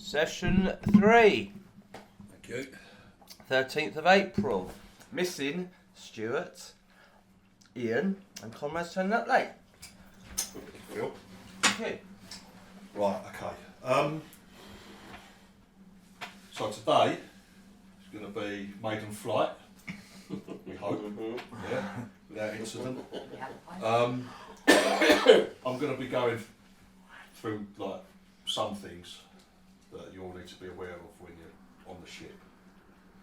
Session 3. Thank you. 13th of April. Missing Stuart, Ian, and Conrad's turning up late. Phil. Okay. Right, okay. So today is going to be maiden flight, we hope, yeah, without incident. I'm going to be going through like some things that you all need to be aware of when you're on the ship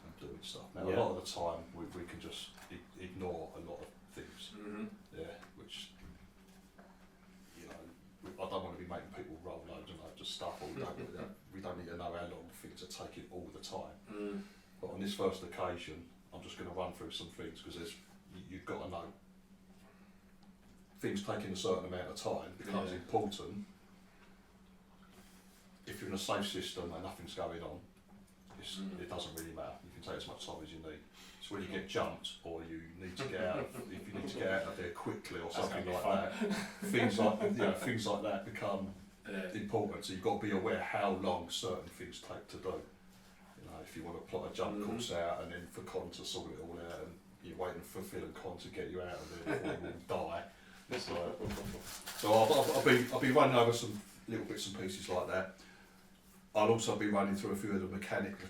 and doing stuff. Now, a lot of the time we can just ignore a lot of things, which, you know, I don't want to be making people roll loads and loads of stuff all day. We don't need to know how long things are taking all the time. But on this first occasion, I'm just going to run through some things because you've got to know things taking a certain amount of time becomes important. If you're in a safe system and nothing's going on, it doesn't really matter. You can take as much time as you need. So when you get jumped or you need to get out, if you need to get out of there quickly or something like that, things like that become important. So you've got to be aware how long certain things take to do. You know, if you want to plot a jump course out and then for Con to sort it all out and you're waiting for Phil and Con to get you out of there or you'll die. So I'll be running over some little bits and pieces like that. I'll also be running through a few of the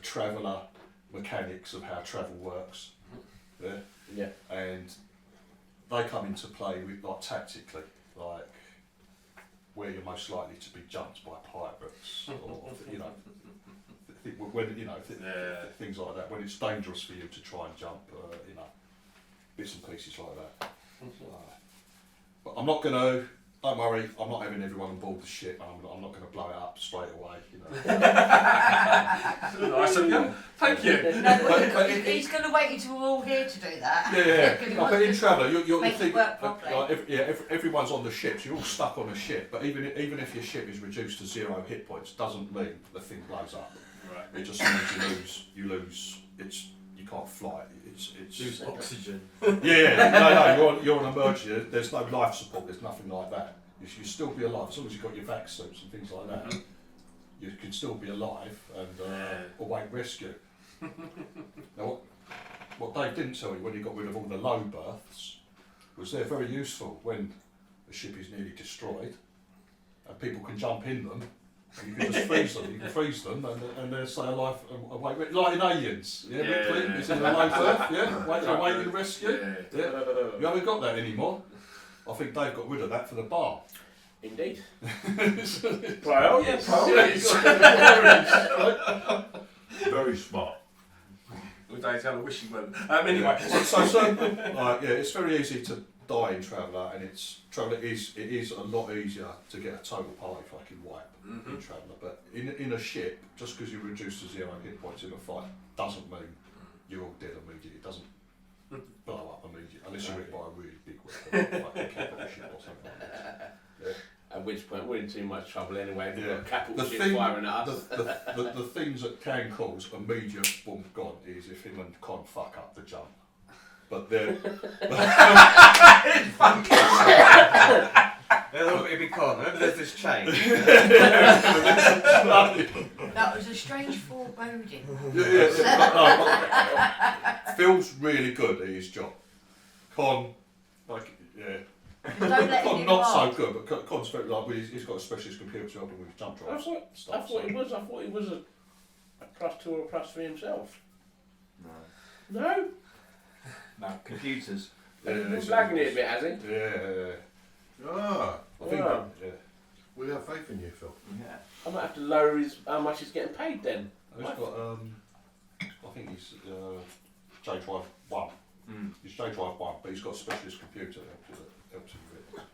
traveller mechanics of how travel works. Yeah. And they come into play with, like, tactically, like where you're most likely to be jumped by pirates, or you know, things like that. When it's dangerous for you to try and jump, you know, bits and pieces like that. But I'm not going to. Don't worry, I'm not having everyone on board the ship. I'm not going to blow it up straight away. You know. Nice of you. Thank you. No, but he's going to wait until we're all here to do that. Yeah. But in travel, you're make thinking, it work properly. Everyone's on the ship, so you're all stuck on a ship. But even if your ship is reduced to 0 hit points, doesn't mean the thing blows up. Right. It just means you lose. You can't fly. Lose oxygen. Yeah, no, you're on emergency. There's no life support. There's nothing like that. You still be alive as long as you've got your vac suits and things like that. You can still be alive and await rescue. Now, what Dave didn't tell you when he got rid of all the low berths was they're very useful when the ship is nearly destroyed and people can jump in them. And you can just freeze them. You can freeze them and they'll stay alive and await. Like in Aliens, Ripley is in the low berth, awaiting rescue. You haven't got that anymore. I think Dave got rid of that for the bar. Indeed. Priorities. Very smart. Well, Dave's had a wishing well. Anyway. It's very easy to die in Traveller, and Traveller is a lot easier to get a total party fucking wipe in Traveller. But in a ship, just because you're reduced to 0 hit points in a fight doesn't mean you're all dead immediately. It doesn't blow up immediately unless you're hit by a really big weapon, like a capital ship or something like that. At which point we're in too much trouble anyway. We've got a capital ship thing, firing at us. The things that can cause immediate boom gone is if him and Con fuck up the jump. But they're It'll be Con. Remember there's this chain. That was a strange foreboding. Phil's really good at his job. Con, Don't let Con him not so off. good, but Con's very, like, he's got a specialist computer to help him with jump drives. I thought he was a +2 or a +3 himself. No? No, computers. He's been blagging it a bit, has he? Yeah. I think Wow. we have faith in you, Phil. Yeah. I might have to lower how much he's getting paid then. He's got, I think he's J Drive 1. He's J Drive 1, but he's got a specialist computer that helps him with it.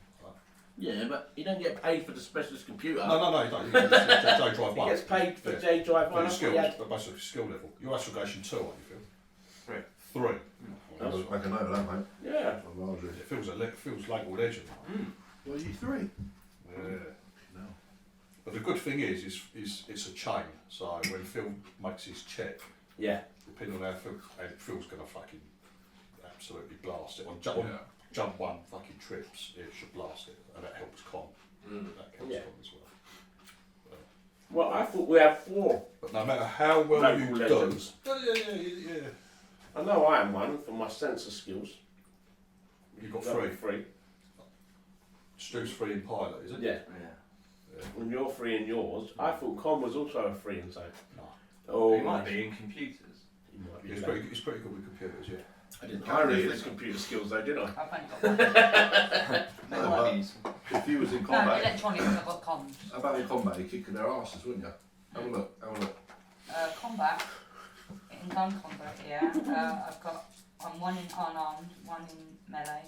Yeah, but you don't get paid for the specialist computer. No, you don't. You get J Drive 1. He gets paid for J Drive 1. But basically skill level. You're astrogation 2, aren't you, Phil? 3. Make a note of that, mate. Yeah. It feels like a legend. Well, you 3. Yeah. No. But the good thing is it's a chain. So when Phil makes his check, depending on how Phil's going to fucking absolutely blast it on jump 1 fucking trips, it should blast it, and that helps Con. That helps Con as well. Well, I thought we had 4. But no matter how well Local you do, legends. yeah. I know I am one for my sensor skills. You've got That'll 3. be 3. Stu's 3 in pilot, is it? Yeah. Yeah. When you're 3 in yours, I thought Con was also a 3 in so. No. Oh, He might be in computers. He might be. He's pretty good with computers, yeah. I didn't hire him for his computer skills though, did I? I've only got one. They No, might but be useful. if you was in No, combat, electronics, I've got comms. how about in combat, you're kicking their asses, wouldn't you? Have a look, have a look. Combat, in gun combat, yeah. I'm one in unarmed, one in melee.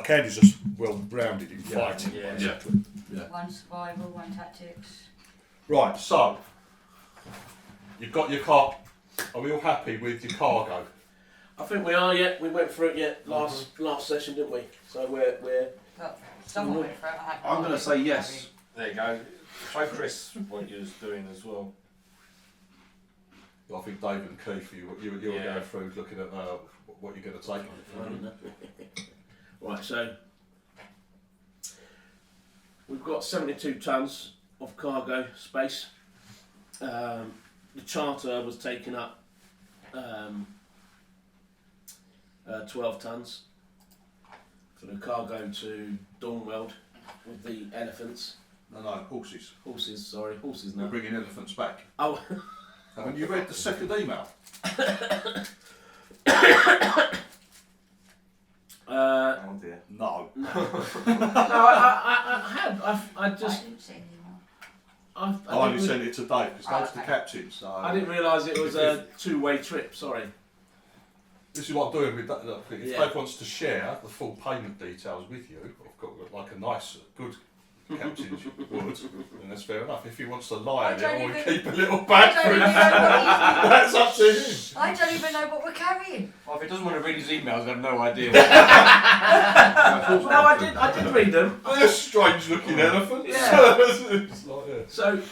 Candy's just well rounded in Yeah. fighting. Yeah. Basically. One survival, one tactics. Right, so you've got your car. Are we all happy with your cargo? I think we are. Yeah, we went through it last session, didn't we? So we're But someone went for it. I had I'm going to say yes. There you go. Show Chris what you was doing as well. I think David and Keith, you were Yeah. going through looking at what you're going to take. right. So we've got 72 tons of cargo space. The charter was taking up 12 tons for the cargo to Dawnweld with the elephants. No, horses. Horses, sorry, horses We're now. bringing elephants back. Oh, Haven't you read the second email? Oh dear. No. no, I had. I I just. didn't see anyone. I I only didn't, sent it to Dave because Dave's the okay. captain. So I didn't realise it was a two-way trip. Sorry. this is what I'm doing with that. Look, if Yeah. Dave wants to share the full payment details with you, I've got like a nice, good captain would, and that's fair enough. If he wants to lie I on it don't or even- keep a little I bag don't for even him, know what that's up to him. I don't even know what we're carrying. Well, if he doesn't want to read his emails, I have no idea. No, I did read them. They're a strange looking elephant. Yeah. It's like, yeah. So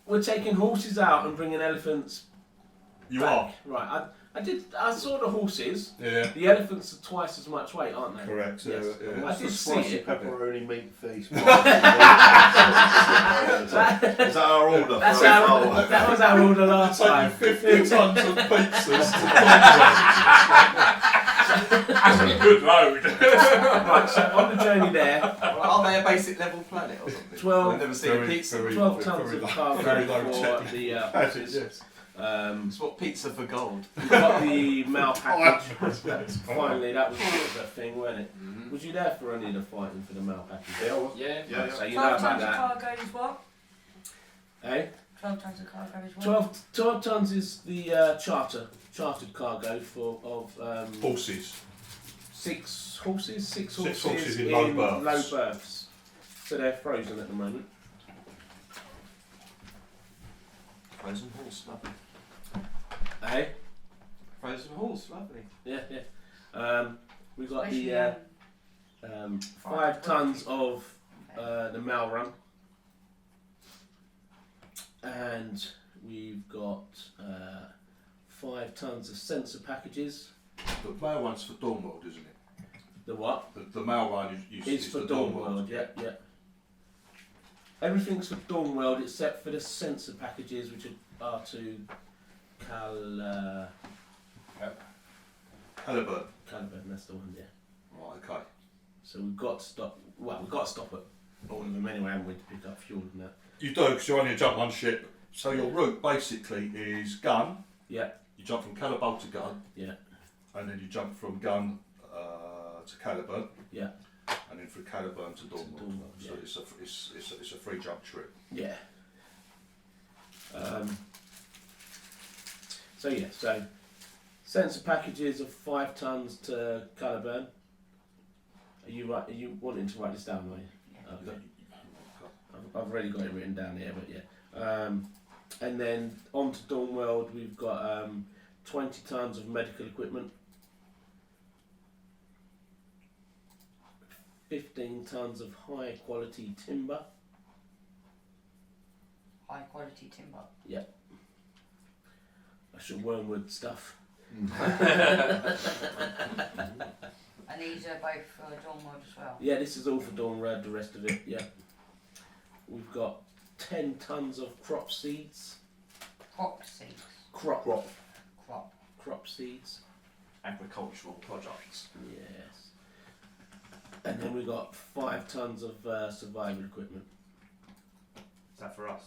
we're taking horses out and bringing elephants. You back. Right. I saw the horses. are. Yeah. The elephants are twice as much weight, aren't they? Correct. Yes. Yeah. I did see Spicy it. pepperoni meat feast. Is That, that our order? that's for our, it? Oh. that was our order last Taking time. 50 tons of pizzas to Conway. That's a good load. Right, so on the journey there, Well, are they a basic level planet or something? 12 I've never seen a pizza. 12 tons of cargo very low for tech. the horses. Yes. It's what pizza for gold. We got the mail package. That's Finally, that was the thing, wasn't it? Was you there for any of the fighting for the mail package? Yeah, well, Yeah. yeah, So yeah. you know 12 about tons of that. cargo is what? Eh? 12 tons of cargo is what? 12 tons is the chartered cargo of Horses. 6 horses. 6 Six horses horses in low berths. low berths. So they're frozen at the moment. Frozen horse, lovely. Eh? Frozen horse, lovely. Yeah, yeah. We got Especially, the 5 tons of the mail run, and we've got 5 tons of sensor packages. The mail one's for Dawnweld, isn't it? The what? The mail run Is for Dawnweld, yeah, yeah. Everything's for Dawnweld except for the sensor packages, which are to Caliburn, that's the one, yeah. Right, okay. So we've got to stop, well, we've got to stop at all of them anyway, haven't we, to pick up fuel and that. You do, because you're only a jump one ship. So your route basically is Gun. Yeah. You jump from Caliburn to Gun. Yeah. And then you jump from Gun to Caliburn. Yeah. And then from Caliburn to Dawnweld. Dawnweld, So yeah. it's a free jump trip. Yeah. So yeah, so sensor packages of 5 tons to Caliburn. Are you right? Are you wanting to write this down, are you? Okay. I've already got it written down here, but yeah. And then on to Dawnweld, we've got 20 tons of medical equipment, 15 tons of high quality timber. High quality timber. That's your wormwood stuff. And these are both for Dawnwood as well. Yeah, this is all for Dawnweld, the rest of it, yeah. We've got 10 tons of crop seeds. Crop seeds. Crop Crop. seeds. Agricultural products. Yes. And then we got 5 tons of survival equipment. Is that for us?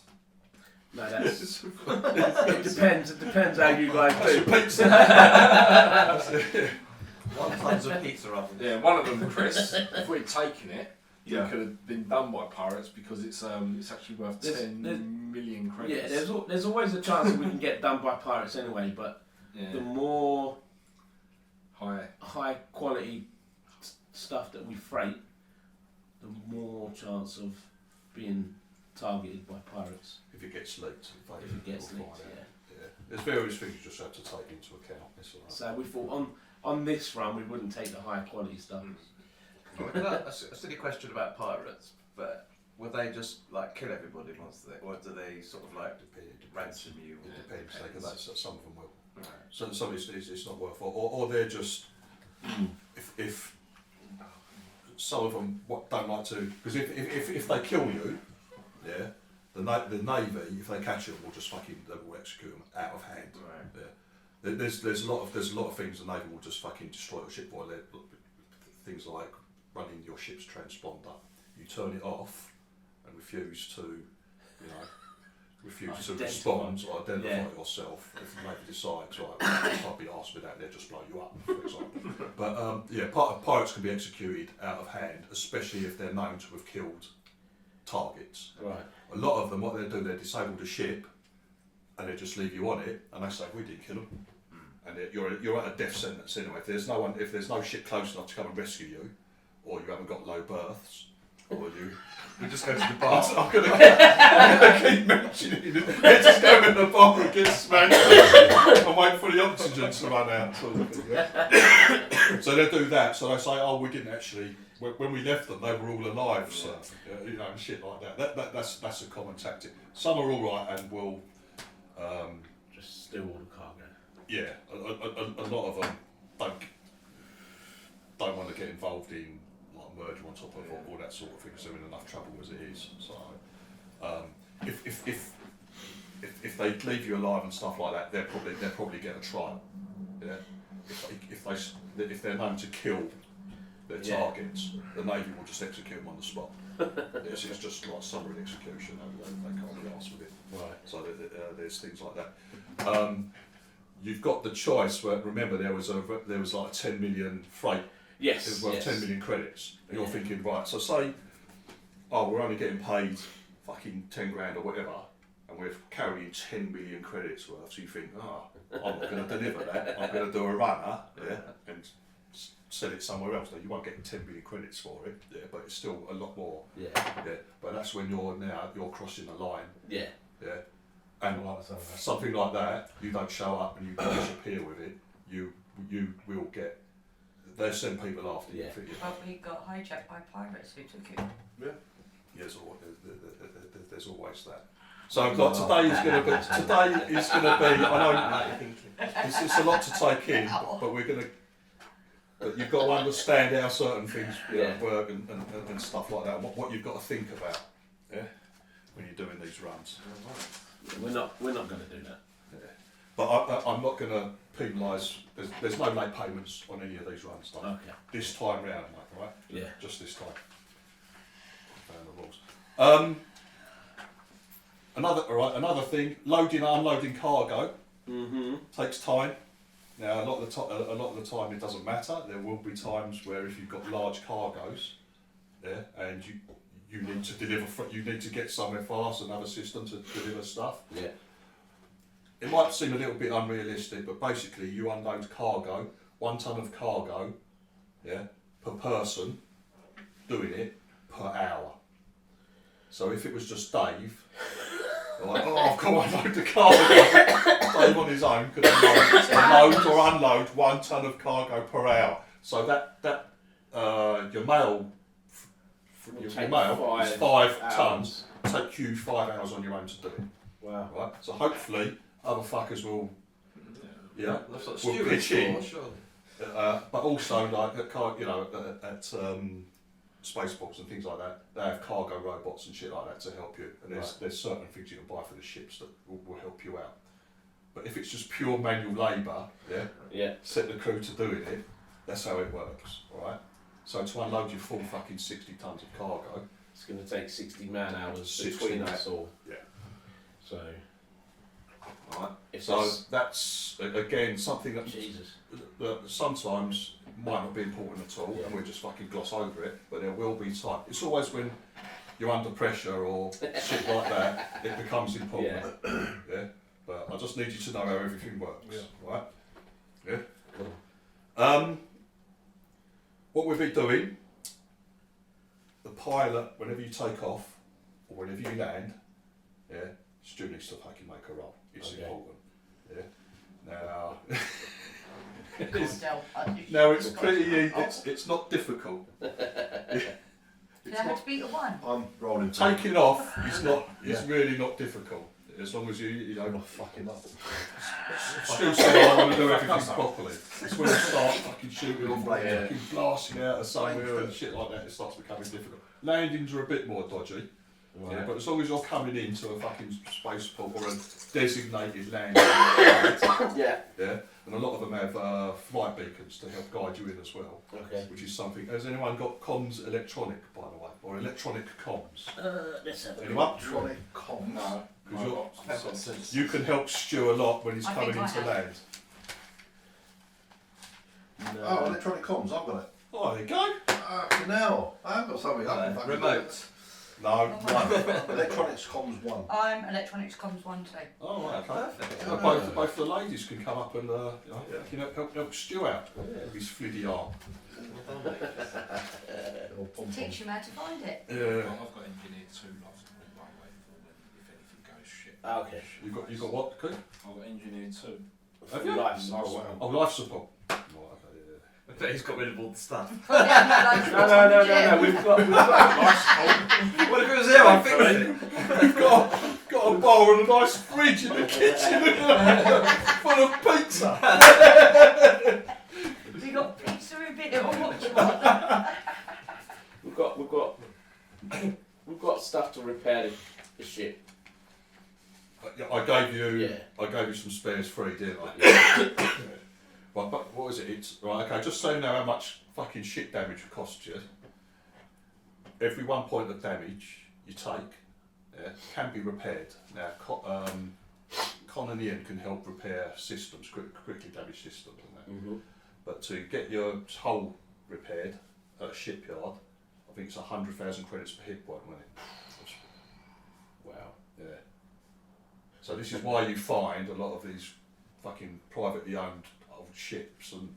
No, that's it depends. It depends how you guys do. Pizza. 1 tons of pizza oven. Yeah, one of them, Chris. If we'd taken it, Yeah. it could have been done by pirates because it's actually worth There's- 10 million Yeah, credits. there's always a chance that we can get done by pirates anyway. But Yeah. the more High. high quality stuff that we freight, the more chance of being targeted by pirates. If it gets leaked, If it gets we'll leaked, find out. yeah. Yeah. There's various things you just have to take into account. It's all right. So we thought on this run we wouldn't take the high quality stuff. A silly question about pirates, but will they just like kill everybody once they, or do they sort of like ransom you? It depends. They can, some of them will. Right. So some it's not worth it, or they're just if some of them don't like to, because if they kill you, yeah, the navy, if they catch them, will just they will execute them out of hand. Right. Yeah. There's a lot of things the navy will just fucking destroy your ship. Things like running your ship's transponder, you turn it off and refuse to Identify. respond or identify Yeah. yourself. If the navy decides, right, can't be asked with that, they'll just blow you up, for example. But pirates can be executed out of hand, especially if they're known to have killed targets. Right. A lot of them, what they do, they disable the ship and they just leave you on it, and they say, we didn't kill them. And you're at a death sentence anyway. If there's no ship close enough to come and rescue you, or you haven't got low berths, or you just go to the bar. I'm gonna keep mentioning it. They just go in the bar and get smashed and wait for the oxygen to run out. Sort of thing, yeah? So they do that. So they say, oh, we didn't actually. When we left them, they were all alive. So and shit like that. That's a common tactic. Some are all right and will. Just steal all the cargo. Yeah, a lot of them don't want to get involved in like murder on top of all that sort of thing, because they're in enough trouble as it is. So, if they leave you alive and stuff like that, they'll probably get a trial. Yeah, if they're known to kill their targets, the navy will just execute them on the spot. It's just like summary execution. They can't be asked with it. Right. So there's things like that. You've got the choice. Where remember there was like a 10 million freight. Yes. It was worth yes. 10 million credits. And you're Yeah. thinking, right? So say, we're only getting paid fucking 10 grand or whatever, and we're carrying 10 million credits worth. So you think, I'm not going to deliver that. I'm going to do a runner, and sell it somewhere else. Now you won't get 10 million credits for it, but it's still a lot more. Yeah. But that's when you're crossing the line. Yeah. And something like that, you don't show up and you disappear with it, you will get. They'll send people after you. Yeah. But we got hijacked by pirates who took it. Yeah. There's always that. So like today is going to be. I know it's a lot to take in, but we're going to. But you've got to understand how certain things work and stuff like that. And what you've got to think about, when you're doing these runs. We're not going to do that. Yeah. But I'm not going to penalise. There's no late payments on any of these runs done. Okay. This time round, mate. Right? Yeah. Just this time. Found the rules. Another thing. Loading and unloading cargo takes time. Now a lot of the time it doesn't matter. There will be times where if you've got large cargoes, and you need to deliver. You need to get somewhere fast. Another system to deliver stuff. Yeah. It might seem a little bit unrealistic, but basically you unload cargo, 1 ton of cargo, per person, doing it per hour. So if it was just Dave, like, I've got to unload the cargo. Dave on his own could unload or unload 1 ton of cargo per hour. So that your mail is 5 tons. Take you 5 hours on your own to do it. Wow. Right. So hopefully other fuckers will That's what will pitch in. surely. But also like at spaceports and things like that, they have cargo robots and shit like that to help you. And there's certain things you can buy for the ships that will help you out. But if it's just pure manual labour, set the crew to doing it, that's how it works, alright? So to unload your full fucking 60 tonnes of cargo, It's going to take 60 man hours 60 between us all. Yeah. So, alright? if So that's, again, something that, Jesus. that sometimes might not be important at all, Yeah. and we just fucking gloss over it, but there will be time. It's always when you're under pressure or shit like that, it becomes important. Yeah. But I just need you to know how everything works, right? Yeah. Cool. What we'll be doing, the pilot, whenever you take off or whenever you land, Stu needs to fucking make a roll. It's important. Yeah. Now, now it's pretty easy. It's not difficult. Do I have to beat a 1? I'm rolling. Taking off is not. It's really not difficult. As long as you know. Fucking up. Stu said I want to do everything properly. It's when you start fucking shooting and fucking blasting out of somewhere and shit like that, it starts becoming difficult. Landings are a bit more dodgy, but as long as you're coming into a fucking spaceport or a designated landing, and a lot of them have flight beacons to help guide you in as well, which is something. Has anyone got comms electronic, by the way, or electronic comms? Let's have a Anyone? Electronic comms. No. Because you can help Stu a lot when he's I coming think I into have. land. No. Oh, electronic comms. I've got it. Oh, there you go. Now I've got something. I can fucking Remote. No. One. Electronics comms 1. I'm electronics comms 1 too. Oh, right, okay. Perfect. Both the ladies can come up and help Stu out with his fliddy arm. Teach him how to find it. Yeah. I've got engineer 2 lots of right way forward if anything goes shit. Okay. You got what, Cody? I've got engineer 2. Have you? Life Oh, support. wow. Oh, life support. Right, okay, yeah. I bet he's got rid of all the stuff. No. We've got What if it was here? I fixed it. You've got a bar and a nice fridge in the kitchen full of pizza. We got pizza in bit or what you want? we've got stuff to repair the ship. I gave you Yeah. some spares free, didn't I? Right, but what is it? It's right. Okay, just so you know how much fucking shit damage it costs you. Every 1 point of damage you take can be repaired. Now, Con and Ian can help repair systems, quickly damaged systems and that. Mm-hmm. But to get your hull repaired at a shipyard, I think it's 100,000 credits per hit point, wasn't it? Wow. Yeah. So this is why you find a lot of these fucking privately owned old ships and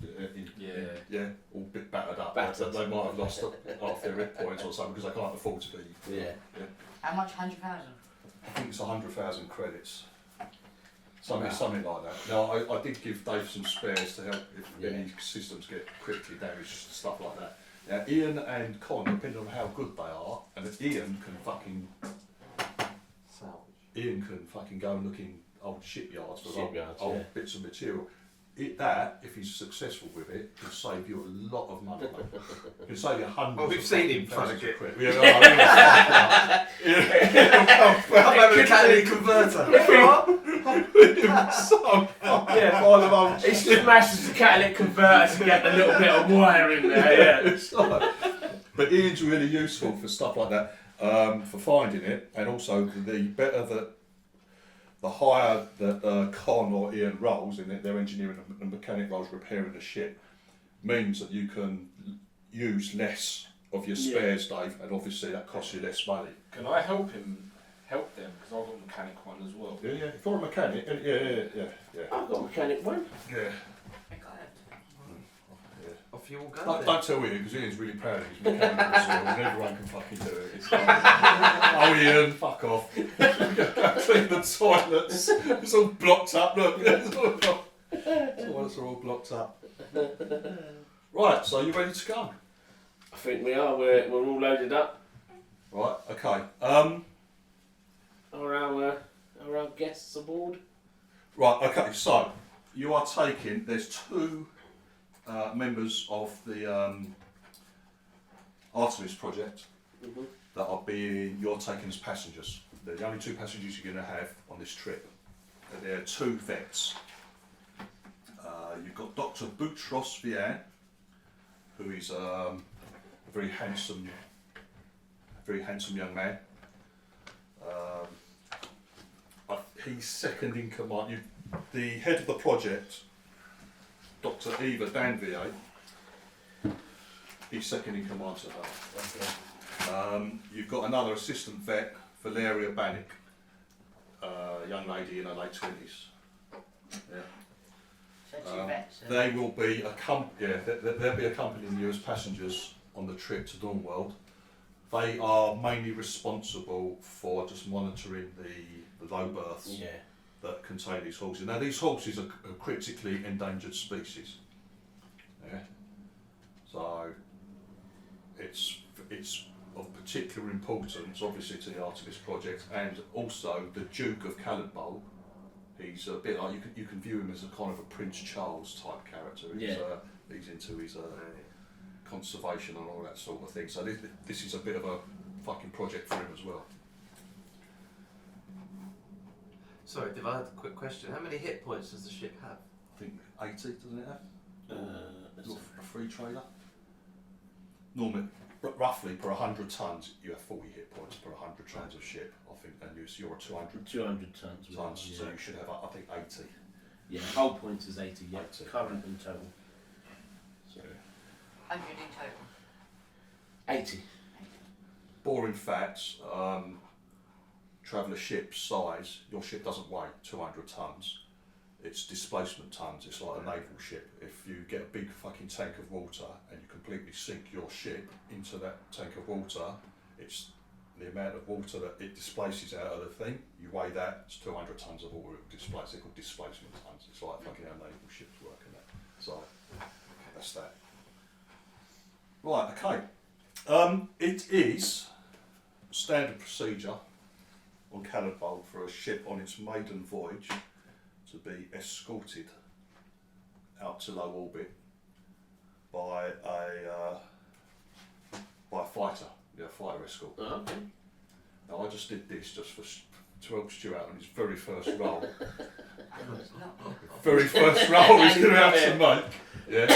all a bit battered up. Battered. They might have lost half their hit points or something because they can't afford to be. Yeah. How much? 100,000? I think it's 100,000 credits. Something like that. Now, I did give Dave some spares to help if any systems get critically damaged, stuff like that. Now, Ian and Con, depending on how good they are, and if Ian can fucking go and look in old shipyards for old bits of material. If he's successful with it, can save you a lot of money. It can save you hundreds. Well, we've seen him trying to get. I'm having a catalytic converter. He smashes the catalytic converter to get a little bit of wire in there. Yeah. But Ian's really useful for stuff like that, for finding it, and also the higher that Con or Ian rolls in their engineering and mechanic rolls repairing the ship, means that you can use less of your spares, Dave, and obviously that costs you less money. Can I help them? Because I've got a mechanic 1 as well. Yeah. If you're a mechanic, yeah. I've got a mechanic one. Yeah. I got it. Off you all go. Don't tell Ian, because Ian's really proud of his mechanical skills and everyone can fucking do it. Oh Ian, fuck off. Clean the toilets. It's all blocked up, look. The toilets are all blocked up. Right, so you ready to go? I think we are. We're all loaded up. Right, okay. Are our guests aboard? Right, okay, so you are taking, there's 2 members of the Artemis project Mhm. that you're taking as passengers. They're the only 2 passengers you're going to have on this trip. And they're 2 vets. You've got Dr Boutros Vian, who is a very handsome young man. He's second in command. The head of the project, Dr Eva Danvier, he's second in command to her. You've got another assistant vet, Valeria Bannick, a young lady in her late 20s. Yeah. So 2 vets. They will be they'll be accompanying you as passengers on the trip to Dawnworld. They are mainly responsible for just monitoring the low berths that contain these horses. Now these horses are critically endangered species. Yeah. So it's of particular importance, obviously, to the Artemis project, and also the Duke of Calidbol. He's a bit like you can view him as a kind of a Prince Charles type character. He's into his conservation and all that sort of thing. So this is a bit of a fucking project for him as well. Sorry, Div, I had a quick question. How many hit points does the ship have? I think 80, doesn't it have? A free trailer. Normally, roughly per 100 tonnes, you have 40 hit points per 100 tonnes of ship. I think, and you're at 200 200 tons. tonnes, so you should have, I think, 80. Yeah, whole point is 80. Yeah, 80. current and total. So 100 in total. 80. Boring facts. Traveller ship size. Your ship doesn't weigh 200 tonnes. It's displacement tonnes. It's like a naval ship. If you get a big fucking tank of water and you completely sink your ship into that tank of water, it's the amount of water that it displaces out of the thing. You weigh that, it's 200 tonnes of water it displaces. They're called displacement tonnes. It's like fucking how naval ships work and that. So that's that. Right, okay. It is standard procedure on Calidbol for a ship on its maiden voyage to be escorted out to low orbit by a fighter, fighter escort. Oh, okay. Now I just did this just to help Stu out on his very first role. Very first role he's going to have to make. Yeah.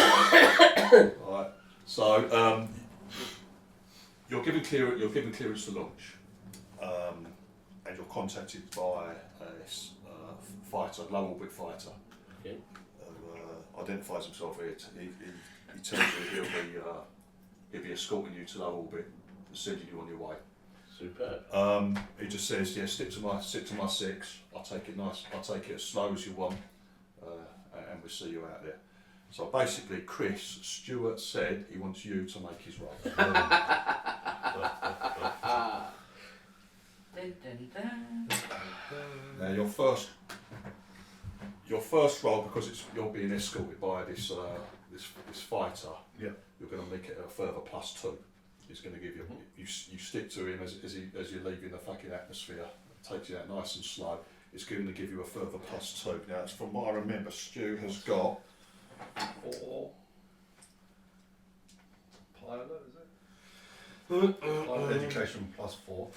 Right. So you're given clearance to launch, and you're contacted by a fighter, low orbit fighter. Okay. Who identifies himself here. He tells you he'll be escorting you to low orbit, and sending you on your way. Superb. He just says, yeah, stick to my 6. I'll take it nice. I'll take it as slow as you want, and we'll see you out there. So basically, Stuart said he wants you to make his role. Dun, dun, dun. Now your first role, because you're being escorted by this fighter. Yeah. You're going to make it a further +2. He's going to give you stick to him as you're leaving the fucking atmosphere. Takes you out nice and slow. It's going to give you a further +2. Now, from what I remember, Stu has got 4 Pilot, is it? Pilot education +4.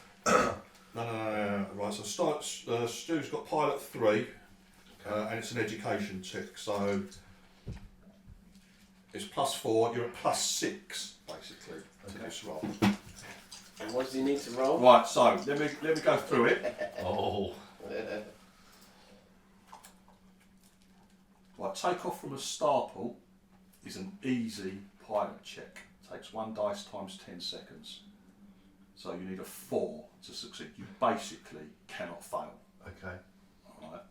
No. Right, so Stu's got pilot 3, and it's an education check, so it's +4, you're at +6, basically, to this role. And what does he need to roll? Right, so let me go through it. Oh. Right, take off from a starport is an easy pilot check. Takes 1 dice times 10 seconds. So you need a 4 to succeed. You basically cannot fail. Okay. Alright.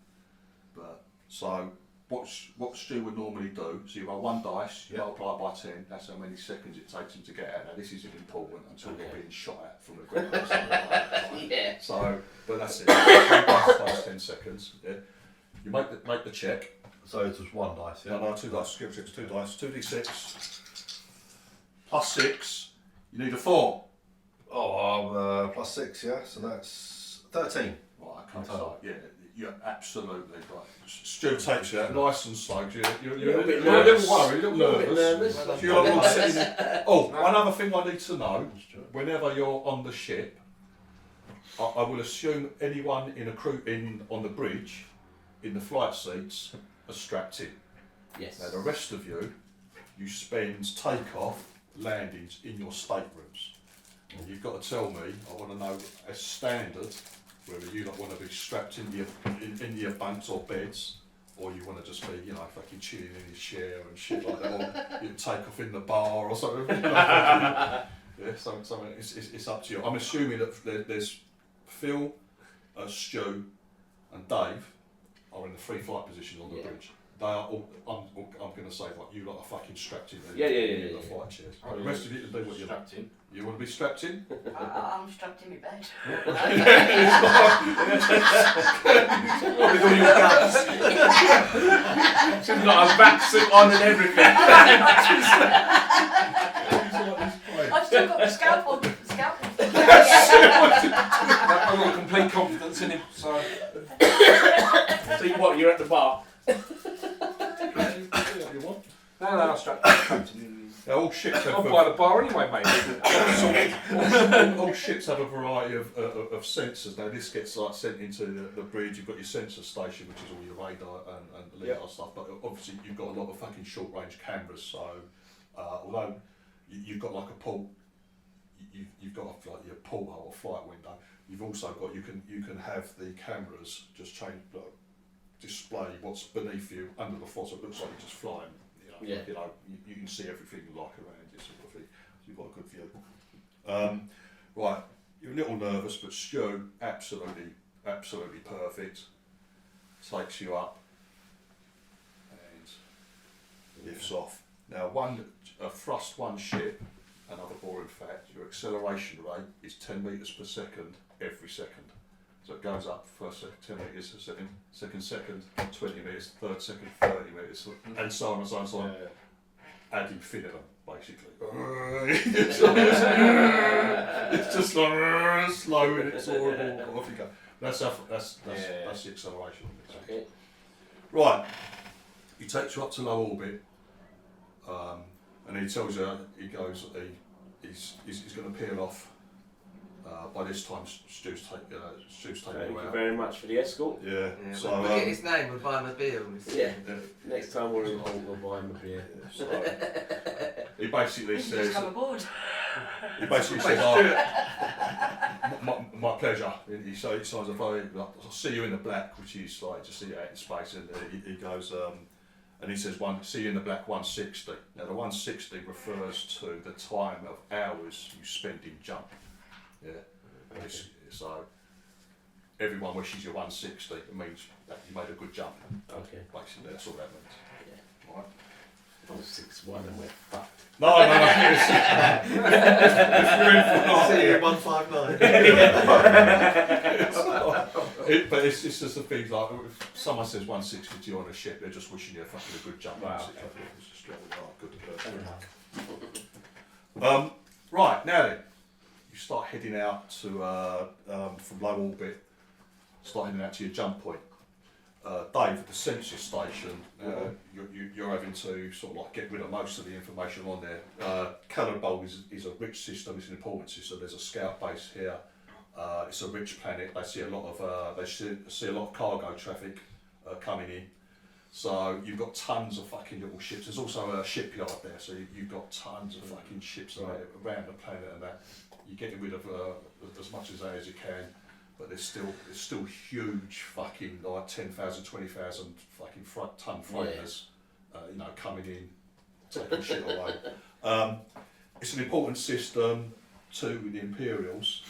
But so what Stu would normally do, so you roll 1 dice, you multiply it by 10, that's how many seconds it takes him to get out. Now this isn't important until you're being shot at from the ground. Or something like that. Yeah. So, but that's it. 1 dice times 10 seconds. Yeah. You make the check. So it's just 1 dice, yeah? No, 2 dice. Give it 2 dice. 2d6 +6. You need a 4. Oh, +6, yeah? So that's 13. Right, okay, so yeah, You're absolutely right. Stu takes you out nice and slow. You're a Little bit little nervous. worried, a little nervous. nervous. So you're like all sitting there. Oh, one other thing I need to know: whenever you're on the ship, I will assume anyone in a crew on the bridge, in the flight seats, are strapped in. Yes. Now the rest of you spend takeoff, landings in your staterooms. And you've got to tell me, I want to know as standard, whether you don't want to be strapped into your bunks or beds, or you want to just be, fucking chilling in your chair and shit like that, or you take off in the bar or something. Yeah, something. It's up to you. I'm assuming that there's Phil, Stu, and Dave are in the free flight positions on the bridge. They are all, I'm going to say, like, you lot are fucking strapped in the flight chairs. The rest of you can do what you want. Strapped in. You want to be strapped in? I'm strapped in my bed. With all your guns. She's got a back suit on and everything. I've still got the scalpel. I've got complete confidence in him, so. So you're at the bar? No, strapped in. Now, all ships have I'll buy the bar anyway, mate. all ships have a variety of sensors. Now, this gets sent into the bridge. You've got your sensor station, which is all your radar and lidar stuff. But obviously, you've got a lot of fucking short range cameras. So, although you've got like a port, you've got like your porthole or flight window. You've also got you can have the cameras just display what's beneath you under the floor, so it looks like you're just flying. You can see everything like around you, sort of thing. So you've got a good view. Right, you're a little nervous, but Stu, absolutely perfect. Takes you up and lifts off. Now, thrust one ship. Another boring fact: your acceleration rate is 10 meters per second every second. So it goes up first 10 metres a second, 20 metres, third second, 30 metres, and so on and so on and so on. Ad infinitum, basically. It's just like slow and it's horrible. Off you go. That's the acceleration. Okay. Right. He takes you up to low orbit, and he tells you he's going to peel off. By this time, Stu's taking Thank you you out. very much for the escort. Yeah. So we'll get his name, we'll buy him a beer. Yeah. Next time we're in Hull, we'll buy him a beer. So he basically Just says. come aboard. He basically says, my pleasure. He signs a very. I'll see you in the black, which is like just see you out in space, and he goes. And he says, see you in the black 160. Now the 160 refers to the time of hours you spend in jump. Yeah. So everyone wishes you 160. It means that you made a good jump. Okay. Basically, that's all that means. Yeah. Right. 161 and we're fucked. No. See you 159. But it's just the thing, like, if someone says 160 to you on a ship, they're just wishing you a fucking good jump. Wow. It's just good. Right, now then, you start heading out to, from low orbit, start heading out to your jump point. Dave, at the sensor station, you're having to sort of like get rid of most of the information on there. Cannonball is a rich system, it's an important system. There's a scout base here. It's a rich planet. They see a lot of cargo traffic coming in. So you've got tons of fucking little ships. There's also a shipyard there, so you've got tons of fucking ships around the planet and that. You're getting rid of as much as that as you can. But there's still huge fucking like 10,000, 20,000 fucking ton freighters, coming in, taking shit away. It's an important system to the Imperials.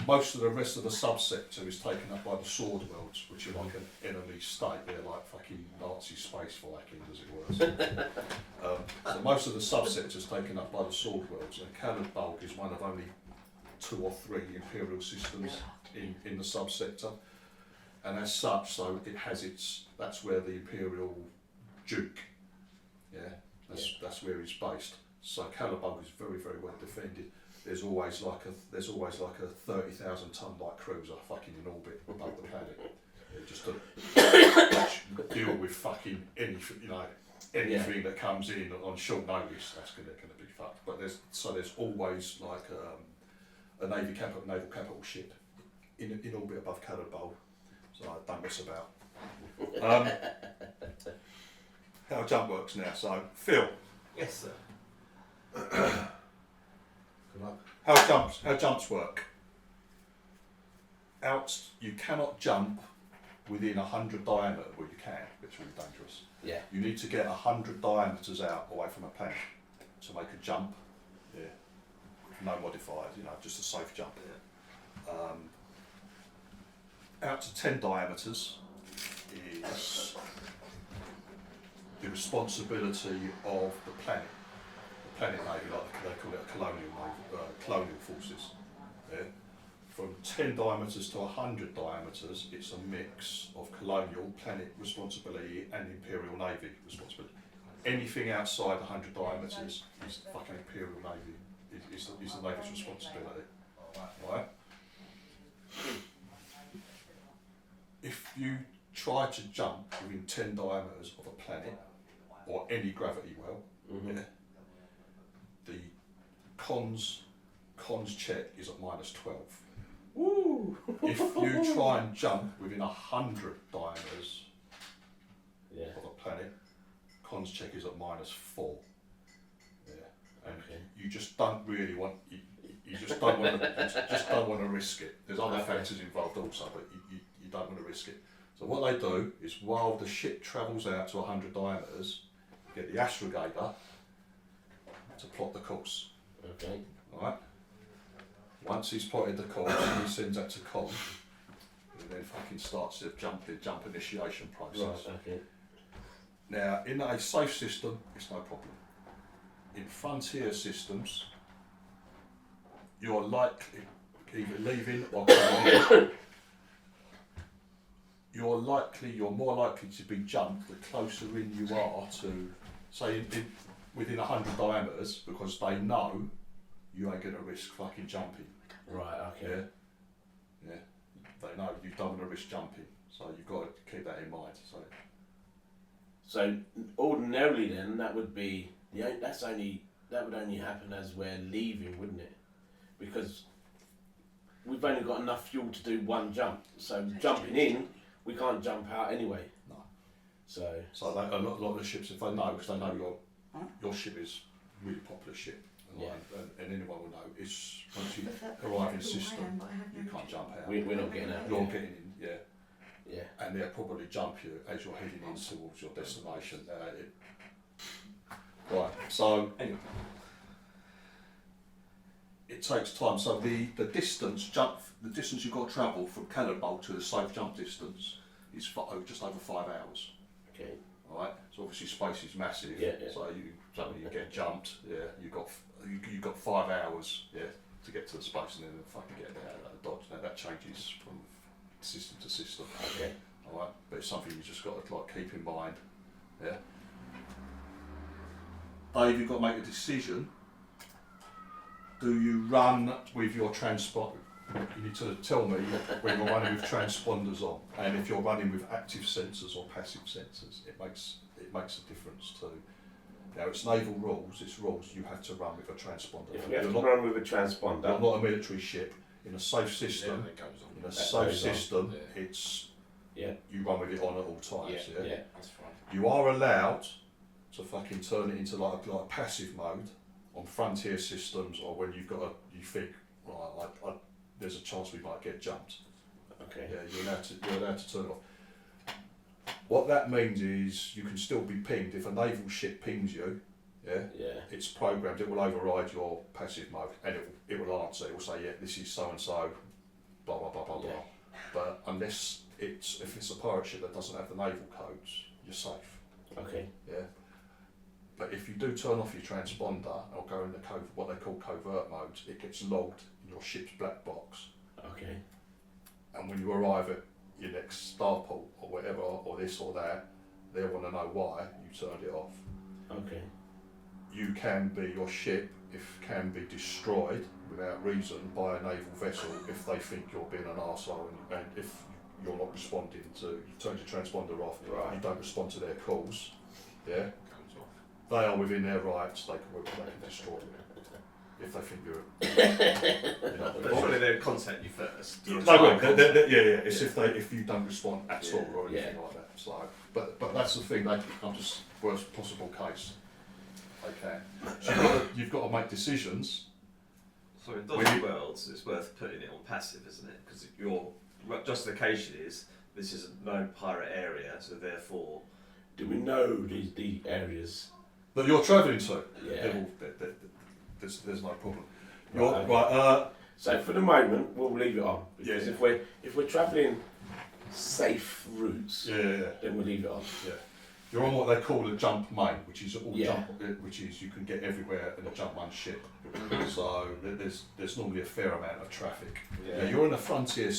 Most of the rest of the subsector is taken up by the Sword Worlds, which are like an enemy state. They're like fucking Nazi space Vikings, as it were. So most of the subsector is taken up by the Sword Worlds, and Cannonball is one of only 2 or 3 Imperial systems in the subsector, and as such, so it has that's where the Imperial Duke, that's where he's based. So Cannonball is very, very well defended. There's always like a 30,000 ton light cruiser fucking in orbit above the planet. Just to deal with fucking anything, you know, anything that comes in on short notice. That's gonna be fucked. But there's always like a naval capital ship in orbit above Cannonball, so I don't mess about. How jump works now. So Phil, Yes, sir. Good luck. how jumps work? You cannot jump within 100 diameter. Well, you can, but it's really dangerous. Yeah. You need to get 100 diameters out away from a planet to make a jump. Yeah. No modifiers, you know, just a safe jump. Out to 10 diameters is the responsibility of the planet. The planet navy, like they call it, colonial forces. Yeah. From 10 diameters to 100 diameters, it's a mix of colonial, planet responsibility and Imperial Navy responsibility. Anything outside 100 diameters is fucking Imperial Navy, is the Navy's responsibility. Right? If you try to jump within 10 diameters of a planet, or any gravity well, yeah, the cons check is at -12. Woo! If you try and jump within 100 diameters Yeah. of a planet, cons check is at -4. Yeah, and Okay. you just don't really want. You just don't want to. You just don't want to risk it. There's other factors involved also, but you don't want to risk it. So what they do is, while the ship travels out to 100 diameters, get the astrogator to plot the course. Okay. Right. Once he's plotted the course, he sends that to Com, and then fucking starts the jump initiation process. Right. Okay. Now, in a safe system, it's no problem. In frontier systems, you're likely either leaving or coming in. You're more likely to be jumped the closer in you are to, say, within 100 diameters, because they know you ain't gonna risk fucking jumping. Right. Okay. Yeah. Yeah. They know you don't want to risk jumping, so you've got to keep that in mind. So ordinarily, then that would be that would only happen as we're leaving, wouldn't it? Because we've only got enough fuel to do one jump. So jumping in, we can't jump out anyway. No. So A lot of the ships, if they know, because they know your ship is a really popular ship, and anyone will know, it's once you arrive in system, you can't jump out. we're not getting out. You're getting in, yeah. Yeah. And they'll probably jump you as you're heading in towards your destination. Right, so anyway, it takes time. So the distance you've got to travel from Cannonball to the safe jump distance is just over 5 hours. Okay. Right, so obviously space is massive. Yeah. So you get jumped. Yeah, you got 5 hours. Yeah, to get to the space and then fucking get there out of the dodge. Now that changes from system to system. Okay. All right, but it's something you just got to keep in mind. Yeah. Dave, you've got to make a decision. Do you run with your transponder? You need to tell me when you're running with transponders on, and if you're running with active sensors or passive sensors. It makes a difference too. Now it's naval rules. It's rules. You have to run with a transponder. If we have to run with a transponder, you're not a military ship. In a safe system, it's you run with it on at all times. Yeah, that's fine. You are allowed to fucking turn it into like a passive mode on frontier systems, or when you think, right, there's a chance we might get jumped. Okay. Yeah, you're allowed to turn it off. What that means is you can still be pinged. If a naval ship pings you, it's programmed. It will override your passive mode, and it will answer. It will say, yeah, this is so and so, blah blah blah blah blah. But unless if it's a pirate ship that doesn't have the naval codes, you're safe. Okay. Yeah. But if you do turn off your transponder or go in what they call covert mode, it gets logged in your ship's black box. Okay. And when you arrive at your next starport or whatever, or this or that, they want to know why you turned it off. Okay. Your ship can be destroyed without reason by a naval vessel if they think you're being an arsehole, and if you're not responding to, you turn your transponder off, Right. you don't respond to their calls, yeah, Comes off. they are within their rights, they can destroy you if they think you're, you know, But surely they'll contact you first. they will. Yeah. It's if you don't respond at Yeah. all or anything like that. So, but that's the thing. They can come to worst possible case. They can. So you've got to make decisions. So in dodgy worlds, it's worth putting it on passive, isn't it? Because your justification is this is a known pirate area, so therefore. Do we know the areas? That you're travelling to. Yeah. There's no problem. Right. So for the moment, we'll leave it on because Yeah. if we're travelling safe routes, Yeah. then we'll leave it on. Yeah. You're on what they call a jump main, which is all Yeah. which is you can get everywhere in a jump main ship. So there's normally a fair amount of traffic. Yeah. You're in a frontier.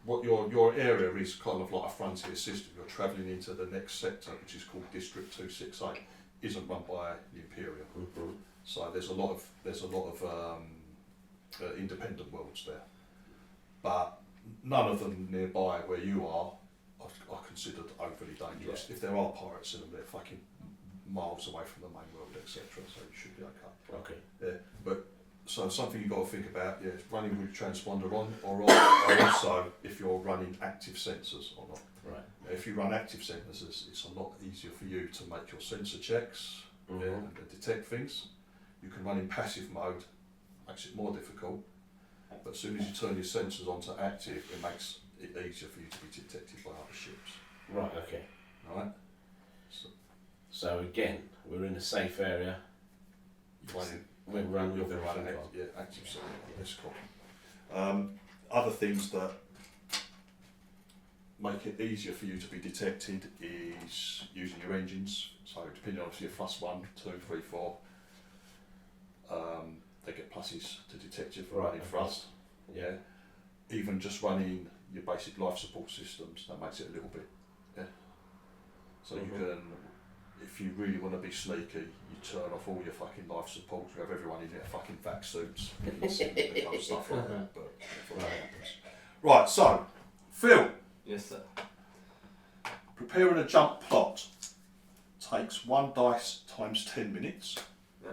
What your area is kind of like a frontier system. You're travelling into the next sector, which is called District 268. Isn't run by the Imperial. Mm-hmm. So there's a lot of independent worlds there, but none of them nearby where you are considered overly dangerous. Yeah. If there are pirates in them, they're fucking miles away from the main world, etc. So you should be okay. Okay. Yeah, but so something you've got to think about, yeah, running with transponder on or off, and also if you're running active sensors or not. Right. If you run active sensors, it's a lot easier for you to make your sensor checks, Mhm. yeah, and detect things. You can run in passive mode, makes it more difficult, but as soon as you turn your sensors onto active, it makes it easier for you to be detected by other ships. Right. Okay. Right? So again, we're in a safe area. Running, We're running with running everything on. active sensor. That's cool. Other things that make it easier for you to be detected is using your engines. So depending on if you're +1, 2, 3, 4, they get pluses to detect you for Right, running okay. thrust. Yeah. Even just running your basic life support systems, that makes it a little bit. Yeah. So you can, if you really want to be sneaky, you turn off all your fucking life support. You have everyone in their fucking vac suits and stuff like that. But before that happens. Right. So, Phil. Yes, sir. Preparing a jump plot takes 1 dice times 10 minutes. Yeah.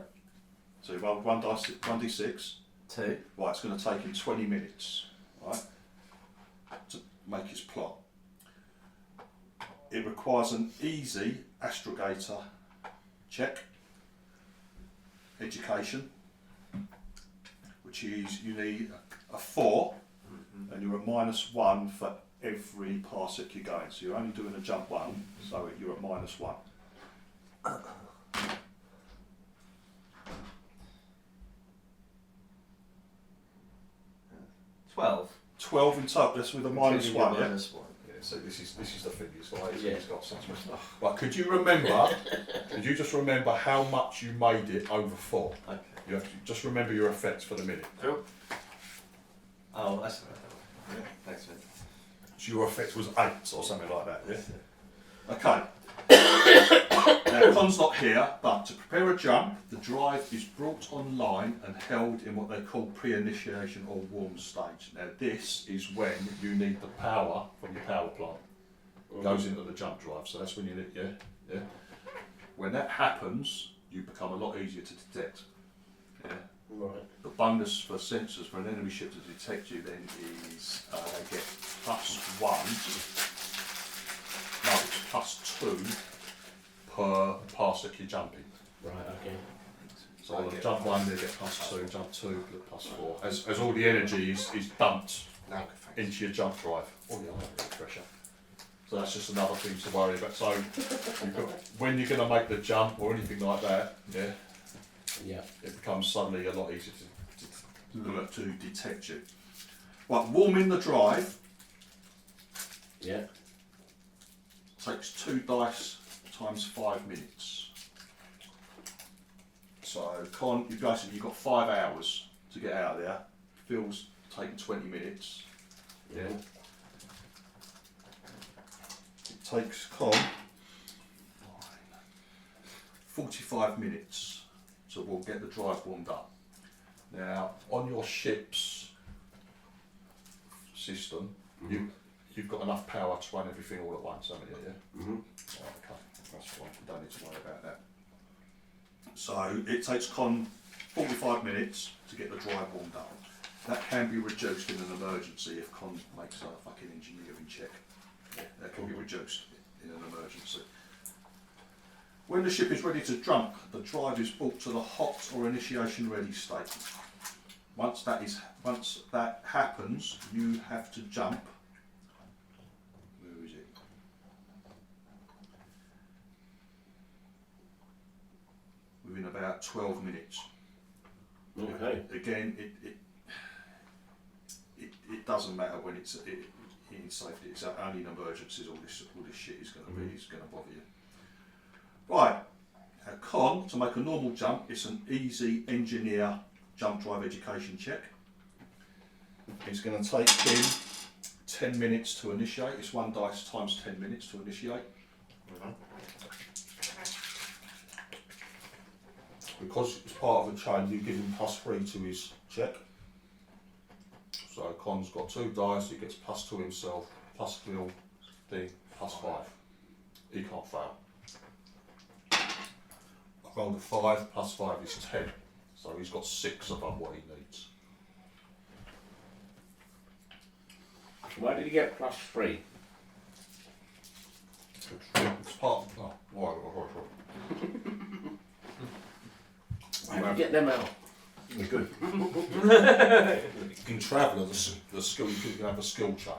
So you roll 1d6. 2. Right, it's going to take him 20 minutes, right, to make his plot. It requires an easy astrogator check, education, which is you need a 4, and you're at -1 for every parsec you're going. So you're only doing a jump 1, so you're at -1. 12 in total. That's with a -1. Yeah. -1. Yeah. So this is the thing. It's like Yeah. it's got such much. Right. Could you remember? Could you just remember how much you made it over 4? Okay. You have to just remember your effects for the minute. Cool. Oh, that's right. Yeah. Thanks, Vince. So your effect was 8 or something like that. Yeah. Yes, sir. Okay. Now, Con's not here, but to prepare a jump, the drive is brought online and held in what they call pre-initiation or warm stage. Now, this is when you need the power from your power plant. Goes into the jump drive, so that's when you need, yeah. When that happens, you become a lot easier to detect. Yeah. Right. The bonus for sensors for an enemy ship to detect you then is they get +1. No, it's +2 per parsec you're jumping. Right. Okay. So on jump 1 they get +2, jump 2 +4. As all the energy is dumped into your jump drive. Oh yeah, I have pressure. So that's just another thing to worry about. So you've got, when you're going to make the jump or anything like that, yeah, Yeah. it becomes suddenly a lot easier to detect you. Right, warming the drive Yeah. takes 2 dice times 5 minutes. So you've got 5 hours to get out of there. Phil's taking 20 minutes. Yeah. It takes Con 45 minutes. So we'll get the drive warmed up. Now on your ship's system, you've got enough power to run everything all at once, haven't you? Yeah. Mm-hmm. Right, okay, that's fine. You don't need to worry about that. So it takes Con 45 minutes to get the drive warmed up. That can be reduced in an emergency if Con makes a fucking engineering check. Yeah, that can be reduced in an emergency. When the ship is ready to jump, the drive is brought to the hot or initiation ready state. Once that happens, you have to jump. Where is it? Within about 12 minutes. Okay. Again, it doesn't matter when it's in safety. It's only in emergencies. All this shit is going to bother you. Right. A Con to make a normal jump. It's an easy engineer jump drive education check. It's going to take him 10 minutes to initiate. It's 1 dice times 10 minutes to initiate. Because it's part of a chain, you give him +3 to his check. So Con's got 2 dice, he gets +2 himself, +3 D, +5. He can't fail. I rolled a 5, +5 is 10. So he's got 6 above what he needs. Why did you get +3? It's part of, right. How do you get them out? They're good. In Traveller, the skill, you can have a skill chain.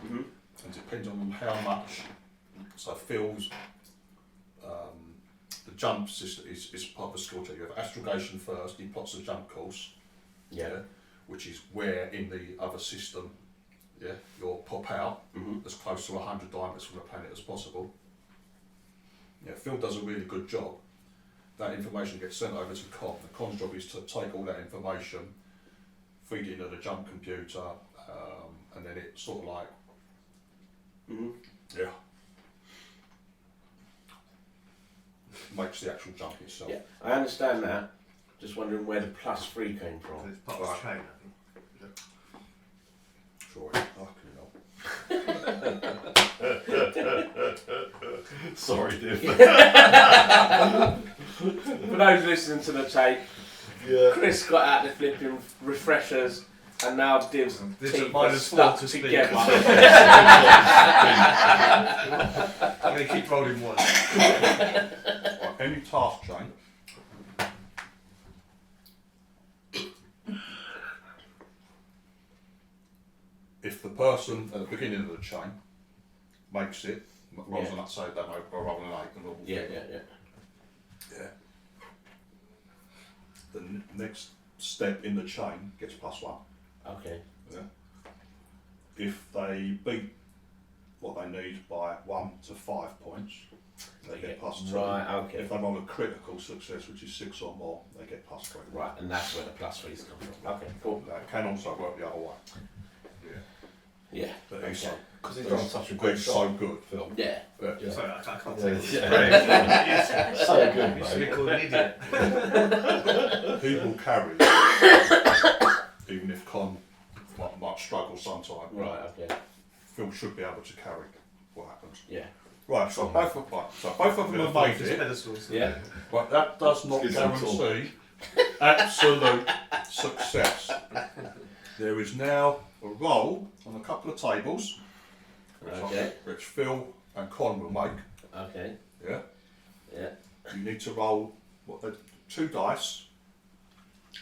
Mm-hmm. And depending on how much, so Phil's, the jump system is part of the skill chain. You have astrogation first, he plots the jump course, Yeah. which is where in the other system, you'll pop out as close to 100 diameters from the planet as possible. Yeah, Phil does a really good job. That information gets sent over to Con. The Con's job is to take all that information, feed it into the jump computer, and then it sort of like, makes the actual jump itself. Yeah, I understand that. Just wondering where the +3 came from. It's part of the chain, I think. Sure, Sorry, Div. For those listening to the tape, Chris got out the flipping refreshers and now Div's teeth are stuck together. I'm going to keep rolling one. Right, any task chain. If the person at the beginning of the chain makes it, rolls on that side, they might roll an 8, the normal Yeah. Yeah. The next step in the chain gets +1. Okay. Yeah. If they beat what they need by 1 to 5 points, they get +2. Right, okay. If they roll a critical success, which is 6 or more, they get +3. Right, and that's where the +3's come from. Okay, cool. That can also work the other way. Yeah. But he's so, Because he's done such a great so job. good. Phil. Yeah. Yeah. Sorry, I can't Yeah, take it. yeah. So good, You should be mate. called an idiot. He will carry, even if Con might struggle sometime. Right, okay. Phil should be able to carry what happens. Yeah. Right, so both of them have made it. Pedestals. Yeah. But that does not Give them a guarantee absolute success. There is now a roll on a couple of tables, which Phil and Con will make. Okay. Yeah. Yeah. You need to roll 2 dice,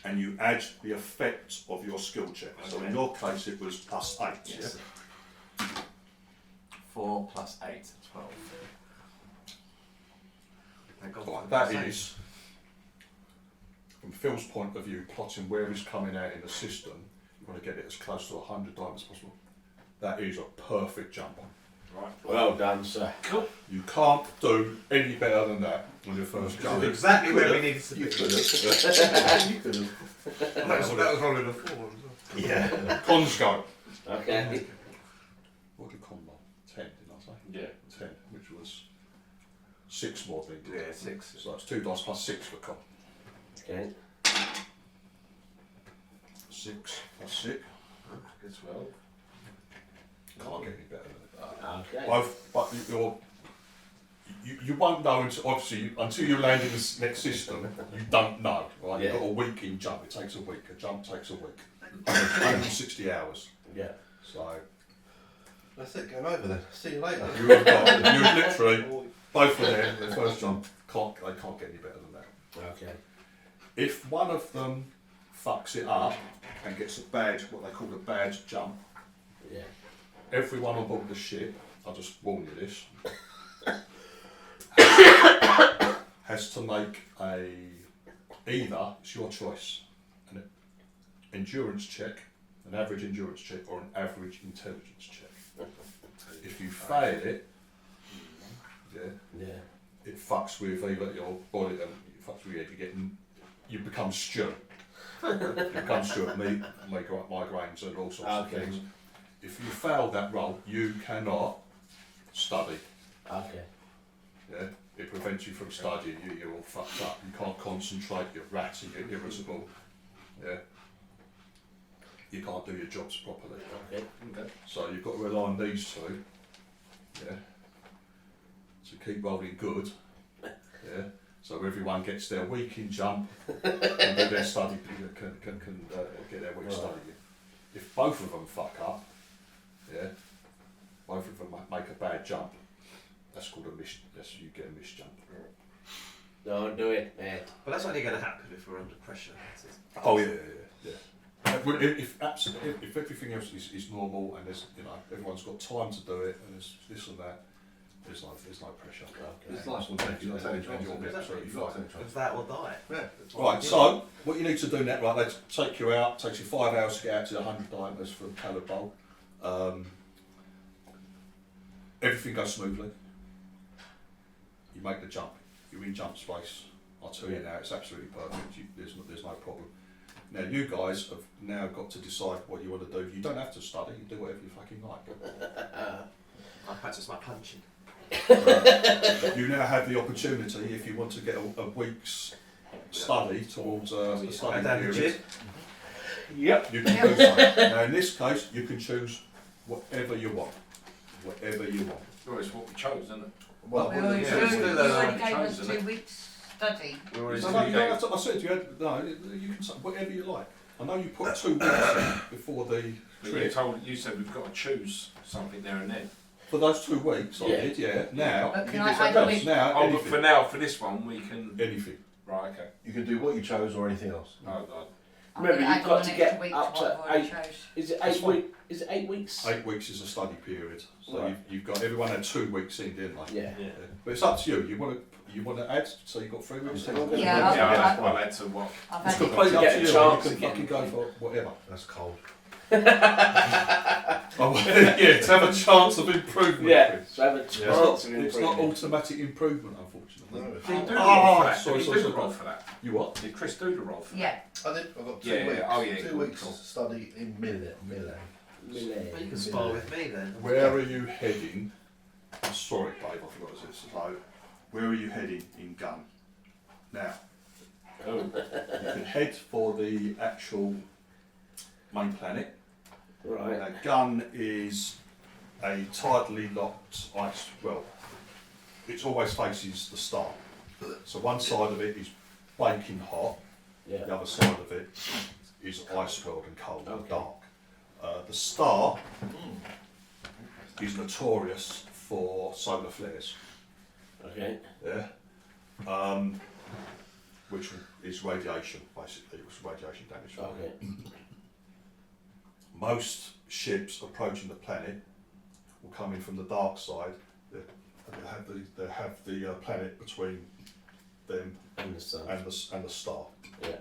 and you add the effect of your skill check. So in your case, it was +8. Yes. Yeah? 4 + 8, 12. Thank God for Right, the that +8. is, from Phil's point of view, plotting where he's coming out in the system. You want to get it as close to 100 diamonds as possible. That is a perfect jump. Right. Well done, sir. Cool. You can't do any better than that on your first This jump. is exactly where we needed to be. You could have. You could have. That was rolling a 4 as well. Yeah. Cons go. Okay. What did Con roll? 10, didn't I say? Yeah. 10, which was 6 more than he did. Yeah, 6. So that's 2 dice +6 for Con. Okay. 6 +6. Good 12. Can't get any better than it. Okay. But you won't know until you land in this next system. You don't know, right? Yeah. You've got a week in jump. It takes a week. A jump takes a week. 160 hours. Yeah. So That's it, game over then. See you later. you literally both of them. The first jump can't get any better than that. Okay. If one of them fucks it up and gets a bad, what they call a bad jump, Yeah. everyone on board the ship, I'll just warn you this, has to make either, it's your choice, an endurance check, an average endurance check, or an average intelligence check. If you fail it, Yeah. it fucks with either your body and it fucks with your head. You become Stuart. You become Stuart, migraines and all sorts of things. If you fail that role, you cannot study. Okay. Yeah, it prevents you from studying. You're all fucked up. You can't concentrate. You're ratty. You're irritable. Yeah. You can't do your jobs properly. Okay. So you've got to rely on these two. Yeah. To keep rolling good. Yeah. So everyone gets their week in jump and do their study. Can get their week study. If both of them fuck up, yeah, both of them make a bad jump. That's called a miss. Yes, you get a miss jump. Don't do it, man. But that's only going to happen if we're under pressure. Oh yeah. If everything else is normal and there's everyone's got time to do it and there's this and that, there's no pressure. Okay. It's nice one, you'll take a chance. You'll be absolutely fine. If that will die. Yeah. Right, so what you need to do now, right, they take you out, takes you 5 hours to get out to 100 diameters from Caleb Bowl. Everything goes smoothly. You make the jump, you're in jump space. I'll tell you now, it's absolutely perfect. There's no problem. Now you guys have now got to decide what you want to do. You don't have to study, you do whatever you fucking like. I practice my punching. You now have the opportunity, if you want to get a week's study towards a study down the period, gym. Yep. you can do so. Now in this case, you can choose whatever you want. Whatever you want. Well, it's what we chose, isn't it? Well, We already, yeah, you let's do that. already gave us Chosen it. 2 weeks study. We already No, did. you don't have to, I said you had, no, you can say whatever you like. I know you put 2 weeks in before the trip. You said we've got to choose something there and then. For those 2 weeks, I Yeah. did, yeah. Now, But you can can I decide add a else. week? Now, Oh, but anything. for now, for this one, we can. Anything. Right, okay. you can do what you chose or anything else. Oh, God. I'm Remember, gonna you've add got on to an get extra week up to to what I've already 8. chose. Is it That's 8 fine. weeks? Is it 8 weeks? 8 weeks is a study period. So Right. you've got, everyone had 2 weeks in, didn't they? Yeah. Yeah. But it's up to you. You want to add, so you've got 3 weeks. I'm in. gonna- Yeah, I've- Yeah, I've- I'll add to what. I've It's had it. completely up Get to a you. chance You can again. fucking go for whatever. That's cold. Oh, yeah, to have a chance of improvement. Yeah. Chris. So have a Well, chance it's of not improving. automatic improvement, unfortunately. No. Did he do the Oh, roll for that? sorry, Did he sorry, do the sorry. roll for that? You what? Did Chris do the roll for that? Yeah. I did. I've got 2 Yeah, weeks. oh, yeah, 2 cool, weeks cool. study in Milan. But you Millet. can spar with me then. Where are you heading? I'm sorry, Dave, I forgot to say this. So, where are you heading in Gun? Now, Oh. you can head for the actual main planet. Right. Now, Gun is a tidally locked ice. Well, it always faces the star. So one side of it is baking hot. Yeah. The other side of it is ice cold and cold and Okay. dark. The star is notorious for solar flares, Okay. yeah, which is radiation, basically. It was radiation damage. Okay. Most ships approaching the planet will come in from the dark side. They have the planet between them And the sun. and the star. Yeah.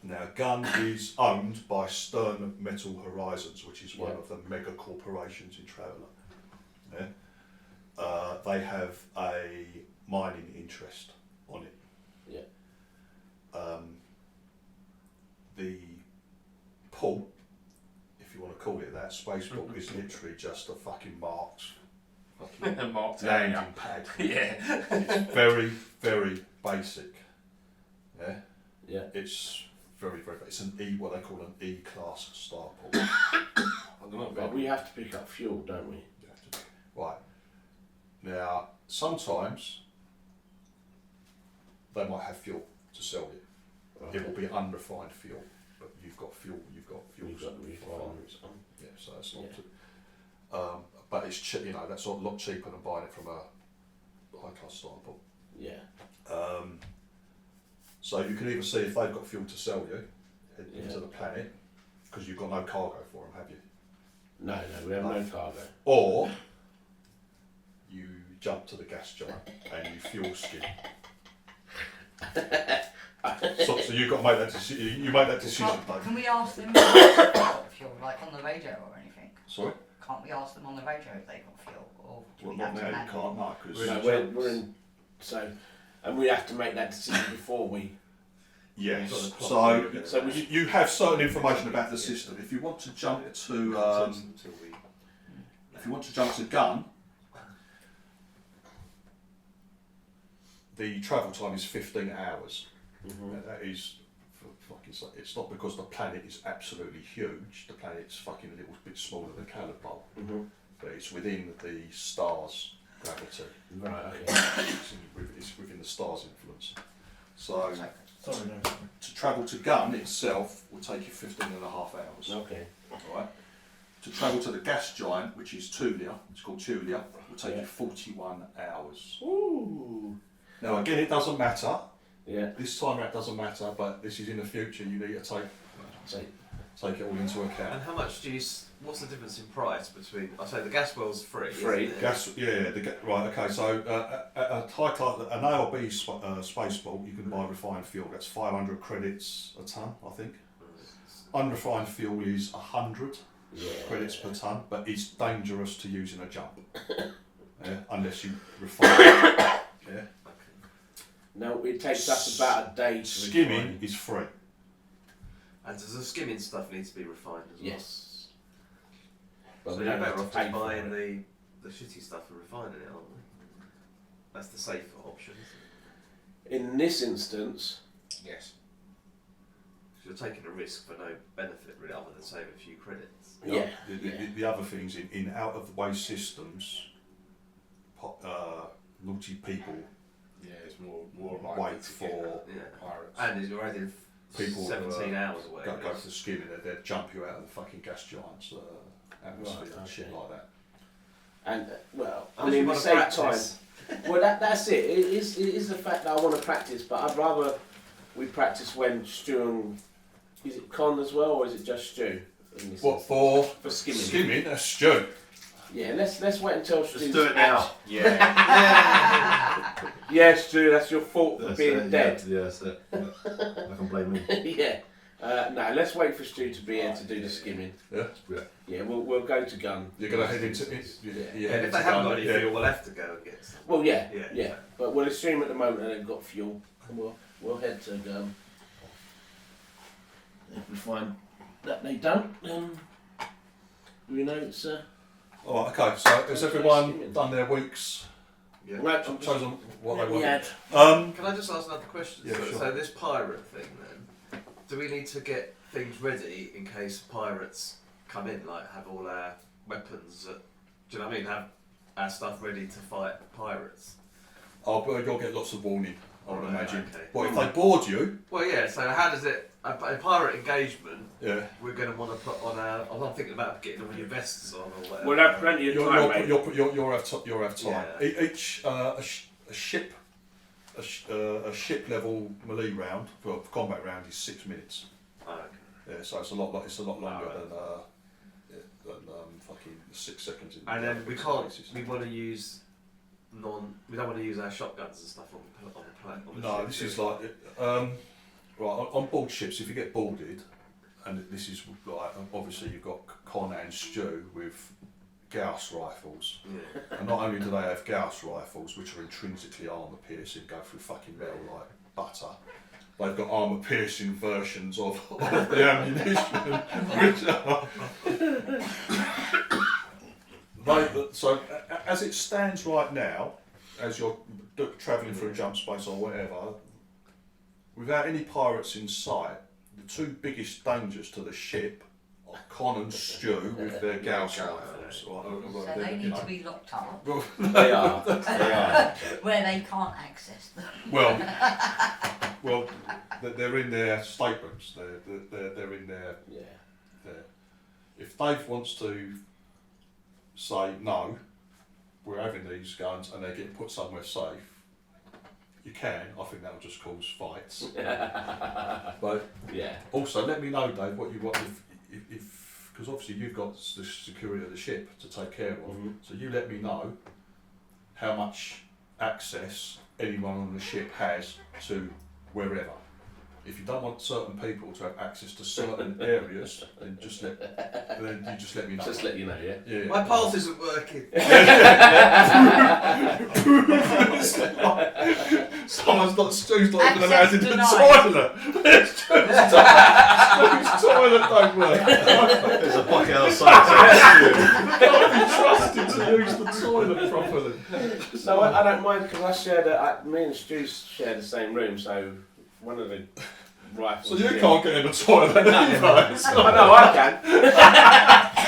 Now, Gun is owned by Stern Metal Horizons, which is one Yeah. of the mega corporations in Traveller. Yeah? They have a mining interest on it. Yeah. The port, if you want to call it that, spaceport, is literally just a fucking marked Marked landing out. pad. Yeah. It's very, very basic. Yeah. Yeah. It's very, very. It's an E, what they call an E-class starport. But we have to pick up fuel, don't we? Right. Now, sometimes they might have fuel to sell you. Okay. It will be unrefined fuel, but you've got fuel. We've got refineries. Yeah, so it's not. Yeah. But it's you know, that's a lot cheaper than buying it from a high class sample. Yeah. So you can either see if they've got fuel to sell you into Yeah. the planet, because you've got no cargo for them, have you? No, we have no cargo. Or you jump to the gas giant and you fuel skim. So you've got to make that decision. You make that decision, Dave. Can we ask them if they've got fuel, like on the radio or anything? Sorry? Can't we ask them on the radio if they've got fuel? Or do Well, we have not to now, you manually? can't, no, because No, we're in. So, and we have to make that decision before we. yes. So So we you have certain information about the system. If you want to jump to if you want to jump to gun, the travel time is 15 hours. And that is for fucking. It's not because the planet is absolutely huge. The planet's fucking a little bit smaller than Cannonball, but it's within the star's gravity. Right. Okay. It's within the star's influence. So Sorry, no. to travel to gun itself will take you 15 and a half hours. Okay. Right. To travel to the gas giant, which is Tulia, it's called Tulia, will take you 41 hours. Ooh. Now again, it doesn't matter. Yeah. This time out doesn't matter, but this is in the future. You need to take it all into account. And how much do you? What's the difference in price between? I say the gas well's free. Free. Isn't it? Gas, right. Okay, so a high class, an A or B spaceport, you can buy refined fuel. That's 500 credits a ton, I think. Unrefined fuel is 100 credits per ton, but it's dangerous to use in a jump. Unless you refine it. Yeah. No, it takes us about a day to Skimming refine. is free. And does the skimming stuff need to be refined as well? Yes. But So we you're don't have better to off pay just for buying it. the shitty stuff and refining it, aren't we? That's the safer option, isn't it? In this instance, Yes. Because you're taking a risk for no benefit really, other than saving a few credits. yeah. The other things in out of the way systems, naughty people Yeah, it's more likely wait to for Yeah. pirates. And you're adding people 17 hours away. go for skimming. They'd jump you out of the fucking gas giants atmosphere Right, and shit okay. like that. And well, I Unless mean, you we wanna save time. practice. Well, that's it. It is the fact that I want to practice, but I'd rather we practice when Stu and is it Con as well, or is it just Stu? in this What instance? for? For skimming. Skimming? That's Stu. Yeah, let's wait until Stu's Let's do it now. Yeah. Yeah, Stu, that's your fault for That's being it, dead. Yeah, that's it. I can blame me. Yeah. No, let's wait for Stu to be here to do the skimming. Yeah. Yeah, we'll go to gun. You're gonna head into it. Yeah, and if they haven't got any fuel, we'll have to go and get some. Well, yeah, Yeah. yeah. But we'll assume at the moment that they've got fuel, and we'll head to gun. If we find that they don't, then you know it's. All right. Okay. So has everyone done their weeks? Yeah. Right, I'm Chosen what they want. Yeah. Can I just ask another question? Yeah, so, sure. so this pirate thing then, do we need to get things ready in case pirates come in, like have all our weapons, do you know what I mean, have our stuff ready to fight pirates? Oh, but you'll get lots of warning, I would Right, imagine. okay. Well, if they board you, Well yeah, so how does it, a pirate engagement, yeah, we're going to want to put on our, I'm not thinking about getting all your vests on or whatever. We'll have plenty of time, mate. you'll have time. Yeah. Each a ship level melee round for combat round is 6 minutes. Oh, okay. Yeah, so it's a lot longer Alright. than fucking 6 seconds. In And then we the can't, basis. we want to use we don't want to use our shotguns and stuff on the plane. On the No, ship, this do is we? like right on board ships. If you get boarded, and this is like obviously you've got Con and Stu with Gauss rifles, Yeah. and not only do they have Gauss rifles, which are intrinsically armour piercing, go through fucking metal like butter. They've got armour piercing versions of the ammunition, which are. So as it stands right now, as you're travelling through jump space or whatever, without any pirates in sight, the two biggest dangers to the ship Con and Stu with their Gauss rifles. So they need to be locked up Well, They are. They are. where they can't access them. well, they're in their statements. They're in their. Yeah. If Dave wants to say no, we're having these guns and they're getting put somewhere safe, you can. I think that will just cause fights. But Yeah. also, let me know, Dave, what you want if because obviously you've got the security of the ship to take care of. Mhm. So you let me know how much access anyone on the ship has to wherever. If you don't want certain people to have access to certain areas, then you just let me know. Just let you know, yeah. Yeah. My pulse isn't working. Stu's not even allowed Access into the denied. toilet. Stu's toilet don't work. There's a bucket outside. Can't be trusted to use the toilet properly. No, I don't mind because I share me and Stu share the same room, so one of the rifles. So you can't get in the toilet either. I know I can.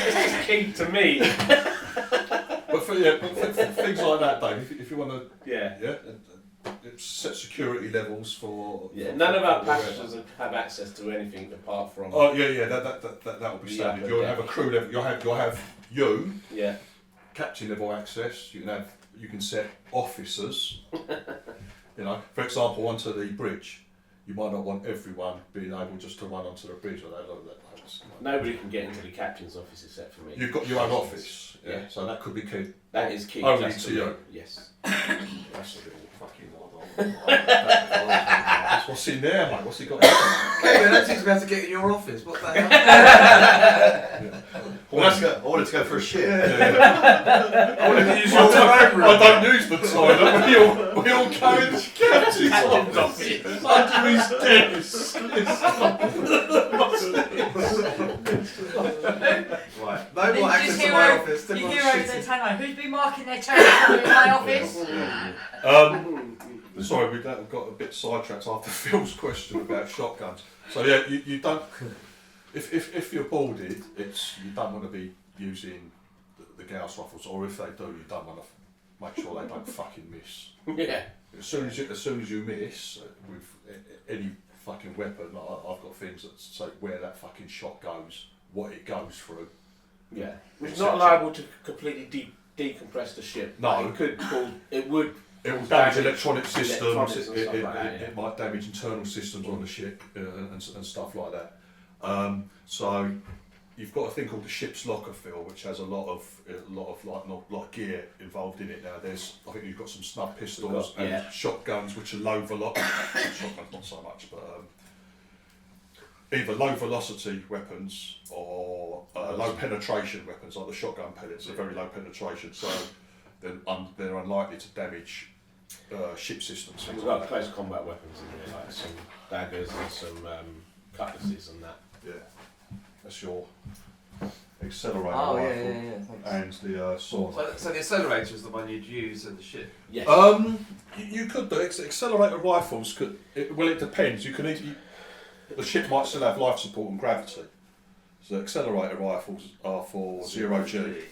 It's key to me. But for things like that, Dave, if you want to, Yeah. set security levels for. Yeah. None of our for passengers have access to anything apart from. Oh yeah, that will be The standard. upper You'll deck. have a crew level. You'll have you Yeah. captain level access. You can set officers. For example, onto the bridge. You might not want everyone being able just to run onto the bridge or that. Nobody can get into the captain's office except for me. You've got your own office. Yeah. So that could be key. That is key. Only just to me. you. Yes. That's a little fucking odd. What's in there, mate? What's he got? Hey, I don't seem to be able to get in your office. What the hell? I wanted to go for a shit. I wanted to use your phone room. I don't use the toilet. We all go in the captain's office. Under his desk. Right. No more access to my office. You Everyone's hear over shitting. the tunnel, who's been marking their territory in my office? Sorry, we got a bit sidetracked after Phil's question about shotguns. So yeah, you don't. If you're boarded, you don't want to be using the Gauss rifles, or if they do, you don't want to make sure they don't fucking miss. Yeah. As soon as you miss with any fucking weapon, I've got things that say where that fucking shot goes, what it goes through. Yeah. It's not liable to completely decompress the ship. No. It could cause. It would. It will damage electronic systems. Electronics and stuff like that, It might damage internal systems on the ship and stuff like that. So you've got a thing called the ship's locker, Phil, which has a lot of gear involved in it. Now I think you've got some snub pistols and shotguns, which are low velocity. Shotguns not so much, but either low velocity weapons or low penetration weapons, like the shotgun pellets are very low penetration, so they're unlikely to damage ship systems. We've got close combat weapons in there, like some daggers and some cutlasses and that. Yeah, that's your accelerator Oh, rifle yeah. Thanks. and the sword. So the accelerator is the one you'd use in the ship. Yes. You could do accelerator rifles. It depends. You can either the ship might still have life support and gravity. So accelerator rifles are for 0G. Okay.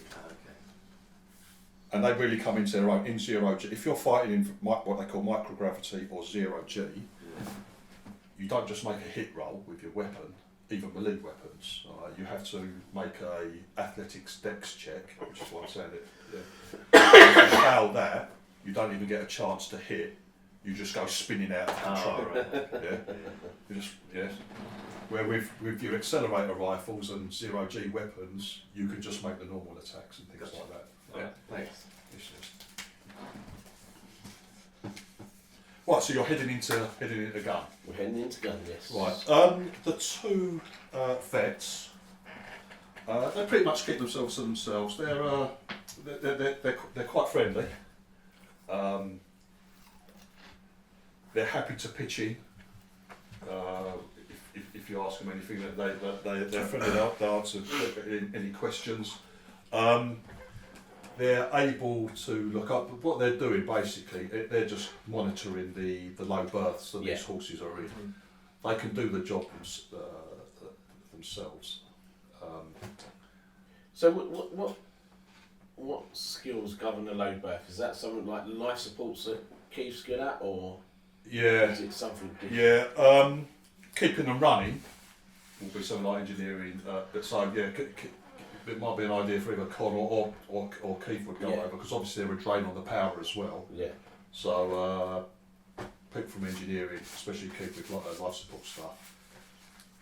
And they really come into their own in 0G. If you're fighting in what they call microgravity or 0G, you don't just make a hit roll with your weapon, even melee weapons. You have to make a athletics dex check, which is what I'm saying. If you fail that, you don't even get a chance to hit. You just go spinning out of control. Where with your accelerator rifles and 0G weapons, you can just make the normal attacks and things like that. Yeah, thanks. Right, so you're heading into gun. We're heading into gun, yes. Right. The two vets, they pretty much keep themselves to themselves. They're quite friendly. They're happy to pitch in. If you ask them anything, they're friendly. They'll answer any questions. They're able to look up what they're doing. Basically, they're just monitoring the low berths that these horses are in. They can do the job themselves. So what skills govern the load berth? Is that something like life supports that Keith's good at, or Yeah, is it something different? yeah. Keeping them running will be something like engineering. But so yeah, it might be an idea for either Con or Keith would go Yeah. over, because obviously there would drain on the power as well. Yeah. So people from engineering, especially Keith with life support stuff,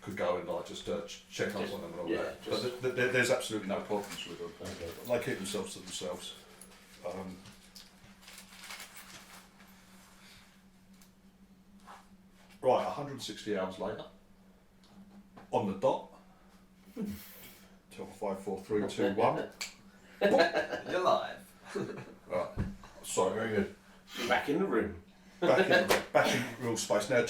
could go and like just check up on them and all yeah, that. But there's absolutely no problems with them. Okay. They keep themselves to themselves. Right, 160 hours later, on the dot. 5, 4, 3, 2, 1. You're live. Right. Sorry, very good. You're back in the room. Back in real space now.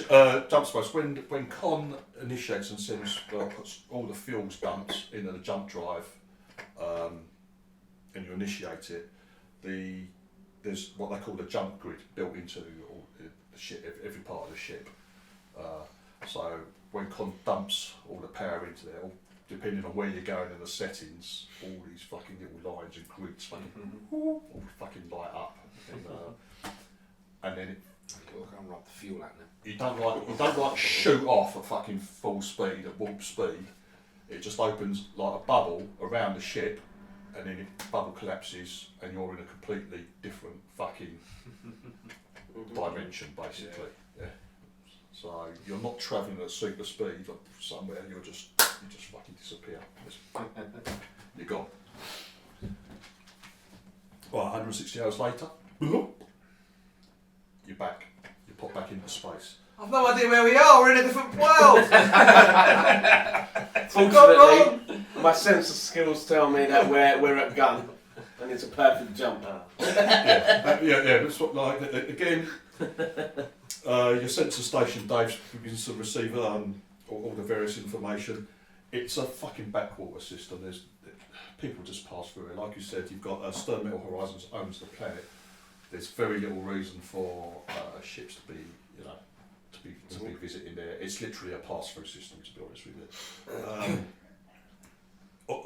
Jump space. When Con initiates and sends puts all the fuels dumps into the jump drive, and you initiate it, there's what they call the jump grid built into all the ship, every part of the ship. So when Con dumps all the power into there, depending on where you're going in the settings, all these fucking little lines and grids all fucking light up, and then You're going to rub the fuel out now. you don't like shoot off at fucking full speed at warp speed. It just opens like a bubble around the ship, and then the bubble collapses, and you're in a completely different fucking dimension, basically. Yeah. So you're not travelling at super speed somewhere. You just fucking disappear. You're gone. Right, 160 hours later, you're back. You pop back into space. I've no idea where we are. We're in a different world. Fortunately, my sense of skills tell me that we're at gun, and it's a perfect jump. Yeah. It's what, like again. Your sensor station, Dave, begins to receive all the various information. It's a fucking backwater system. People just pass through it. Like you said, you've got Stern Metal Horizons owns the planet. There's very little reason for ships to be, to be visiting there. It's literally a pass-through system, to be honest with you.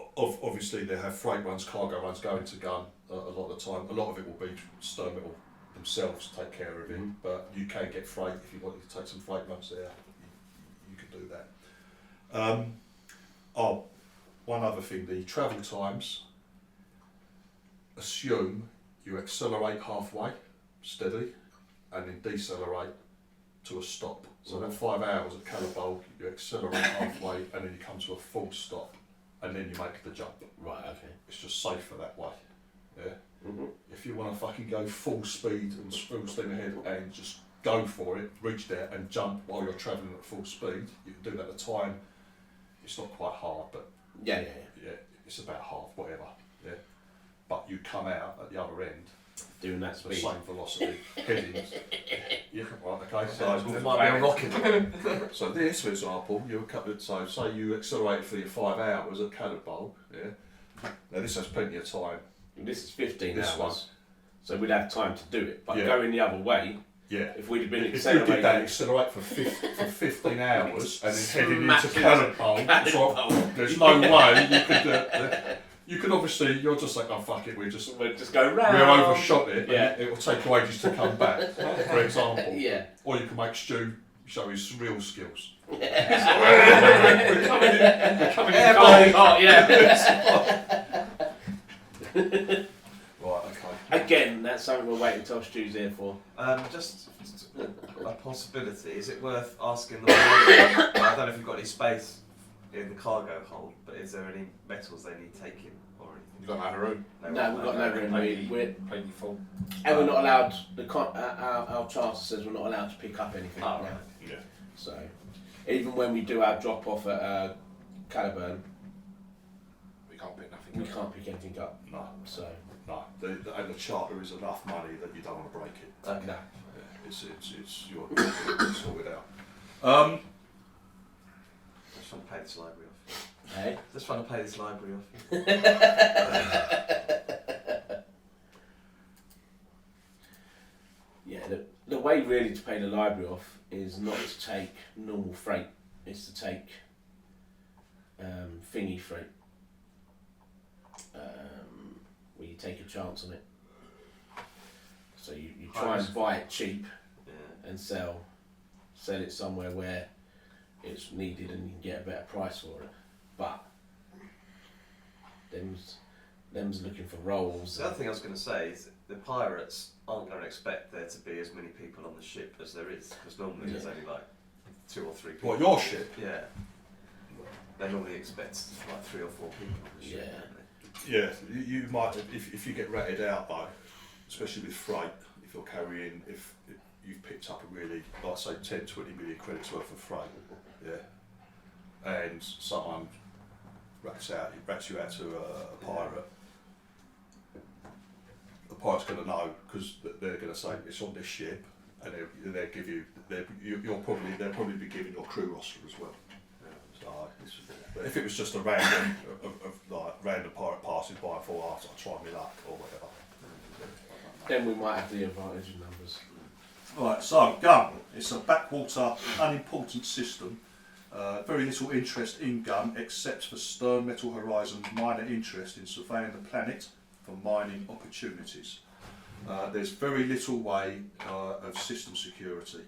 Obviously, they have freight runs, cargo runs going to gun a lot of the time. A lot of it will be Stern Metal themselves take care of it, but you can get freight if you wanted to take some freight runs there. You can do that. One other thing: the travel times. Assume you accelerate halfway, steady, and then decelerate to a stop. So that 5 hours at Calibo, you accelerate halfway, and then you come to a full stop, and then you make the jump. Right. Okay. It's just safer that way. Yeah. Mm-hmm. If you want to fucking go full speed and full steam ahead and just go for it, reach there and jump while you're travelling at full speed, you can do that at the time. It's not quite hard, but Yeah. it's about half, whatever. Yeah, but you come out at the other end Doing that the speed. same velocity, headings. Yeah, right. Okay. There might be a rocket. So this, for example, so say you accelerate for your 5 hours at Cannonball. Yeah. Now this has plenty of time. This is 15 This hours, one. so we'd have time to do it. But Yeah. going the other way, Yeah. if we'd have been If you did that, accelerating, accelerate for 15 hours and then heading Smash into into Cannonball, there's no way you could. You could obviously, you're just like, oh fuck it, we'll just go round. we overshot it. Yeah. And it will take you ages to come back, for example. Yeah. Or you can make Stu show his real skills. We're coming in. Oh, yeah. Right, okay. Again, that's something we're waiting till Stu's here for. Just a possibility. Is it worth asking the I don't know if you've got any space in the cargo hold, but is there any metals they need taking or anything? You've got no room. No, we've got no room. We're Plenty full. and we're not allowed. Our charter says we're not allowed to pick up anything. Oh, now. right. Yeah. So, even when we do our drop off at Caliburn, We can't pick nothing we up. can't pick anything up. No, So, no. And the charter is enough money that you don't want to break it. Okay. no. Yeah, it's you're sorted out. Just trying to pay this library off. Hey. Just trying to pay this library off. Yeah, the way really to pay the library off is not to take normal freight. It's to take thingy freight. where you take a chance on it. So you try and buy it cheap and sell it somewhere where it's needed and you can get a better price for it. But them's looking for rolls. The other thing I was going to say is the pirates aren't going to expect there to be as many people on the ship as there is, because normally there's only like 2 or 3 people. What, your ship? Yeah. They normally expect like 3 or 4 people on the ship. Yeah. Don't they? Yeah, you might, if you get ratted out though, especially with freight, if you're carrying, if you've picked up a really, like say 10, 20 million credits worth of freight, yeah, and someone rats you out to a pirate, the pirate's going to know, because they're going to say it's on this ship, and they'll give you, they'll probably be giving your crew roster as well. So, but if it was just a random, random pirate passing by and thought, I'll try my luck or whatever. Then we might have the advantage of numbers. Right, so gun. It's a backwater, unimportant system. Very little interest in gun, except for Stern Metal Horizon's minor interest in surveying the planet for mining opportunities. There's very little way of system security.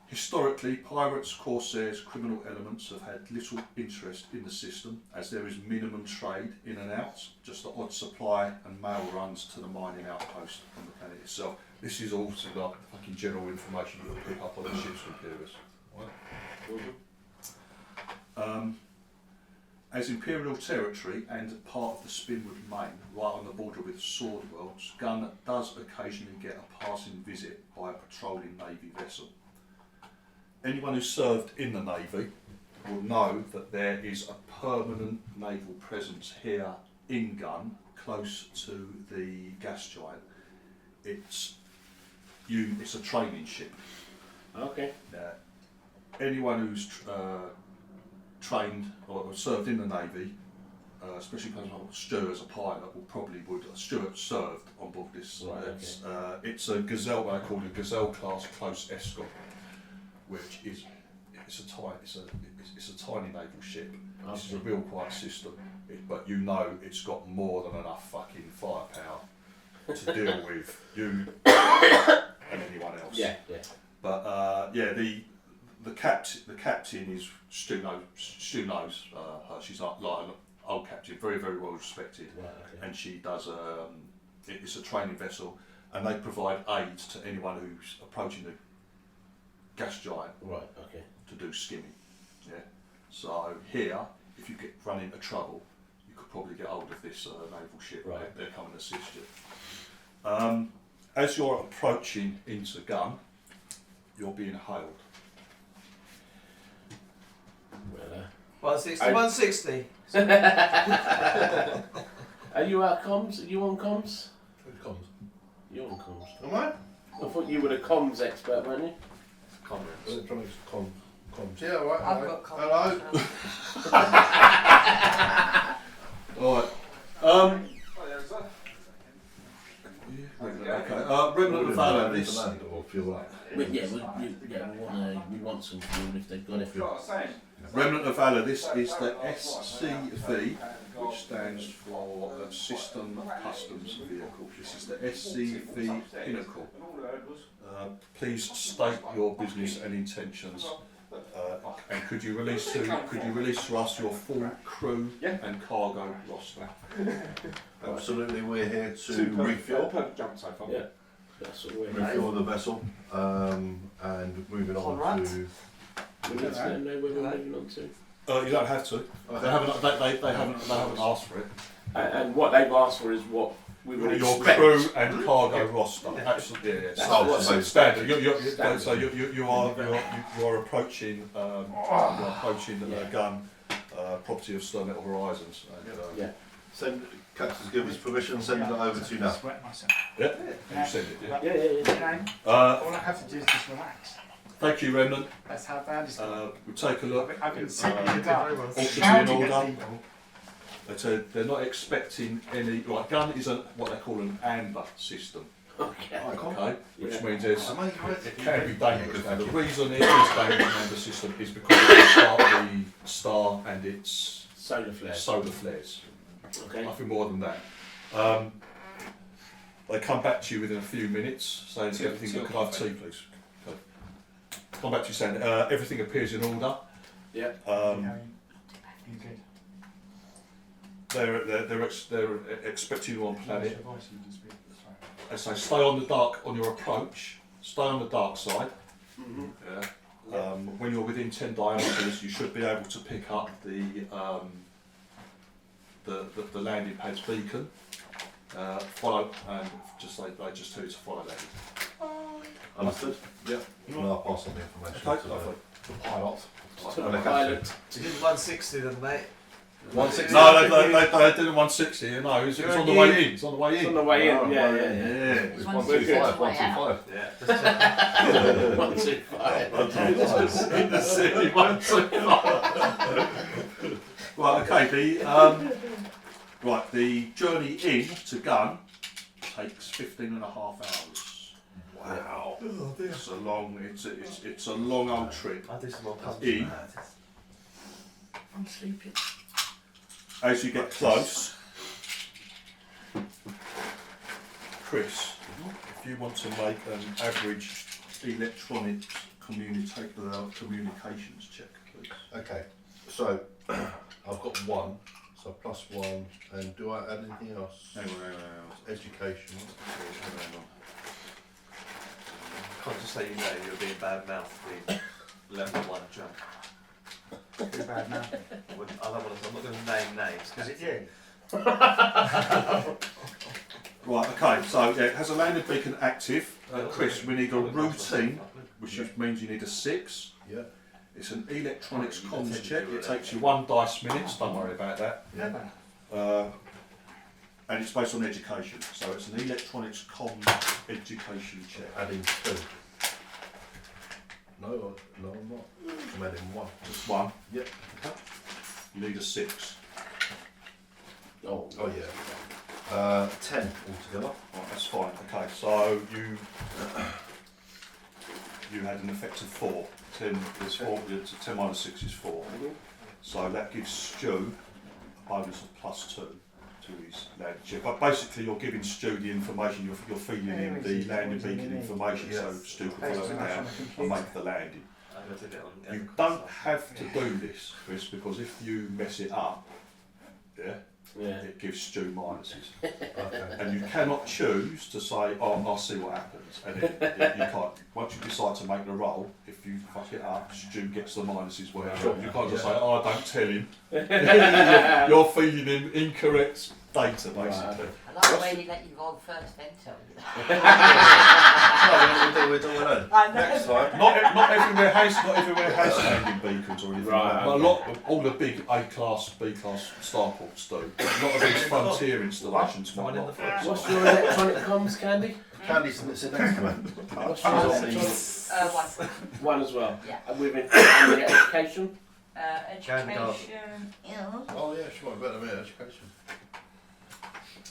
Historically, pirates, corsairs, criminal elements have had little interest in the system, as there is minimum trade in and out, just the odd supply and mail runs to the mining outpost on the planet itself. This is also like fucking general information you can pick up on the ship's computers. As Imperial territory and part of the Spinwood Main, right on the border with Sword Worlds, Gun does occasionally get a passing visit by a patrolling Navy vessel. Anyone who served in the Navy will know that there is a permanent naval presence here in Gun, close to the gas giant. It's a training ship. Okay. Anyone who's trained or served in the Navy, especially Stuart as a pilot, Stuart served on board this. Right, It's a Gazelle, what I call a Gazelle class close escort, which is it's a tiny naval ship. Okay. This is a real quiet system, but you know it's got more than enough fucking firepower to deal with you and anyone else. Yeah. But the captain is Stu knows her. She's like an old captain, very very well respected, Right, okay. and she does it's a training vessel, and they provide aids to anyone who's approaching the gas giant. Right, okay. To do skimming. Yeah. So here, if you run into trouble, you could probably get hold of this naval ship. Right. They'll come and assist you. As you're approaching into Gun, you're being hailed. Well, 160, 160. are you out comms? Are you on comms? Comms. You're on comms. Am I? I thought you were the comms expert, weren't you? Comments. Electronics comms. Yeah, right. I've right. got Hello. Alright. Okay. Remnant of Valor. This. We want some fuel if they've got it. Remnant of Valor. This is the SCV, which stands for System Customs Vehicle. This is the SCV Pinnacle. Please state your business and intentions. And could you release to us your full crew and cargo roster? Absolutely, we're here to refuel Yeah, that's all we're refuel the vessel, and moving on to. We need to let them know where we're moving on to. You don't have to. They haven't asked for it. And what they've asked for is what we would Your expect. crew and cargo roster. Absolutely, yeah. That's So standard. Standard. So you are approaching the Gun, property of Stern Metal Horizons. And, Yeah. Send Captain's given us permission. Send it over to you now. Yeah. And you send it. Yeah. Yeah. All I have to do is just relax. Thank you, Remnant. That's how bad it's got. We'll take a look. I've been sitting in the dark, All should be in shouting at order. people. They're not expecting any. Like Gun is what they call an amber system. Okay. Okay, which Yeah. means it can be dangerous. Yeah. The reason it is dangerous in the amber system is because of the star and its Solar flare. solar flares. Okay. Nothing more than that. They come back to you within a few minutes saying everything. Could I have tea, please? Okay. Come back to you saying everything appears in order. Yeah. You good? They're expecting you on planet. Advice you just be- sorry. They say stay on the dark on your approach. Stay on the dark side. Mhm. Yeah. When you're within 10 diameters, you should be able to pick up the landing pad's beacon. Follow and they just tell you to follow that. Understood? Yep. Well, I'll pass on the information Okay, to lovely. the pilot. To the Okay. pilot. You did 160 then, mate. 160. No, they did a 160. You know, it's on the way in. It's on the way It's on in. the way in. Oh, Yeah, right, yeah, yeah. It's It's 125. 125. 125. Yeah. Just check. 125. In the city, 125. Right. Okay. The journey in to Gun takes 15.5 hours. Wow. Oh dear. It's a long old trip. I'll do some more puns. In. I'm sleeping. As you get close, Chris, if you want to make an average electronics communications check, please. Okay. So I've got 1. So +1. And do I add anything else? Hang on. Education. Can't just say you're being bad mouthed the level 1 jump. Too bad now. I'm not going to name names. Is it you? Right, okay, so yeah, it has a landing beacon active. Chris, we need a routine, which means you need a 6. Yeah. It's an electronics comms check. It takes you 1 dice minutes, don't worry about that. Never. And it's based on education, so it's an electronics comms education check. Adding 2. No, I'm not. I'm adding 1. Just 1. Yep. You need a 6. Oh yeah. 10 altogether. Right, that's fine. Okay, so you had an effective 4. 10 is 4. 10 minus 6 is 4. So that gives Stu a bonus of +2 to his landing check. But basically, you're giving Stu the information. You're feeding him the landing beacon information, so Stu can follow it down and make the landing. I did it on You don't have to do this, Chris, because if you mess it up, Yeah. it gives Stu minuses. Okay. And you cannot choose to say, oh, I'll see what happens. And you can't. Once you decide to make the roll, if you fuck it up, Stu gets the minuses wherever. Sure. You can't just say, oh, don't tell him. You're feeding him incorrect data, basically. I like the way you let you go first then tell you that. We're doing it. I know. Next time. Not everywhere has landing beacons or anything Right, like that. But a lot of all the big A-class, B-class starports do. A lot of these frontier installations might One in the not. front. What's your electronic comms, Candy? Candy's sit next to me. What's She's your on electronic? the. 1. One as well. Yeah. And with the education? Education. Oh yeah, she might have better me education.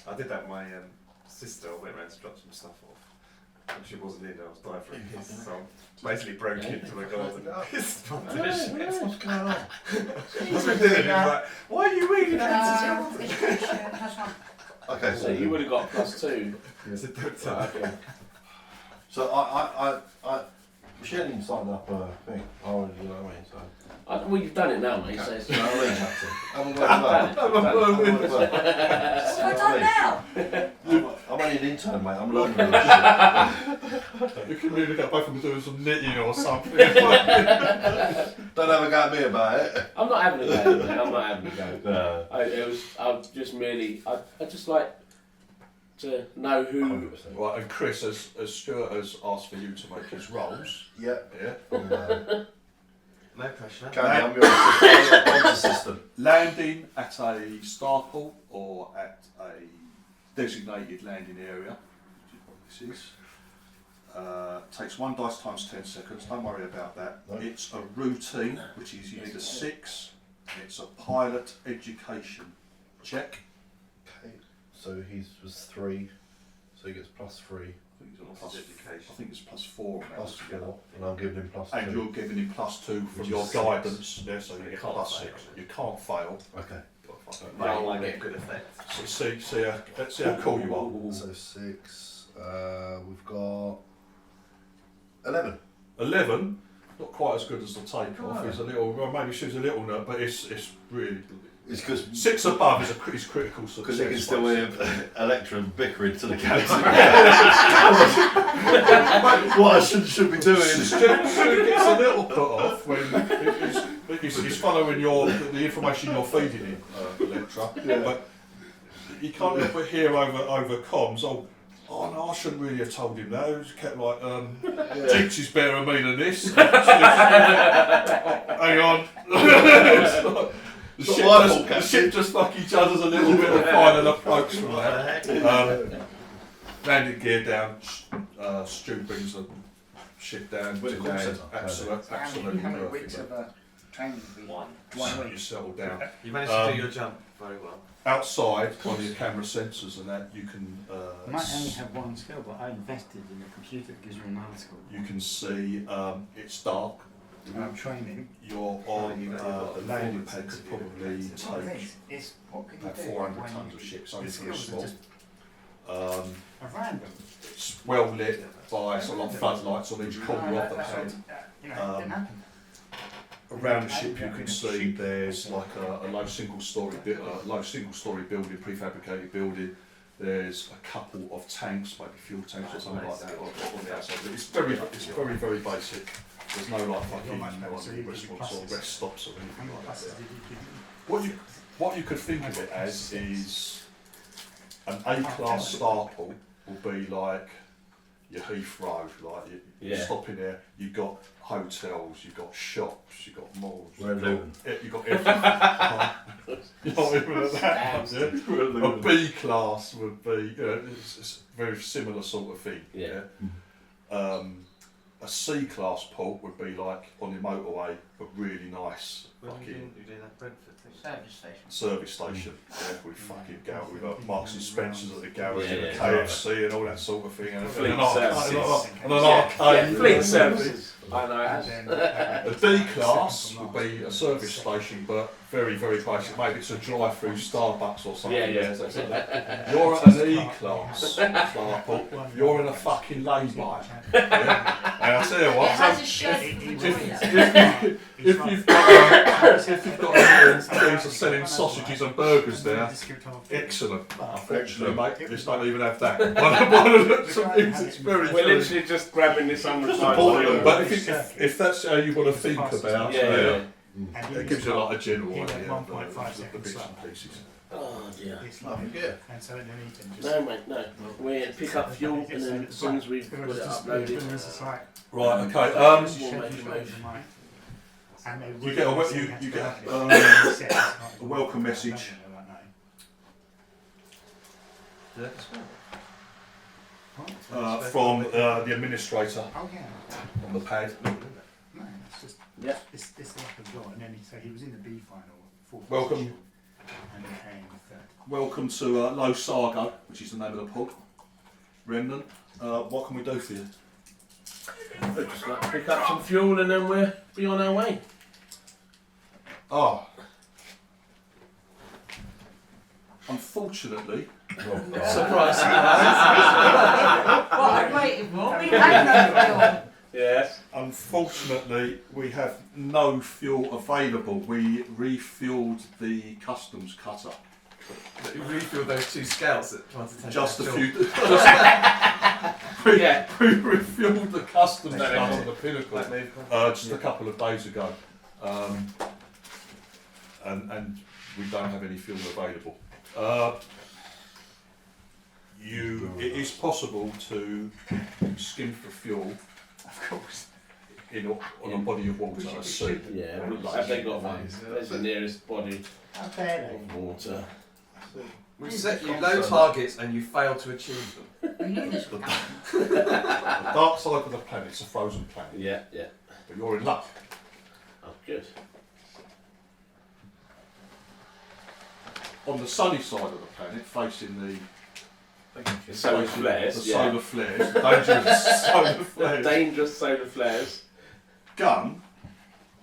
I did that with my sister. I went around to drop some stuff off. And she wasn't in, I was dying for a kiss. So I basically broke into the garden and kissed my shit. What's going on? What's been doing? He was like, why are you reading that to children? Education. That's one. Okay, So you would have got +2. Yes, it don't tell. Right, okay. So I she hadn't even signed up a thing. Oh, you know what I mean? So. Well, you've done it now, mate. So it's You know what I mean, Captain? Haven't got it. What have I done now? I'm only an intern, mate. I'm learning this shit. You can really get both of them doing some knitting or something. Don't have a go at me about it. I'm not having a go, mate. I'm not having a go. No. I just merely, I just like to know who. 100%. Right, and Chris, as Stuart has asked for you to make his rolls, Yeah. yeah, From, No pressure. Candy, I'm your assistant. I'm your assistant. landing at a starport or at a designated landing area, which is what this is, takes 1 dice times 10 seconds, don't worry about that. No. It's a routine, which is you need a 6, it's a pilot education check. Okay. So his was 3. So So he gets +3, I think he's on Plus I education. think it's +4 on that. +4, and I'm giving him +2. And you're giving him +2 from Which your is guidance. Yeah, so you You get can't +6. fail. You can't fail. Okay. But will get good effect. So see how cool you are. So 6. We've got 11. 11, not quite as good as the takeoff. No. It's a little, well, maybe she's a little nut, but it's really. It's because 6 above is critical success. you can still hear Electra bickering to the captain. What I should be doing. Stu gets a little put off when he's following the information you're feeding him, Electra. Yeah. But you can't help but hear over comms. Oh no, I shouldn't really have told him that. He just kept like, Jinx is better than me than this. Hang on. The ship just like each other's a little bit of final approach from that. Landing gear down, Stu brings the ship down. With a call centre. Absolutely How many perfect. weeks of training have we? One. 1 You week. settle down. You managed to do your jump very well. Outside, on your camera sensors and that, you can I might only have one skill, but I invested in a computer that gives me another skill. you can see it's dark. I'm training. You're on the landing pad could probably It's one of take these. It's what can you about do 400 when tons you- of ship, so the it's very skills are small. just Um, a random. it's well lit by sort of like floodlights on each corner of the pad. You know, it didn't happen. Around the ship you can see there's like a low single story building, prefabricated building. There's a couple of tanks, maybe fuel tanks or something like that on the outside. But it's very basic. There's no like fucking restaurants or rest stops or anything like that. What you could think of it as is an A-class star pool will be like your Heathrow, like you stop in there, you've got hotels, you've got shops, you've got malls, you've got everything. Not even that. Yeah? A B class would be, it's a very similar sort of thing. Yeah. A C class port would be like on your motorway, a really nice When you fucking doing that Brentford thing? Service station. service station. Yeah, we fucking go with Marks and Spencers at the garage and Yeah, a yeah. KFC and all that sort of thing, and Fleet an arcade. services. And an arcade. Fleet services. I know. And then, A D class would be a service station, but very basic. Maybe it's a drive-through Starbucks or something. Yeah. You're at an E class, Starbuck. You're in a fucking lay-by. Yeah? And I tell you It what, has a shed in the toilet. if you've got things are selling sausages and burgers there, excellent. Unfortunately, mate, this don't even have that. One of the things that's very We're literally just grabbing this on the But if that's how you want to think about it, and it gives you like a general he went idea of 1.5 the seconds bits slow. and pieces. Oh dear. It's like, Yeah. and so then he can just. No, mate, no. We pick up fuel and then as soon as we've got it uploaded. Right, okay. We'll make a motion. You get a welcome message. Yeah, that's right. From the administrator Oh yeah. on the pad. No, it's just. Yeah. It's like a draw, and then so he was in the B final. Fourth Welcome. position, and then A in the third. Welcome to Low Sargo, which is the name of the pub. Remnant, what can we do for you? We'd just like to pick up some fuel and then we'll be on our way. Oh. Unfortunately, Surprise. What I'm waiting for? We had no fuel. Yes. unfortunately, we have no fuel available. We refuelled the customs cutter. You refuel those two scouts that tried to take Just a that few. job. We refuelled the customs No, cutter on the Pinnacle That move. just a couple of days ago, and we don't have any fuel available. It is possible to skim for fuel, Of course. on a body of water, a sea. Yeah, have they got one? Where's the nearest body How dare of water? We set you low targets and you failed to achieve them. We knew this was coming. The dark side of the planet's a frozen planet, Yeah, yeah. but you're in luck. Oh, good. On the sunny side of the planet, facing the Solar flares. The solar flares, dangerous solar flares. Dangerous solar flares. Gun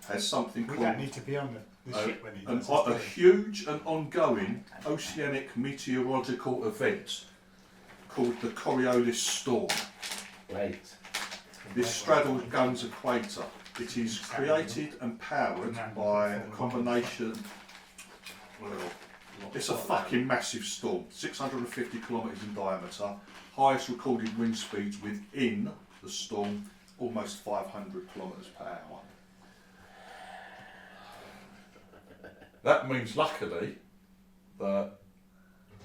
has something We called don't need to be on the ship when he does a this, do huge and ongoing oceanic meteorological event called the Coriolis Storm. Wait. This straddles Gun's equator. It is created and powered by a combination. Well, it's a fucking massive storm, 650 kilometres in diameter, highest recorded wind speeds within the storm, almost 500 kilometres per hour. That means, luckily, that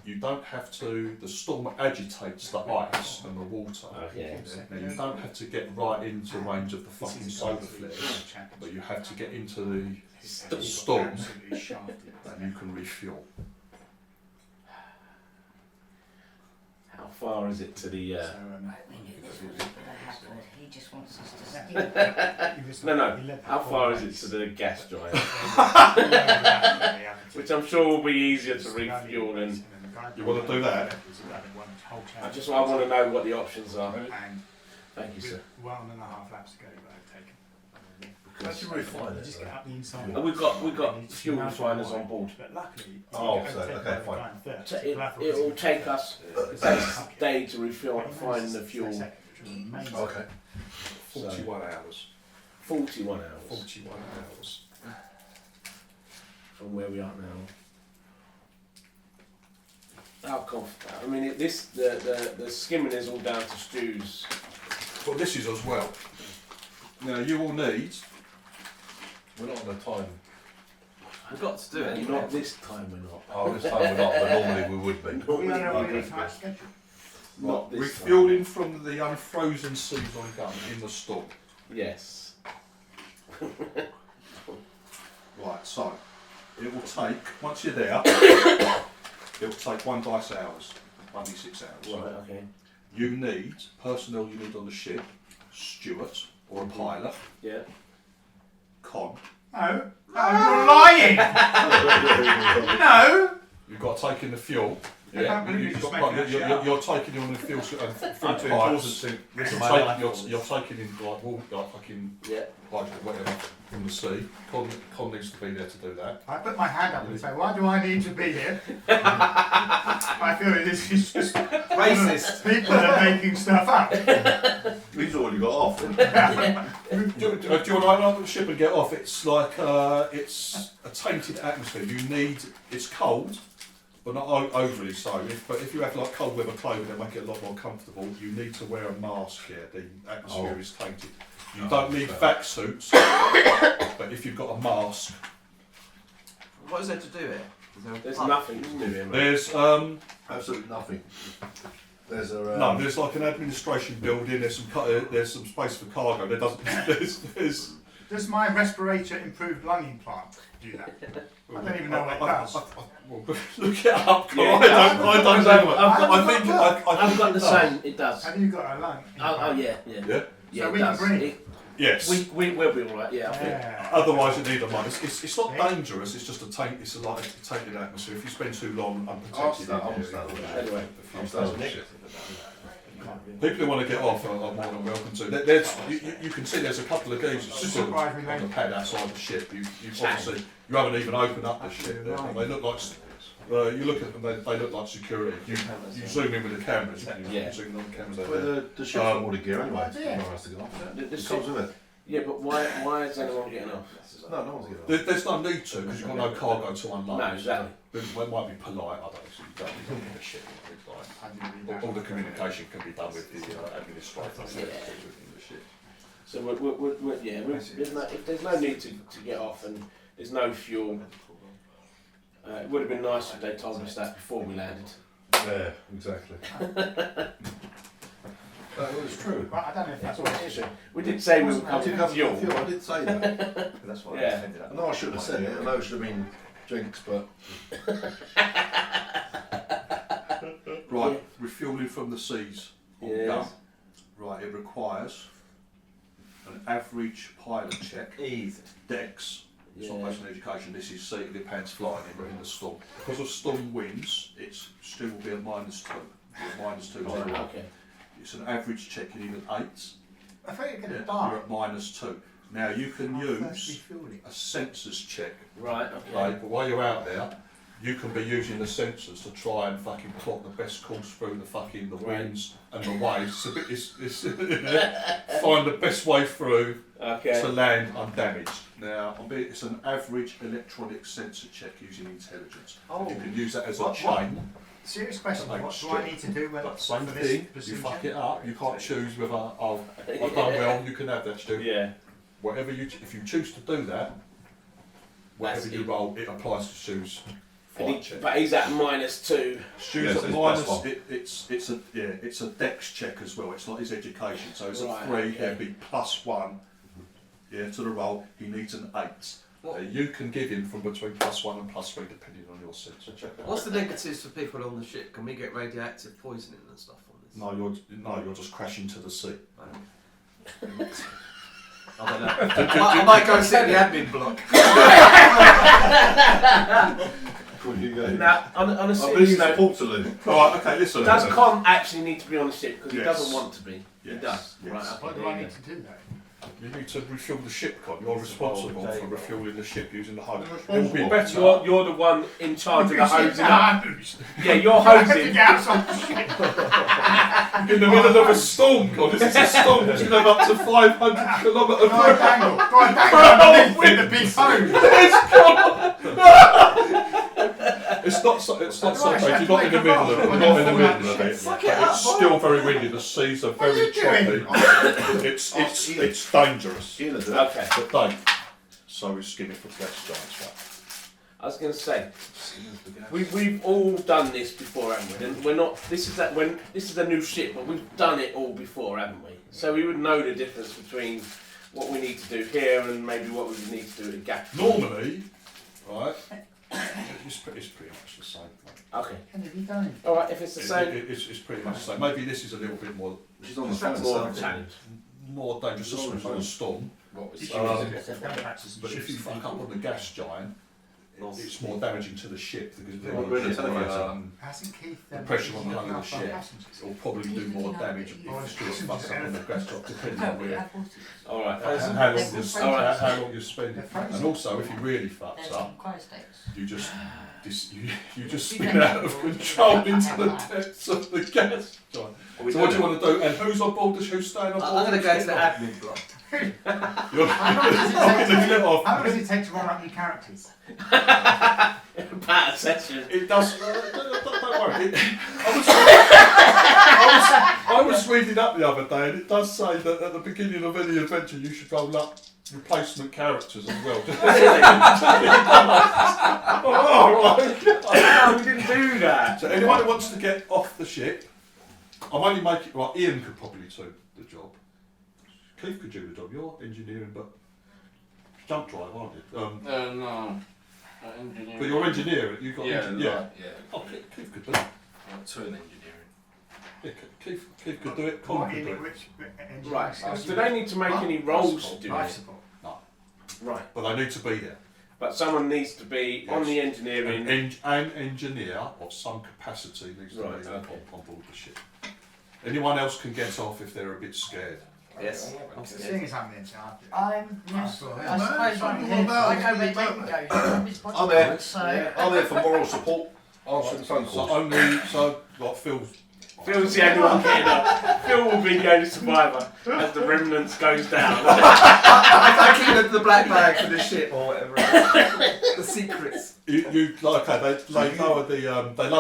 you don't have to, the storm agitates the ice and the water. Okay. Now you don't have to get right into range of the fucking solar flares, but you have to get into the storm Absolutely shafted. and you can refuel. How far is it to the? So, We knew this was going to happen. He just wants us to steal. No. How far is it to the gas giant? Which I'm sure will be easier to refuel than. You want to do that? I want to know what the options are. And Thank you, sir. 1.5 laps to go, but I've taken. How do you refine You it? just though? get up the inside. And we've got fuel refiners on board. But luckily, Oh, you so, don't take okay, over fine. time first. So You'll have to it will always- take us a day to refuel and find the fuel. Second, which was amazing. Okay. 41 hours. 41 hours 41 hours. from where we are now. How confident? I mean, the skimming is all down to Stu's. Well, this is as well. Now you will need. We're not on the time. We've got to do it anyway. Not this time, we're not. Oh, this time we're not, but normally we would be. We are on Okay. a tight schedule. Not this Refueling from the unfrozen seas on Gun in the storm. time. Yes. Right, so it will take, once you're there, it will take 1 dice hours, 1d6 hours. Right. Okay. You need, personnel you need on the ship, steward or a pilot, Yeah. con. No, you're lying! No! You've got to take in the fuel. I can't believe you're just making that shit up. You're taking in the fuel through Too pipes. important You're taking in like water, like fucking Yeah. like whatever from the sea. Con needs to be there to do that. I put my hand up and say, why do I need to be here? I feel this is just Racist. people are making stuff up. He's already got off. Do you want to open up the ship and get off? It's like it's a tainted atmosphere. It's cold, but not overly so. But if you have like cold weather clothing, they make it a lot more comfortable. You need to wear a mask here. The atmosphere is tainted. You don't need vac suits, but if you've got a mask, What is there to do here? Is there a There's pub? nothing to do here, mate. there's Absolutely nothing. There's a. no, there's like an administration building. There's some space for cargo. There doesn't. There's Does my respirator improved lung implant do that? I don't even know what it does. Well, look it up. Yeah, I don't know. I've got the it does. same. It does. Have you got a lung implant? Oh yeah. Yeah. Yeah, So it we can does. breathe? Yes. We will be alright. Yeah. I think. Yeah. Otherwise, you need a mask. It's not Yeah. dangerous. It's just a taint. It's like a tainted atmosphere. If you spend too long I'll unprotected, start- I'll in start with there, that. Anyway. I'm starting shit. people who want to get off are more than welcome to. You can see there's a couple of geezers stood surprise me, on the mate. pad outside the ship. You obviously you haven't even opened up the ship. They look like. You look at them, they look like security. You zoom in with the cameras. Yeah. You zoom in on the cameras over Well, there. the ship's got all the gear anyway. Yeah. No one has to get off. The It ship- comes with it. Yeah, but why is anyone getting off? No, no one's getting off. There's no need to because you've got no cargo to unload. No, exactly. It might be polite. I don't know. So you don't need to get a ship. It's like, I didn't read that. all the communication can be done with the administrator Yeah. within the ship. So if there's no need to get off and there's no fuel, it would have been nice if they told us that before we landed. Yeah, exactly. That was true. But I don't know if that's what it is. We did say we were I coming did with have fuel. fuel. I did say that. That's why Yeah. I ended up. I know I should have said it. I know it should have been drinks, but Right, Yeah. refuelling from the seas. on Yes. gun. Right, it requires an average pilot check. Easy. Dex. It's not Yeah. based on education. This is seated with pants flying in the storm. Because of storm winds, it's still will be a -2. You're at -2. Right, okay. It's an average check. You need an 8. I thought you were Yeah, going to you're die. at -2. Now you can I'll first use refuel it. a sensors check. Right, Okay, okay. but while you're out there, you can be using the sensors to try and fucking plot the best course through the fucking winds and the waves. It's find the best way through Okay. to land undamaged. Now, it's an average electronic sensor check using intelligence. Oh. You can use that as a What- chain. Serious question. Like What do I need to do when But same for this thing, you procedure? fuck it up, you can't choose whether, oh, I've done well, you can have that, Stu. Yeah. Whatever if you choose to do that, whatever That's you it. roll, it applies to Stu's flight check. But he's at -2. Stu's Yes, at it's minus, +1. it's a dex check as well, it's like his education, so it's Right, a 3, okay. it'd be +1, yeah, to the roll, he needs an 8. You can give him from between +1 and +3 depending on your sensor check. What's the negatives for people on the ship? Can we get radioactive poisoning and stuff on this? No, you're just crashing to the sea. I don't know. I might go sit in the admin block. Now, on a I believe serious it's note, Portaloo. Alright, okay, listen. does Con actually need to be on the ship because he Yes. doesn't want to be? He Yes, does. yes. Right. Okay, What do there I you need go. to do that? You need to refuel the ship, Con. You're responsible for refueling the ship using the hose. You're It will be responsible. better. You're the one in charge of the Because hosing it's up. hosing. Yeah, you're I have to hosing. get outside the ship. In the middle of a storm, Con. This is a storm that's going to have up to 500 kilometres Do I dangle? Do I dangle underneath with the big hose? It's not so bad. Right, You're not in the middle of it. You're not in the middle of it. Fuck But it up, it's boy. still very windy. The seas are What are very you doing? choppy. It's dangerous. Okay. But don't. So is skinning for gas giants, right? I was going to say, we've all done this before, haven't we? And we're not. This is a new ship, but we've done it all before, haven't we? So we would know the difference between what we need to do here and maybe what we would need to do at the gap. Normally, right, it's pretty much the same. Okay. What have you done? All right. If it's the same, It's pretty much the same. Maybe this is a little bit more She's on the it's phone. more of a challenge. dangerous, especially in a storm. But if you fuck up on the gas giant, it's more damaging to the ship because Yeah, we're in a telephone. Hasn't Keith the pressure on the hull of the ship. It'll probably do more damage if the ship fucks up on the gas giant, depending on where. All right. How long you spend, and also if he really fucks up, you just spin out of control into the depths of the gas giant. So what do you want to do? And who's on board? Who's staying on board? I'm going to go to the admin block. You're How long does not going to get off. How long does it take to roll up your characters? Bad session. It does. Don't worry. I was reading up the other day, and it does say that at the beginning of any adventure you should roll up replacement characters as well. Oh, right. No, we didn't do that. So anyone who wants to get off the ship, I'm only making. Well, Ian could probably do the job. Keith could do the job. You're engineering, but jump drive, aren't you? No. Engineering. But you're engineering. You've got engineering. Yeah. Oh, Keith could do it. To an engineering. Yeah, Keith could do it. Colin What could in do it. which engineering Right. skills Do they need to make any roles to do Life it? support. Right. But they need to be there. But someone needs to be on the engineering. An engineer of some capacity needs to Right, be okay. on board the ship. Anyone else can get off if they're a bit scared. Yes. Seeing as I'm the engineer, Yes, Oh, I suppose I'm here. I go where they can go. I'm responsible. I'm there. So, I'm there for moral support, answering phone calls. Like Phil's. Phil's the only one getting up. Phil will be the only survivor as the remnants goes down. I keep the black bag for the ship or whatever. The secrets. They lower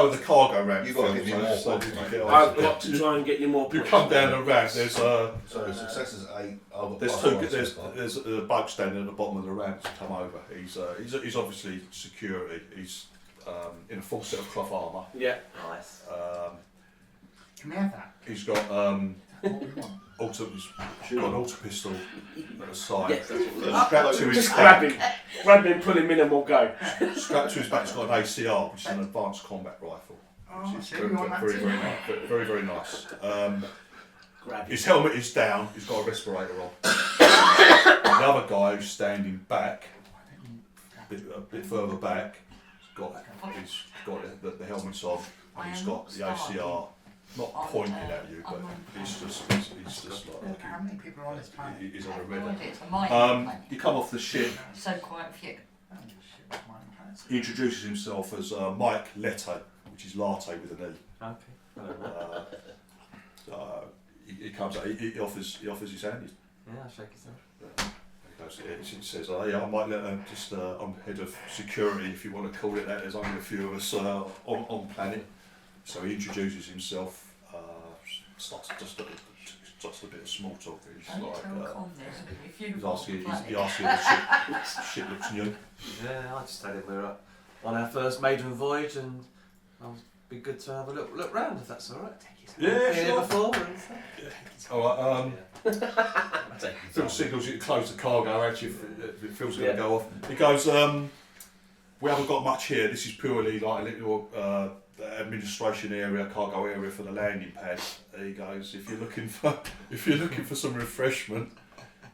the cargo ramp. You've got to Phil, give me more so you points, can mate. get I've off. got to try and get you more You points. come down the ramp. There's So success is 8. I've got There's +1 two. so far. There's a bug standing at the bottom of the ramp to come over. He's obviously security. He's in a full set of cloth armour. Yeah. Nice. can we have that? He's got What we want? he's got an auto pistol at the side. Yes, that's what we're doing. Strapped to his Just back. grab him, pull him in, and we'll go. Strapped to his back, he's got an ACR, which is an advanced combat rifle. Oh, Which is see, we want that too. very nice. Grab him. His helmet is down. He's got a respirator on. The other guy who's standing back, a bit further back, he's got the helmet's on, and he's got the ACR not On, pointing at you, but on- he's just like How many people are on this planet? he's on a No red. idea, it's a mining planet. You come off the ship. So quite a few. Oh, shit, that's mine, planets. He introduces himself as Mike Lette, which is latte with an E. Okay. He comes up. He offers his hand. Yeah, I'll shake his hand. He says, "Yeah, I'm Mike Lette. I'm head of security, if you want to call it that. There's only a few of us on planet." So he introduces himself. Starts just a bit of small talk. He's Don't like, tell Con this, if you he's want asking, the planet. he asks if the ship looks new. Yeah, I just said we were on our first maiden voyage, and it'd be good to have a look round if that's all right. Yeah, Been here sure. before. And All right. Phil signals you to close the cargo. Actually, if Phil's going to go off, he goes. We haven't got much here. This is purely like a little administration area, cargo area for the landing pad. He goes, if you're looking for some refreshment,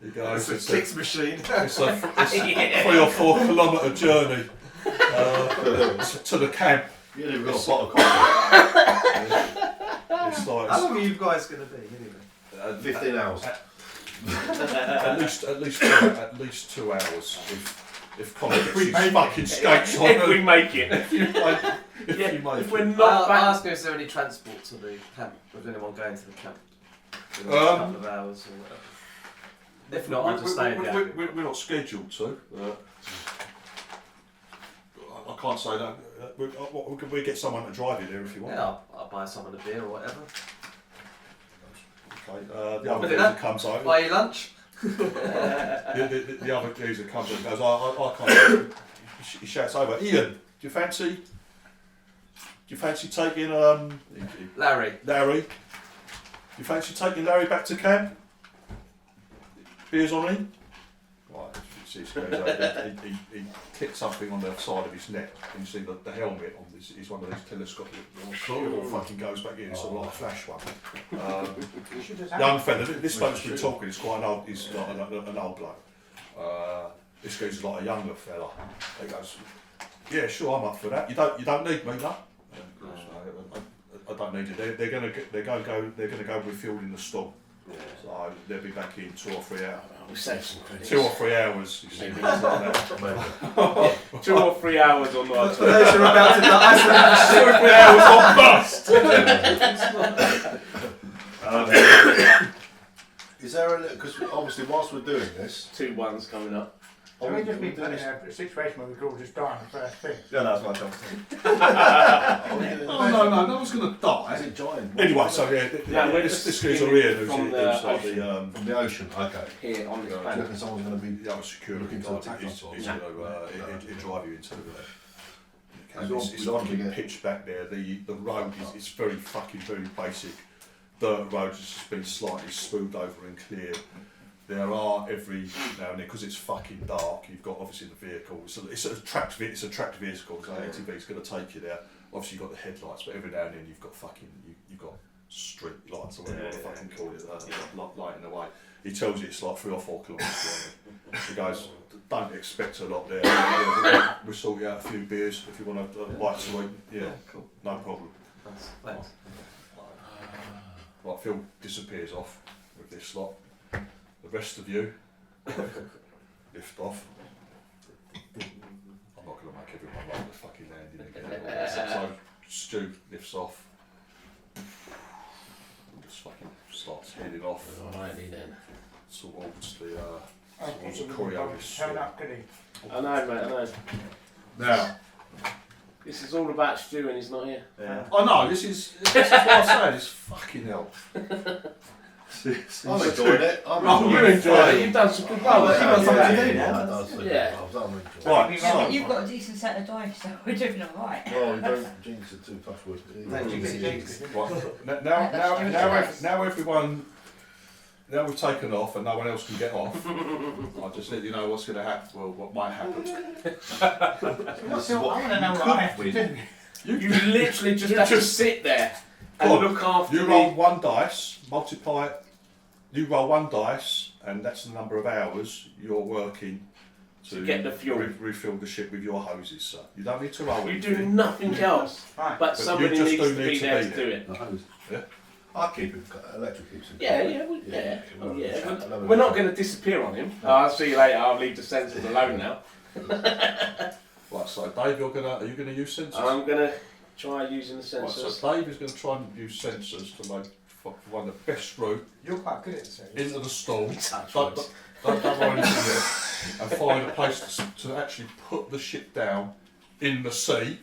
he goes, It's a kicks machine. it's a 3 or 4 kilometre journey to the camp. You ain't even got a pot of coffee. It's like How long are you guys going to be anyway? 15 hours. at least 2 hours. If Connor gets his fucking skates on. If we make it. If you make If it. we're I'll not back. ask him if there any transport to the camp. With anyone going to the camp in the next couple of hours or whatever. If not, I'll just stay there. We're not scheduled to. I can't say that. We get someone to drive you there if you want. Yeah, I'll buy someone a beer or whatever. Okay. The other geezer comes over. Buy you lunch. The other geezer comes over and goes, I can't. He shouts over, Ian, do you fancy taking Larry. Larry? Do you fancy taking Larry back to camp? Beers on him? Right, he clicked something on the side of his neck, and you see the helmet on this is one of these telescopic. It all fucking goes back in. It's sort of like a flash one. You should just Young fella, this bloke's been talking. He's quite an old. He's like an old bloke. This guy's like a younger fella. He goes, "Yeah, sure, I'm up for that. You don't need me, no." I don't need you. They're gonna go refueling the stall. Yeah. So they'll be back in 2 or 3 hours. We save some credits. 2 or 3 hours. You see, things like that. 2 or 3 hours on our For those who are about to die, 2 or 3 hours on bust. Is there a, because obviously whilst we're doing this, 2 ones coming up. Can we just be put in a situation where we could all just die on the first thing? Yeah, that's my job. Oh no one's going to die. is it giant? Anyway, so we're this just guy's skimming here who's from who's the like ocean. From the ocean, okay. Here on this Do you planet. reckon someone's going to be the other security looking to guy. attack us or He's something? going to drive you into the We don't- it's we don't fucking get- pitch back there. The road is very basic. Dirt roads has just been slightly smoothed over and cleared. There are every now and then, because it's fucking dark, you've got obviously the vehicle. It's a tracked vehicle, so ATV's going to take you there. Obviously you've got the headlights, but every now and then you've got you've got street lights or whatever you want to fucking call it, lighting the way. He tells you it's like 3 or 4 kilometres long. He goes, don't expect a lot there. We'll sort you out a few beers if you want to bite to eat. Yeah, Cool. no problem. Thanks. Right, Phil disappears off with this lot. The rest of you lift off. I'm not going to make everyone roll the fucking landing again. So Stu lifts off. And just fucking starts heading off Alrighty then. towards the Coriolis. Turn up, could he? I know, mate, I know. Now, This is all about Stu and he's not here. Yeah. I know, this is what I'm saying, it's fucking hell. I'm enjoying it. Oh, you You've enjoy it. done some good Oh, work. you've got something to do Yeah, now. it does. Yeah. I'm enjoying it. Right, Yeah, so, but you've got a decent set of dice, so we're doing alright. Well, you don't jinx it too tough with right, now everyone, now we've taken off and no one else can get off, I'll just let you know what's going to happen, well, what might happen. What's I want to know what I have to do. You literally just have to sit there and Go on, look after You roll 1 dice, multiply it, you roll 1 dice, and that's the number of hours you're working To get the fuel. refill the ship with your hoses, sir. You don't need to roll You anything. do nothing else, Right. but somebody you just needs do to need be to there be to do it. The hose. I'll keep it. Electric keeps it. Yeah. We're not going to disappear on him. I'll see you later. I'll leave the sensors alone now. Right, so Dave, are you gonna use sensors? I'm going to try using the Right, sensors. so Dave is going to try and use sensors to make one of the best route You're quite good at this. into the stall. Touch Don't wood. cover anything there, and find a place to actually put the ship down in the sea.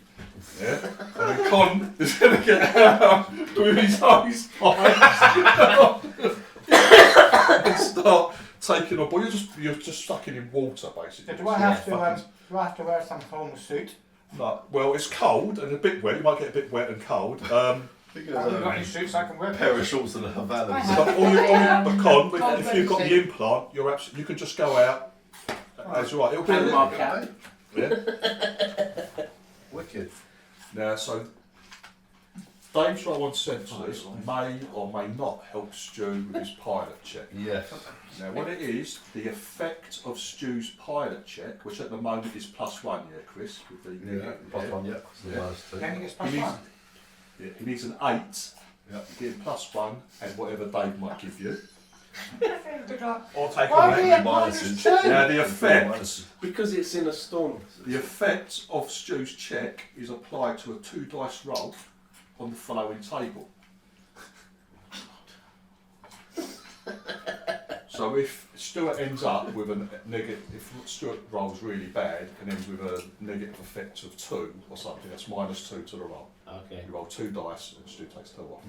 Yeah, and then Con is going to get out with his hose and start taking on board. You're just stuck in water basically. So do I have to wear some form of suit? No, well, it's cold and a bit wet. You might get a bit wet and cold. Have you got any suits I can wear? Pair of shorts and a Havana. But the con, if you've got the implant, you can just go out. That's right. It'll be And my cap. yeah. Wicked. Now, so Dave's roll on sensors may or may not help Stu with his pilot check. Yes. Now, what it is, the effect of Stu's pilot check, which at the moment is +1, yeah, Chris, with the Yeah. +1. Yeah. Yeah. Then he gets plus He needs- one. Yeah, he needs an 8. Yeah. You give him +1 and whatever Dave might give you. Or take Why away do you the have minuses. -2? Now, the effect. Because it's in a storm. The effect of Stu's check is applied to a 2 dice roll on the following table. So if Stuart ends up with a negative, if Stuart rolls really bad and ends with a negative effect of 2 or something, that's -2 to the roll. Okay. You roll 2 dice and Stu takes 2 off.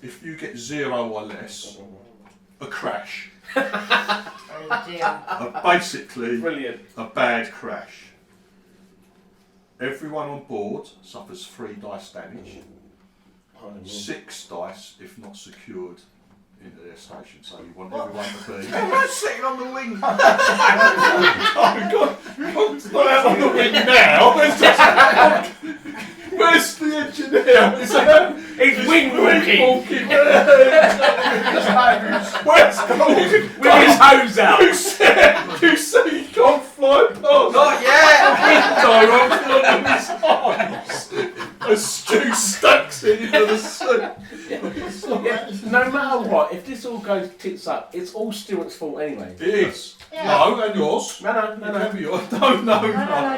If you get 0 or less, a crash. Oh dear. Basically, Brilliant. a bad crash. Everyone on board suffers 3 dice damage, 6 dice if not secured into their station. So you want everyone to be. Everyone's sitting on the wing. Oh God! It's not out on the wing now. It's just, where's the engineer? He's wing walking Where's Cody? with his hose out. You said he can't fly past. Not yet! On his eyes. As Stu stacks it into the sea. Yeah, no matter what, if this all goes tits up, it's all Stuart's fault anyway. It is. No, and yours. No. Remember yours. No.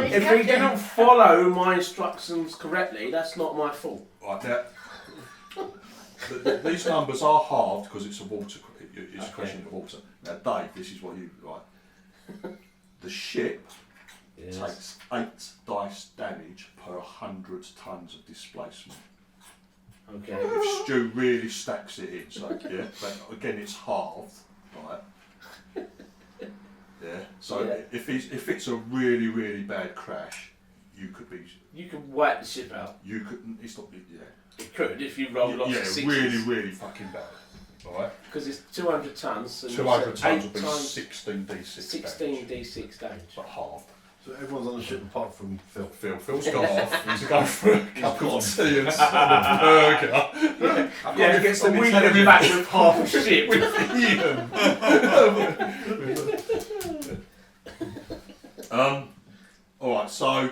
If he didn't follow my instructions correctly, that's not my fault. Right, now, these numbers are halved because it's a water. It's a question of water. Now, Dave, this is what you right. The ship takes 8 dice damage per 100 tons of displacement. Okay. If Stu really stacks it in, so yeah, but again it's halved, right? Yeah. So if it's a really bad crash, you could be. You can wipe the ship out. You could. It's not. Yeah. It could if you roll lots Yeah, of sixes. really fucking bad. Alright? Because it's 200 tons. So 200 tons would be 8 16d6 16 d6 damage. But halved. So everyone's on the ship apart from Phil. Phil's got off to go for a cup of tea and a burger. Yeah, gets but them we in get back with half a ship. Alright, so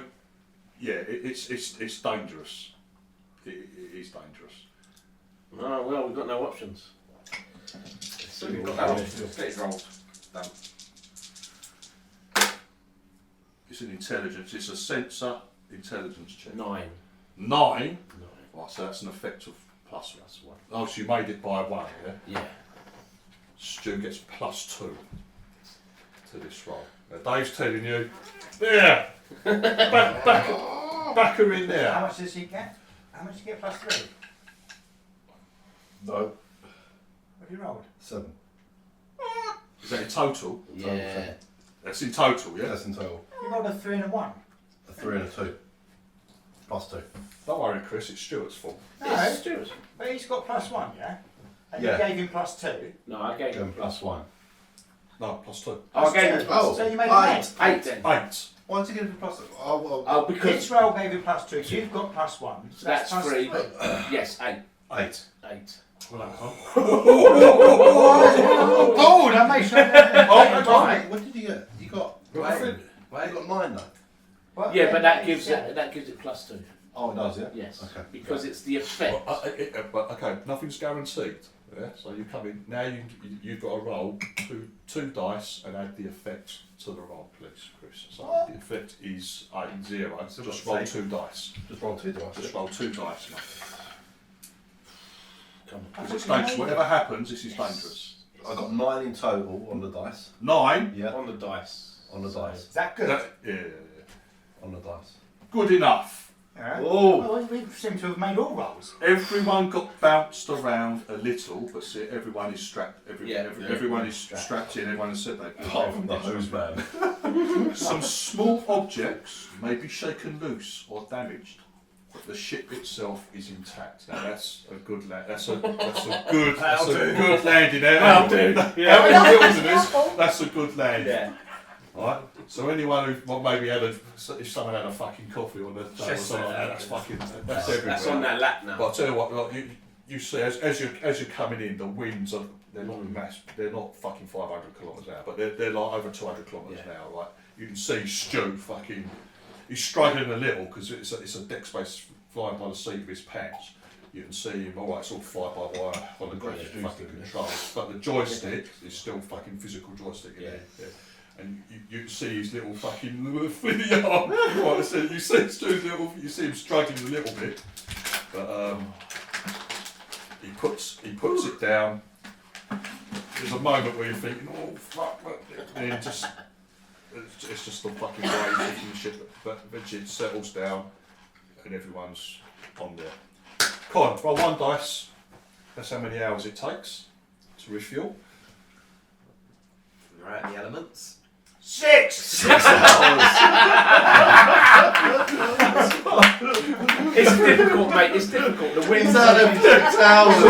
yeah, it's dangerous. It is dangerous. Oh, well, we've got no options. So you've got that one. Get his rolls done. It's an intelligence. It's a sensor intelligence check. 9. 9. Right, so that's an effect of +1. Oh, so you made it by 1, yeah? Yeah. Stu gets +2 to this roll. Now Dave's telling you, there, back her in How there. much does he get? How much do you get +3? No. What have you rolled? 7. Is that in total? Yeah. That's in total, Yeah, yeah? that's in total. You rolled a 3 and a 1. A 3 and a 2. +2. Don't worry, Chris, it's Stuart's fault. No, It's Stuart. but he's got +1, yeah? And Yeah. you gave him +2. No, I gave him +1. No, +2. I gave him Oh, So you made eight. 8. 8 then. 8. Why did you give him +2? Oh, well, Oh, because His roll gave him +2, you've got +1. So that's plus 3. 3. Yes, 8. 8. 8. Well done, Con. Oh, that makes sense. Oh, what did you get? You got. Wait. You got 9 though. What? Yeah, but that gives it +2. Oh, it does, yeah? Yes. Okay. Because it's the effect. But okay, nothing's guaranteed. Yeah. So you come in now. You've got to roll two dice and add the effect to the roll, please, Chris. So the effect is 0. Just roll 2 dice. Just roll 2 dice. Just roll 2 dice. Come on. Because it's dangerous. Whatever happens, this is dangerous. I got 9 in total on the dice. 9. Yeah. On the dice. On the dice. Is that good? Yeah. On the dice. Good enough. Yeah. Oh. Well, we seem to have made all rolls. Everyone got bounced around a little, but see, everyone is strapped. Everyone is strapped in. Everyone has said they. Apart from the hose man. Some small objects may be shaken loose or damaged, but the ship itself is intact. Now that's a good that's a good landing there. That'll do. That's a good landing. Yeah. Right. So anyone who maybe if someone had a fucking coffee on the table or something like that, that's everywhere. That's on that lap now. But I'll tell you what, like, you see as you're coming in, the winds they're not fucking 500 kilometres an hour, but they're like over 200 kilometres an hour. Right. You can see Stu fucking. He's struggling a little because it's a deck space flying by the seat of his pants. You can see him, alright, it's all fly by wire on the ground fucking controls, but the joystick is still fucking physical joystick in there. Yeah. And you see his little fucking flinny arm. Right, so you see Stu's you see him struggling a little bit, but he puts it down. There's a moment where you're thinking, oh fuck, and then it's just the fucking way he's taking the ship, but eventually it settles down and everyone's on there. Come on, roll 1 dice. That's how many hours it takes to refuel. You're out in the elements. 6 hours. It's difficult, mate. It's difficult. The wind's out of 6 hours.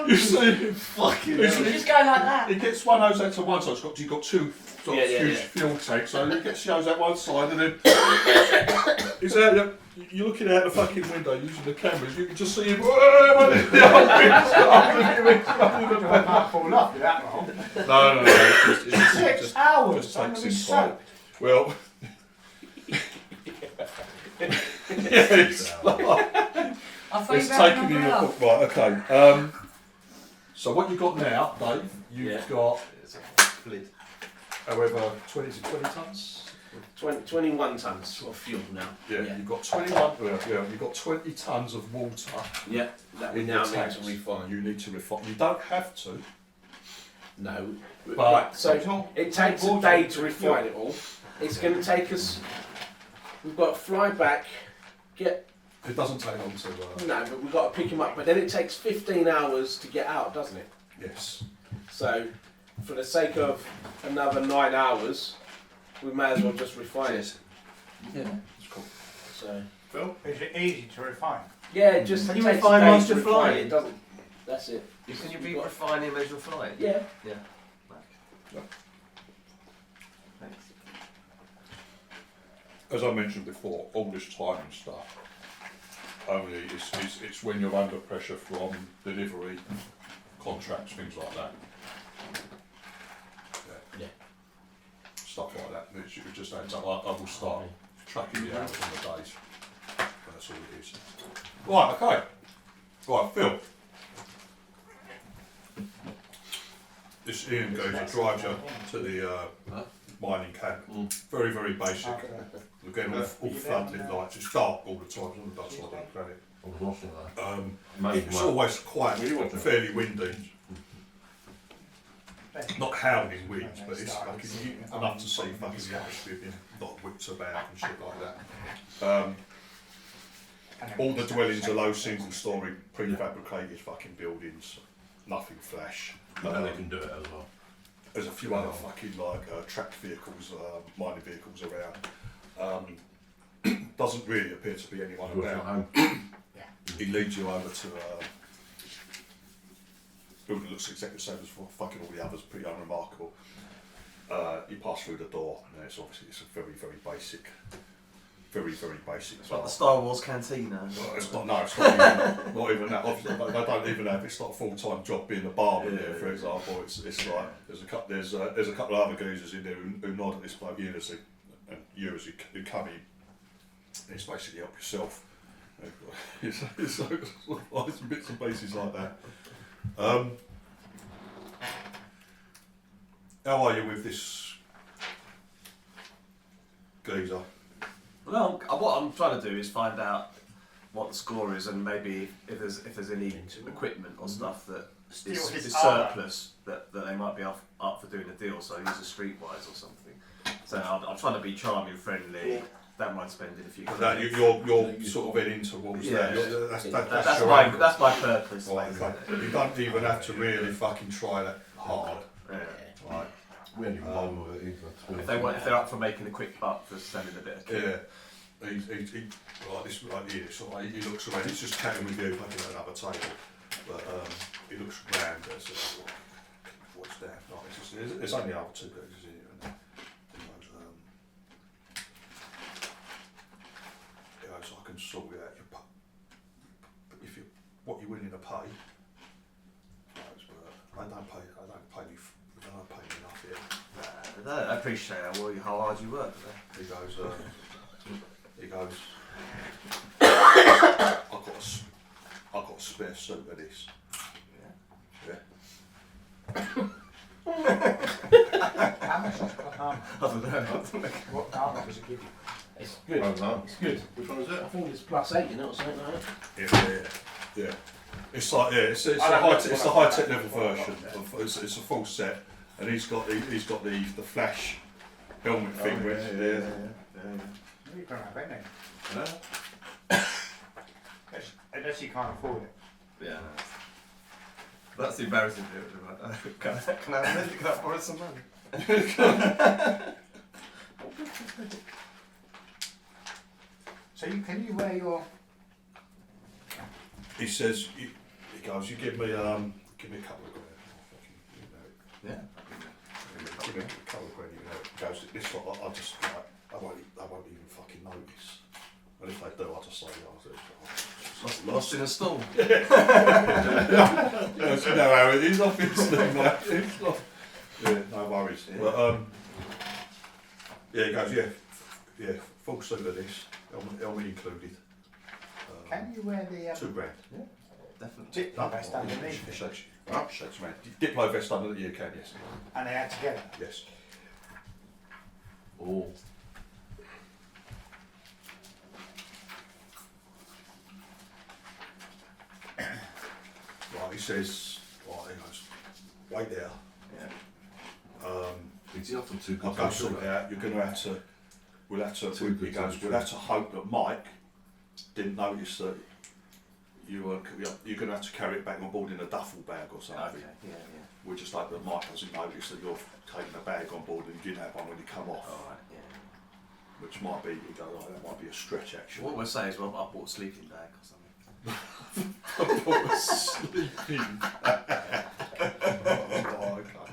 You see, fucking. Just go like that. It gets one hose out to one side. You've got 2 sort of huge fuel tanks, so it gets the hose out one side, and then it's out. You're looking out the fucking window using the cameras. You can just see him. I might fall off with that roll. No. It's just 6 hours. Just I'm takes going to be its time. soaked. Well, I thought it's you were taking going you to right. Okay. So what you've got now, Dave? You've got It's a split. however 20 tons. 21 tons of fuel now. Yeah, you've got 21. You've got 20 tons of water. Yeah, that we in now the need tanks. to refine. You need to refine. You don't have to. No. But- Right, so it takes a day to refine it all. It's going to take us. We've got to fly back, get. It doesn't take long to. No, but we've got to pick him up. But then it takes 15 hours to get out, doesn't it? Yes. So, for the sake of another 9 hours, we may as well just refine it. Yeah. It's cool. So. Phil, is it easy to refine? Yeah, it just Can takes you a refine day whilst to you're refine flying? it, doesn't? That's it. Can you be You've got- refining as you're flying? Yeah. Yeah. Yeah. Thanks. As I mentioned before, all this time and stuff. Only it's when you're under pressure from delivery, contracts, things like that. Yeah. Stuff like that. It just ends up. I will start tracking the hours and the days. That's all it is. Right. Okay. Right, Phil. This Ian goes to drive you to the mining camp. Very, very basic. Again, all floodlit lights. It's dark all the time. It's on the dark side of the planet. I was watching that. It's always quite fairly windy. Not howling winds, but it's like enough to see fucking the atmosphere being not whipped about and shit like that. All the dwellings are low single story prefabricated fucking buildings, nothing flash. And they can do it as well. There's a few other fucking like tracked vehicles, mining vehicles around. Doesn't really appear to be anyone around. He leads you over to building looks exactly the same as fucking all the others, pretty unremarkable. You pass through the door, and it's obviously it's a very, very basic. It's like the Star Wars cantina. Well, it's not. No, it's not even that. Obviously, they don't even have. It's not a full-time job being a barman there, for example. It's like there's a couple of other geezers in there who nod at this bloke Eunice and you as you come in. It's basically help yourself. It's sort of like some bits and pieces like that. How are you with this geezer? Well, what I'm trying to do is find out what the score is, and maybe if there's any equipment or stuff that Steal his is armour. surplus that they might be up for doing a deal. So use a streetwise or something. So I'm trying to be charming, friendly. Don't mind spending a few. But that, you're sort of heading towards Yeah. that. That's my purpose. Right, basically. okay. You don't even have to really fucking try that hard. Yeah. Right. We only roll with it either. If they're up for making a quick buck for sending a bit of kit. Yeah. He like here, sort of, he looks around. He's just chatting with you, maybe at another table. But he looks around. And says, "What's that?" No, it's only our two guys here. And he goes, "I can sort it out. But if you what you're willing to pay." He goes, "But I don't pay me. They don't pay me enough here." I appreciate how hard you work. He goes, I've got a spare suit of this. Yeah. How much does it cost? I don't know. What armour does it give you? It's good. Oh no. It's good. Which one is I it? think it's +8, you know, or something like that. Yeah. It's like it's the high tech level version. It's a full set, and he's got the flash helmet thing. You can't have any. Unless you can't afford it. Yeah. That's the embarrassing bit. Can I borrow some money? So can you wear your... He says, he goes, you give me a couple of grand. Yeah. Give me a couple of grand. He goes, this lot, I won't even fucking notice. And if they do, I'll just say, Lost in a stall. no, Aaron, he's obviously, mate. He's not. Yeah, no worries. Yeah. But yeah, he goes, yeah, full suit of this, helmet included. Can you wear the... £2 grand. Yeah, definitely. Diplo vest underneath it? Shakes your hand. Diplo vest underneath you can, yes. And they add together? Yes. Oh. Right, he says, right, he goes, wait there. Yeah. Is he up for 2 I'll go sort it out. You're going to have to. We'll have to. He goes. We'll have to hope that Mike didn't notice that you were. You're going to have to carry it back on board in a duffel bag or something. Okay. Yeah. We just hope that Mike doesn't notice that you're taking a bag on board and you didn't have one when you come off. All right. Yeah. Which might be. He goes, that might be a stretch actually. What we'll say is, well, I bought a sleeping bag or something. I bought a sleeping bag. Oh, okay.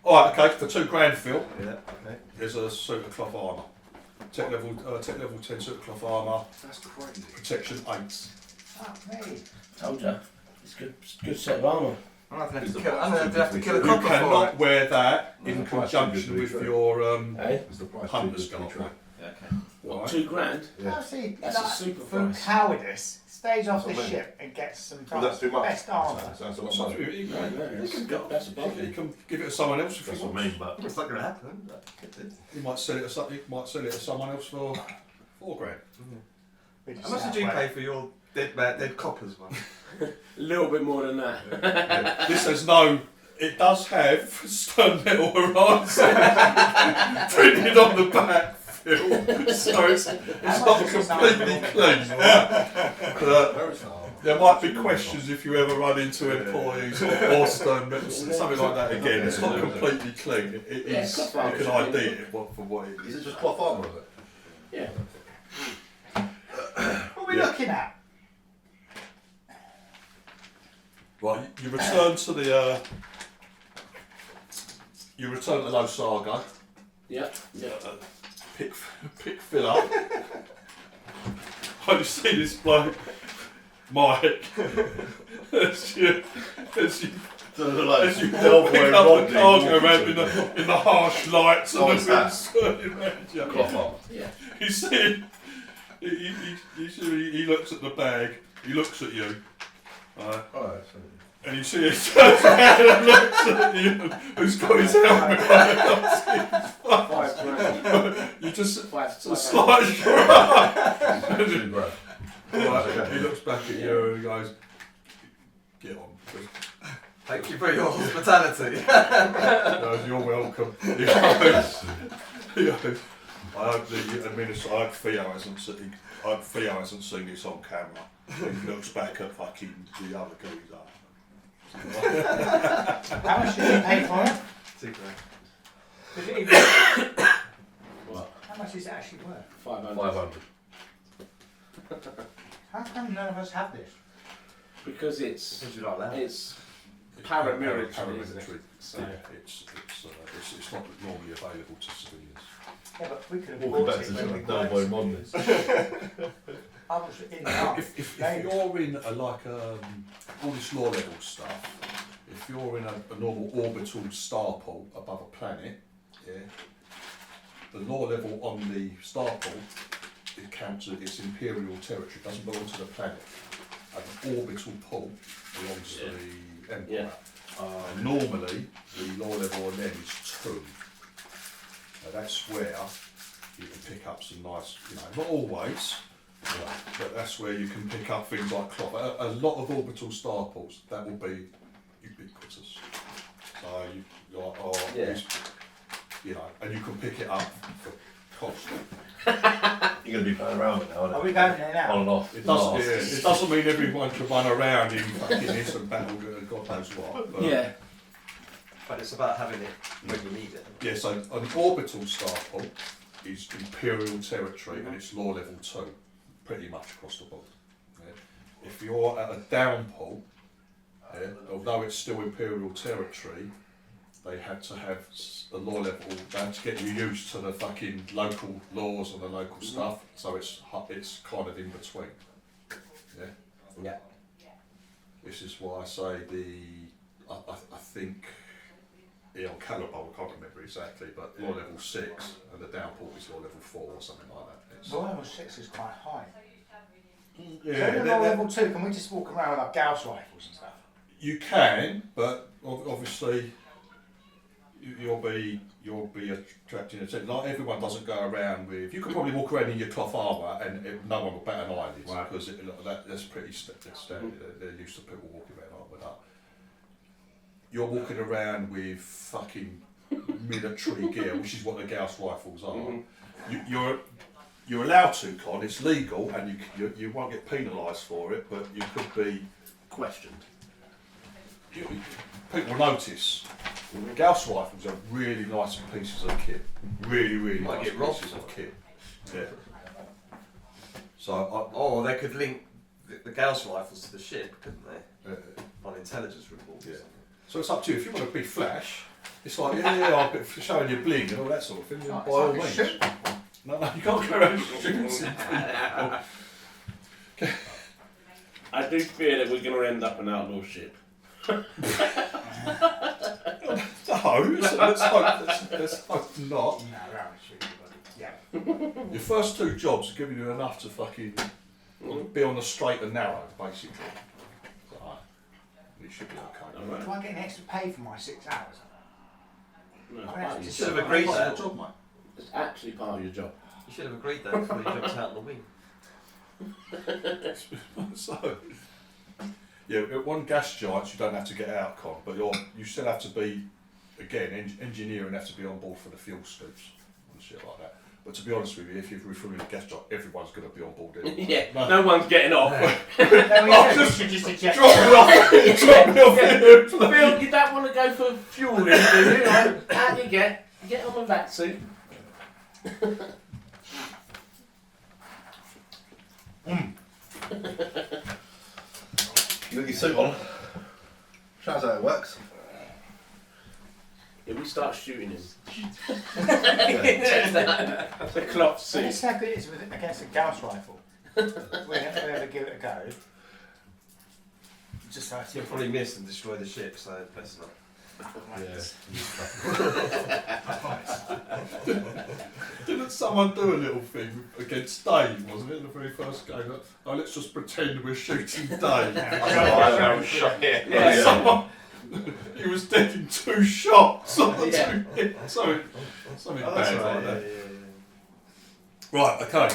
All right. Okay. For £2 grand, Phil. Yeah. Okay. There's a suit of cloth armour. Tech level 10 suit of cloth armour. That's crazy. Protection 8. Fuck me. Told ya. It's good set of armour. I'm going to Is the have to kill a You copper for cannot it. wear that Is in the price conjunction too good with to be your Eh? Is the price hunter's too good to be scarf. Yeah, okay. What, Right. £2 grand? Yeah. Oh, see, That's a like, super for price. cowardice, stays off the That's what I mean. ship and gets some Well, that's too much. best armour. Sounds What's like up money. to you? No, that's a You bargain. can give it to someone else if That's you what I want. mean, but It's not going to happen. But You might sell it to someone else for £4 grand. We just how much say, did you well, pay for your dead coppers one? A little bit more than that. Yeah. This has no. It does have stone metal horizon printed on the back, Phil. So it's How not much is this completely armour? clean. But where is that? there might be questions if you ever run into employees or stone metal, something like that again. It's not completely clean. It Yeah, is. it's You got can ID it for what it Is is. it just cloth armour, is it? Yeah. What are we Yeah. looking at? Right, you return to the. You return to Losaga. Yeah. Yeah. Pick Phil up. I just see this bloke, Mike, as you pick up the cargo around in the harsh lights and What's the winds around you. Cloth armour. Yeah. You see He looks at the bag, he looks at you, right? Alright, so And you see he turns around and looks at you, who's got his helmet on. You just slight shrug. £2 grand. Right, he looks back at you and he goes, get on. Thank you for your hospitality. He goes, you're welcome. He goes, I hope the administrator, I hope Theo hasn't seen this on camera. He looks back at fucking the other geezer. How much did you pay for it? £2 grand. Did it even... What? How much is it actually worth? 500. 500. How come none of us have this? Because it's Would you like that? it's paramilitary. Paramilitary. So Yeah, it's not normally available to civilians. Yeah, but we could have Walking bought back it to when we the Doughboy Mondays. I was in the army. If you're in all this law level stuff, if you're in a normal orbital star pool above a planet, yeah, the law level on the star pool, it counts as its imperial territory. It doesn't belong to the planet. An orbital pool belongs to the empire. And normally, the law level on them is 2. Now that's where you can pick up some nice, not always, but that's where you can pick up things like cloth. A lot of orbital star pools, that will be ubiquitous. So and you can pick it up for cost. You're going to be playing around with it now, aren't you? Are we going there now? On and off. It doesn't mean everyone can run around in fucking this and battle God knows what. But yeah. But it's about having it when you need it. yeah, so an orbital star pool is imperial territory and it's law level 2, pretty much across the board. Yeah. If you're at a down pool, although it's still imperial territory, they had to have the law level, they had to get you used to the fucking local laws and the local stuff, so it's kind of in between. Yeah. Yeah. This is why I say I think on calibre, I can't remember exactly, but law level 6 and the down port is law level 4 or something like that. Law level 6 is quite high. Yeah, So in law level 2, can we just walk around with our Gauss rifles and stuff? you can, but obviously you'll be trapped in a tent. Like everyone doesn't go around with. You could probably walk around in your cloth armour and no one will bat an eyelid because that's pretty standard. They're used to people walking around armoured up. You're walking around with fucking military gear, which is what the Gauss rifles are. Mm-hmm. You're allowed to, Con. It's legal, and you won't get penalised for it, but you could be questioned. People notice. Gauss rifles are really nice pieces of kit. Really nice pieces of kit. Yeah. So they could link the Gauss rifles to the ship, couldn't they? On intelligence reports. Yeah. So it's up to you. If you want to be flash, it's like I'll be showing you bling and all that sort of thing. By all means. No, you can't go around shooting people. I do fear that we're going to end up an outlaw ship. No, let's hope not. Yeah. Your first two jobs are giving you enough to fucking be on the straight and narrow, basically. So, you should be okay. Do I get an extra pay for my 6 hours? No, You should have agreed that. Job, mate. it's actually part of your job. You should have agreed that before you jumped out on the wing. So, yeah, at one gas giants you don't have to get out, Con, but you still have to be, again, engineering have to be on board for the fuel scoops and shit like that. But to be honest with you, if you're referring to a gas giant, everyone's going to be on board anyway. Yeah, no one's getting off. Just Drop it off! Drop it off the airplane. Phil, you don't want to go for fuel, do you? How do you get? Get on with that suit. You got your suit on. Shows how it works. Yeah, we start shooting him. The cloth suit. That's how good it is against a Gauss rifle. Whenever we ever give it a go, just like You'll probably miss and destroy the ship, so best not. Didn't someone do a little thing against Dave, wasn't it, in the very first game? Oh, let's just pretend we're shooting Dave. Someone, he was dead in 2 shots. Something bad like that. Right, okay.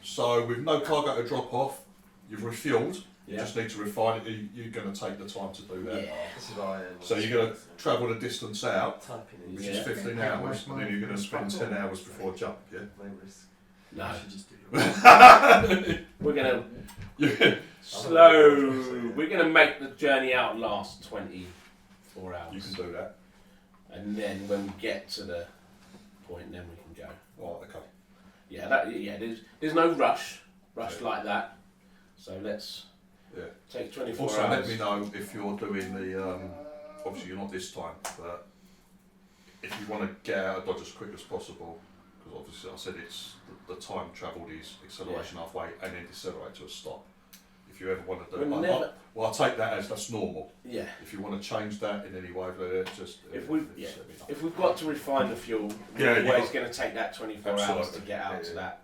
So with no cargo to drop off, you've refuelled. You just need to refine it. You're going to take the time to do that. So you're going to travel the distance out, which is 15 hours, and then you're going to spend 10 hours before jump, yeah? No. just do We're going to we're going to make the journey out last 24 hours. You can do that. And then when we get to the point, then we can go. Right, okay. Yeah, there's no rush like that. So let's take 24 Also, hours. let me know if you're doing the, obviously you're not this time, but if you want to get out of Dodge as quick as possible, because obviously I said it's the time travelled is acceleration halfway and then decelerate to a stop. If you ever want to do it, I'll take that as that's normal. Yeah. If you want to change that in any way, just if we've got to refine the fuel, it's going to take that 24 hours to get out to that.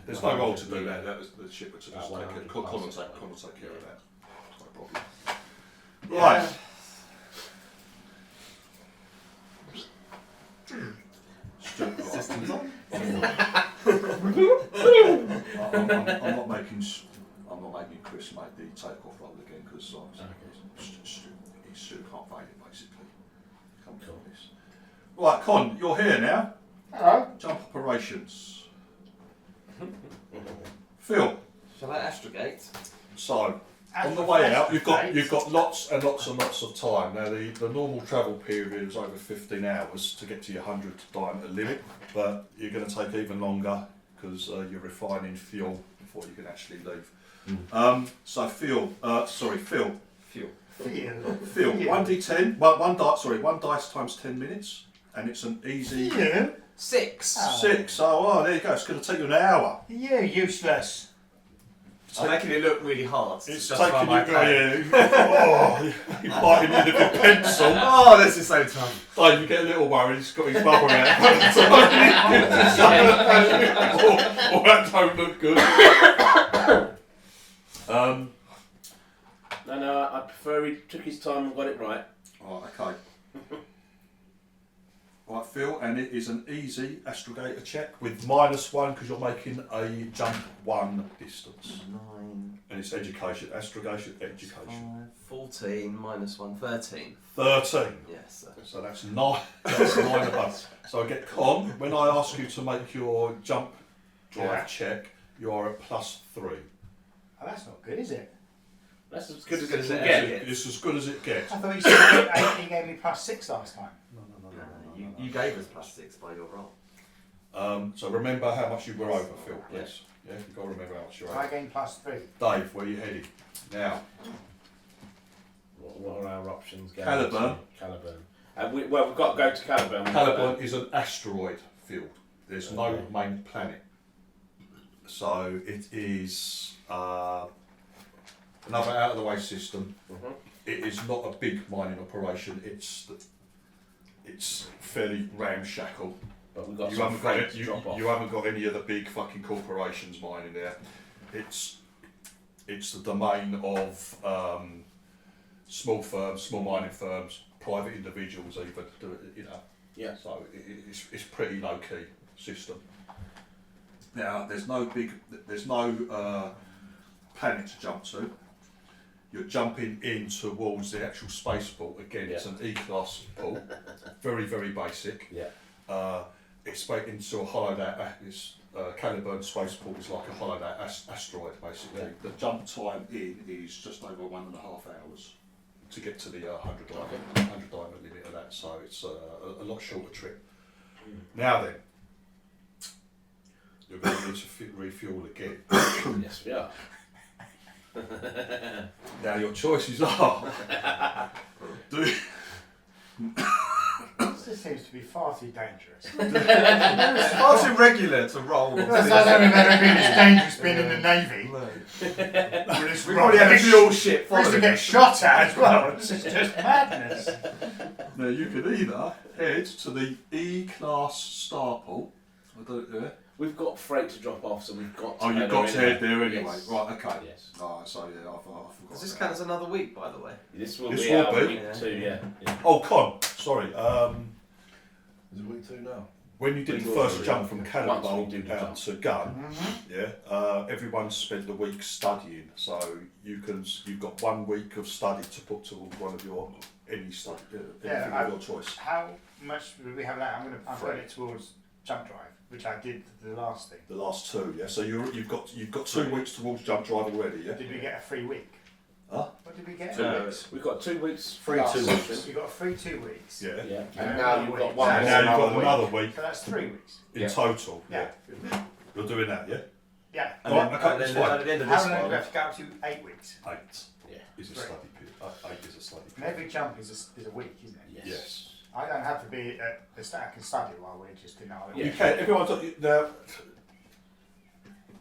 There's no role to do that. That was the shipper to just take it. Con will take care of that. No problem. Right. Systems on. I'm not making Chris make the takeoff roll again because Stu can't fail it basically. Come to this. Right, Con, you're here now. Hello. Jump operations. Phil. Shall I astrogate? So, on the way out, you've got lots and lots and lots of time. Now, the normal travel period is over 15 hours to get to your 100 diameter limit, but you're going to take even longer because you're refining fuel before you can actually leave. So, Phil. Fuel. 1d10. One dice times 10 minutes, and it's an easy. 6. 6. Oh, there you go. It's going to take you an hour. You useless. I'm making it look really hard. It's justify taking my you. pain. You're biting into the pencil. Oh, this is so tough. Dave, you get a little worried. He's got his bubble out. Oh, that don't look good. No, I prefer he took his time and got it right. Right, okay. Right, Phil, and it is an easy astrogator check with -1 because you're making a jump 1 distance. 9. And it's education, astrogation, education. 14 minus 1, 13. 13. Yes. So that's 9. That's 9 above. So I get Con. When I ask you to make your jump drive check, you are at +3. Oh, that's not good, is it? That's as good as As it it gets. gets. It's as good as it gets. I thought you said he gave me +6 last time. You gave us +6 by your roll. So remember how much you were over, Phil, please. Yeah, you've got to remember how much you're over. I gained +3. Dave, where are you heading? Now. What are our options? Caliburn. We've got to go to Caliburn. Caliburn is an asteroid field. There's no main planet. So it is another out of the way system. It is not a big mining operation. It's fairly ramshackle. But we've got You some haven't got freight it. to drop off. You haven't got any of the big fucking corporations mining there. It's the domain of small firms, small mining firms, private individuals even. You know. Yeah. So it's pretty low key system. Now there's no planet to jump to. You're jumping in towards the actual spaceport. Again, it's an E-class port, very, very basic. Yeah. It's split into a hollowed out. Caliburn spaceport is like a hollowed out asteroid, basically. Yeah. The jump time in is just over 1.5 hours to get to the 100 diamond limit of that. So it's a lot shorter trip. Now then, you're going to need to refuel again. Yes, we are. Now your choices are This seems to be far too dangerous. It's far too regular to roll. I don't remember being as dangerous being in the Navy. We've already had a fuel ship We used to following get us. shot at as well. It's just madness. Now you can either head to the E-class start pool. I don't know. We've got freight to drop off, so we've got to Oh, you've got to head there anyway. Yes. Right, okay. Yes. Alright, so yeah, I forgot. Does this about count as another week, by the way? This will This be will our be. week Yeah. 2, yeah. that. Oh, Con, sorry. Is it week 2 now? When you did We the will first do, jump yeah. from Once cannonball we do the out jump. to gun, everyone spent the week studying. So you've got 1 week of study to put towards one of your any study, anything of your choice. How much do we have that? I'm Free. putting it towards jump drive, which I did the last thing. The last 2, yeah. So you've got 2 weeks towards jump drive already, yeah. Did we get a free week? Huh? What did we get? 2 weeks. We've got 2 weeks. Free last 2 session. weeks. You got a free 2 weeks. Yeah. Yeah. And And now another you've week. got one And more. now you've got week. another week So that's 3 weeks. in Yeah. total. Yeah. You're doing that, yeah. Yeah. And Right, then, okay, and that's then fine. at the end of How this long do one, we have to go up to? 8 weeks. 8 Yeah. is a Right. study period. 8 is a study And period. every jump is a week, isn't it? Yes. Yes. I don't have to be at the start. I can study while we're just in our. Yeah. You can. Everyone's now.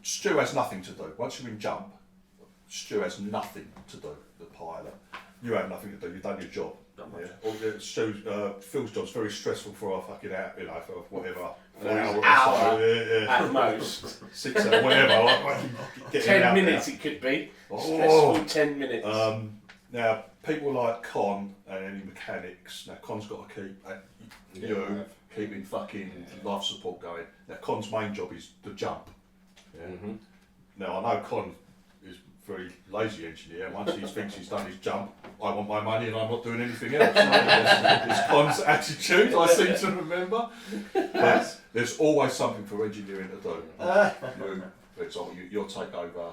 Stu has nothing to do. Once you're in jump, Stu has nothing to do. The pilot. You have nothing to do. You've done your job. Not much. Yeah. Phil's job's very stressful for a fucking hour, for whatever. For An an hour or hour. so. Yeah. At most. 6 hours, whatever. Getting 10 out minutes there. it could be. Oh. Stressful 10 minutes. Now, people like Con and any mechanics, now Con's got to keep keeping fucking life support going. Now, Con's main job is the jump. Yeah. Now, I know Con is a very lazy engineer. Once he thinks he's done his jump, I want my money and I'm not doing anything else. It's Con's attitude, I seem to remember. But there's always something for engineering to do. For example, you'll take over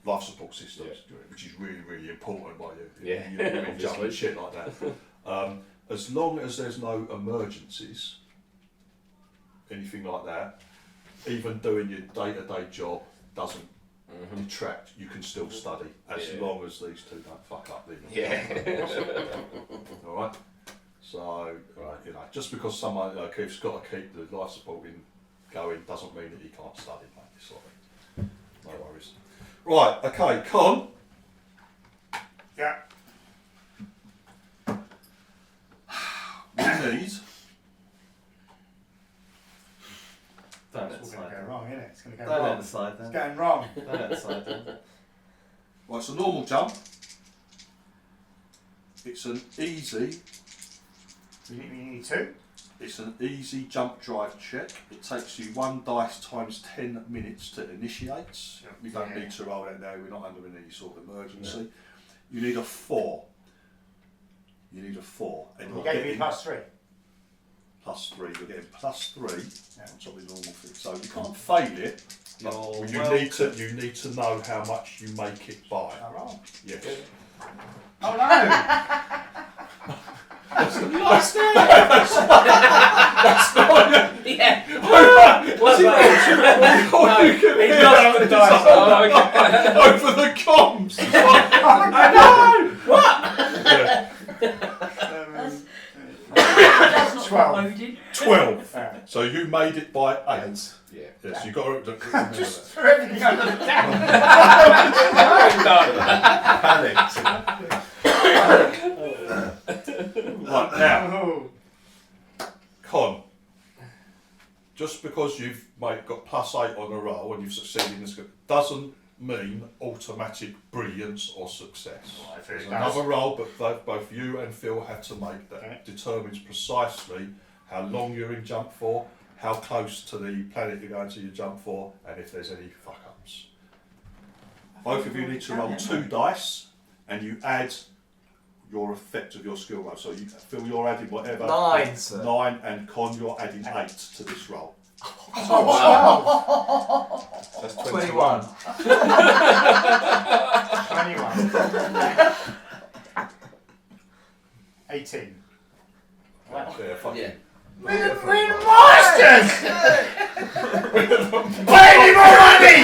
life support systems, which is really, really important while you're in jump and shit like that. As long as there's no emergencies, anything like that, even doing your day-to-day job doesn't detract. You can still study as long as these two don't fuck up. All right. So just because someone Keith's got to keep the life support going doesn't mean that he can't study, mate. Sorry. No worries. Right. Okay. Con. Yeah. We need. don't let It's the all going to side go wrong, isn't it? It's going to go Don't let wrong. the side It's then. going wrong. Don't let the side then. Well, it's a normal jump. It's an easy. We need 2. It's an easy jump drive check. It takes you 1 dice times 10 minutes to initiate. We don't need to roll that now. We're not under any sort of emergency. No. You need a 4. You need a 4, and You you're gave me getting +3. +3. You're getting +3 Yeah. on top of the normal thing. So you can't fail it. But you need to know how much you make it by. Am I wrong? Yes. Oh no! That's not. Yeah. What's he He's not the dice. Oh, okay. Over the comms. That's not 12. loaded. 12. Alright. So you made it by 8. Yeah. Yes, you got to. Just threw everything under the camera. Right now, Oh. Con. Just because you've got +8 on a roll and you've succeeded in this, doesn't mean automatic brilliance or success. Well, if it There's does. another roll, but both you and Phil have to make that. Okay. Determines precisely how long you're in jump for, how close to the planet you're going to your jump for, and if there's any fuck ups. Both of you need to roll 2 dice, and you add your effect of your skill roll. So you Phil, you're adding whatever. 9, sir. 9, and Con, you're adding 8 to this roll. That's 21. 21. 18. Yeah, fuck Yeah. it. We're the masters! Pay me more money!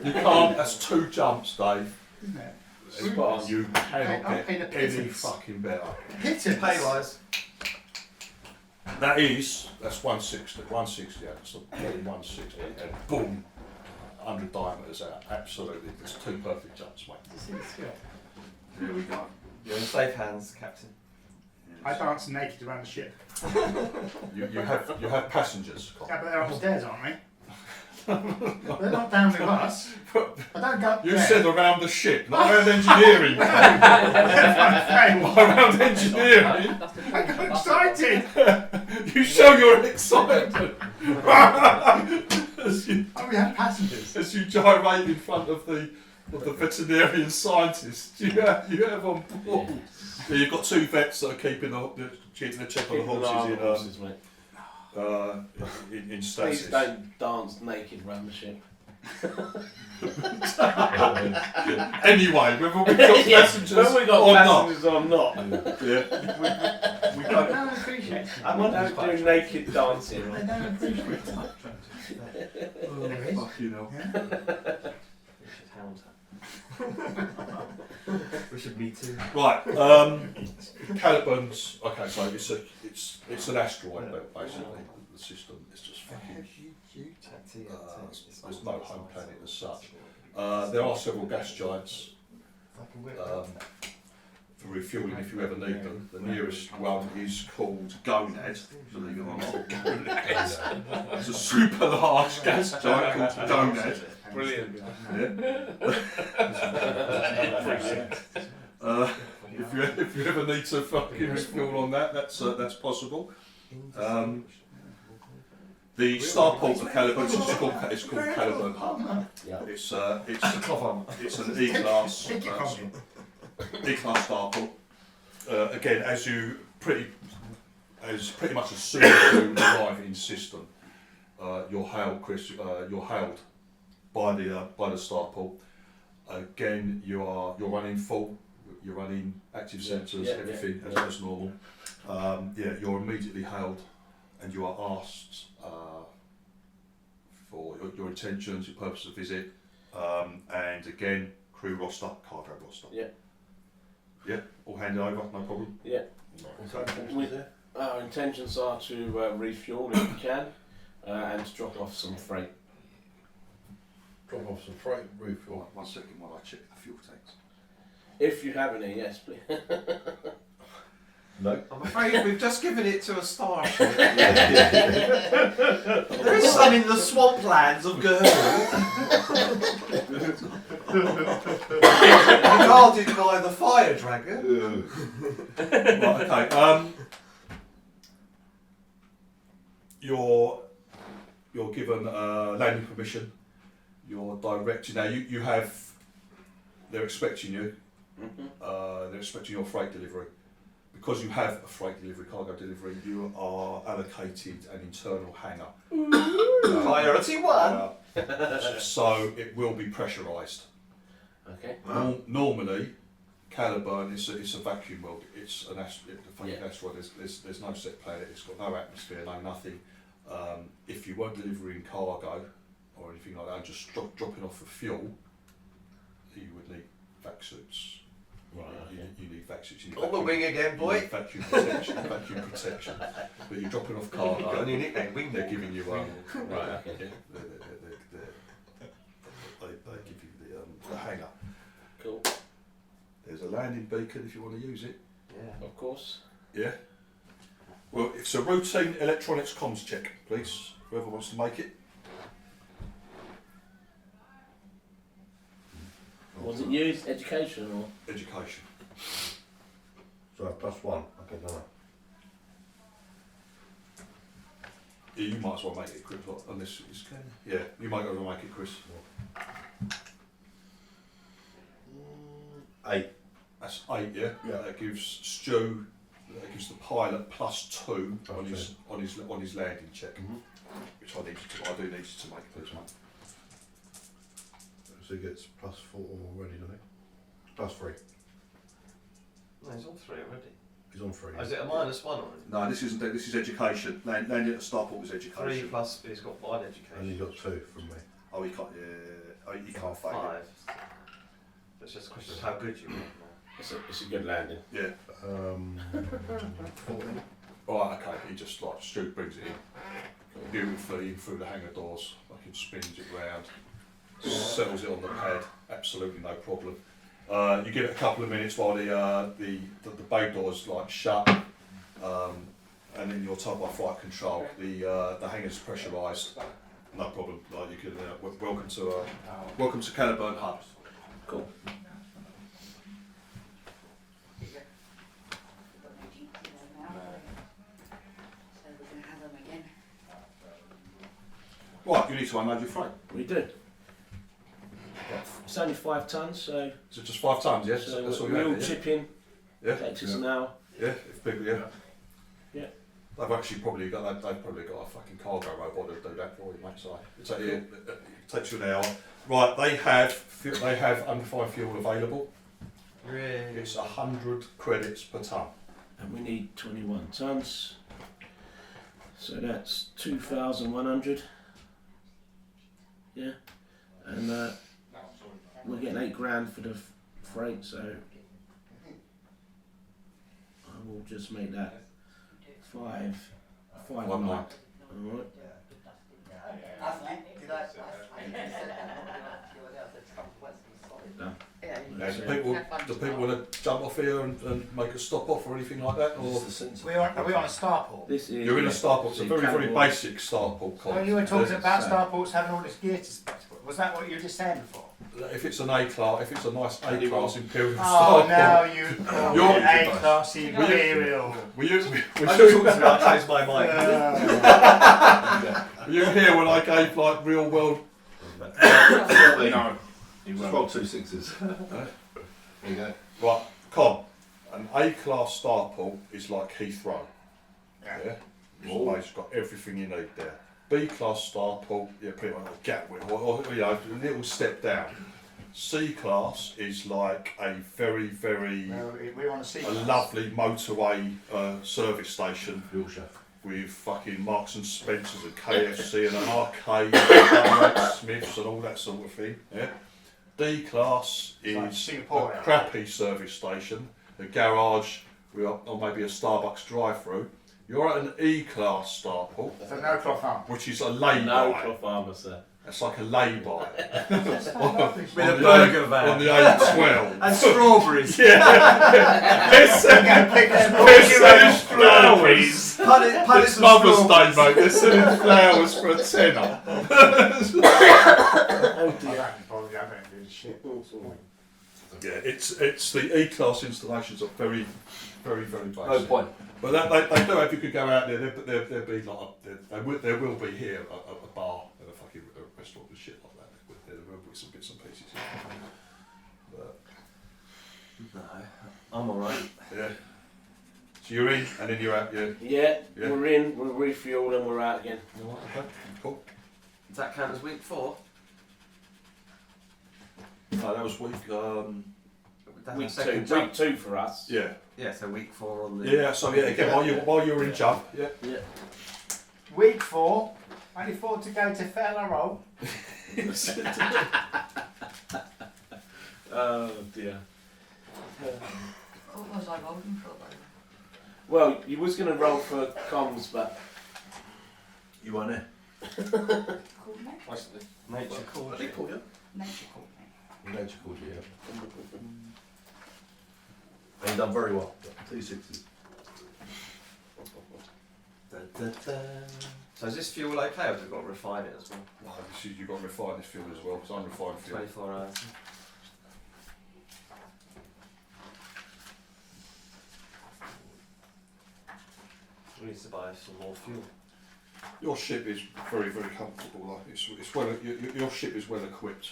You can't. That's 2 jumps, Dave. Isn't it? Spot on. You cannot I'll pay get the any pittance. fucking better. Pittance. Pay wise. That's 160. 160. Yeah, it's 160, and boom, 100 diameters out. Absolutely, it's 2 perfect jumps, mate. See the skill. Here we go. You're in safe hands, Captain. Yeah. I dance naked around the ship. You have passengers. Colin. Yeah, but they're upstairs, aren't they? They're not down with us. I don't go up You there. said around the ship, not around engineering. Around engineering. I got excited. You show you're excited. as, you, Oh, we have passengers. as you gyrate in front of the veterinarian scientist, you have on board. Yeah, you've got 2 vets that are keeping the check on the horses mate. in Please stasis. don't dance naked around the ship. Anyway, whether we've got passengers When we got or passengers or not. not. Yeah. They don't appreciate it. I want to do naked dancing. They don't appreciate it. Fucking hell. We should meet too. Right, Caliburn's okay. So it's an asteroid belt basically. The system is just fucking. There's no home planet as such. There are several gas giants for refueling if you ever need them. The nearest one is called Gonad, believe it or not. Gonad. It's a super large gas giant called Gonad. Brilliant. If you ever need to fucking refuel on that, that's possible. The starport of Caliburn is called Caliburn Hub. Yeah. It's an E-class E-class starport. Again, as pretty much as soon as you arrive in system, you're hailed, Chris. You're hailed by the starport. Again, you're running full. You're running active sensors, everything as normal. You're immediately hailed, and you are asked for your intentions, your purpose of visit, and again, crew roster, cargo roster. Yeah. Yeah, all handed over, no problem. Yeah. Our intentions are to refuel if we can, and to drop off some freight. Drop off some freight, refuel. One second while I check the fuel tanks. If you have any, yes, please. No. I'm afraid we've just given it to a starship. There is some in the swamplands of Gurhu. Guarded by the fire dragon. Right, okay. You're given landing permission. You're directed now. You have. They're expecting you. They're expecting your freight delivery. Because you have a freight delivery, cargo delivery, you are allocated an internal hangar. Priority 1. So it will be pressurised. Okay. Normally, Caliburn is a vacuum world. It's an asteroid. There's no set planet. It's got no atmosphere, no nothing. If you weren't delivering cargo or anything like that, just dropping off of fuel, you would need vac suits. Right, You need vac suits. On the wing again, boy. You need vacuum protection. But you're dropping off cargo. Got a new nickname, Wingwalks. They're giving you right, okay. they give you the hangar. Cool. There's a landing beacon if you want to use it. Yeah. Of course. Yeah. Well, it's a routine electronics comms check, please. Whoever wants to make it. Was it used education or? Education. So +1. Okay, no. Yeah, you might as well make it, Chris. Unless it's yeah, you might as well make it, Chris. 8. That's 8, yeah. Yeah. That gives Stu. That gives the pilot +2 on his landing check, which I do need you to make, please, mate. So he gets +4 already, doesn't he? +3. No, he's on 3 already. He's on 3. Oh, is it a -1 already? No, this isn't. This is education. Landing at the starport is 3 education. plus he's got 1 And education. he got 2 from me. Oh, you can't. Yeah. Oh, you can't fake 5. It's just a question of how good you are. It's a good landing. it. Yeah. 14. Right, okay, he just Stu brings it in beautifully through the hangar doors, fucking spins it round, settles it on the pad, absolutely no problem. You give it a couple of minutes while the bay doors shut, and then you're told by flight control the hangar's pressurised. No problem. Like you can welcome to Canterburn Hub. Cool. Right, you need to unload your freight. We do. It's only 5 tons, so Is it just 5 tons? Yes, so that's all you mule have. Yeah. chipping Yeah. takes us an hour. Yeah, if people, yeah. Yeah. They've actually probably got a fucking cargo robot that'll do that for you, mate. So it takes you an hour. Right, they have unrefined fuel available. Really? It's 100 credits per ton. And we need 21 tons. So that's 2,100. Yeah. And we're getting 8 grand for the freight, so I will just make that 5 One night. night. Alright. Done. Now, do people want to jump off here and make a stop off or anything like that? Or Are we on a starport? This is you're in a starport. It's a very, very Cowboy. basic starport. So you were talking about So- starports having all this gear to spec. Was that what you were just saying before? If it's an A class, if it's a nice A class Imperial Oh, starport, now you call You're- it A-class Imperial. were you I just talked about I changed my mind. were you here when I gave like real world? No. Roll 2 6s. There you go. Right, Con, an A-class starport is like Heathrow. Yeah. Yeah? It's got everything you need there. B-class starport, yeah, pretty much like Gatwick, or you know, a little step down. C-class is like a very, very No, we want to see. a lovely motorway service station Yorkshire. with fucking Marks and Spencers and KFC and an arcade and Smiths and all that sort of thing. Yeah. D class It's like is Singapore, a yeah. crappy service station, a garage or maybe a Starbucks drive-through. You're at an E class starport, So no cloth arm. which is a lay-by. no cloth armour, sir. It's like a lay-by With a on burger van. the A12. And strawberries. Let's send flowers. It's Mother's Day, mate. They're selling flowers for a tenner. Oh dear. Probably I don't do shit. Yeah, it's the E-class installations are very, very, very basic. No point. But they do have. You could go out there. There'll be like there will be here a bar and a fucking restaurant and shit like that. There will be some bits and pieces. But, No, I'm alright. yeah. So you're in and then you're out. Yeah. Yeah, Yeah. we're in, we'll refuel and we're out again. Okay. Cool. Does that count as week 4? No, that was week. That's Week the second jump. week 2 for us. Yeah. Yeah, so week 4 on the. Yeah. So yeah, again, while you're in jump. Yeah. Yeah. Week 4. Only 4 to go to Fella Roll. Oh dear. What was I rolling for? Well, you was going to roll for comms, but You weren't there. Called me? What's the Nature called you. Nature called me. Nature called you, yeah. And you've done very well. 2 6s. Da, da, da. So is this fuel okay, or have we got to refine it as well? No, you've got to refine this fuel as well. It's unrefined fuel. 24 hours. We need to buy some more fuel. Your ship is very, very comfortable. Like it's well. Your ship is well equipped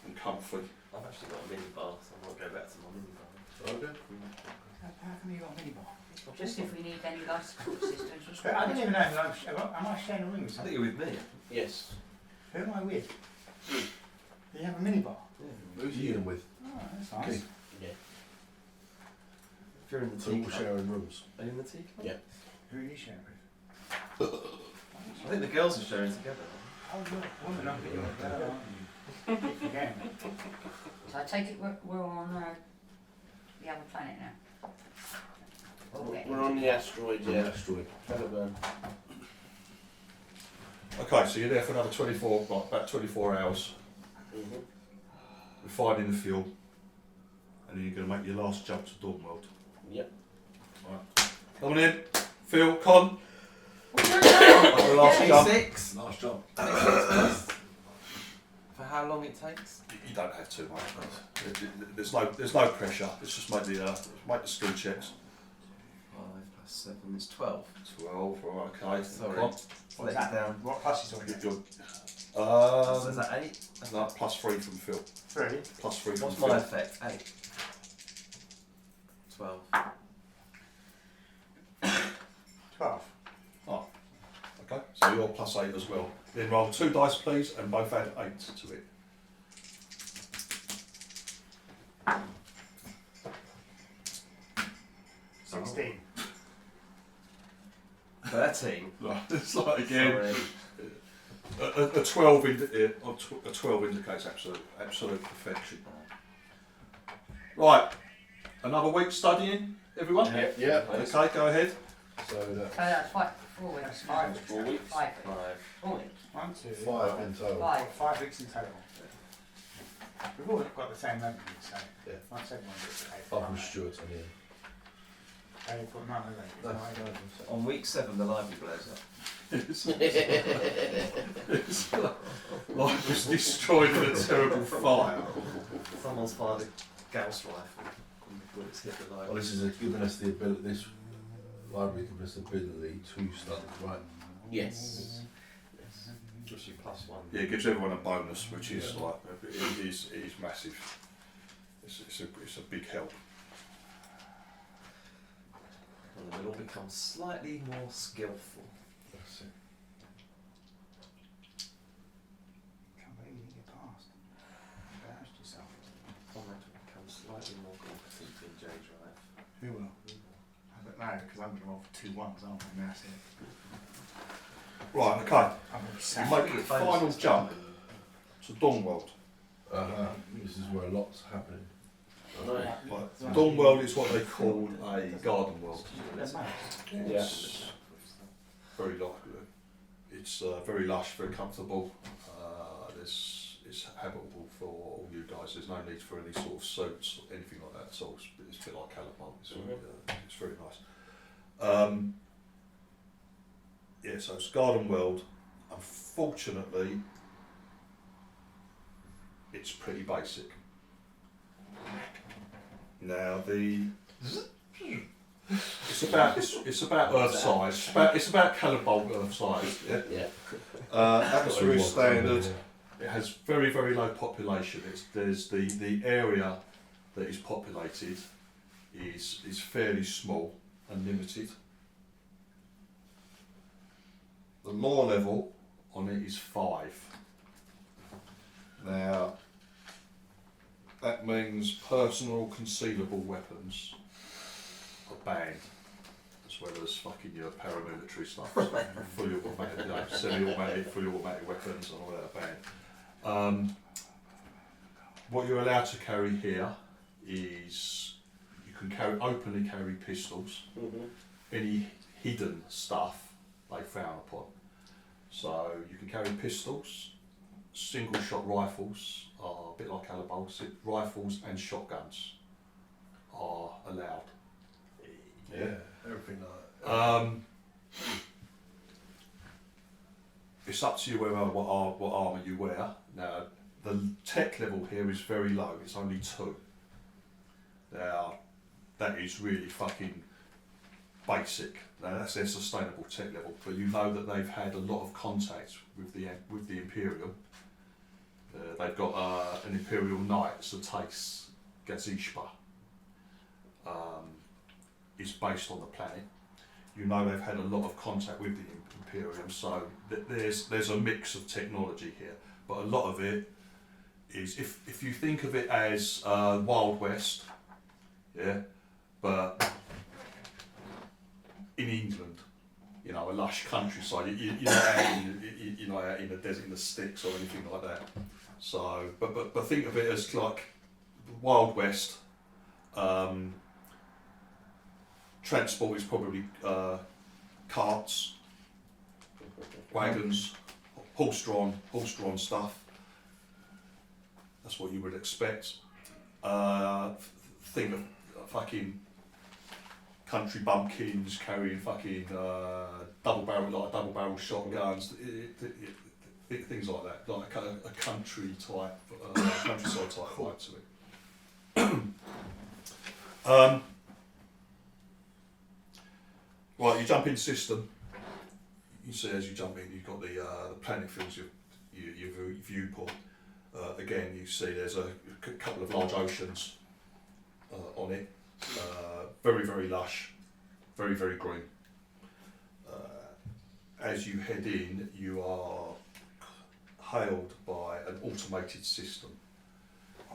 and comfy. I've actually got a mini bar, so I might go back to my mini bar. Okay. How come you got a minibar? Just if we need any life support systems. But I don't even know if am I sharing a room with I think something? you're with me. yes. Who am I with? You have a minibar? Who's you in with? Oh, that's nice. Okay. If you're in the So tea all club. sharing rooms. Are you in the tea club? Yeah. Who are you sharing with? I think the girls are sharing together. Oh, you're a woman, aren't you? Keep forgetting. So I take it we're on the other planet now. Okay. We're on the asteroid, Yeah. yeah. Asteroid. Caliburn. Okay, so you're there for another 24, like about 24 hours, Mm-hmm. refining the fuel, and then you're going to make your last jump to Dawn World. Yep. Come on in. Phil, Con. The last jump. 6. Last jump. For how long it takes? You don't have too much. There's no pressure. It's just make the skill checks. 5 plus 7 is 12. 12. Right. Okay. Sorry. Con. What's that down? What plus is on it? So is that 8? No, plus 3 from Phil. 3. Plus 3 from What's Phil. my effect? 8. 12. 12. Oh. Okay. So you're plus 8 as well. Then roll 2 dice, please, and both add 8 to it. Oh. 16. 13. It's like again. Sorry. A 12 indicates absolute perfection. Right, another week studying, everyone? Yeah. Okay, go ahead. So that's So that's 4 weeks. That's 5. 4 weeks. 5 weeks. 5. 4 weeks. 1, 2, 5 in total. 5. 5 weeks in total. We've all got the same revenue, so Yeah. once everyone gets paid. Apart from Stuart and Ian. They've got none of that. No, No, I don't. On week 7, the library blows up. It's like was destroyed in a terrible fire. Someone's fired a Gauss rifle and the bullets hit the Well, library. this is giving us the ability. This library gives us the ability to study, right? Yes. Gives you +1. Yeah, it gives everyone a bonus, which is like it is massive. It's a big help. And then we'll all become slightly more skillful. That's it. Can't believe you didn't get past. Embarrassed yourself. I'll have to become slightly more competent in J Drive. Who will? I don't know, because I'm going to roll for 2 1s, aren't I? And that's it. Right, okay. I'm going to be You sad. make the final jump to Dawn World. This is where lots happening. Right. Dawn World is what they call a garden world. It's very it's very lush, very comfortable. It's habitable for all you guys. There's no need for any sort of suits or anything like that. So it's a bit like Caliban. It's very nice. Yeah, so it's garden world. Unfortunately, it's pretty basic. Now it's about Earth size. It's about Caliban Earth size. Yeah. Yeah. Atmosphere is standard. It has very low population. There's the area that is populated is fairly small and limited. The lore level on it is 5. Now that means personal concealable weapons are banned, as well as fucking your paramilitary stuff, fully automatic, semi-automatic, fully automatic weapons and all that are banned. What you're allowed to carry here is you can openly carry pistols. Any hidden stuff they frown upon. So you can carry pistols. Single shot rifles are a bit like Caliban. Rifles and shotguns are allowed. Yeah, everything like that. It's up to you what armour you wear. Now the tech level here is very low. It's only 2. Now that is really fucking basic. Now that's their sustainable tech level, but you know that they've had a lot of contact with the Imperium. They've got an Imperial Knight, Satais Gazishpa. Is based on the planet. You know they've had a lot of contact with the Imperium, so there's a mix of technology here. But a lot of it is, if you think of it as Wild West, yeah, but in England, you know, a lush countryside. You're not out in the desert in the sticks or anything like that. So, but think of it as like Wild West. Transport is probably carts, wagons, horse-drawn stuff. That's what you would expect. Think of fucking country bumpkins carrying fucking double barrel shotguns, things like that, like a country type, countryside type vibe to it. Right, you jump in system. You see as you jump in, you've got the planet fills your viewport. Again, you see there's a couple of large oceans on it. Very, very lush, very, very green. As you head in, you are hailed by an automated system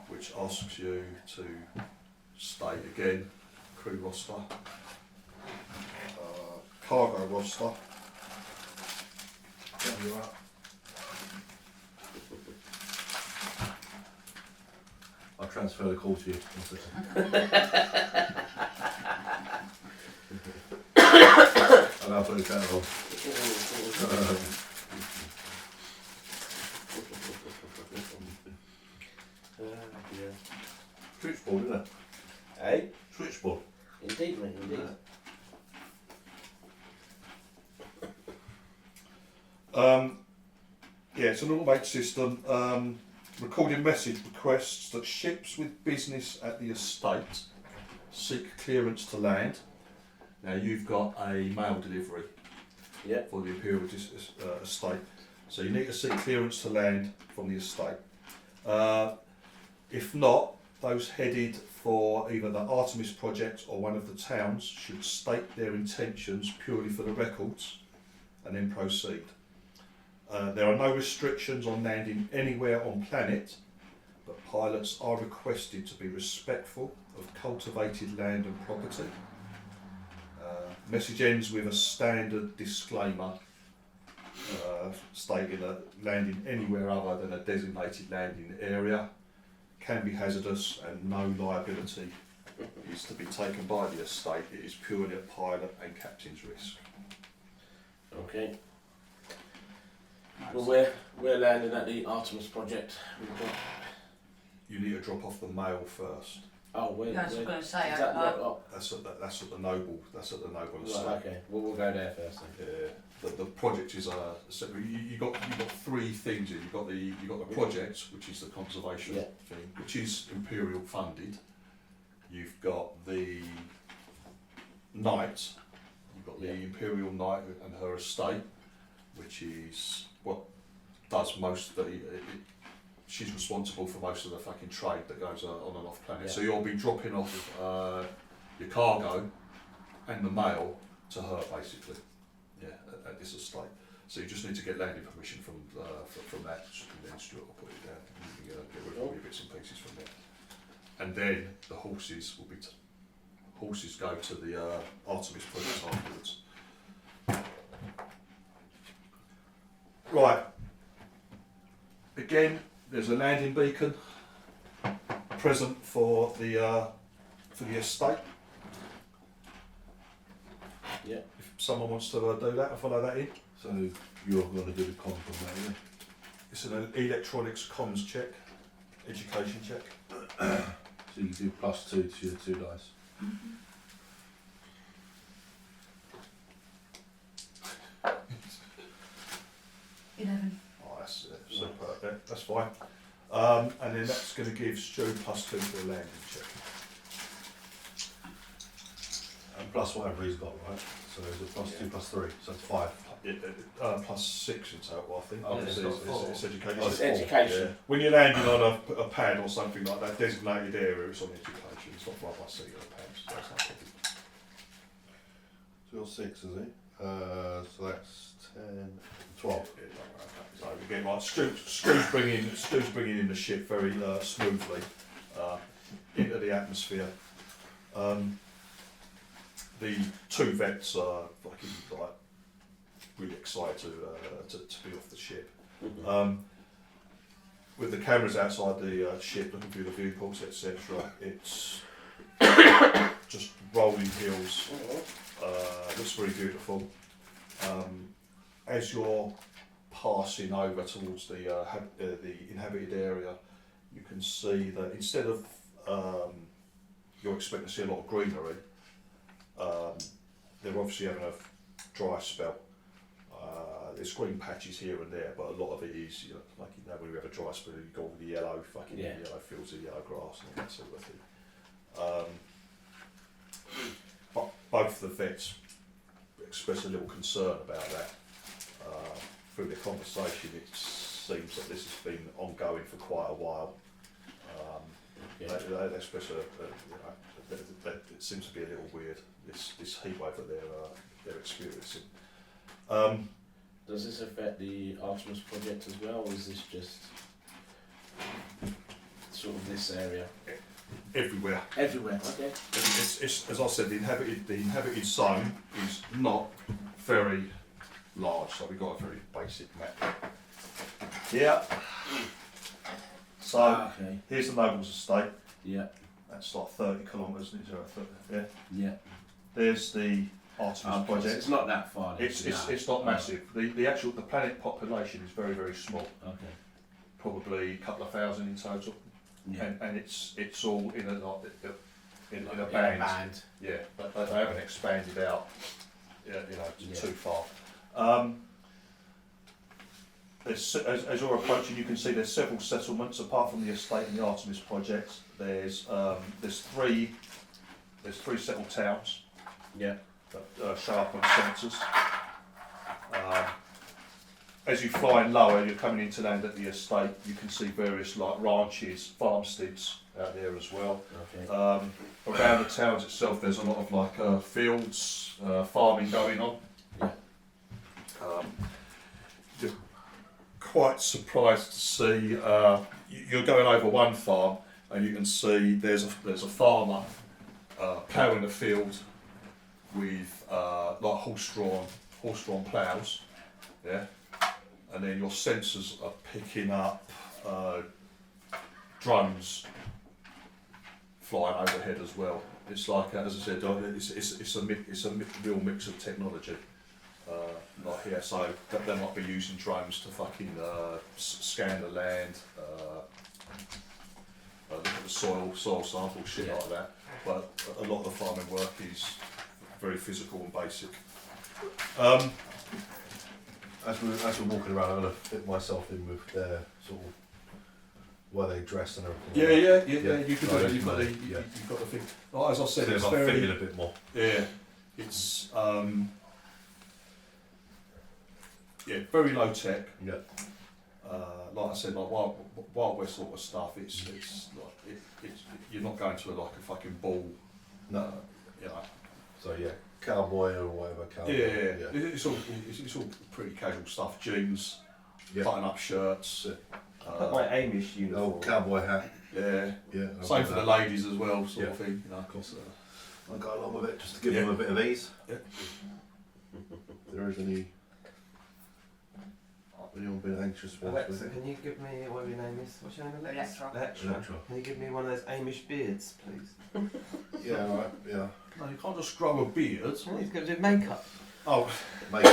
which asks you to state again, crew roster, cargo roster. There you are. I'll transfer the call to you. And I'll put the kettle on. Switchboard, isn't it? Eh? Switchboard. Indeed, mate, indeed. Yeah, it's an automated system. Recording message requests that ships with business at the estate seek clearance to land. Now you've got a mail delivery for the Imperial estate, so you need to seek clearance to land from the estate. If not, those headed for either the Artemis project or one of the towns should state their intentions purely for the records and then proceed. There are no restrictions on landing anywhere on planet, but pilots are requested to be respectful of cultivated land and property. Message ends with a standard disclaimer stating that landing anywhere other than a designated landing area can be hazardous and no liability is to be taken by the estate. It is purely a pilot and captain's risk. Okay. Well, we're landing at the Artemis project. You need to drop off the mail first. Oh, where? Yeah, I was where- going to say, is that That's at the noble. That's at the noble estate. right, okay. Well, we'll go there first then. Yeah. The project is you got three things here. You got the project, which is the conservation thing, which is Imperial funded. You've got the knight. You've got the Imperial knight and her estate, which is what does most of the. She's responsible for most of the fucking trade that goes on and off planet. So you'll be dropping off your cargo and the mail to her basically. Yeah, at this estate. So you just need to get landing permission from that, and then Stuart will put it down. You can get rid of all your bits and pieces from there. And then the horses will be. Horses go to the Artemis project afterwards. Right. Again, there's a landing beacon present for the estate. Yeah. If someone wants to do that and follow that in. So you're going to do the con from that, yeah? It's an electronics comms check, education check. So you do +2 to your 2 dice. 11. Oh, that's super. Yeah, that's fine. And then that's going to give Stu +2 to a landing check. And plus whatever he's got, right? So it's a +2 +3, so it's 5. +6 in total, I think. Oh, it's education. Oh, it's education. Yeah. When you're landing on a pad or something like that, designated area, it's on education. It's not fly by sea or pads. That's not problem. So you're 6, is he? So that's 10, 12. So again, right, Stu's bringing in the ship very smoothly into the atmosphere. The two vets are fucking like really excited to be off the ship. With the cameras outside the ship, looking through the viewports, etc. It's just rolling hills. Looks very beautiful. As you're passing over towards the inhabited area, you can see that instead of you're expecting to see a lot of greenery, they're obviously having a dry spell. There's green patches here and there, but a lot of it is, you know, like, you know, when we have a dry spell, you go with the yellow, fucking yellow fields of yellow grass and all that sort of thing. But both the vets express a little concern about that. Through the conversation, it seems that this has been ongoing for quite a while. They express that it seems to be a little weird, this heat wave that they're experiencing. Does this affect the Artemis project as well, or is this just sort of this area? Everywhere. Everywhere, okay. It's, as I said, the inhabited zone is not very large, so we've got a very basic map. Yeah. So here's the Nobles Estate. Yeah. That's like 30 kilometres, is there? 30, yeah. Yeah. There's the Artemis project. So it's not that far. It's not massive. The planet population is very, very small. Okay. Probably a couple of thousand in total. Yeah. And it's all in a band. Yeah, but they haven't expanded out, too far. As you're approaching, you can see there's several settlements apart from the estate and the Artemis project. There's three settled towns. Yeah. That show up on sensors. As you fly in lower, you're coming into land at the estate. You can see various like ranches, farmsteads out there as well. Okay. Around the towns itself, there's a lot of like fields, farming going on. Yeah. You're quite surprised to see. You're going over one farm, and you can see there's a farmer ploughing a field with like horse-drawn ploughs. Yeah. And then your sensors are picking up drones flying overhead as well. It's like, as I said, it's a real mix of technology. Like here, so they might be using drones to fucking scan the land, look at the soil sample, shit like that. But a lot of the farming work is very physical and basic. As we're walking around, I'm going to fit myself in with their sort of where they dress and everything. Yeah. You've got to think. Like, as I said, it's very fitting a bit more. Yeah, it's very low tech. Yeah. Like I said, like Wild West sort of stuff. It's like you're not going to like a fucking ball. No. You know. So yeah, cowboy or whatever. Cowboy. Yeah. It's all pretty casual stuff. Jeans, button-up shirts. My Amish uniform. Oh, cowboy hat. Yeah. Yeah. Same for the ladies as well, sort of thing. You know. Of course. I go along with it just to give them a bit of ease. Yeah. If there is anyone being anxious? Alexa, can you give me whatever your name is? What's your name, Alexa? Electra. Can you give me one of those Amish beards, please? Yeah, right. Yeah. No, you can't just grow a beard. He's going to do makeup. Oh, Maybe.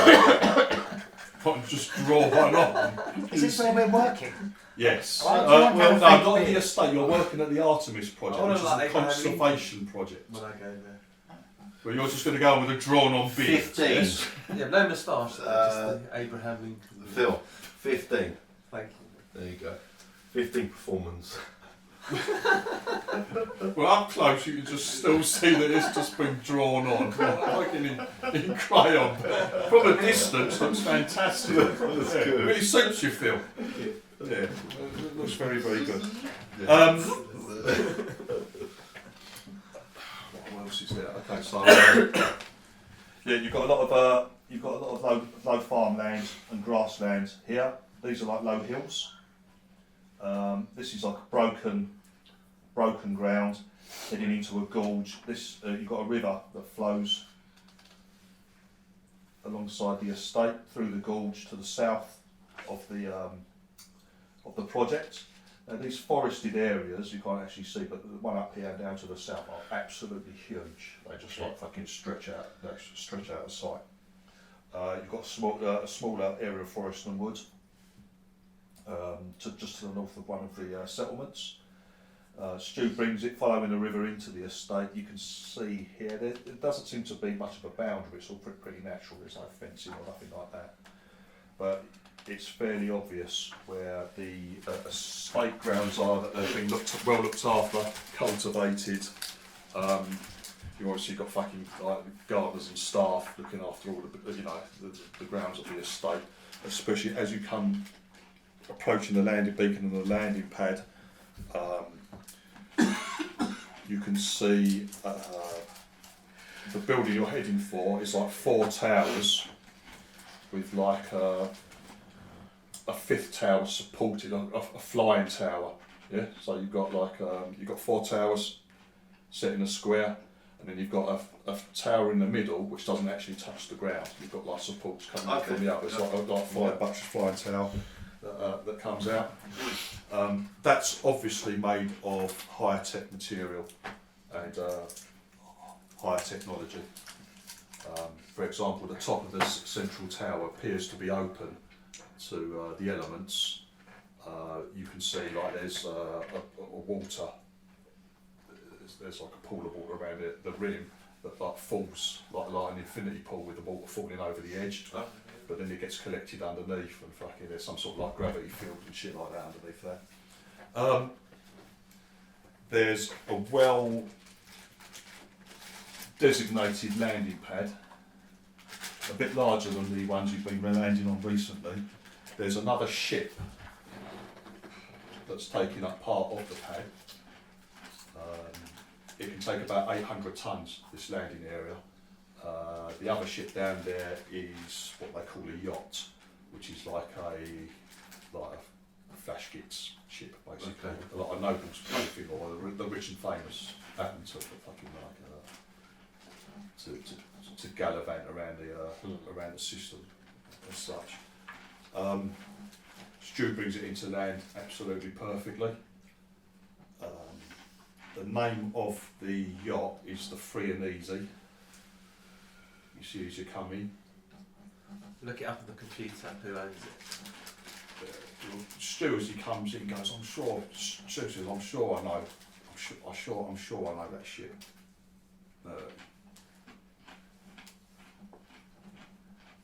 can't just draw one on. Is this where we're working? Yes. Well, No, not at the estate. You're working at the Artemis project, Oh, which is like a conservation project. When I go there. Well, you're just going to go on with a drawn-on beard. 15. Yes? Yeah, no moustache, just the Abraham Lincoln. Phil, 15. Thank you. There you go. 15 performance. Well, up close, you can just still see that it's just been drawn on, like in crayon. From a distance, looks fantastic. That's Yeah, good. really suits you, Phil. Yeah, it looks very, very good. What else is there? Okay, so yeah, you've got a lot of low farmland and grasslands here. These are like low hills. This is like broken ground heading into a gorge. This you've got a river that flows alongside the estate through the gorge to the south of the project. Now these forested areas you can't actually see, but the one up here and down to the south are absolutely huge. They just like fucking stretch out of sight. You've got a smaller area of forest and wood just to the north of one of the settlements. Stu brings it following the river into the estate. You can see here, there doesn't seem to be much of a boundary, it's all pretty natural, there's no fencing or nothing like that. But it's fairly obvious where the estate grounds are, that they've been well looked after, cultivated. You've obviously got fucking like gardeners and staff looking after all the grounds of the estate, especially as you come approaching the landing beacon and the landing pad. You can see the building you're heading for is like 4 towers with like a 5th tower supported, a flying tower. Yeah, so you've got like you've got 4 towers set in a square, and then you've got a tower in the middle which doesn't actually touch the ground. You've got like supports coming up from the other. It's like a flying tower that comes out. That's obviously made of higher tech material and higher technology. For example, the top of this central tower appears to be open to the elements. You can see like there's a water. There's like a pool of water around it, the rim that like falls like an infinity pool with the water falling over the edge. But then it gets collected underneath, and fucking there's some sort of like gravity field and shit like that underneath there. There's a well designated landing pad, a bit larger than the ones you've been landing on recently. There's another ship that's taking up part of the pad. It can take about 800 tonnes, this landing area. The other ship down there is what they call a yacht, which is like a flash gits ship, basically. Okay. A lot of nobles plaything, or the rich and famous happen to fucking like to gallivant around the system as such. Stu brings it into land absolutely perfectly. The name of the yacht is the Free and Easy. You see as you come in. Look it up on the computer. Who owns it? Stu, as he comes in, goes, "I'm sure." Stu says, "I'm sure I know. I'm sure I know that ship."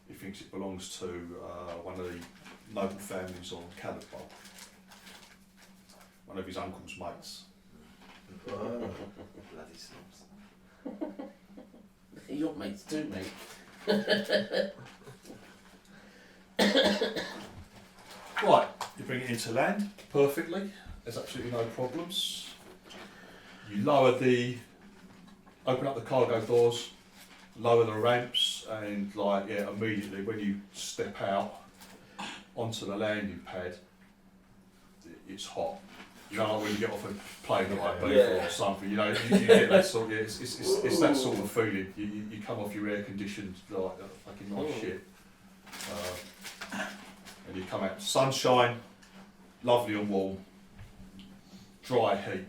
He thinks it belongs to one of the noble families on Caliban. One of his uncle's mates. Bloody snobs. Your mates too, mate. Right, you bring it into land perfectly. There's absolutely no problems. You open up the cargo doors, lower the ramps, and immediately when you step out onto the landing pad, it's hot. You know, like when you get off a plane like or something, you get that sort of, it's that sort of feeling. You come off your air conditioned like fucking nice shit. And you come out, sunshine, lovely and warm, dry heat.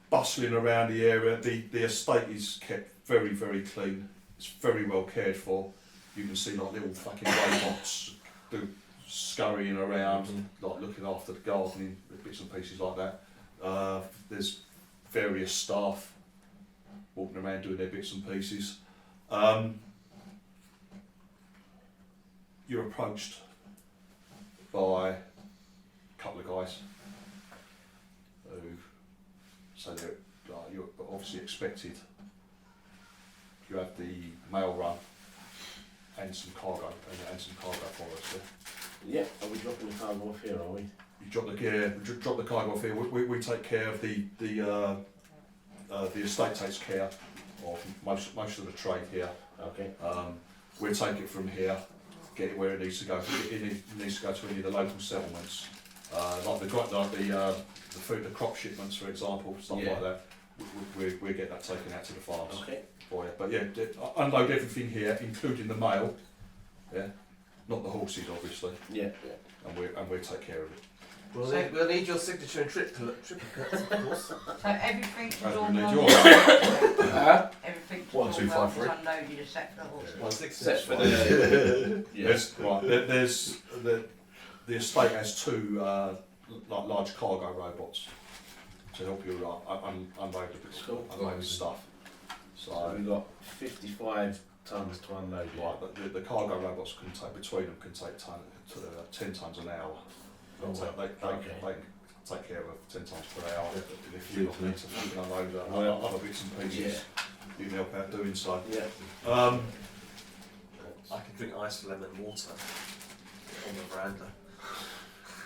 Bustling around the area, the estate is kept very, very clean. It's very well cared for. You can see like little fucking robots scurrying around, like looking after the gardening, bits and pieces like that. There's various staff walking around doing their bits and pieces. You're approached by a couple of guys who say you're obviously expected. You have the mail run and some cargo for us. Yeah, are we dropping the cargo off here, are we? You drop the cargo off here. We take care of the estate takes care of most of the trade here. Okay. We'll take it from here, get it where it needs to go. It needs to go to any of the local settlements, like the food, the crop shipments, for example, stuff like that. We get that taken out to the farms for you. But yeah, unload everything here, including the mail. Yeah, not the horses, obviously. Yeah. And we'll take care of it. We'll need your signature and triplicates, of course. So everything's As all we need well. yours. Everything's 1, all 2, 5, 3. unloaded except for the horses. One six Except for six. the... There's the estate has two like large cargo robots to help you unload the stuff. So we've got 55 tons to unload. Right, but the cargo robots can take between them can take 10 tons an hour. They can take care of 10 tons per hour. If you need to unload other bits and pieces, you can help out doing so. I can drink iced lemon water on the veranda.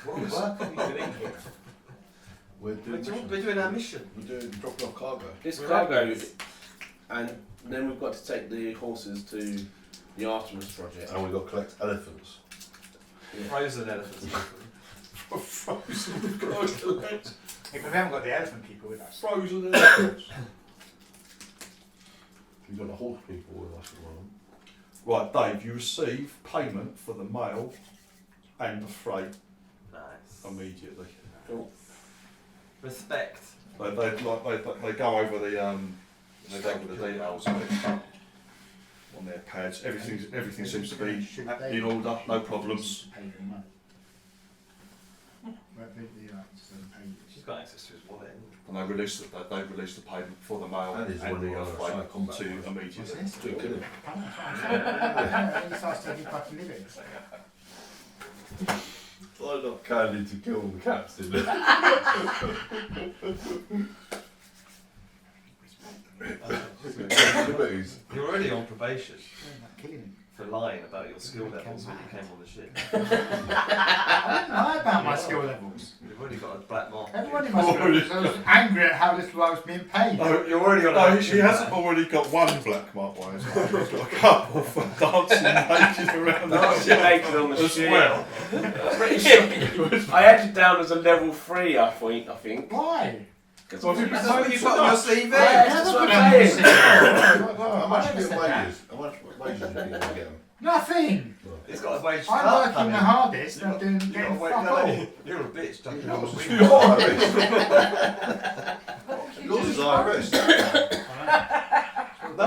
What work are we doing here? We're doing We're doing our mission. We're doing dropping off cargo. It's cargo, and then we've got to take the horses to the Artemis project. And we've got to collect elephants. Frozen elephants. Frozen If we haven't got the elephant people with us. Frozen elephants. We've got the horse people with us at the moment. Right, Dave, you receive payment for the mail and the freight Nice. immediately. Respect. They go over the details of it on their pads. Everything seems to be in order, no problems. She's got access to his wallet. And they release the payment for the mail And and his one the on freight side combat. to immediately. To kill him. He starts taking fucking living. I'm not candy to kill the captain. You're already on probation Killing him. for lying about your skill levels when you came on the ship. I didn't lie about my skill levels. You've already got a black mark. Everyone in my skill levels. I was angry at how little I was being paid. No, you're already on. No, he hasn't already got one black mark by his hand. He's got a couple for dancing naked around the ship Naked on the as ship. well. I had it down as a level 3, I think. Why? Because Well, That's what you've got on your CV. that's what I'm saying. How much do you get wages? How much wages do you get them? Nothing. He's got a wage I'm cut working coming. the hardest and doing You're getting a wage- fuck no, all. You're a bitch jumping on the wing. Yours is Irish. No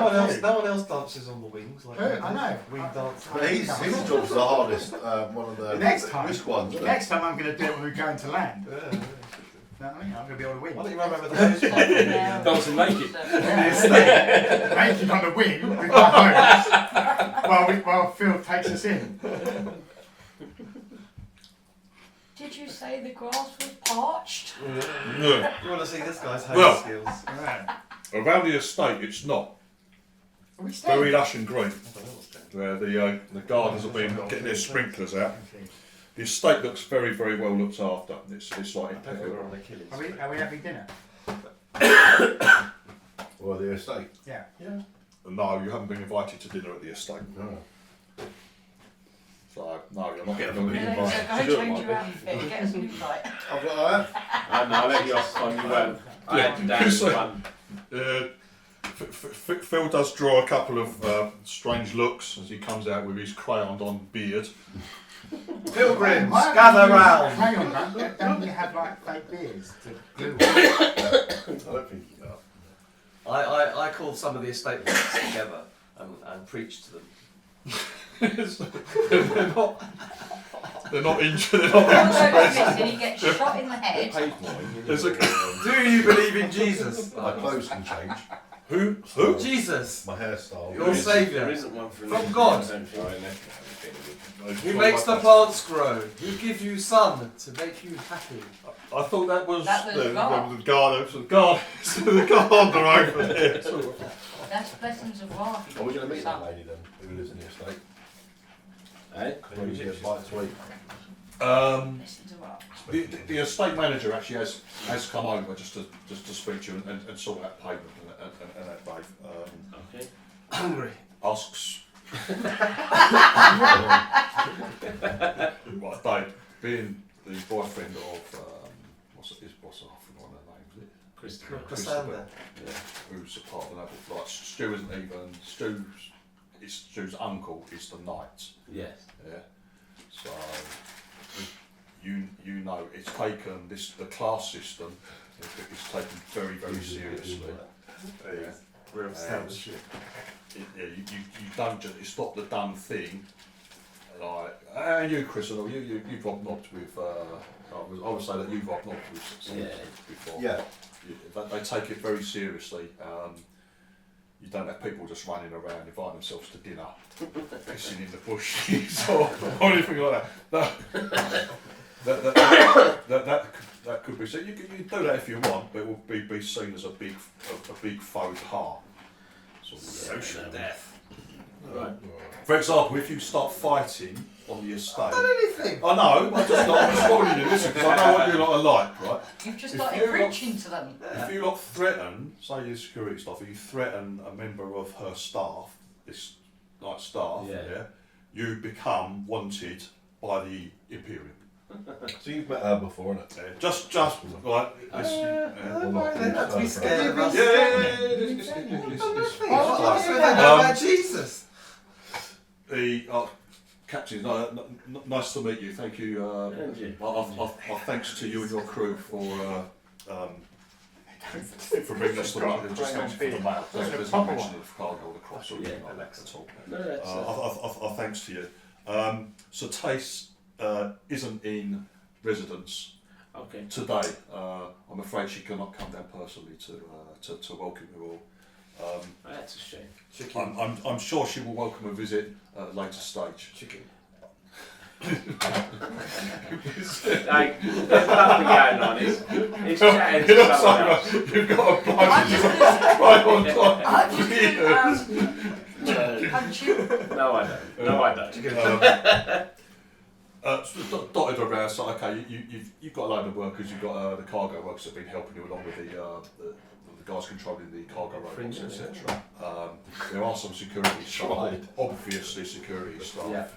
one else dances on the wings like Who? I know. wing dance. But his job's the hardest, one of the Next time. risk ones, isn't it? Next time I'm going to do it when we go into land. Yeah. You know what I mean? I'm going to be able to win. Why don't you run over the nose pipe? Dancing naked. Making on the wing with my hose while Phil takes us in. Did you say the grass was parched? No. You want to see this guy's home Well. skills? Right. Around the estate, it's not. Are we It's very staying? lush and green, where the gardens have been getting their sprinklers out. The estate looks very, very well looked after. It's like I think we're impeccable. on a killing Are spree. we having dinner? Or the estate. Yeah. No, you haven't been invited to dinner at the estate. No. So, no, you're not getting No, invited. no, so go change your outfit, get us a new light. I've got And I'll let you off on you weren't. I had you down as one. Phil does draw a couple of strange looks as he comes out with his crayoned on beard. Pilgrims, Why haven't gather you- round. Hang on, don't you have like fake beers to glue on? I don't think you know. I called some of the estate workers together and preached to them. They're not injured. They're Phil not goes missing, he gets shot in the head. There's a, Do you believe in Jesus? My clothes can change. who? Jesus, My hairstyle. your saviour. There isn't one for From God. Who makes the plants grow? Who gives you sun to make you happy? I thought that was That was God. the gardener over there. That's blessings of God. Are we going to meet that lady then, who lives in the estate? Eh? When you get bite to eat. Blessings of God. The estate manager actually has come over just to speak to you and sort out payment and that, Dave. Okay. Hungry. Asks. Right, Dave, being the boyfriend of what's her name? Is it? Cassandra. Yeah, who's a part of the noble flight. Stu isn't even Stu's uncle is the knight. Yes. Yeah. So you know it's taken the class system is taken very, very seriously. Yeah. We're established. You don't just, it's not the done thing. like, and you, Chris, and all, you've hobnobbed with. I would say that you've hobnobbed with some before. Yeah. They take it very seriously. You don't have people just running around inviting themselves to dinner, pissing in the bushes or anything like that. That could be. So you can do that if you want, but it will be seen as a big faux pas. Social death. Right. For example, if you start fighting on the estate. I've done anything. I know. I'm just warning you. Listen, because I know what you lot are like, right? You've just If started you preaching to them. If you lot threaten, say your security staff, if you threaten a member of her staff, this like staff, Yeah. you become wanted by the Imperium. So you've met her before, innit? Just like this. Why they have to be scared of us? It's What do they fine. know about Jesus? The Captain, nice to meet you. Thank you. And you. Thanks to you and your crew for bringing us the mail. Just thanks for the mail. There's no mention of cargo or the cross or anything like that at all. No, that's Thanks to you. So Tace isn't in residence okay. today. I'm afraid she cannot come down personally to welcome you all. That's a shame. Chicken. I'm sure she will welcome a visit at a later stage. Chicken. Like, there's nothing going on. It's chatting You're to not someone saying else. that you've got a I'm bloke just right on top. I'm just going to punch you. No, I don't. No, I don't. So dotted around, so okay, you've got a load of workers, you've got the cargo workers that have been helping you along with the guys controlling the cargo robots, etc. There are some security staff, obviously security staff. Yeah.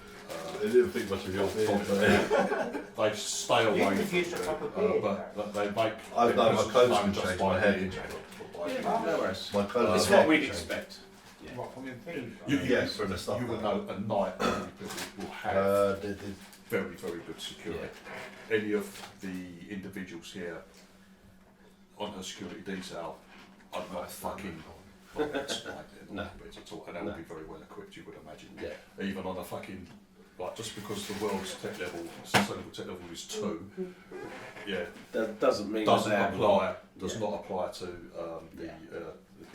They didn't think much of your beard. They stay away from refused to pop a beard, but they make. I've done my clothes known can just change, by my hair the- can change. No worries. My colour. It's what we'd expect. What, from your feet? Yes, from the stuff. You will know a night will have very, very good security. Any of the individuals here on her security detail are not fucking rockets No. at all, and they'll be very well equipped, you would imagine. Yeah. Even on a fucking, like, just because the world's tech level, sustainable tech level is 2, That doesn't mean does that they not haven't. apply to the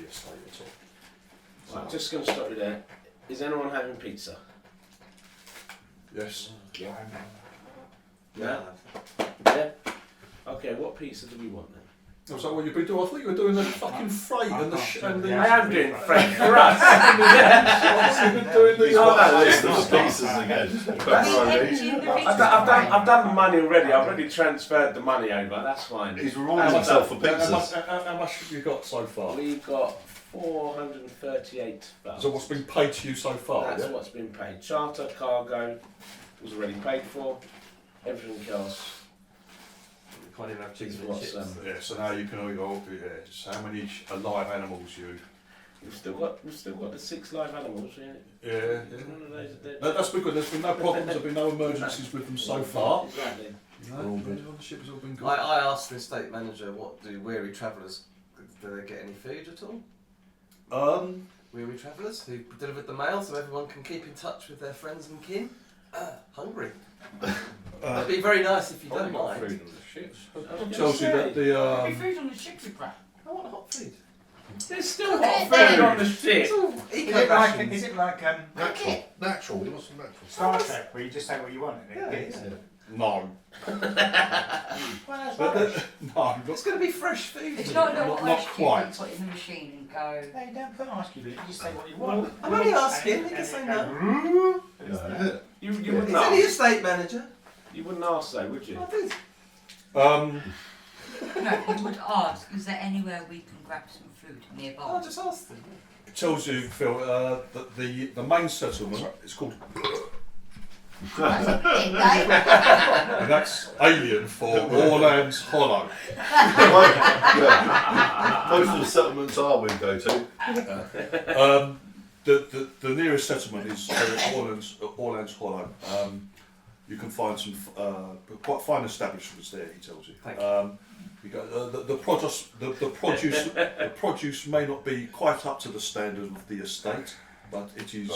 estate at all. Right, just going to stop you there. Is anyone having pizza? Yes. Yeah. Yeah. Yeah. Okay. What pizza do we want then? Was that what you've been doing? I thought you were doing the fucking freight and the I am doing freight for us. You've been doing these List of pieces again. I've done the money already. I've already transferred the money over. That's fine. He's rewarding himself for How pizzas. much have you got so far? We've got 438,000. So what's been paid to you so far? That's Yeah? what's been paid. Charter, cargo was already paid for. Everything else You can't even have is chicken and what's chips. Yeah, so now you can only go, so how many alive animals you... we've still got the 6 live animals. Yeah. Yeah. None of those are dead. That's been good, there's been no problems, there's been no emergencies with them so far. Exactly. No, all good. The ship has all been good. I asked the estate manager, what do weary travellers, do they get any food at all? Weary travellers who delivered the mail so everyone can keep in touch with their friends and kin? Hungry. That'd be very nice if you don't mind. Food on the ships. Okay. Tells you that the... Every food on the ship is crap. I want hot food. There's still hot food on the ship. It's all Is eco it like, rations. is it like Natural. You want some natural. Star Trek where you just say what you want and Yeah, it gets yeah. No. Well, that's rubbish. No, It's going to be fresh food. It's not a little Not ice cube quite. you put in the machine and go. No, you don't put ice cube in it, you just say what you want. I'm only asking, you can say no. You He's wouldn't only ask. estate manager. You wouldn't ask though, would you? I did. No, you would ask, is there anywhere we can grab some food nearby? I just asked him. it tells you, Phil, that the main settlement is called... That's a big name. and that's alien for Orland's Hollow. Most of the settlements we go to. The nearest settlement is Orland's Hollow. You can find some quite fine establishments there. He tells you. Thank you. You got the produce may not be quite up to the standard of the estate, but it is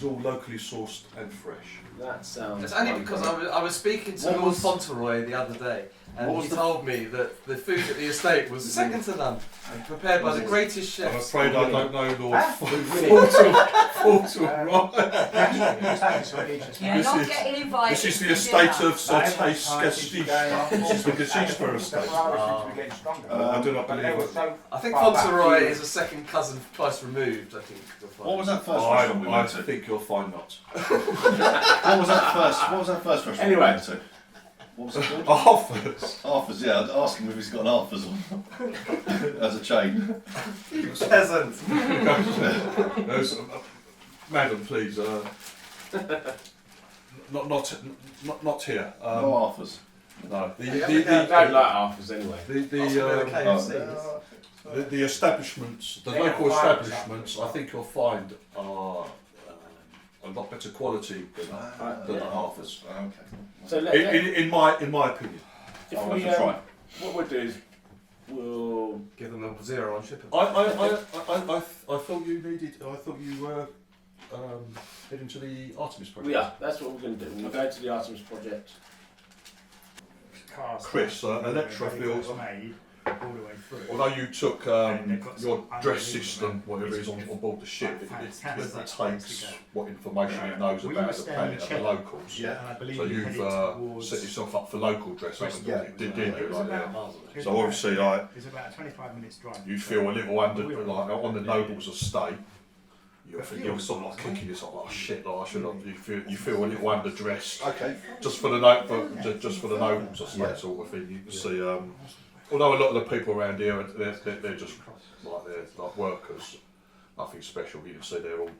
all locally sourced and fresh. That sounds. It's only fun, because though. I was speaking to What Lord was- Fauntleroy the other day, and What was he the- told me that the food at the estate was second to none, and prepared by the greatest I'm chefs. afraid I don't know Lord Huh? Fauntleroy. Yeah, This not is- getting invited. This is the to estate dinner. of Sauté Scastiche. This is the Gazister estate. Ah. I do not believe it. I think Fauntleroy is a second cousin, twice removed. I think. you'll find. What was that first I restaurant we went to? think you'll find not. What was that first restaurant Anyway. we went to? What was it called? Arthur's. Arthur's, yeah. I'd ask him if he's got an Arthur's on. As a chain. Peasant. Madam, please. Not here. No Arthur's. No. I don't like Arthur's anyway. The establishments, the local establishments, I think you'll find are a lot better quality than Arthur's. Okay. So In my opinion. if I'll we, have to try. what we'll do is we'll. Give them a 0 on shipping. I thought you needed. I thought you were heading to the Artemis project. Yeah, that's what we're going to do. We'll go to the Artemis project. Chris, Electra feels. made all the way through. Although you took And they've got your some dress unbelievable system, whatever it is on board the ship, it fantastic takes what information it knows We about were the staying planet in and the Czech. locals. Yeah. And I believe So we you've headed towards set yourself up for local dress, haven't you? Yeah. Didn't It you? was Like, about- yeah. So obviously, like, It's about a 25 minutes drive. you feel a little under, like on the nobles' estate. You're sort of like kicking yourself like, oh shit, like I should have. You feel a little underdressed. Okay. Just for the just for the nobles estate Yeah. sort of thing. You can see. Although a lot of the people around here, they're just they're like workers, nothing special. You can see they're all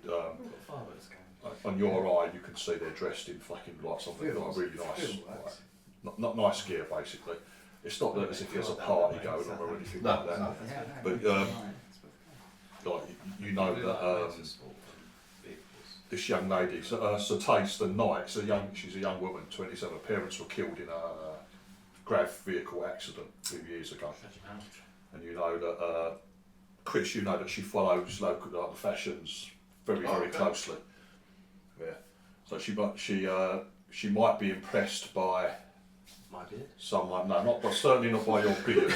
on your eye. You can see they're dressed in fucking like something like really nice, not nice gear basically. It's not that as if there's a party going on or anything No, like that. no. But like you know that this young lady, Taste the Knight, she's a young woman, 27. Her parents were killed in a grav vehicle accident a few years ago. And you know that Chris, you know that she follows local like, the fashions very closely. Yeah. So she might be impressed by My beard. someone. No, not, but certainly not by your beard.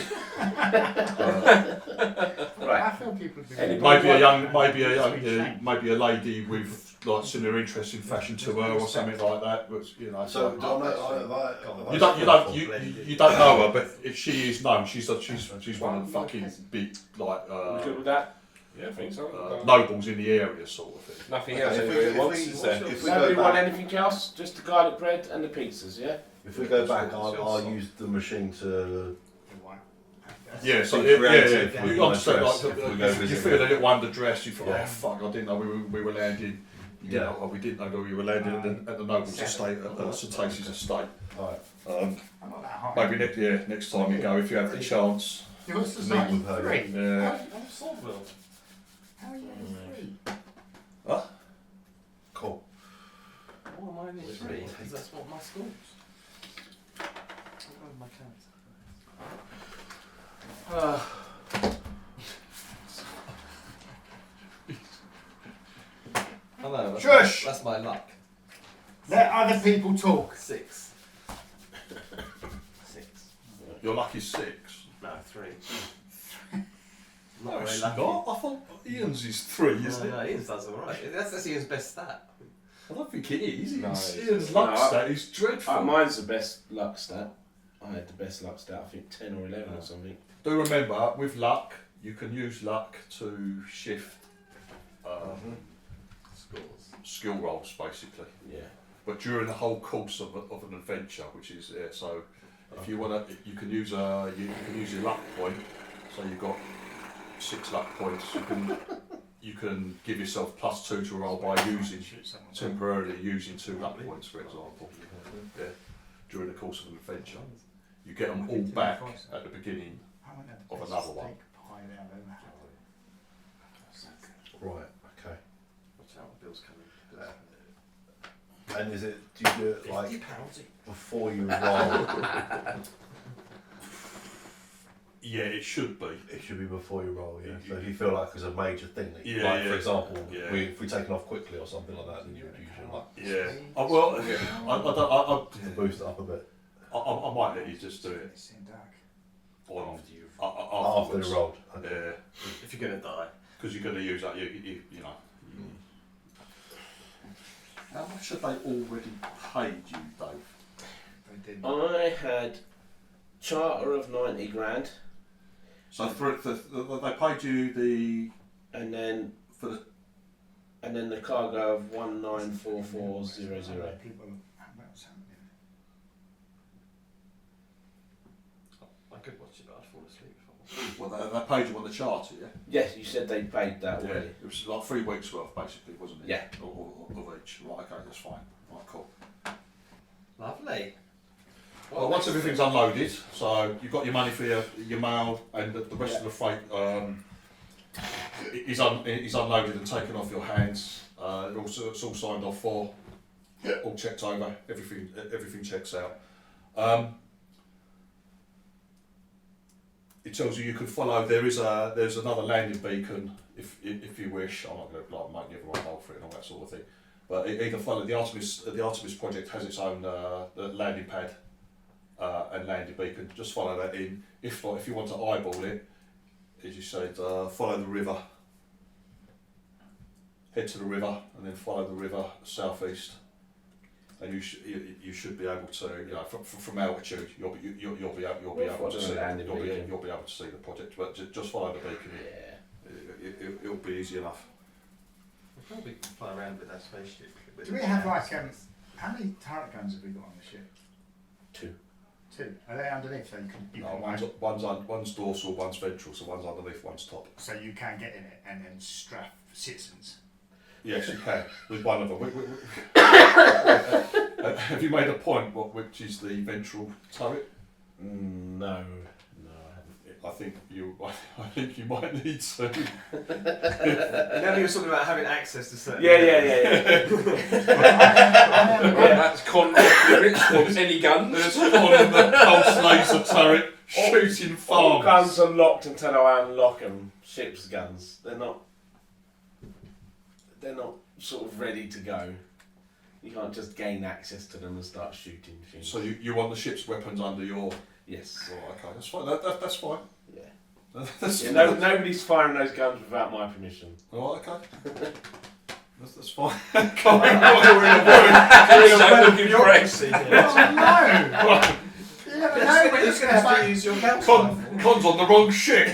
Right. I feel people do Maybe a lady with like similar interest in fashion to her or something like that. But you know, So, you don't know her, but if she is known, she's one of the fucking big like We good with that? Yeah, I think so. nobles in the area sort of thing. Nothing Okay, else if we- anybody if wants, we- is there? if we Nobody go want back, anything else? Just the garlic bread and the pizzas, yeah? if we go back, I'll use the machine to. Yeah, so Be creative yeah. with You my understand, dress like, if we go you visit feel a them. little underdressed. You feel, Yeah. oh fuck, I didn't know we were landing. We didn't know that we were landing at the nobles' estate, at St Tacy's estate. Alright. I'm not that high. Maybe next time you go, if you have the chance. What's the Meet size? with her. 3? Yeah. How are you in 3? Cool. Oh, mine is 3, because that's what my school's. My character. I know, Shush! that's my luck. Let other people talk. 6. 6. Your lucky 6. No, 3. No, Not it's very lucky. not. I thought Ian's is 3, isn't it? No, Ian's does alright. That's Ian's best stat. I don't think it is. No, Ian's luck No, stat is dreadful. Mine's the best luck stat. I had the best luck stat, I think 10 or 11 or something. Do remember, with luck, you can use luck to shift skill rolls, basically. Yeah. But during the whole course of an adventure, which is so, if you want to, you can use your luck point. So you've got 6 luck points. You can give yourself +2 to roll by temporarily using 2 luck points, for example. Yeah. During the course of an adventure, you get them all back at the beginning of another one. Right, okay. Watch out, Bill's coming. And do you do it like £50. before you roll? Yeah, it should be. It should be before you roll, yeah. So if you feel like there's a major thing, that Yeah, like yeah. for example, Yeah. if we taken off quickly or something like that, then you would usually like Yeah. Well, to boost it up a bit I might let you just do it. It's in dark. On, after afterwards. the rolled. Yeah, If you're gonna die. because you're going to use that. You know. How much have they already paid you, Dave? They didn't. I had charter of 90 grand, So they paid you and then for the. the cargo of 194400. People, what's happening? I could watch it, but I'd fall asleep. Well, they paid you on the charter, yeah. Yes, you said they paid that Yeah, already. it was like 3 weeks worth, basically, wasn't it? Yeah. Of each. Right. Okay, that's fine. Right, cool. Lovely. Well, once everything's unloaded, so you've got your money for your mail and the rest of the freight is unloaded and taken off your hands. It's all signed off for. All checked over. Everything checks out. It tells you can follow. There's another landing beacon if you wish. I'm not going to make everyone roll for it and all that sort of thing. But either follow the Artemis project has its own landing pad and landing beacon. Just follow that in. If not, if you want to eyeball it, as you said, follow the river. Head to the river and then follow the river southeast. And you should be able to, from altitude, you'll be able to see the project. But just follow the beacon. Yeah. It'll be easy enough. We'll probably fly around with that spaceship. Do we have like how many turret guns have we got on the ship? 2. 2. Are they underneath? So you No, can one's dorsal, one's ventral, so one's underneath, one's top. so you can get in it and then strap citizens. Yes, you can with one of them. Have you made a point? Which is the ventral turret? No, I haven't. I think you might need to. Now you were talking about having access to certain. Yeah. That's con with any guns. There's one of the pulse laser turret shooting All farmers. guns are locked until I unlock them. Ship's guns. They're not sort of ready to go. You can't just gain access to them and start shooting things. So you want the ship's weapons under your? Yes. Oh, okay, that's fine. That's fine. Yeah. That's Yeah, nobody's firing those guns without my permission. Oh, okay. That's fine. You never know when it's going to have to use your couch. Con's on the wrong ship.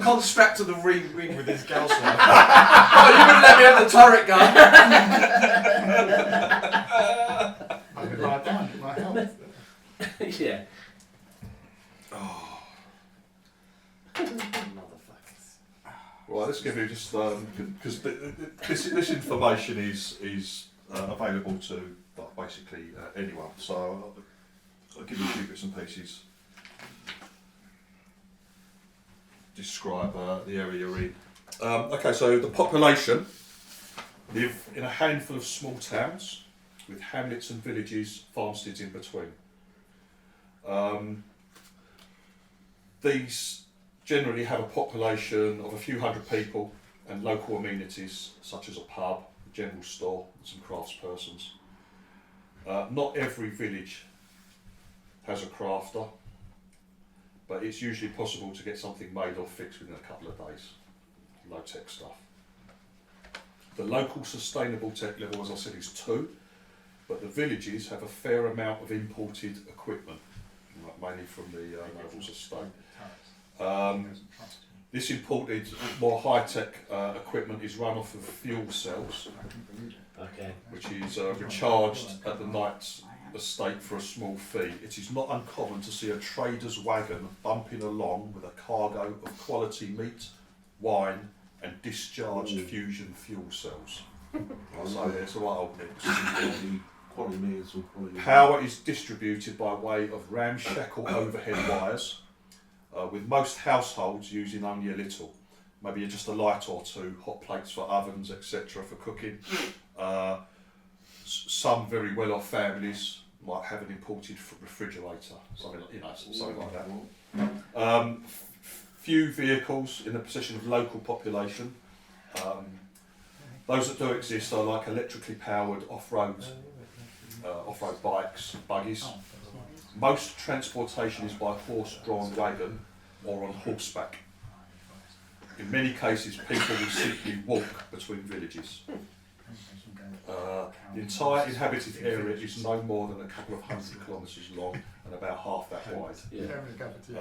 Con's strapped to the ring with his gauss rifle. Oh, you wouldn't let me have the turret gun. I could lie down, it might help. Yeah. Motherfuckers. Right, let's give you just because this information is available to basically anyone. So I'll give you a few bits and pieces. Describe the area you're in. Okay, so the population live in a handful of small towns with hamlets and villages, farmsteads in between. These generally have a population of a few hundred people and local amenities such as a pub, a general store and some craftspersons. Not every village has a crafter, but it's usually possible to get something made or fixed within a couple of days. Low tech stuff. The local sustainable tech level, as I said, is 2, but the villages have a fair amount of imported equipment, mainly from the noble's estate. This imported, more high-tech equipment is run off of fuel cells, Okay. which is recharged at the knight's estate for a small fee. It is not uncommon to see a trader's wagon bumping along with a cargo of quality meat, wine and discharged fusion fuel cells. So yeah, it's a right old mix. Quality meals or quality. Power is distributed by way of ramshackle overhead wires, with most households using only a little. Maybe just a light or 2, hot plates for ovens, etc. for cooking. Some very well-off families might have an imported refrigerator, something like that. Few vehicles in the possession of local population. Those that do exist are like electrically powered off-road bikes, buggies. Most transportation is by horse-drawn wagon or on horseback. In many cases, people will simply walk between villages. The entire inhabited area is no more than a couple of 100 kilometres long and about half that wide.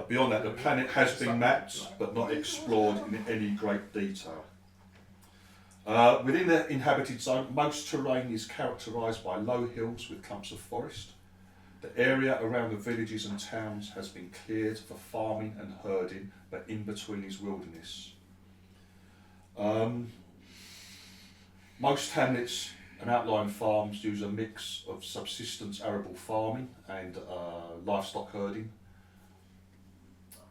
Beyond that, the planet has been mapped but not explored in any great detail. Within the inhabited zone, most terrain is characterised by low hills with clumps of forest. The area around the villages and towns has been cleared for farming and herding, but in between is wilderness. Most hamlets and outlying farms use a mix of subsistence arable farming and livestock herding.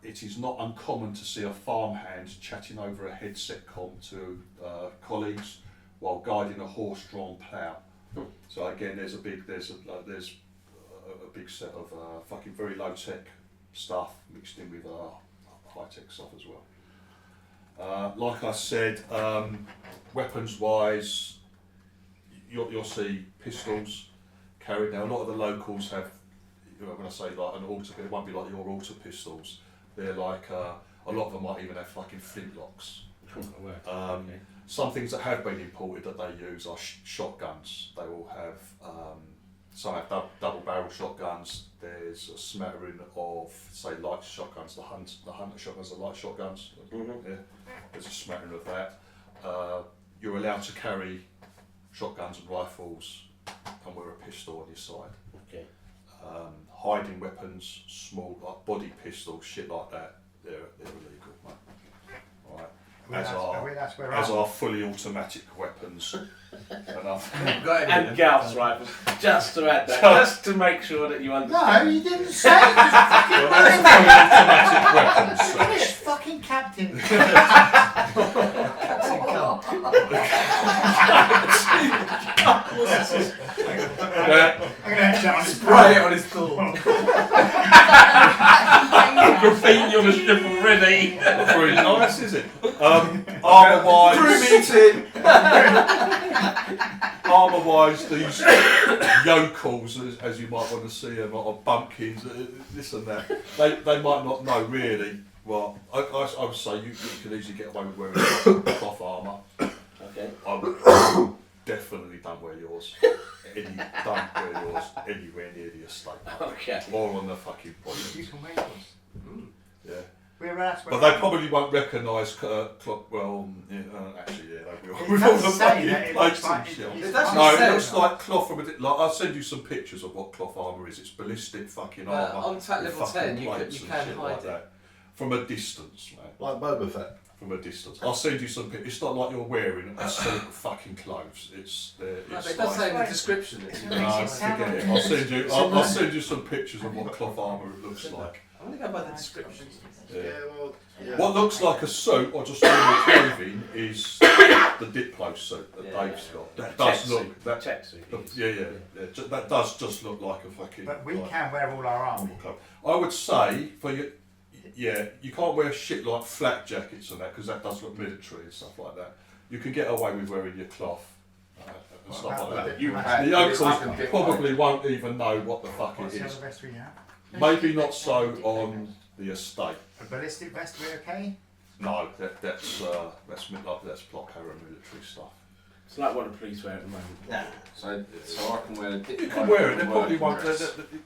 It is not uncommon to see a farmhand chatting over a headset comm to colleagues while guiding a horse-drawn plough. So again, there's a big set of fucking very low-tech stuff mixed in with high-tech stuff as well. Like I said, weapons-wise, you'll see pistols carried. Now, a lot of the locals have, when I say like an auto, it won't be like your auto pistols. They're like, a lot of them might even have fucking flintlocks. Some things that have been imported that they use are shotguns. They will have, some have double barrel shotguns. There's a smattering of, say, light shotguns. The hunter shotguns are light shotguns. Yeah. There's a smattering of that. You're allowed to carry shotguns and rifles and wear a pistol on your side. Okay. Hiding weapons, small like body pistols, shit like that, they're illegal, mate. Alright. As are fully automatic weapons. And Gauss rifles, just to add that, just to make sure that you understand. No, you didn't say it. Automatic weapons. So. Finish fucking captain. Spray it on his door. Graffiti on the strip already. Not very nice, is it? Armour-wise, these yokels, as you might want to see them, or bumpkins, this and that, they might not know really. Well, I would say you could easily get away with wearing cloth armour. Okay. I would definitely don't wear yours. Don't wear yours anywhere near the estate. Okay. Or on the fucking You point. can wear yours. Yeah. But they probably won't recognise clock. Well, yeah, actually, yeah, they will. It With all the does say fucking that it plates looks and like shit. it's No, said, it looks like cloth from a. I'll send you some pictures of what cloth armour is. It's ballistic fucking armour. On track with level fucking 10, you plates can and shit hide like it. that. From a distance, mate. Like Boba Fett. From a distance. I'll send you some pictures. It's not like you're wearing a suit of fucking clothes. It's No, it's but it like, does say in the description it's no, forget it. I'll send you some pictures of what cloth armour looks like. I'm going to go by the description. Yeah. Well, yeah. What looks like a suit or just normal clothing is the Diplo suit that Dave's got. That does look. That, check suit. That does just look like a fucking. But we like, can wear all our armour. I would say for you, you can't wear shit like flak jackets and that because that does look military and stuff like that. You can get away with wearing your cloth and stuff like that. You The locals probably won't even know what the fuck What's it the is. other vest we have? Maybe not so on the estate. A ballistic vest, we okay? No, that's plot paramilitary stuff. It's like what the police wear at the moment. So I can wear a dip. You can wear it. They probably won't.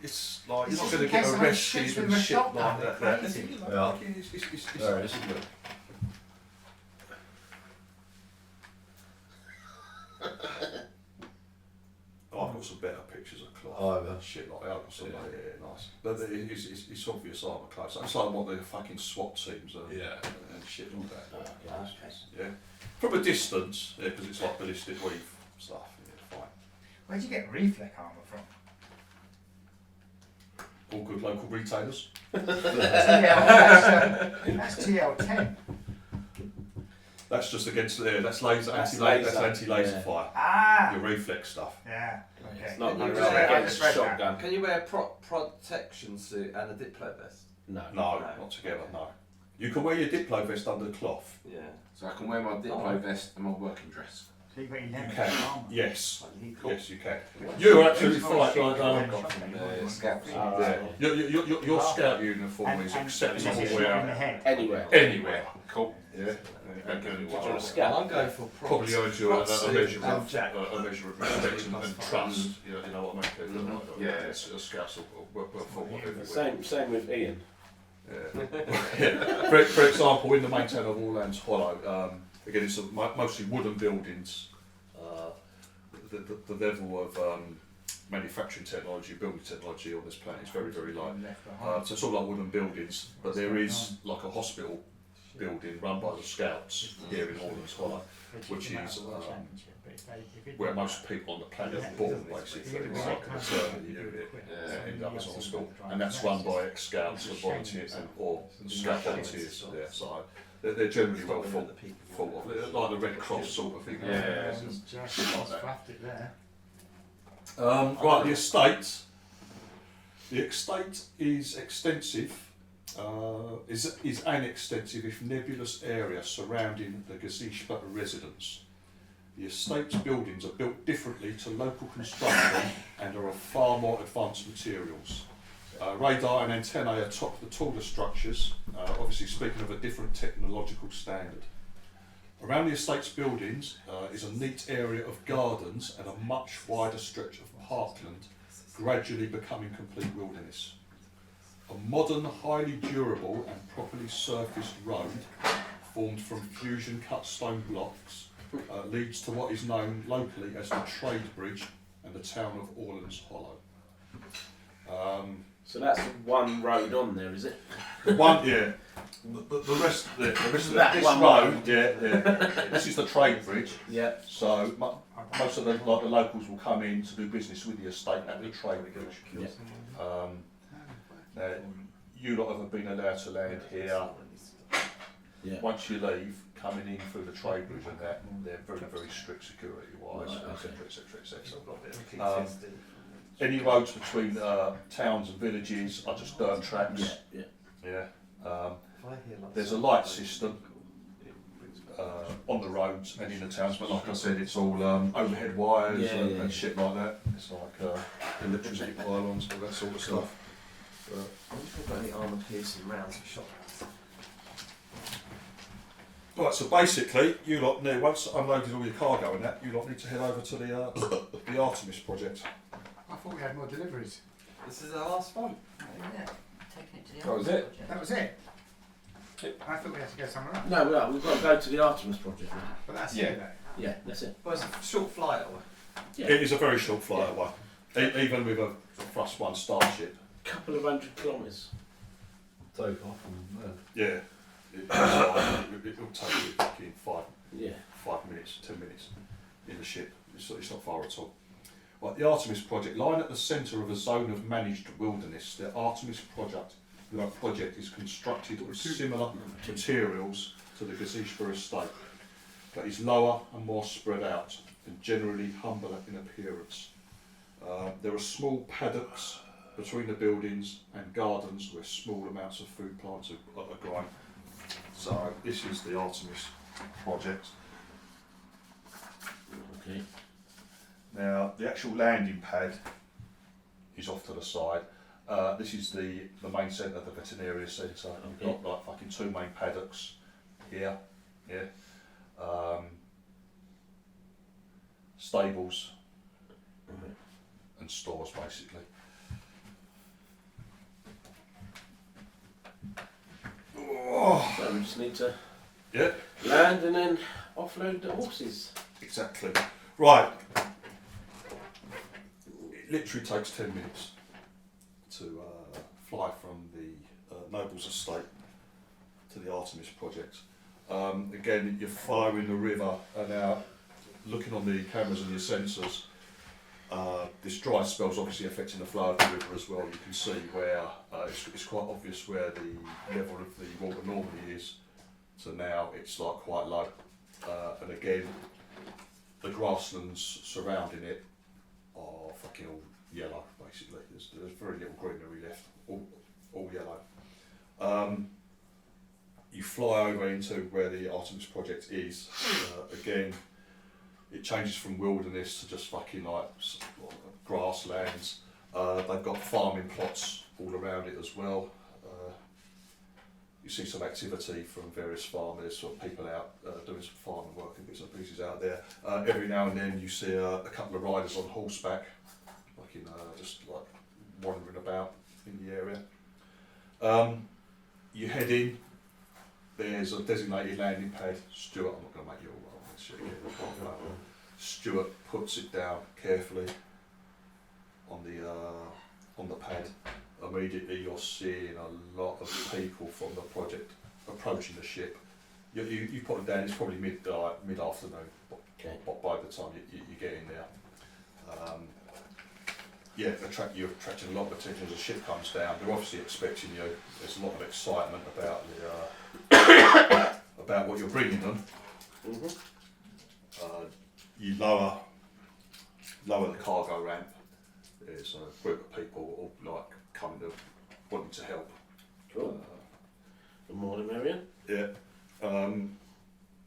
It's like you're not going to get arrested and shit like that. Yeah. There it is, isn't it? I've got some better pictures of cloth. Oh, yeah. Shit like that. I've got some nice. But it's obvious armour clothes. It's like what the fucking SWAT teams are and shit like that. Yeah. From a distance, because it's like ballistic weave stuff. Yeah, fine. Where'd you get reflex armour from? All good local retailers. That's TL10. That's just against that's laser, That's anti-laser, laser, yeah. fire. Ah! Your reflex stuff. Yeah. Okay. It's not Can you like wear against a shotgun. Can you wear a protection suit and a Diplo vest? No. No, not together. No. You can wear your Diplo vest under the cloth. Yeah. So I can wear my Diplo vest and my working dress. So you've got your You leather can. armour. Yes. Cool. Yes, you can. You're absolutely fine. Like, Scouts. your scout uniform is acceptable in the wear head. Anywhere. anywhere. Cool. Yeah. And You're a scout. I'm going for probably earns you a measure and of Jack. a measure of respect and trust. You know what I mean? Yeah. It's a scouts will football everywhere. Same with Ian. Yeah. Yeah. For example, in the main town of Orlands Hollow, again, it's mostly wooden buildings. The level of manufacturing technology, building technology on this planet is very, very low. So it's all like wooden buildings, but there is like a hospital building run by the Scouts here in Orlands Hollow, which is where most people on the planet are born, basically. It's like a maternity unit in up as a hospital, and that's run by ex-Scouts and volunteers or Scout volunteers. Yeah, so they're generally well thought of, like the Red Cross sort of thing. Yeah. Right, the estate. The estate is extensive. Is an extensive, if nebulous, area surrounding the Gazishba residence. The estate's buildings are built differently to local construction and are of far more advanced materials. Radar and antennae atop the taller structures, obviously speaking of a different technological standard. Around the estate's buildings is a neat area of gardens and a much wider stretch of parkland, gradually becoming complete wilderness. A modern, highly durable and properly surfaced road, formed from fusion cut stone blocks, leads to what is known locally as the Trade Bridge and the town of Orlands Hollow. So that's one road on there, is it? One, yeah. The rest of this one road, yeah. This is the Trade Bridge. Yeah. So most of the locals will come in to do business with the estate at the Trade Bridge. Yeah. Now, you lot have been allowed to land here. Yeah. Once you leave, coming in through the Trade Bridge and that, they're very, very strict security-wise, Right, etc. Any roads between towns and villages are just dirt tracks. Yeah. There's a light system on the roads and in the towns, but like I said, it's all overhead wires and shit like that. It's like electricity pylons, all that sort of stuff. I wonder if they've got any armour piercing rounds for shot. Right, so basically, you lot need, once unloaded all your cargo and that, you lot need to head over to the Artemis project. I thought we had more deliveries. This is our last one. Taking it to the That was other it? project. That was it. I thought we had to go somewhere else. No, we've got to go to the Artemis project now. But that's Yeah. it though. Yeah, that's it. Well, it's a short flight away. Yeah. It is a very short flight away, even with a Thrust 1 Starship. Couple of 100 kilometres. Take off and land. Yeah, it'll take you fucking 5 Yeah. minutes, 10 minutes in the ship. It's not far at all. Right, the Artemis project, lying at the centre of a zone of managed wilderness, the Artemis project is constructed with similar materials to the Gazishba estate, but is lower and more spread out and generally humbler in appearance. There are small paddocks between the buildings and gardens where small amounts of food plants are grown. So this is the Artemis project. Okay. Now the actual landing pad is off to the side. This is the main centre, the veterinary centre. You've got like fucking 2 main paddocks here, stables and stores basically. So we just need to Yeah, land and then offload the horses. exactly. Right. It literally takes 10 minutes to fly from the Nobles estate to the Artemis project. Again, you're following the river and now looking on the cameras and your sensors. This dry spell's obviously affecting the flow of the river as well. You can see where it's quite obvious where the level of the water normally is. So now it's like quite low. And again, the grasslands surrounding it are fucking all yellow basically. There's very little greenery left, all yellow. You fly over into where the Artemis project is. Again, it changes from wilderness to just fucking like grasslands. They've got farming plots all around it as well. You see some activity from various farmers, sort of people out doing some farming work and bits and pieces out there. Every now and then you see a couple of riders on horseback, fucking just like wandering about in the area. You head in. There's a designated landing pad. Stuart, I'm not going to make you all roll this shit again. Stuart puts it down carefully on the pad. Immediately you're seeing a lot of people from the project approaching the ship. You put it down, it's probably mid-afternoon by the time you get in there. You're attracting a lot of attention as the ship comes down. They're obviously expecting you. There's a lot of excitement about about what you're bringing them. You lower the cargo ramp. There's a group of people all like coming to wanting to help. Cool. The more the merrier. Yeah.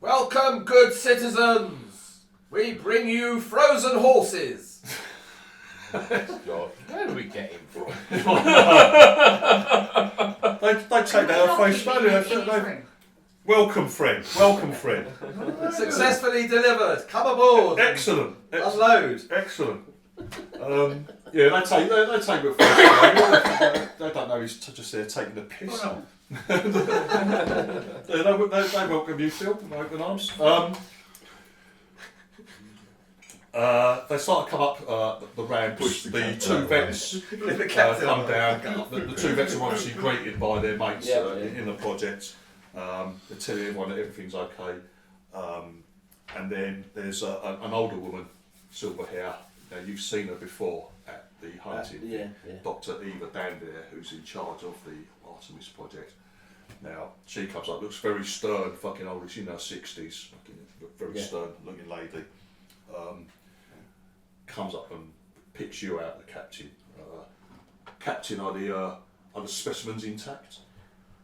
Welcome, good citizens. We bring you frozen horses. God, where do we get him from? They take that at face value. Welcome, friend. Welcome, friend. Successfully delivered. Come aboard. Excellent. Unload. Excellent. Yeah, they take it at face value. They don't know he's just there taking the piss. They welcome you, Phil, with open arms. They start to come up the ramp. The two vets come down. The two vets are obviously greeted by their mates in the project. They tell everyone that everything's okay. And then there's an older woman, silver hair. Now you've seen her before at the hunting. Dr Eva Dandier, who's in charge of the Artemis project. Now she comes up, looks very stern, fucking old. She's in her 60s, very stern looking lady. Comes up and picks you out, the captain. Captain, are the specimens intact?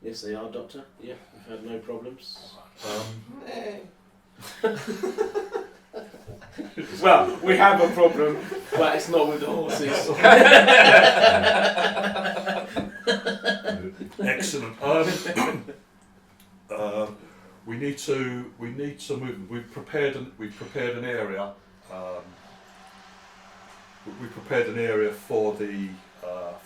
Yes, they are, Doctor. Yeah, we've had no problems. Well, we have a problem, but it's not with the horses. Excellent. We need to move. We've prepared an area. We prepared an area for the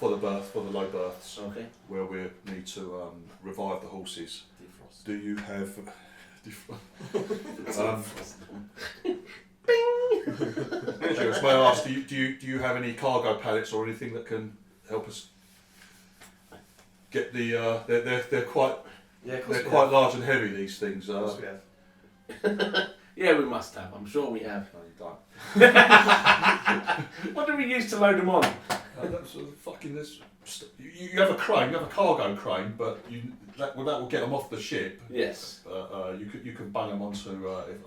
low berths. Okay. Where we need to revive the horses. Defrost. Do you have? Jules, may I ask? Do you have any cargo pallets or anything that can help us get the? They're quite. Yeah, they're quite large and heavy. These things. Of course we have. Yeah, we must have. I'm sure we have. No, you don't. What do we use to load them on? That's fucking this. You have a crane, you have a cargo crane, but that will get them off the ship. Yes. You can bang them onto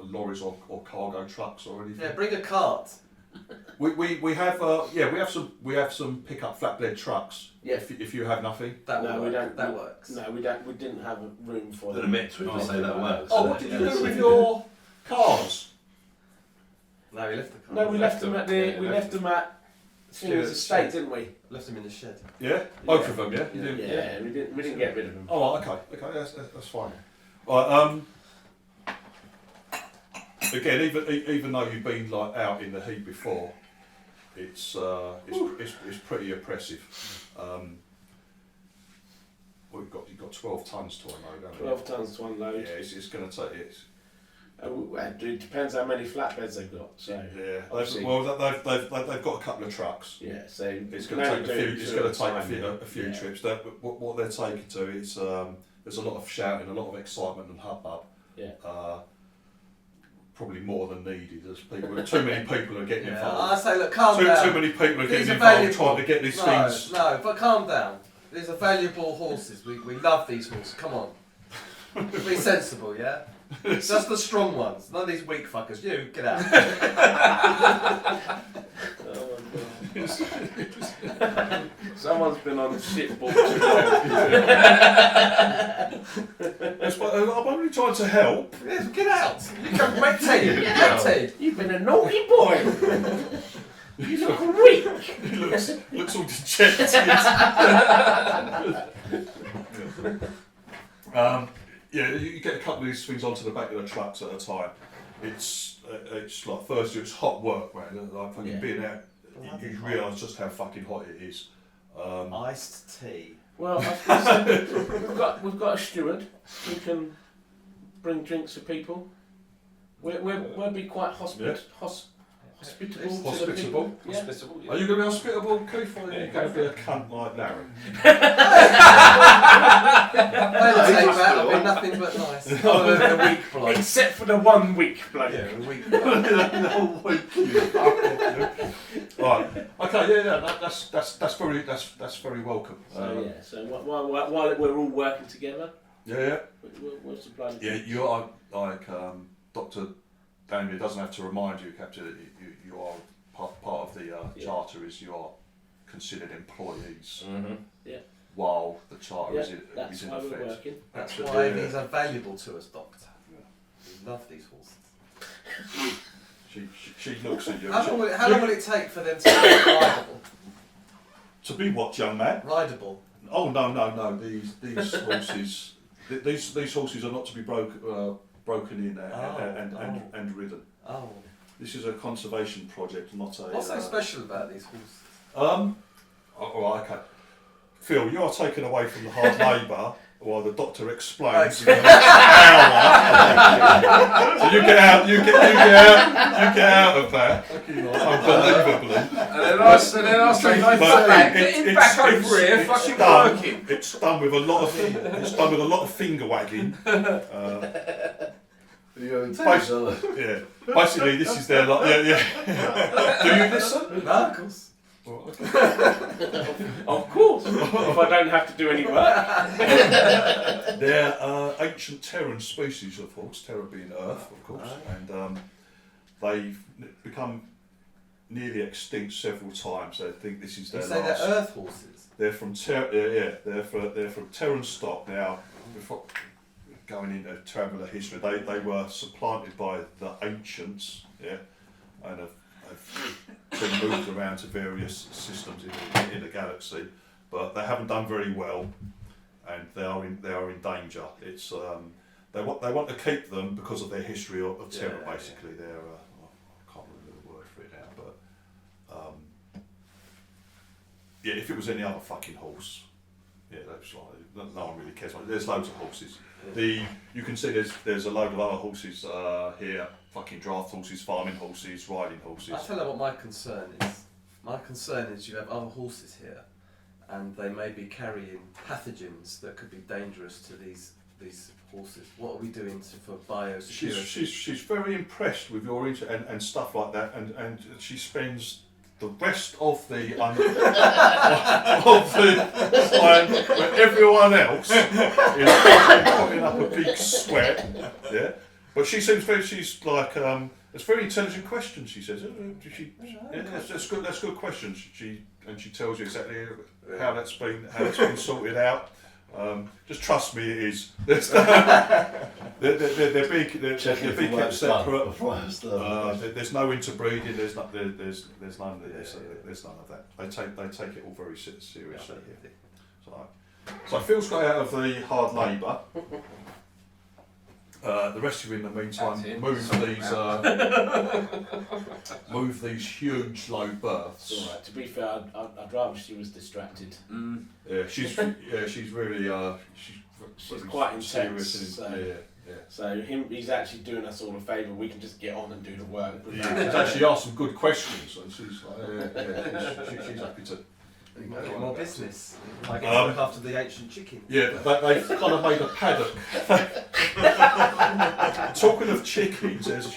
lorries or cargo trucks or anything. Yeah, bring a cart. We have some pickup flatbed trucks. Yeah. If you have nothing. That No, will we work. don't. That works. No, we don't. We didn't have room for The them. mix would just say that works. Oh, what did you do with your cars? No, we left the car. No, we left them at the. We left them at Stuart's estate, didn't we? Left them in the shed. Yeah, both of them. Yeah. You didn't- Yeah, we didn't. We didn't get rid of them. Oh, okay, that's fine. Right, again, even though you've been like out in the heat before, it's pretty oppressive. Well, you've got 12 tons to unload, haven't you? 12 tons to unload. Yeah, it's going to take it. It depends how many flatbeds they've got. So Yeah, obviously- they've got a couple of trucks. yeah, so It's going to take a few. It's going to take a few trips. What they're taking to is there's a lot of shouting, a lot of excitement and hubbub. Yeah. Probably more than needed. There's people. Too many people are getting I involved. say, look, calm Too down. many people are These getting are involved valuable. trying to get these things. No, but calm down. These are valuable horses. We love these horses. Come on. Be sensible, yeah? Just the strong ones. None of these weak fuckers. You, get out. Oh, Someone's been on a shit ball. I'm only trying to help. Yes, get out. You come red tape. Red tape. You've been a naughty boy. You look weak. He looks all dejected. Yeah, you get a couple of these things onto the back of the trucks at a time. It's like first it's hot work, man. Like fucking being out, you realise just how fucking hot it is. Iced tea. Well, I was gonna say, we've got a steward who can bring drinks for people. We'll be quite hospitable. Hospitable? To the people. Yeah. Hospitable, yeah. Are you going to be hospitable, Keith, or are you going to be a cunt like Larry? I'll take that. I'll be nothing but nice. Other than the weak bloke. Except for the 1 week bloke. Yeah, the weak bloke. Right. Okay. Yeah. That's very welcome. So yeah. So while we're all working together, Yeah. we'll supply the Yeah. You are like Dr. Daniel doesn't have to remind you, Captain, that you are part of the charter. Is you are considered employees. Mm-hmm. Yeah. While the charter is that's in why we're effect. working. That's why these are valuable to us, Doctor. We love these horses. She looks at you. How long will it take for them to be rideable? To be what, young man? Rideable. Oh no! These horses, these horses are not to be broken in and ridden. Oh. This is a conservation project, not a. What's so special about these horses? All right, okay. Phil, you are taken away from the hard labour while the doctor explains. In the next hour. So you get out of that. Unbelievably. And then I say, getting back over here, fucking working. It's done with a lot of finger wagging. Basically, this is their lot. Yeah. Do you listen? No, of course. Of course. If I don't have to do any work. They're ancient Terran species of horse, Terra being Earth, of course, and they've become nearly extinct several times. They think this is their You say last. they're Earth horses? They're from they're from Terran stock. Now, before going into traveller history, they were supplanted by the ancients, and have been moved around to various systems in the galaxy, but they haven't done very well, and they are in danger. It's they want to keep them because of their history of terror. Basically, they're I can't remember the word for it now, but if it was any other fucking horse, that's like no one really cares. There's loads of horses. You can see there's a load of other horses here. Fucking draft horses, farming horses, riding horses. I tell you what my concern is. My concern is you have other horses here, and they may be carrying pathogens that could be dangerous to these horses. What are we doing for biosecurity? She's very impressed with your and stuff like that, and she spends the rest of the time when everyone else is putting up a big sweat, But she's like, it's very intelligent questions. She says, that's good questions. She tells you exactly how that's been sorted out. Just trust me, it is. They're big. They're big, kept separate. There's no interbreeding. There's none of that. They take it all very seriously. So Phil's got out of the hard labour. The rest of you, in the meantime, move these huge low berths. All right. To be fair, I'd rather she was distracted. Yeah, she's really she's quite intense. Serious. So he's actually doing us all a favour. We can just get on and do the work. He's actually asked some good questions, and she's she's happy to. Get more business. I get to look after the ancient chicken. Yeah, they've kind of made a paddock. Talking of chickens, there's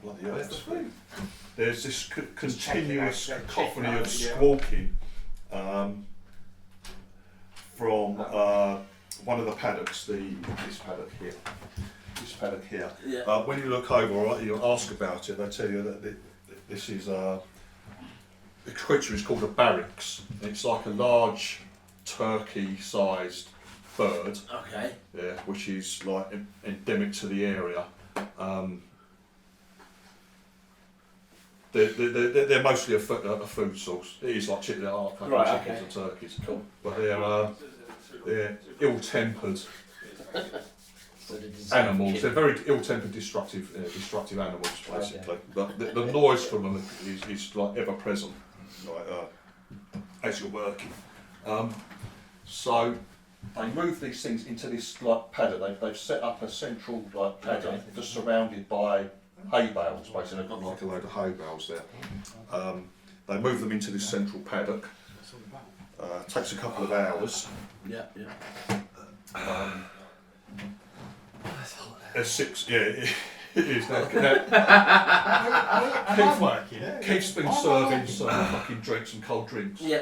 bloody hell. There's this continuous cacophony of squawking from one of the paddocks. This paddock here. Yeah. When you look over, right, you'll ask about it. They tell you that this is the creature is called a barracks. It's like a large turkey-sized bird, Okay. yeah, which is like endemic to the area. They're mostly a food source. It is like chickens and turkeys. Cool. But they're ill-tempered So they deserve animals. chicken. They're very ill-tempered, destructive animals, basically. But the noise from them is like ever present, like as you're working. So they move these things into this like paddock. They've set up a central like paddock, just surrounded by hay bales. Basically, they've got like a load of hay bales there. They move them into this central paddock. Takes a couple of hours. Yeah. There's 6. Yeah, it is. Now, I'm working. Keith's been serving some fucking drinks, some cold drinks Yeah.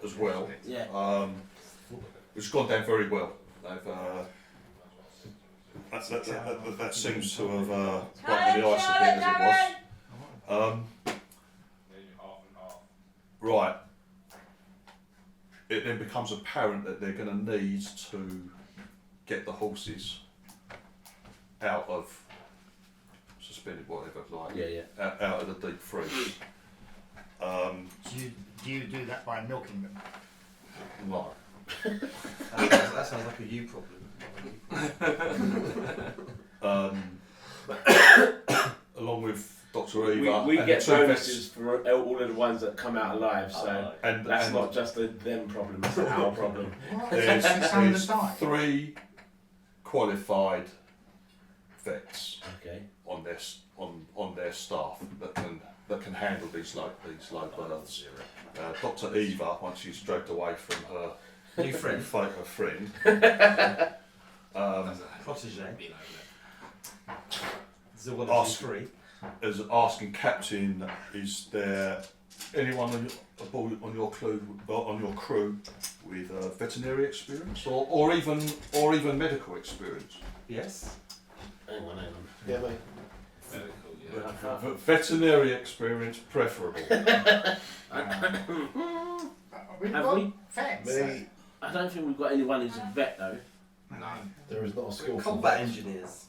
as well. Yeah. It's gone down very well. That seems to have broken the ice a bit as it was. Right. It then becomes apparent that they're going to need to get the horses out of suspended whatever, like out of the deep freeze. Do you do that by milking them? Right. That sounds like a you problem. Along with Dr. Eva, We and get the two bonuses for all of the ones that come out alive, so and that's not just a them problem, it's our problem. there's 3 qualified vets on their staff that can handle these low births. Dr. Eva, once she's dragged away from her New friend. her friend, Protege. Zoology 3. is asking Captain, is there anyone on your crew with veterinary experience or even medical experience? Yes. Hang on. Yeah, mate. Veterinary experience preferable. Have we? Vets. Me, I don't think we've got anyone who's a vet though. No. there is not a skill for Combat vets, engineers.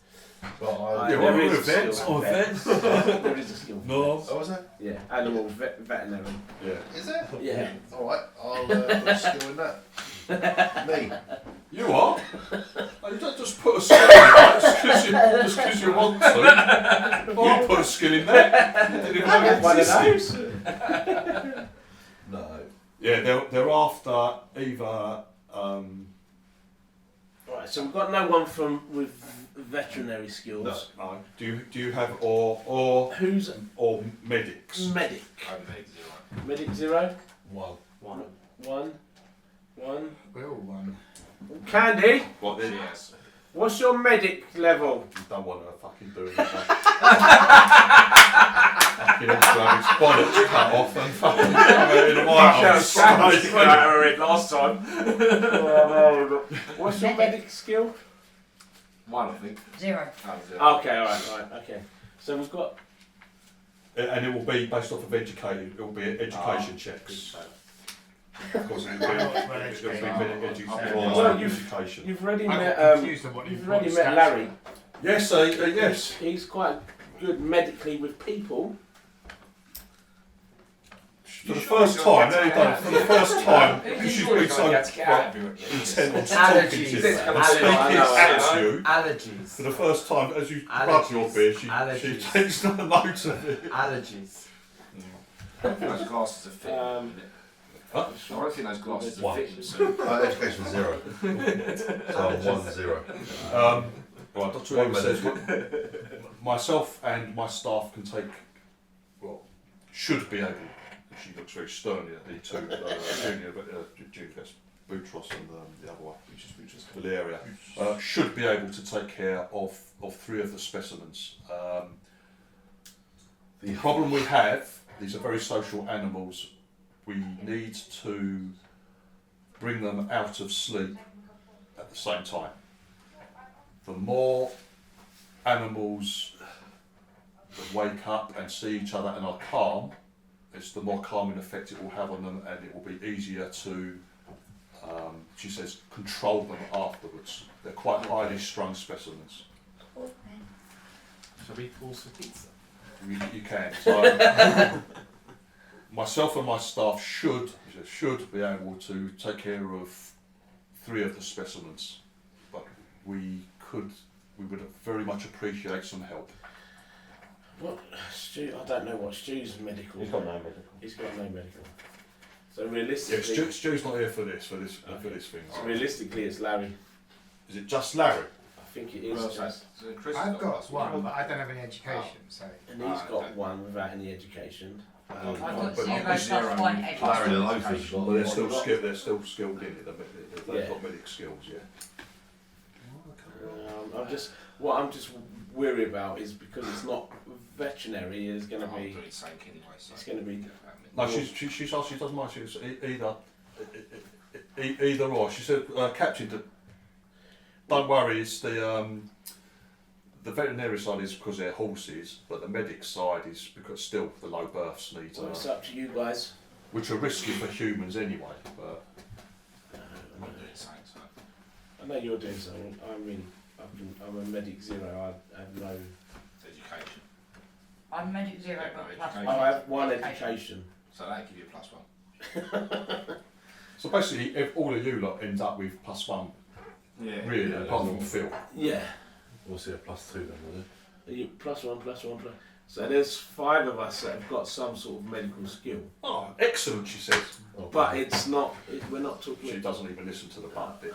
but I. Yeah, There well, is we're a skill vets for or vets. vets? There is a skill for No. vets. Oh, is there? Yeah, animal veterinary. Yeah. Is there? Yeah. Alright, I'll put a skill in that. Me. You are? Oh, you don't just put a skill in that just because you want to. You put a skill in there. Didn't even know it One of existed. those. No. Yeah, they're after either. Right, so we've got no one with veterinary skills. No. Do you have or Who's medics? medic? Medic 0? 1. We're all one. Candy, What? They what's your medic level? don't want to fucking do it. Fucking grab his bollocks cut off and fucking come out in the mic. last time. What's your medic skill? 1, I think. 0. Okay, alright, okay. So we've got. And it will be based off of education. It will be education checks. Of course, it will be education. You've already I'm met. confused on what You've you've already got met stats Larry. Yes, yes. He's quite good medically with people. For the first time, there you go. For the first time, because you've been so intent on talking to you and speaking at you. Allergies. For the first time, as you rub your beer, she takes no note of it. Allergies. I think those glasses are fitting. Huh? I don't think those glasses are One. fitting. So. Education 0. So I'm 1 0. Right, Dr. Eva says myself and my staff can take, should be able. She looks very sternly at the two junior vets, Boutros and the other one, which is Valeria, should be able to take care of 3 of the specimens. The problem we have, these are very social animals, we need to bring them out of sleep at the same time. The more animals that wake up and see each other and are calm, it's the more calming effect it will have on them, and it will be easier to, she says, control them afterwards. They're quite highly strung specimens. Shall we pause for pizza? You can. So, myself and my staff should be able to take care of 3 of the specimens, but we would very much appreciate some help. What Stu? I don't know what Stu's medical. He's got no medical. He's got no medical. So Yeah, realistically, Stu's not here for this thing. so realistically, it's Larry. Is it just Larry? I think it is. Well, just, Chris I've got one, but I don't have any education, so. and he's got one without any education. I've got but 0 not plus zero. 1 Larry education. the loafer's got. Well, they're still skilled in it. They've Yeah. got medic skills, yeah. I'm just worried about is because it's not veterinary. Is going to be. It's going to be. No, she doesn't mind. She's either or. She said, Captain, don't worry. It's the veterinary side is because they're horses, but the medic side is because still the low births need, Well, it's up to you guys. which are risky for humans anyway. But I know you're doing something. I'm a medic 0. I have no. education. I'm medic 0 but plus education. 1 I have one education. So that give you a +1. so basically, if all of you lot end up with +1, Yeah. really, apart from Phil. Yeah. We'll see a +2 then, will it? You +1, +1, +1. So there's 5 of us that have got some sort of medical skill, Oh, excellent, she says. Oh, but it's not. We're not talking. She doesn't even listen to the butt bit.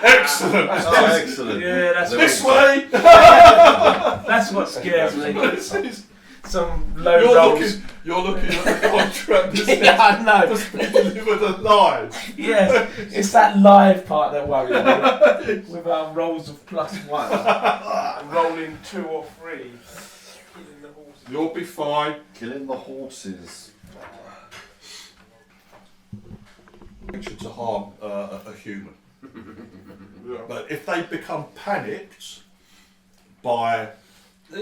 excellent! Oh, excellent. Yeah, that's This what, way! that's what scares me. This is- Some low rolls. You're looking at the contract Yeah, I know. that's been delivered alive. Yes, it's that live part that worries me. With our rolls of +1, rolling 2 or 3. Killing the horses. You'll be fine. Killing the horses. To harm a human. But if they become panicked by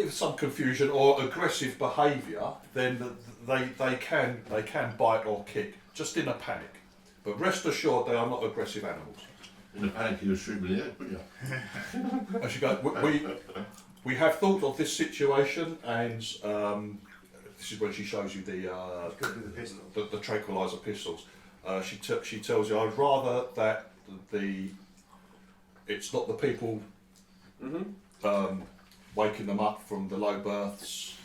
some confusion or aggressive behaviour, then they can bite or kick, just in a panic. But rest assured, they are not aggressive animals. In a panic, you'll shoot me in the head, wouldn't you? As you go, we have thought of this situation, and this is when she shows you the tranquilizer pistols. She tells you, I'd rather that it's not the people waking them up from the low births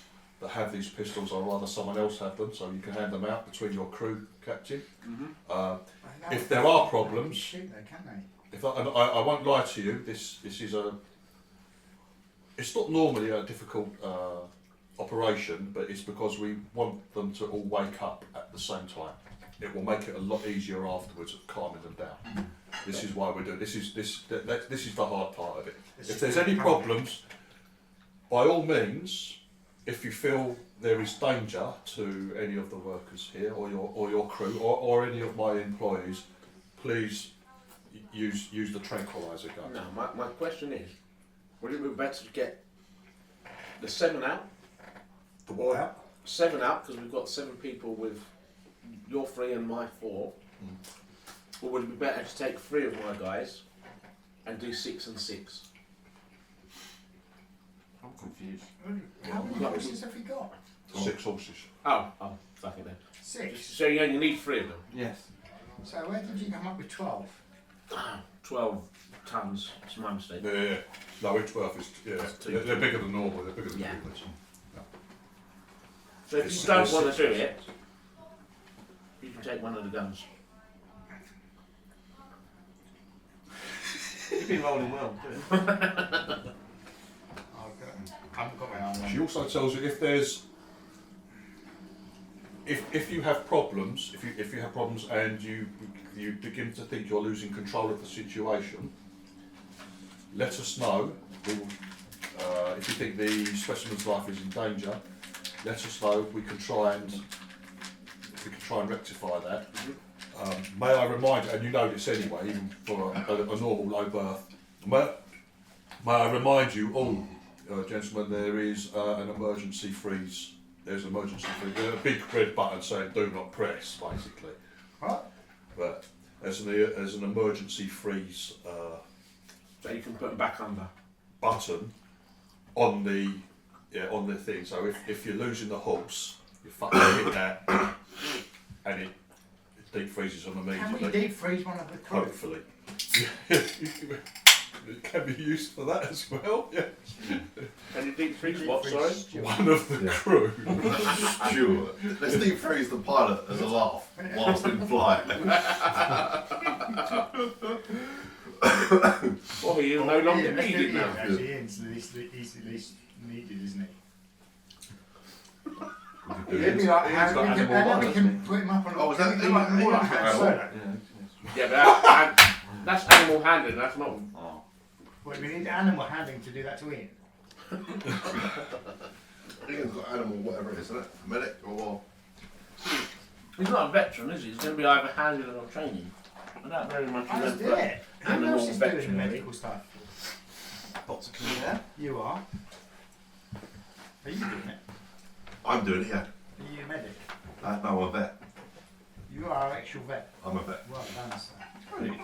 that have these pistols. I'd rather someone else have them, so you can hand them out between your crew, Captain. If there are problems, Shoot though, can they? and I won't lie to you, this is it's not normally a difficult operation, but it's because we want them to all wake up at the same time. It will make it a lot easier afterwards of calming them down. This is why we're doing this is the hard part of it. If there's any problems, by all means, if you feel there is danger to any of the workers here or your crew or any of my employees, please use the tranquilizer gun. No, my question is, would it be better to get the 7 out? The what out? 7 out, because we've got 7 people with your 3 and my 4. Or would it be better to take 3 of my guys and do 6 and 6? I'm confused. How many horses have we got? 6 horses. Oh, fuck it then. 6. So you only need 3 of them. Yes. So where did you come up with 12? 12 tons. It's my mistake. Yeah. No, each birth is they're bigger than normal. They're bigger than Yeah. humans. So if you don't want to do it, you can take one of the guns. You've been rolling well. I haven't got my arm She also tells you if you have problems, if you have problems and you begin to think you're losing control of the situation, let us know. We will, if you think the specimen's life is in danger, let us know. We can try and rectify that. May I remind you, and you know this anyway, even for a normal low birth, may I remind you all, gentlemen, there is an emergency freeze there's an emergency freeze. There's a big red button saying "Do not press," basically. What? But there's an emergency freeze So you can put them back under. button on the thing. So if you're losing the horse, you fucking hit that, and it deep freezes them Can immediately. we deep freeze one of the crew? Hopefully. It can be used for that as well. Yeah. Can you deep freeze what? Sorry. One of the crew. Sure. Let's deep freeze the pilot as a laugh whilst in flight. Well, you're no longer Let's do needed it, now. actually, Ian's the least needed, isn't it? It'd be like, Ian's got and then animal we can one, put him up on. Oh, was can that we do like Ian- more like Ian's Han animal? Solo? Yeah, but that's animal handling. That's not. Wait, we need animal handling to do that to Ian. Ian's got animal, whatever it is, isn't it? Medic or He's not a veteran, is he? He's going to be either handling or training. And that very much I just meant did for it. Who animal else is doing the veterinary. medical stuff? Dr Crabbie. You are. Are you doing it? I'm doing it, yeah. Are you a medic? No, I'm a vet. You are an actual vet. I'm a vet. Well done, sir. Yeah.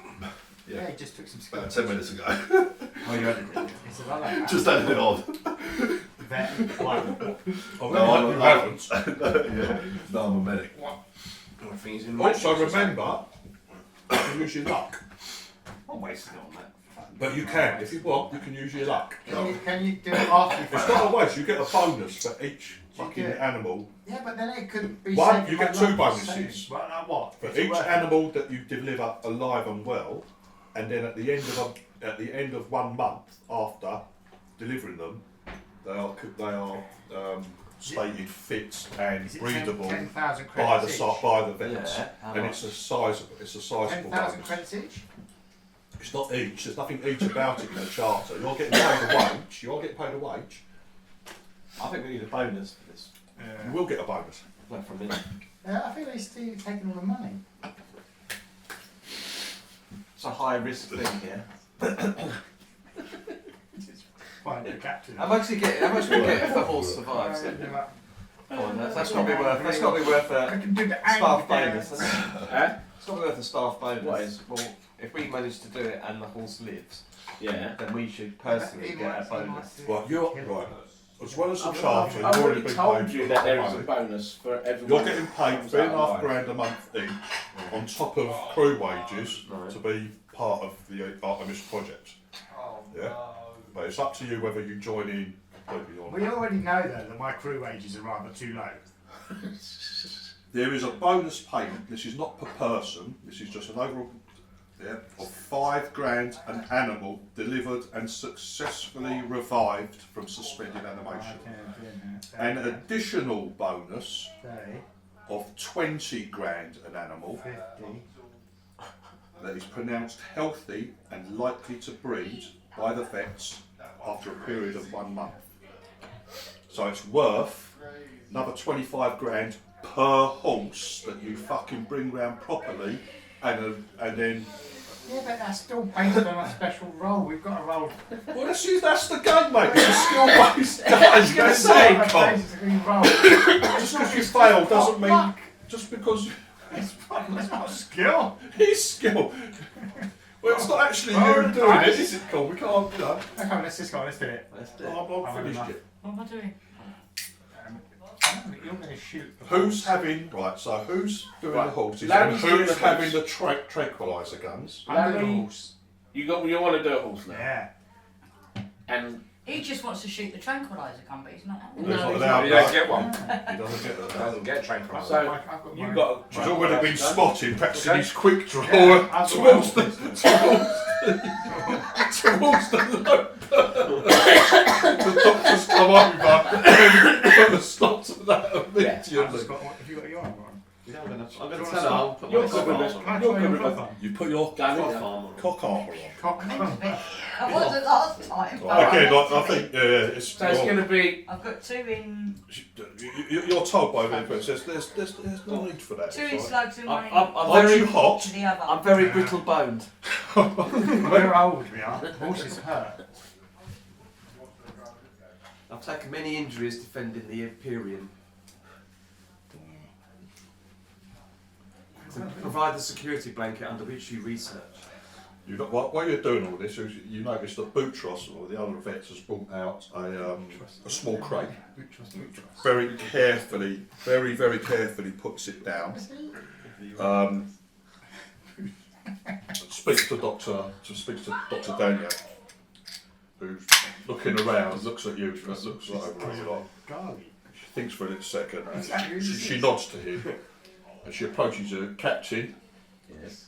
Yeah, he just took some About skills. 10 minutes ago. Oh, you had it. He said, I like that. Just added it on. Vet. One. Oh, No, you I'm haven't. yeah. No, I'm a medic. Also remember, you can use your luck. I'm wasting it on that. But you can, if you want, you can use your luck. Can you do it after you It's not a waste, you get a bonus for each fucking get- animal. Yeah, but then it could be One, saved you by get two luck bonuses. saved. But what? For Is it each worth it? animal that you deliver alive and well, and then at the end of 1 month after delivering them, they are stated fit and Is it breedable 10,000 by credits each? by the vets, Yeah, how and much? it's a sizable 10,000 bonus. credits each? It's not each. There's nothing each about it in the charter. You're getting paid a wage. You are getting paid a wage. I think we need a bonus for this. You will get a bonus. Like for a minute. Yeah, I think they're still taking all the money. It's a high risk thing here. Just find the captain. How much we get if the horse survives? Come on, that's got to be worth. That's got to be worth I a can do the staff angry bonus. dance. It's got to be worth a staff bonus. What is? Well, if we manage to do it and the horse lives, Yeah. then we should personally get a bonus. Right, you're right. As well as the I've charter, you've already already been told paid you for that there is a money. bonus for everyone. You're getting paid who's £3.5 alive. grand a month each, on top of crew wages, Right. to be part of the Artemis project. Yeah, but it's up to you whether you join in completely or We not. already know though that my crew wages are rather too low. There is a bonus payment. This is not per person. This is just an overall. Yeah, of £5 grand an animal delivered and successfully revived from suspended animation. An additional bonus 30, of 20 grand an animal 50. that is pronounced healthy and likely to breed by the vets after a period of 1 month. So it's worth another 25 grand per horse that you fucking bring round properly, and then. Yeah, but that's still based on a special role. We've got a role. Well, that's the game, mate. It's a skill-based game. I was gonna That's say, it, Con. Basically role. Just because you fail doesn't mean. Just because It's not skill. he's skill. Well, it's not actually Oh, you doing nice. it, is it, Con? We can't, you know. Okay, let's just go. Let's do it. Let's do I'm it. not finished yet. What am I doing? You're going to shoot. Who's having right? So who's doing Right. the horses Larry's and doing who's the having horse. the tranquilizer guns? I'm doing Larry- the horse. You want to do a horse now, Yeah. and He just wants to shoot the tranquilizer gun, but he's not. He's No, not he's allowed You that. don't get one. He doesn't get that. Doesn't get tranquilizer. So, I've got you've my- got. He's already been spotted practicing Okay. his quick draw Yeah, I've got towards my the horse. towards the load. The doctors come over and put a stop to that I've immediately. just got one. Have you got your arm on? Yeah, I'm gonna Do you tell wanna her start? I'll put You're my good with arm this. on. Can I You're try good your with arm? You put your Gun in Cock there. arm on. cock armour on. Cock Meant to on. be. That wasn't last time. Okay, like, I think it's. So it's going to be. I've got two in You're told by the but there's no need for that. two in It's like, slugs and one in I'm aren't very you hot? to the other. I'm very brittle boned. We're old, we are. Horses hurt. I've taken many injuries defending the Imperium. provide the security blanket under which you research. You got, while you're doing all this, you notice that Boutros, or the other vets, has brought out a small crate. Very carefully, very carefully puts it down. Speaks to Dr. Daniel, who's looking around, looks at you, looks over at you like. She thinks for a little second, and she nods to him, and she approaches you, Captain. Yes.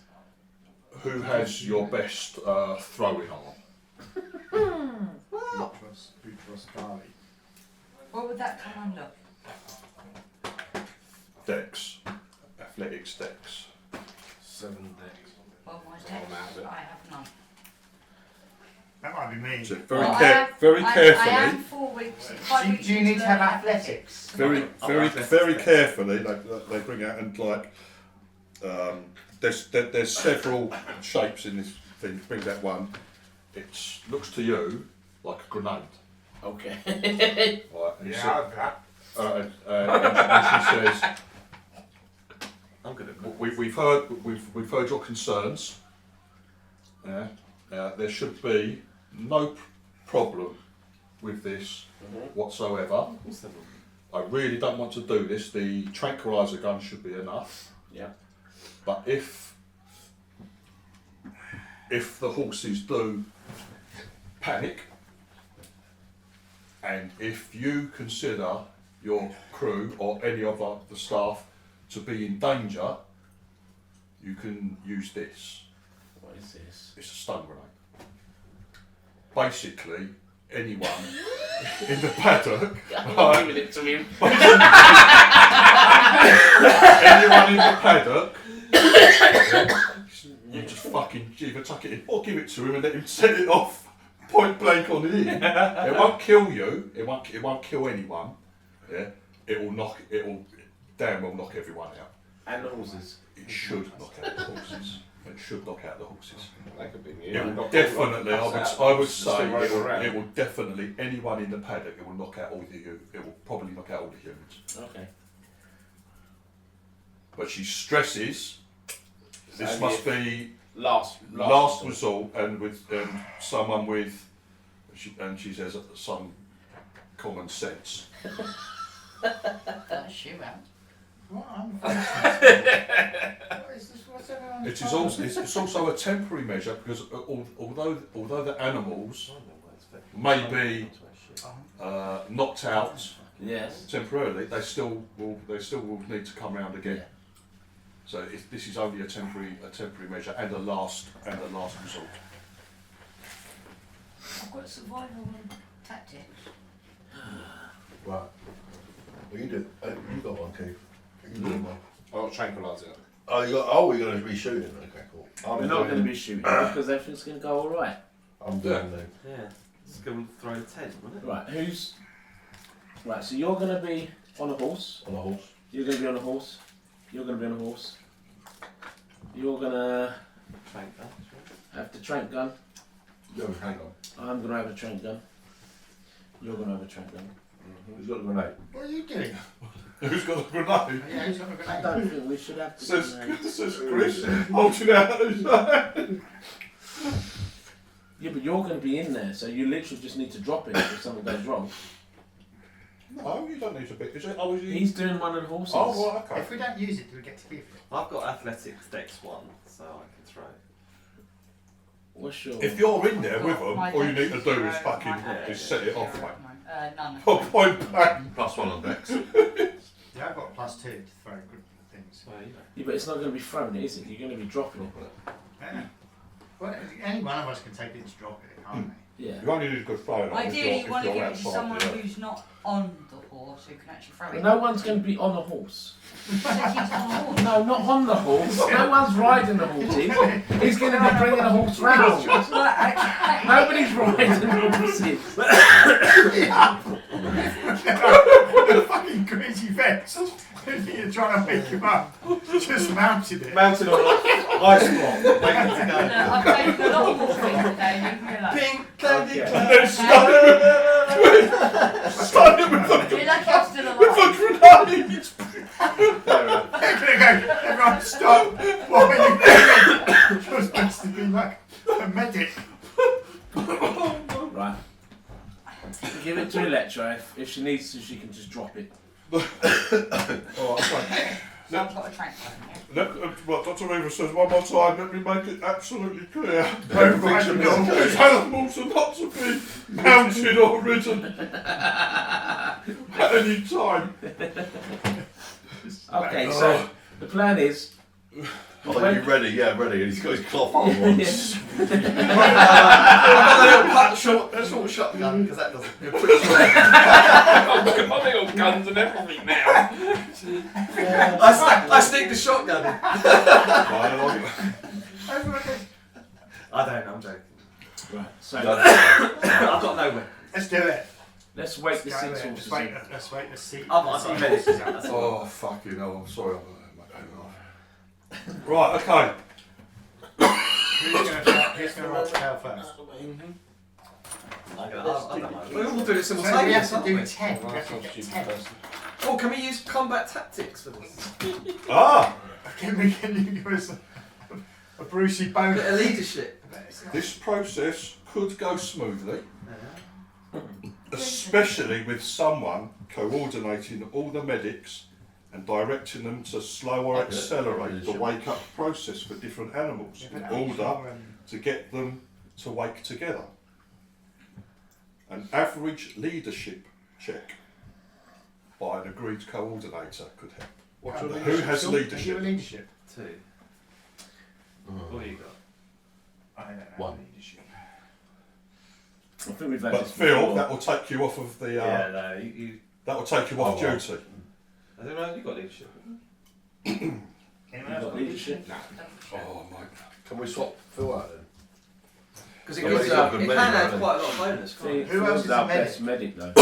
Who has your best throwing arm? Boutros Crabbie. What would that come under? Dex. Athletics Dex. 7 decks. Well, my text, I have none. That might be me. So Well, very I carefully. am 4 weeks. 5 weeks Do you need into to have learning athletics? Very carefully. They bring out and like. There's several shapes in this thing. Brings out one. It looks to you like a grenade. Okay. Right, and Yeah, and she says, I'm good at we've heard your concerns. Yeah. There should be no problem with this whatsoever. I really don't want to do this. The tranquilizer gun should be enough. Yeah. But if the horses do panic, and if you consider your crew or any of the staff to be in danger, you can use this. What is this? It's a stun grenade. Basically, anyone in the paddock, I'm giving it to him. anyone in the paddock, you just fucking either tuck it in or give it to him and let him set it off point blank on the in. It won't kill you. It won't kill anyone. Yeah. It will damn well knock everyone out. And the horses. It should knock out the horses. It should knock out the horses. That could be me. It will definitely, I would say, it will definitely, anyone in the paddock, it will knock out all the humans. It will probably knock out all the humans. Okay. But she stresses, this So must be Last resort, and with someone with, she says, some common sense. Shoot out. What? What is this? What's everyone It is also, it's also a temporary measure because although the animals may be knocked out Yes. temporarily, they still will need to come round again. So this is only a temporary measure and a last resort. I've got survival and tactics. Right. Well, you do. You got one, Keith. You got one. Oh, tranquilizer. Oh, you got. Oh, we're going to be shooting. Okay, cool. We're not going to be shooting because everything's going to go all right. I'm doing that. Yeah, it's going to throw 10, wasn't it? Right. Who's? Right. So you're going to be on a horse. On a horse. You're going to be on a horse. You're going to be on a horse. You're going to Trank that. have the trank gun. You have a tank on. I'm going to have a trank gun. You're going to have a trank gun. Who's got the grenade? What are you doing? Who's got a grenade? Yeah, who's got a I grenade? don't think we should have to. Says Chris, holding out. Yeah, but you're going to be in there, so you literally just need to drop it if something goes wrong. No, you don't need to be. Is it? Oh, is he? He's doing one of the horses. Oh, right, okay. If we don't use it, do we get to keep it? I've got athletics dex 1, so I can throw. What's your? If you're in there with them, My all you need dex to do is zero, fucking my athletics set it off, zero mate. at the moment. None. Oh, point blank. +1 on decks. Yeah, I've got a +2 to throw good things. Well, you know. Yeah, but it's not going to be thrown, is it? You're going to be dropping it. Yeah. Well, any one of us can take it and drop it, can't we? Yeah. You only need a good throw. Ideally, you want to if give you're it to outside, someone yeah. who's not on the horse who can actually throw But it. no one's going to be on a horse. Says he's on the horse. No, not on the horse. No one's riding the horses. He's going to be bringing a horse round. Nobody's riding the horses. The fucking crazy vets. You're trying to wake him up. Just mounted it. Mounted on a ice block, waiting to go. I've taken a lot of morphine today, leave me alone. Pink candy Okay. cloud. Then stun him with You're lucky I'm still a alive. grenade. They're going to go, everyone stop. What are you doing? You're supposed to be like a medic. Right. Give it to Electra. If she needs to, she can just drop it. Alright, okay. So I've got a transfer here. Well, Dr. Weaver says one more time, let me make it absolutely clear. Everything should be on These animals are not to be mounted or ridden at any time. Okay, so the plan is. Oh, are you ready? Yeah, ready. And he's got his cloth on once. I've got a little short shotgun because that doesn't. I've got little guns and everything now. I stick the shotgun in. I don't know, I'm joking. Right. So I've got no weapon. Let's do it. let's wait the Let's go 6 there. horses. Let's wait to see. I've got medics. That's all. Oh, fucking hell, I'm sorry. Right, okay. Who's going to roll tail first? We all do it So we simultaneously. have to aren't do we? 10. We have to get 10. Oh, can we use combat tactics for this? Ah, Can you give us a Brucey bonus? Bit of leadership. this process could go smoothly, especially with someone coordinating all the medics and directing them to slow or accelerate the wake-up process for different animals in order to get them to wake together. An average leadership check by an agreed coordinator could help. What's your your Who has Are leadership? you a leadership? 2. What do you got? I don't know. One. Leadership. I think we've had But this Phil, before. that will take you off of the. no, you. That will take you off Oh, well. duty. I don't know. You got leadership. Anyone You've else got leadership. Oh mate. Can we swap Phil out then? Because it Yeah, gives but he's not a good it medic, can add right? quite a lot of bonus. Can't See, it? Who else Phil's is our a medic? best medic though.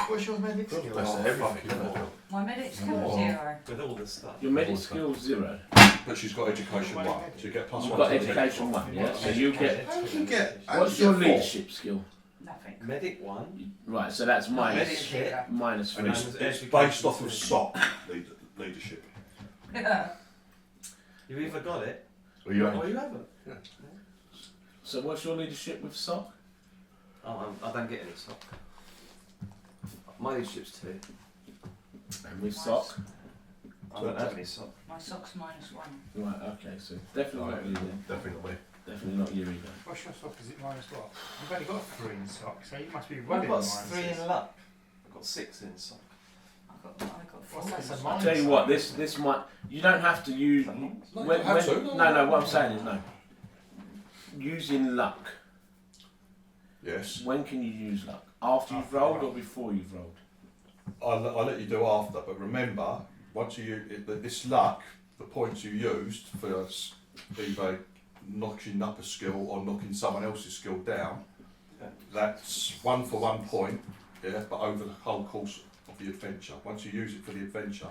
What's your medic skill? Best of everything. isn't it? My medic skill Oh. 0. With all this stuff. Your medic skill's 0. But she's got education 1, so you get plus You've 1 got to the education 1, yeah. So you get. How did you get? What's your leadership skill? Nothing. Medic 1. Right, so that's minus Medic. minus And 3. it's based off of SOC leadership. You either got it Well, you or you haven't. So what's your leadership with SOC? Oh, I don't get any sock. My leadership's 2. And with SOC? I don't have any sock. My sock's -1. Right, okay, so definitely not you then. Definitely not me. Definitely not you either. What's your sock? Is it minus what? You've only got 3 in sock, so you must be I've running got minuses. 3 in luck. I've got 6 in sock. I got 4. What's that, a I'll minus? tell you what, this might. You don't have to use. No, you don't have to, no, what I'm saying is no. Using luck. Yes. When can you use luck? After you've rolled or before you've rolled? I'll let you do after, but remember, once this luck, the points you used for either knocking up a skill or knocking someone else's skill down, that's 1 for 1 point, yeah, but over the whole course of the adventure. Once you use it for the adventure,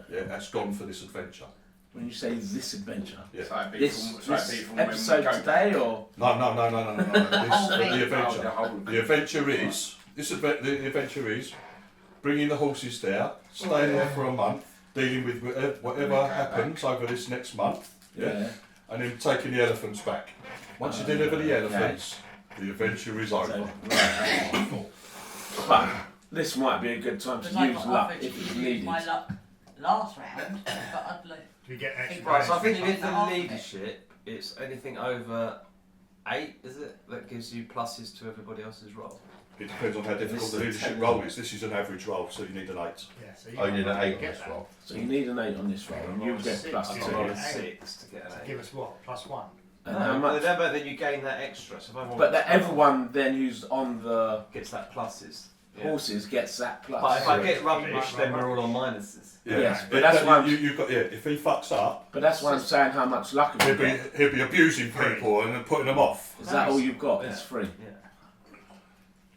that's gone for this adventure. When you say this adventure, Yeah. this episode today or No. This, the adventure. Oh, The adventure is the adventure is bringing the horses there, staying there for a month, dealing with whatever happens over this next month, yeah, and then taking the elephants back. Once you deliver the elephants, the adventure is over. so, right. But this might be a good time to Because I use got luck offered if to it's use needed. my luck last round, but I'd like. Do we get extra? Right, so I bonus? think with the Half of it. leadership, it's anything over 8, is it? That gives you pluses to everybody else's roll. It depends on how difficult This the is leadership 10. roll is. This is an average roll, so you need an 8. Yeah, so Oh, you need an 8 on get this that. roll. So you need an 8 on this roll, and you get plus I've 2. got to roll a Yeah. 6 to get an 8. Give us what? +1. And how much? But then you gain that extra. So if I roll But a that 12, everyone then who's on the gets that pluses. Yeah. horses gets that plus. But if I get rubbish, then we're all on minuses. Yes, but that's why I'm- you've got. Yeah, if he fucks up, But that's why I'm saying how much luck have you got. he'll be abusing people and then putting them off. Is that all you've got? Yeah. It's free. Yeah.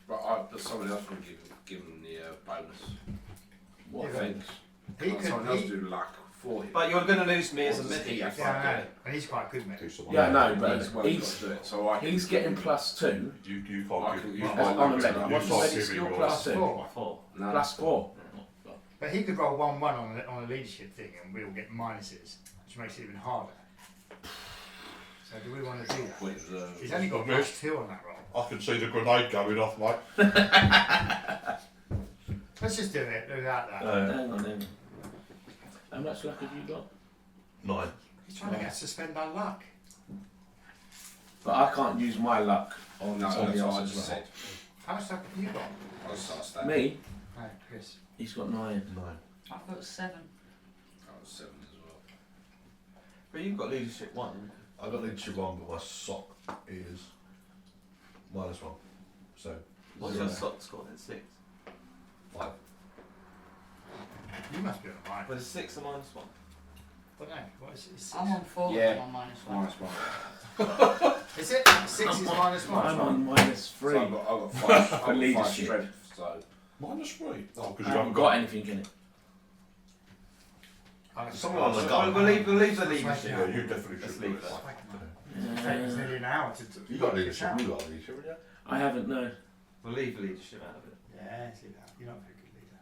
But someone else would give him the bonus. What Yeah. things? He could. Someone else do luck for him. But you're going to lose me as a What does medic. he have if I Yeah, I do know. it. And he's quite good, mate. Do someone Yeah, else. no, He's but well got to he's do it, so I can he's getting +2 You I can't can give. use as my on a luck. medic. You What's the can't medic give skill? him +2. 4. 4. No, +4. But he could roll 1-1 on a leadership thing and we'll get minuses, which makes it even harder. So do we want to do that? He's only got +2 on that roll. I can see the grenade going off, mate. Let's just do it without that. Hang on then. How much luck have you got? 9. He's trying to get us to spend our luck. But I can't use my luck on No, the that's what I odds just roll. said. How much luck have you got? I was asked that. Me? No, Chris. He's got 9. 9. I've got 7. I was 7 as well. But you've got leadership 1. I got leadership 1, but my sock is -1. So What's your sock score then? 6. 5. You must be on the right. But it's 6 and -1. I don't know. What is it? I'm on 4 Yeah. and I'm on -1. -1. Is it? 6 is -1. I'm on -3. So I've got 5. I've got leadership. 5 strength, so. -3. Oh, because I you haven't got anything in it. Someone on the We'll gun. leave the Yeah, leadership. you definitely Let's should leave do that. It's nearly an hour to You got leadership. You got leadership, haven't you? I haven't, no. We'll leave the leadership out of it. Yeah, see that. You're not a very good leader.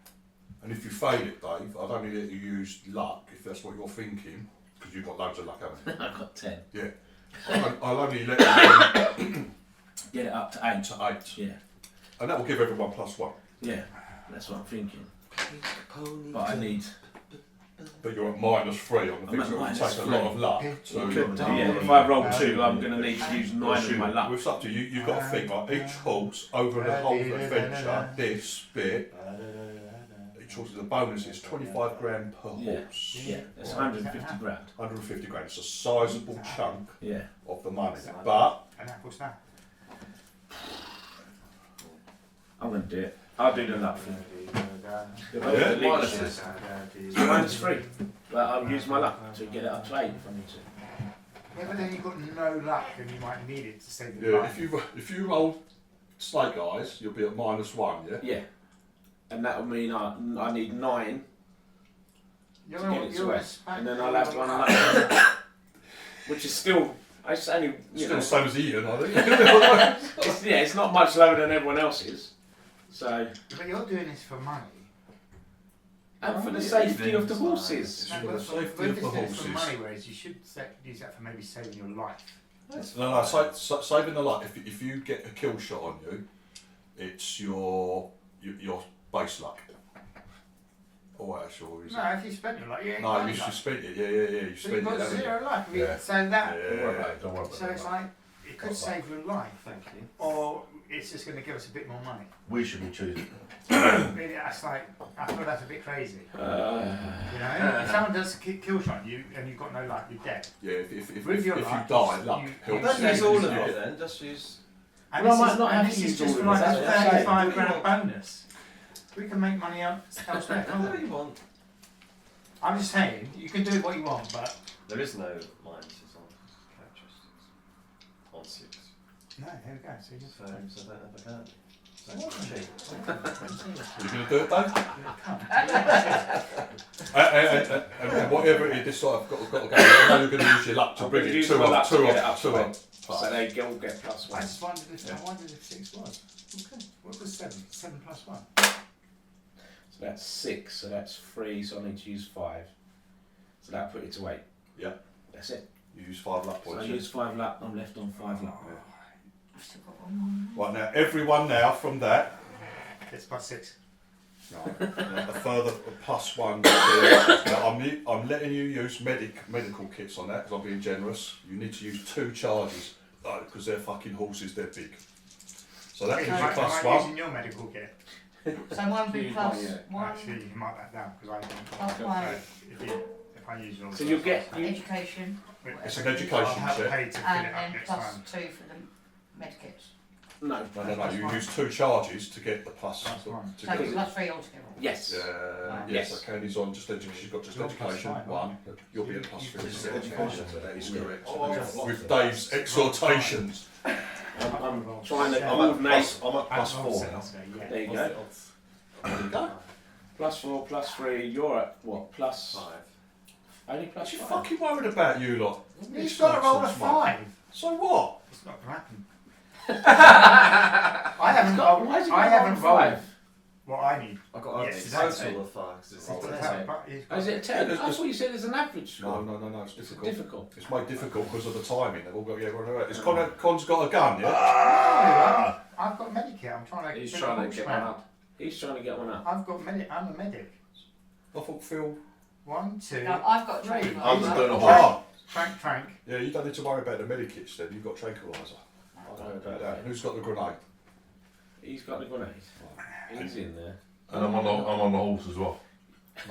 And if you fail it, Dave, I don't need you to use luck if that's what you're thinking, because you've got loads of luck, haven't you? I've got 10. I'll only let you Get it up to 8. to 8, Yeah, and that will give everyone +1. yeah. That's what I'm thinking. But I need... But you're at -3 on the I'm things at that will -3. take a lot of luck to. Yeah, if I roll 2, I'm going to need to use 9 of my luck. It's up to you. You've got to think like each horse over the whole adventure. This bit, each horse is a bonus. It's 25 grand per Yeah. horse. Yeah, that's 150 grand. 150 grand. It's a sizable chunk Yeah. of the money. But And that puts that. I'm going to do it. I'll do the luck thing. Yeah. Minuses. -3. But I'll use my luck to get it up to 8 if I need to. Yeah, but then you've got no luck and you might need it to save the yeah, life. if you roll snake eyes, you'll be at -1. Yeah. Yeah. And that'll mean I need 9 You're to get it to 8. a And then I'll have 1 luck. Which is still... It's only... You Still know, the same as Ian, I think. it's not much lower than everyone else's. So... But you're doing this for money. And for the safety of the horses. For the but safety we're of just the doing it for horses. money, whereas you should use that for maybe saving your life. No, saving the luck. If you get a kill shot on you, it's your base luck. Oh, actually, is it? No, if you spend your life, you ain't No, got you luck. spent it. Yeah. You So spent you've it. got haven't you? 0 luck. Yeah. So that. Don't worry about it. Don't worry about So it. it's like it could save your life, Thank you. or it's just going to give us a bit more money. We should be choosing. Really, that's like I feel that's a bit crazy. You know, if someone does a kill shot you and you've got no luck, you're dead. Yeah, if With you your luck, die, luck you- helps. Don't use all of Yeah. it then, just use... And Well, I this might is, not and have this to is use just all for of like it, a that's what I'm 35 saying. grand bonus. We can make money elsewhere. can't Whatever we? you want. I'm just saying, you can do what you want, but There is no minuses on characteristics. On 6. no, there we go. So you So I don't have a card. So it's cheap. You gonna do it, Dave? And whatever it is, this side I've got to go. I know you're going to use your luck to I'm bring gonna it use 2 my up, luck to 2 get it up, up 2 to up. So they all get +1. I just wondered if 6 was. Okay. What was 7? 7 plus 1. So that's 6, so that's 3, so I need to use 5. So that'll put it to 8. Yeah. That's it. You use 5 luck So I points. use 5 luck, I'm left on 5 luck. I've still got 1 more. Right now, everyone now from that, It's plus 6. a further +1. Now, I'm letting you use medical kits on that because I'm being generous. You need to use 2 charges because they're fucking horses. They're big. So that gives you Am I +1. using your medical kit? So 1 be plus Yeah. 1 Actually, you can mark that down because I don't. plus 1 If I use yours. So you'll get... education It's an education I'll have check. paid to fill and it up then next plus time. 2 for the medkits. No. No. You use 2 charges to get the plus. +1. To So get it's plus 3 altogether. Yes. yes, Yes. okay, he's on just education. She's got just You're plus education 5, 1. You'll be at +3. This is education. That is Yeah. correct. With Dave's exhortations. I'm trying to Yeah. coordinate. I'm at Plus +4 4 now. yeah. There you go. There you go. +4, +3, you're at what? Plus... 5. Only What's plus you 5? fucking worried about, you lot? He's got to roll a Nonsense, mate. 5. So what? It's not going to happen. I haven't rolled. Why is it I going haven't on rolled. 5? what I need. I've got Yes, a exactly. total of 5 because it's Well, a but test. Oh, is it a 10? I thought you said it's an average score. No, it's It's difficult. difficult. It's made difficult because of the timing. They've all got It's Con's got a gun, yeah. I've got Medicare. I'm trying to. He's get trying a to get horseman. one up. He's trying to get one up. I've got medic. I'm a medic. I thought Phil. 1, 2. No, I've got three. training. I'm just doing a Ah, Trank. yeah. You don't need to worry about the medikits then. You've got tranquiliser. Who's got the grenade? He's got the grenade. He's in there. And I'm on the horse as well.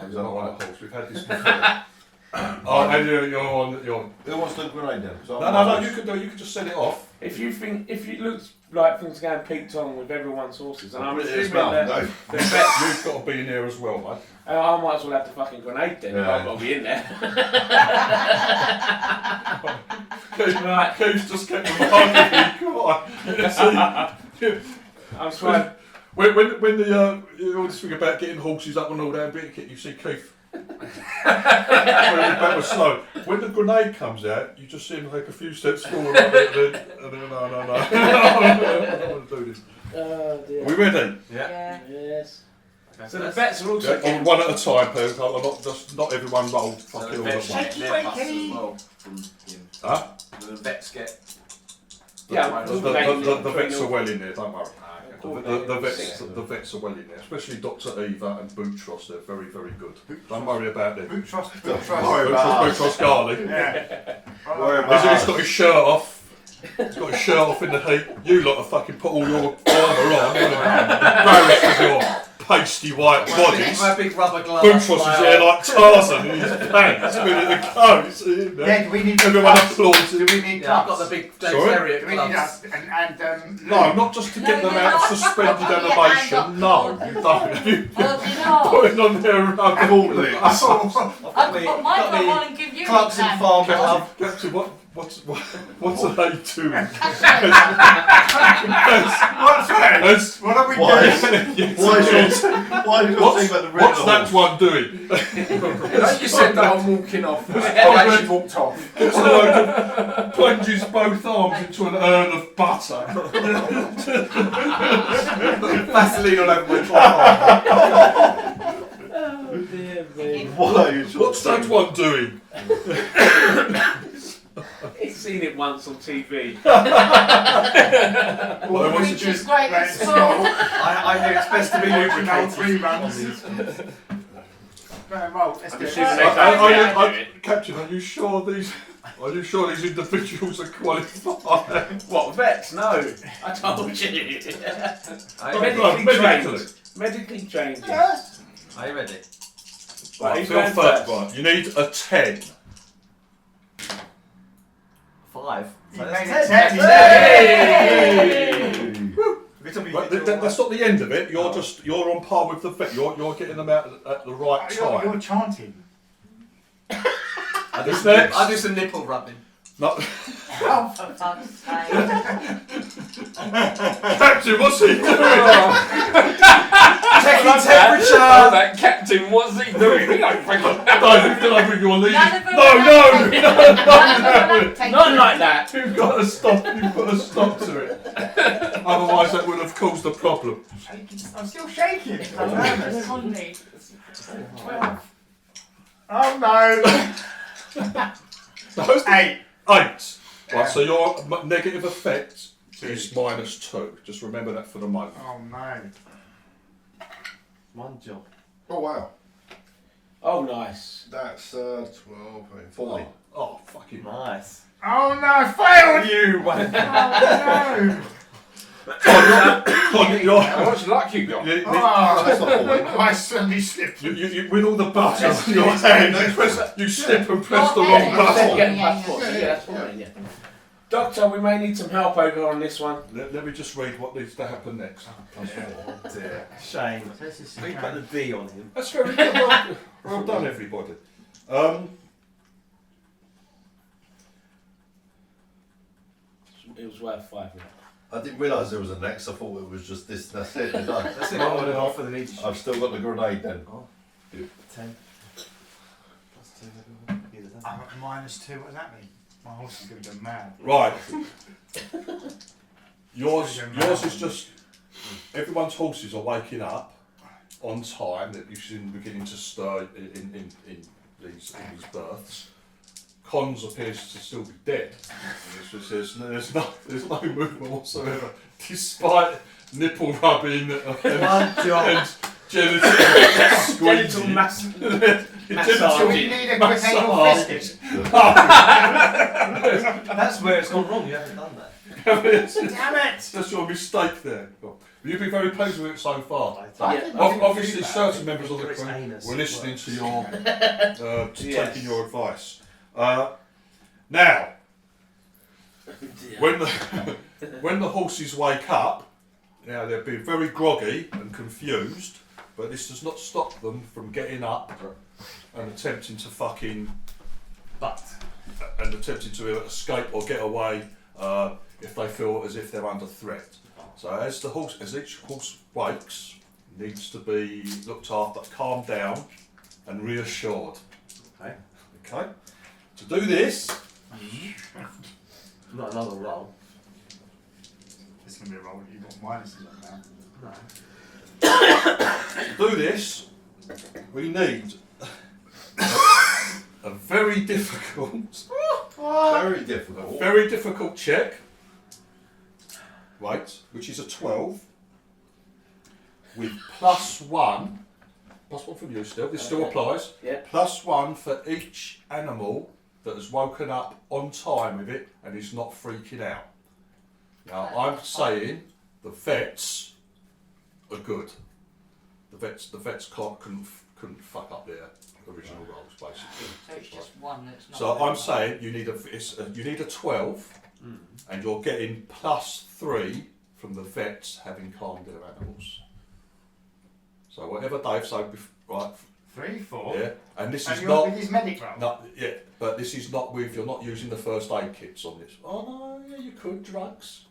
No, you're not on the horse. We've had this before. Oh, and you're on. Who wants the grenade then? No. You can just set it off. If it looks like things are going peaked on with everyone's horses, and I'm assuming It's that no. the vets, You've got to be in there as well, mate. I might as well have the fucking grenade then. Yeah. I've got to be in there. Keith's just kept reminding me. I'm trying. When the all this thing about getting horses up and all that bit, you see Keith. That was slow. When the grenade comes out, you just see him take a few steps forward and then no. I don't want to do this. Oh dear. Are we ready? Yeah. Yes. Okay, So the vets are also Yeah, getting. one at a time, Pooh. Not everyone roll So fucking the all vets at once. get their busts as well from him. Huh? The vets get. Yeah, The vets are well in there, don't worry. The vets are well in there, especially Dr Eva and Boutros. They're very, very good. Don't worry about them. Bootros. Boutros Garley. Yeah. He's got his shirt off. He's got his shirt off in the heat. You lot have fucking put all your armour on. Embarrassed with your pasty white bodies. My big rubber glove. Boutros is there like Tarzan in his pants with the coat. Yeah, do we need Everyone cups? applauds Do him. we need Yeah, I've cups? got the big James Sorry? Herriot Do we need gloves. us? And No, not just to get No, them you're out of not. suspended Put your hand animation. up. No, you don't. Holding on. Putting on their rubber Gauntlet. I could put my glove on and give you an Clarkson example. Farm glove. Captain, what's an A doing? What's that? What are we doing? Why is your team at the What's that one doing? You know, you said that I'm walking off. I actually walked off. Gets a load of plunges both arms into an urn of butter. Vaseline all over my cloth. Oh dear me. What's that one doing? He's seen it once on TV. Which is great at school. I hear it's best to be lubricated. 3 runs. Roll, let's do it. Captain, are you sure these individuals are qualified? What, vets? No. I told you. Medically. Medically trained. Yes. Are you ready? Right, who's Phil going first. first? Right, you need a 10. 5. You So made that's it 10. 10. Right, that's not the end of it. You're on par with the vet. You're getting them out at the right time. You're chanting. I do some nipple rubbing. No. Oh, for fuck's sake. Captain, what's he doing? Checking temperature. Oh, that captain, what's he doing? He don't bring on. Can I bring your lead? None of them No. Not like that. You've got to stop to it. Otherwise that would have caused a problem. I'm still shaking. I'm nervous. Conley. 12. Oh no. 8. 8. Right, so your negative effect is -2. Just remember that for the moment. Oh no. One job. Oh wow. Oh, nice. That's 12, 14. Oh, fucking Nice. Oh no, I failed! You went. Oh no! you're, How much luck you got? you, Oh, I suddenly slipped. you, with all the butter in your hand, you slip and press the wrong button. Yeah, that's fine, yeah. Doctor, we may need some help over on this one. Let me just read what needs to happen next. Oh dear. Shame. We put the D on him. That's very good. Well done, everybody. It was worth 5 minutes. I didn't realise there was a next. I thought it was just this. That's it. We're done. That's it. On and off for the leadership. I've still got the grenade then. 10. Plus 2. Either that. I'm at -2, what does that mean? My horse is going to go mad. Right. Yours is just everyone's horses are waking up, on time, that you should beginning to stir in these births. Cons appears to still be dead. There's no movement whatsoever, despite nipple rubbing and genital squeezing. So we need a quick anal fisting. That's where it's gone wrong. You haven't done that. Damn it! That's your mistake there. You've been very pleased with it so far. Yeah. Obviously, certain members of the It's crew anus. were listening to your, Yes. taking your advice. Now, when the horses wake up, now they'll be very groggy and confused, but this does not stop them from getting up and attempting to escape or get away if they feel as if they're under threat. So as each horse wakes, needs to be looked after, calmed down, and reassured. Okay. To do this, Not another roll. This is going to be a roll. You've got minuses on that. No. to do this, we need a very difficult check. Right, which is a 12 with +1 from you still. This still applies. Yeah. +1 for each animal that has woken up on time with it and is not freaking out. Now I'm saying the vets are good. The vets couldn't fuck up their original rolls basically. So it's just one that's not. So I'm saying you need a 12, and you're getting +3 from the vets having calmed their animals. So whatever Dave said, right? 3, 4. Yeah, and this And is you're not. with his medic roll. No, yeah, but this is not with. You're not using the first aid kits on this. Oh no, yeah, you could drugs.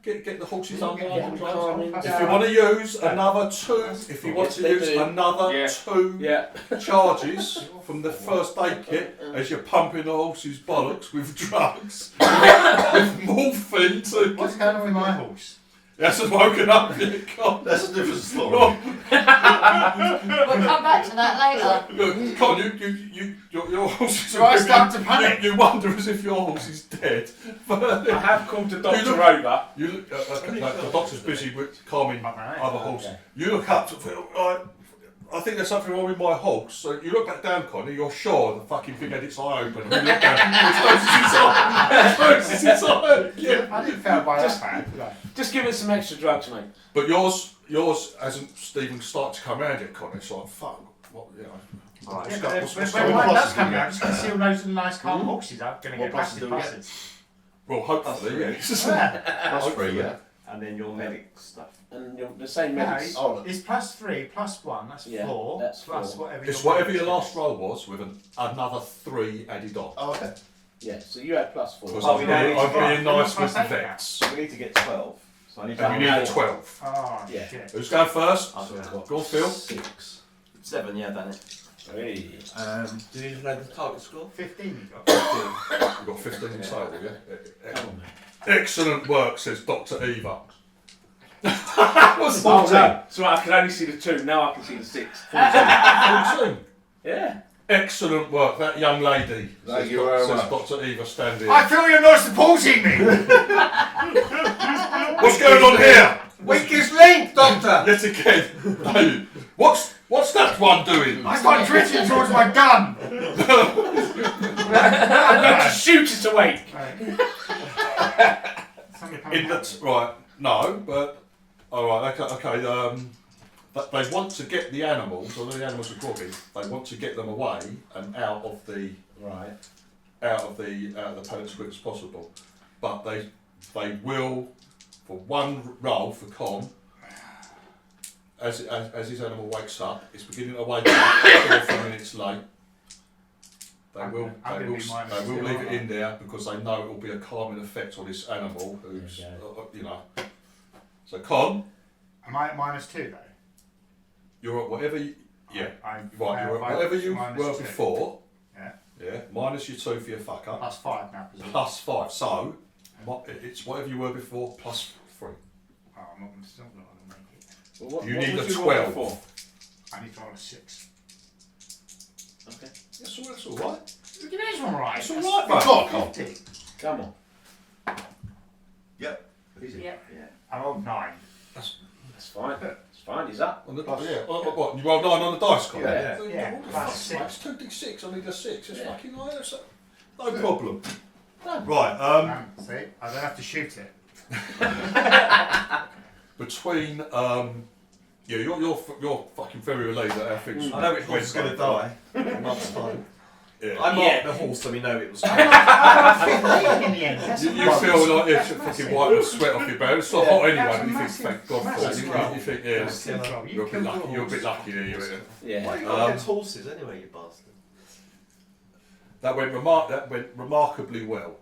Get the horses under drugs. If you want to use another 2, if you want to use another 2 charges from the first aid kit as you're pumping the horse's bollocks with drugs, with morphine too. What's going on with my horse? He hasn't woken up yet, God. That's a different story. We'll come back to that later. Look, Con, your horse is. Do I start to panic? You wonder as if your horse is dead. I have called the doctor over. You look, the doctor's busy with calming other horses. You look up to feel like, I think there's something wrong with my horse. So you look back down, Connie, you're sure the fucking thing had its eye open. And you look down, it closes its eye. Yeah. I didn't feel by that bad, did I? Just give it some extra drugs, mate. But yours hasn't even started to come round yet, Connie. So I'm fuck. What, you know. Alright. Yeah, What's but going when on? mine does come out, just going to see all those nice calm horses are going to What get pluses massive do we get? pluses. Well, hopefully, yes. Yeah. +3, yeah. And then your medic stuff. And the same No, medics. it's +3, +1, that's Yeah, 4, that's plus 4. whatever It's your whatever your bonus last is. roll was with another 3 added on. Oh, okay. Yeah, so you had +4. Because Oh, I'm yeah, being it's right. nice You're with the not vets. So we need to get 12. So I need to. And you need a 12. Oh, Yeah. shit. Who's going first? I've got Go on, Phil. 6. 7, yeah, done it. Hey. Do you know the target score? 15 you got. You've got 15 in total, yeah? Come on, mate. Excellent work, says Dr. Eva. What's Oh, no. So I can only see the 2, now I can see the 6. 14. Yeah. Excellent work, that young lady, Thank you very says much. Dr. Eva standing. I feel you're not supporting me! What's going on here? Weakest link, Doctor! Yet again, David. What's that one doing? I start twitching towards my gun! I'm going to shoot it awake. Right, no, but alright, okay, but they want to get the animals, although the animals are groggy, they want to get them away and out of the paddock as quick as possible. But they will, for one roll for Con, as his animal wakes up, it's beginning to wake up 2 or 3 minutes late. They will leave it in there because they know it will be a calming effect on this animal who's, you know. So Con, Am I at -2 though? you're at whatever you, I'm right, you're at whatever you -2. were before. Yeah. Yeah, minus your 2 for your fuck up. +5 now, presumably. +5, so it's whatever you were before +3. Oh, I'm still not going to make it. What, You what need would a you roll 12. for? I need to roll a 6. Okay. That's all right. It is alright. It's all right, I've mate. got 50. Come on. Easy. Yep. I rolled 9. That's fine. It's fine. He's up. On the, Plus- yeah. What? You roll 9 on the dice, Cody? Yeah. Yeah, plus 6. That's 2d6. I need a 6. It's Yeah. fucking right. That's no problem. Done. Right. See, I don't have to shoot it. Between yeah, you're fucking very relieved that our things. I know which horse is going to went die in a month's time. Yeah. I marked Yeah. the horse so we know it was. I in the end. That's You feel like you're fucking wiping the sweat off your brow. It's not Yeah. hot anyway, That's but you think, massive- thank God for massive it. roll. You think, yeah, Massive roll. you're a bit lucky. You're a bit lucky there. Yeah. Why you got against horses anyway, you bastard? That went remarkably well,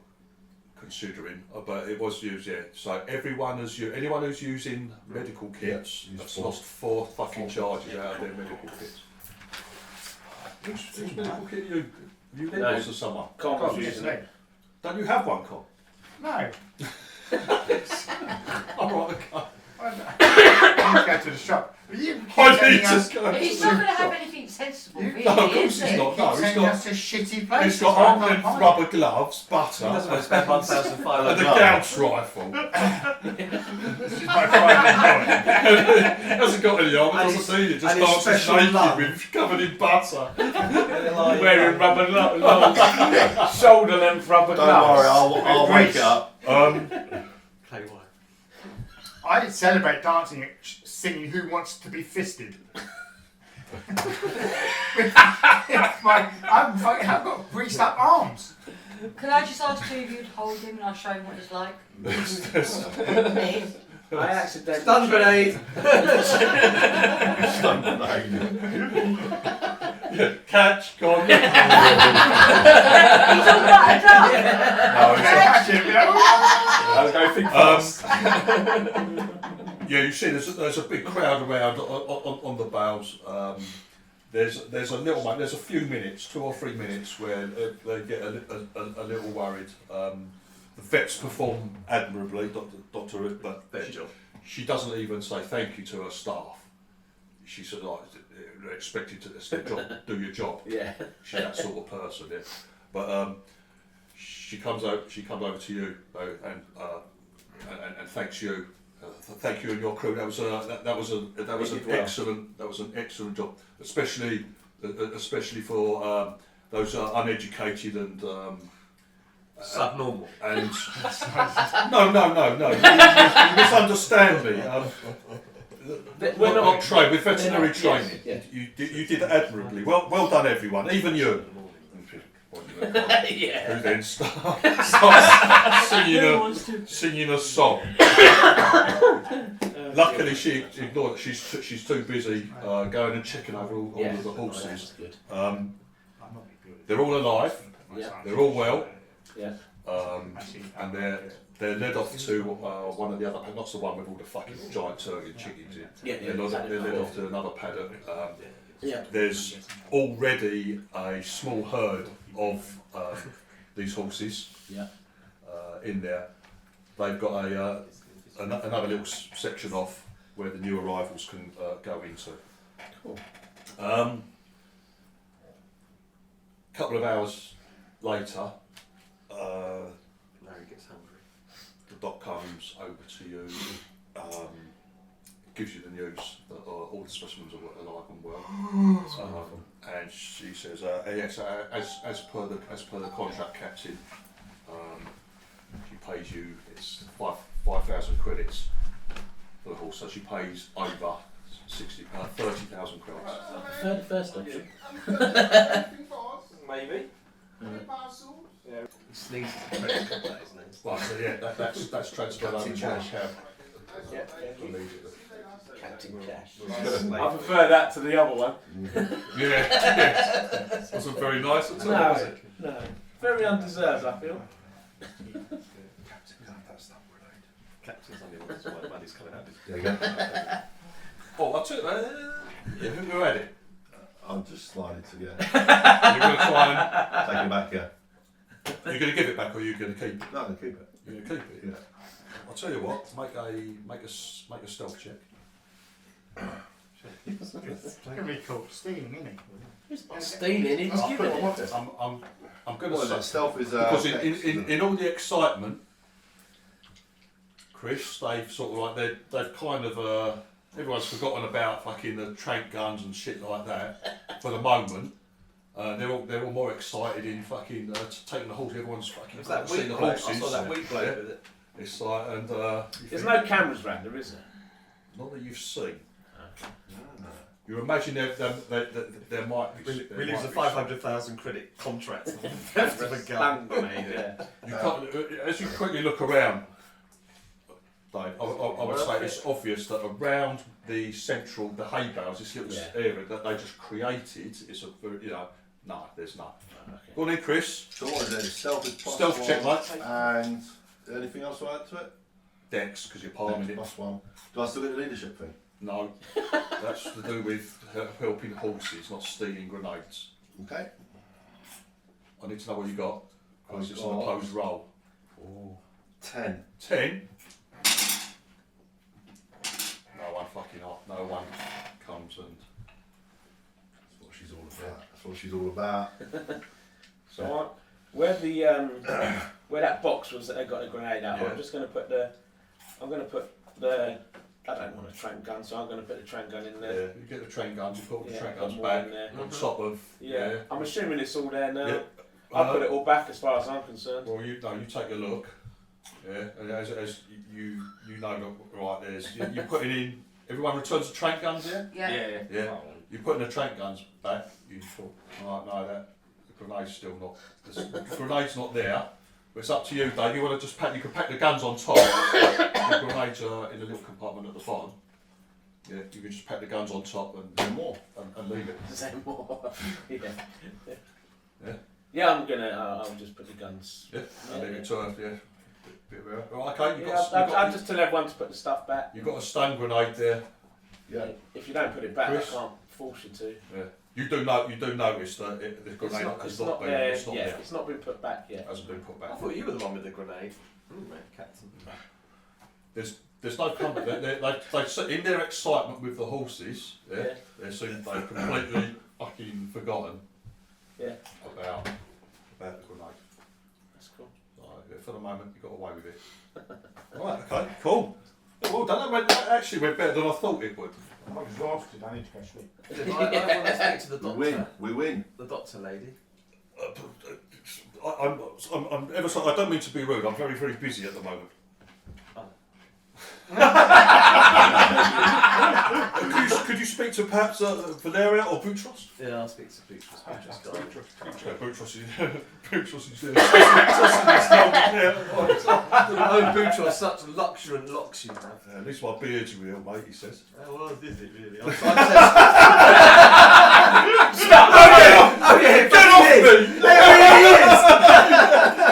considering. But it was used, yeah. So anyone who's using medical kits Yeah, has use lost 4 fucking charges out of their medical kits. Whose medical kit you? You did No. or someone? Can't God, be yes, using no. it. Don't you have one, Con? No. All right, okay. I need to go to the shop. But you keep I telling need us, to go. He's not going to have anything sensible, You- really, No, of course is he's he? not. No, keep he's sending got. us to shitty places. He's got I arm can't and buy. rubber gloves, He doesn't want butter, to spend 1,500 and a gloves. Gauss rifle. This is my private knowledge. Hasn't got any arm, And doesn't need it. Just and his dances special naked lung. with covered in butter. Wearing rubber gloves. Shoulder length rubber Don't gloves. worry, I'll wake Grease. it up. Clay white. I celebrate dancing, singing "Who Wants to Be Fisted." I've got greased up arms. Could I just ask two of you to hold him and I'll show him what it's like? Please. I accidentally. Stun grenade! Catch, gone. He's all buttered up. Catch him, you know? I was going think fast. Yeah, you see, there's a big crowd around on the bales. There's a little one. There's a few minutes, 2 or 3 minutes, where they get a little worried. The vets perform admirably, Doctor, but Their job. she doesn't even say thank you to her staff. She said, like, they're expected to do your job. Yeah. She's that sort of person, yeah. But she comes over to you though, and thanks you. Thank you and your crew. That was an excellent job, especially for those uneducated and Subnormal. and no. You misunderstand me. We're not trained with veterinary Yes, training. yeah. You did admirably. Well done, everyone. Even you. Yeah. Who then starts singing a song. Luckily, she ignored it. She's too busy going and checking over all Yeah. of the Oh, horses. that's good. They're all alive. Yeah. They're all well. Yeah. And they're led off to one of the other paddocks, not the one with all the fucking giant turkey chickens in. Yeah. They're led off to another paddock. Yeah. There's already a small herd of these horses Yeah. in there. They've got another little section off where the new arrivals can go into. Cool. Couple of hours later, Larry gets hungry. the doc comes over to you, gives you the news that all the specimens are alive and well, and she says, "Yes, as per the contract, Captain, she pays you. It's 5,000 credits for the horse, so she pays over 30,000 credits." Third first option. Maybe. Yeah. He sneezes at the credit card, isn't it? Right, so yeah, that's transferred over to your account Yeah. immediately. Captain Cash. I prefer that to the other one. Yeah, wasn't very nice at all, was No, it? no. Very undeserved, I feel. Captain's only one that's white money's coming out. There you go. Oh, I took who had it? I'm just sliding to You're going to try take it back, yeah. and you're going to give it back, or you're going to keep it? No, I'm going to keep it. You're going to keep it. Yeah. I'll tell you what. Make a stealth check. It's going to be called stealing, isn't it? It's not stealing, he's I'll giving put it on it. this. I'm going What to is it? say Stealth is because text, in all the excitement, Chris, they've sort of like they've kind of everyone's forgotten about fucking the trank guns and shit like that for the moment. They're all more excited in fucking taking the horse. Everyone's fucking Was that seeing weak the bloke? I horses. saw that weak bloke with it. It's like and There's no cameras round there, is there? not that you've seen. You imagine there might be. We lose a 500,000 credit contract on the theft of a gun. Yeah. You can't, as you quickly look around, Dave, I would say it's obvious that around the hay bales, this little area that they just created, it's a no, there's none. Okay. Go on in, Chris. So what is it? Stealth is plus Stealth one, check, mate. And anything else to add to it? Dex, because you're palming it. Plus one. Do I still get the leadership thing? No, that's to do with helping horses, not stealing grenades. Okay. I need to know what you got, because I've it's an got- opposed roll. 10. 10. No one fucking up. No one comes and. That's what she's all about. That's what she's all about. So where the where that box was that they got a grenade out, Yeah. I'm going to put the I don't want a trank gun, so I'm going to put the trank gun in Yeah, there. you get the train guns, you put the Yeah, train put guns more back in there. on top of. Yeah. I'm assuming it's all there now. Yeah. I'll put it all back as far as I'm concerned. Well, you take a look. Yeah, and as you know, right, there's you're putting in. Everyone returns the train guns, yeah. Yeah. You're putting the train guns back. You thought, right, no, the grenade's still not. The grenade's not there. But it's up to you, Dave. You want to just pack? You can pack the guns on top. The grenades are in the little compartment at the bottom. Yeah, you can just pack the guns on top and leave it. Say more. Yeah. Yeah. Yeah, I'm gonna. I'll just put the guns. Yeah, and leave it to her. Yeah. Right, okay. I'll just tell everyone to put the stuff back. You've got a stun grenade there. Yeah. If you don't put it back, Chris? I can't force you to. Yeah. You do notice that the grenade has not been. there. It's not Yeah, there. it's not been put back yet. Hasn't been put I back. thought you were the one with the grenade. Captain. There's no comfort. They in their excitement with the horses. Yeah. Yeah. They've completely fucking forgotten. Yeah. About the grenade. That's cool. So, for the moment, you got away with it. Right. Okay. Cool. Well done. That actually went better than I thought it would. I'm exhausted, I need to go sleep. I want to speak to the We doctor. win. We win. The doctor lady. I'm ever so. I don't mean to be rude. I'm very, very busy at the moment. Could you speak to perhaps Valeria or Boutros? Yeah, I'll speak to Boutros. Boutros is Oh, Boutros, such luxuriant locks you have. at least my beard's real, mate. He says. Well, is it really? Stop! Oh yeah, get off me! There he is!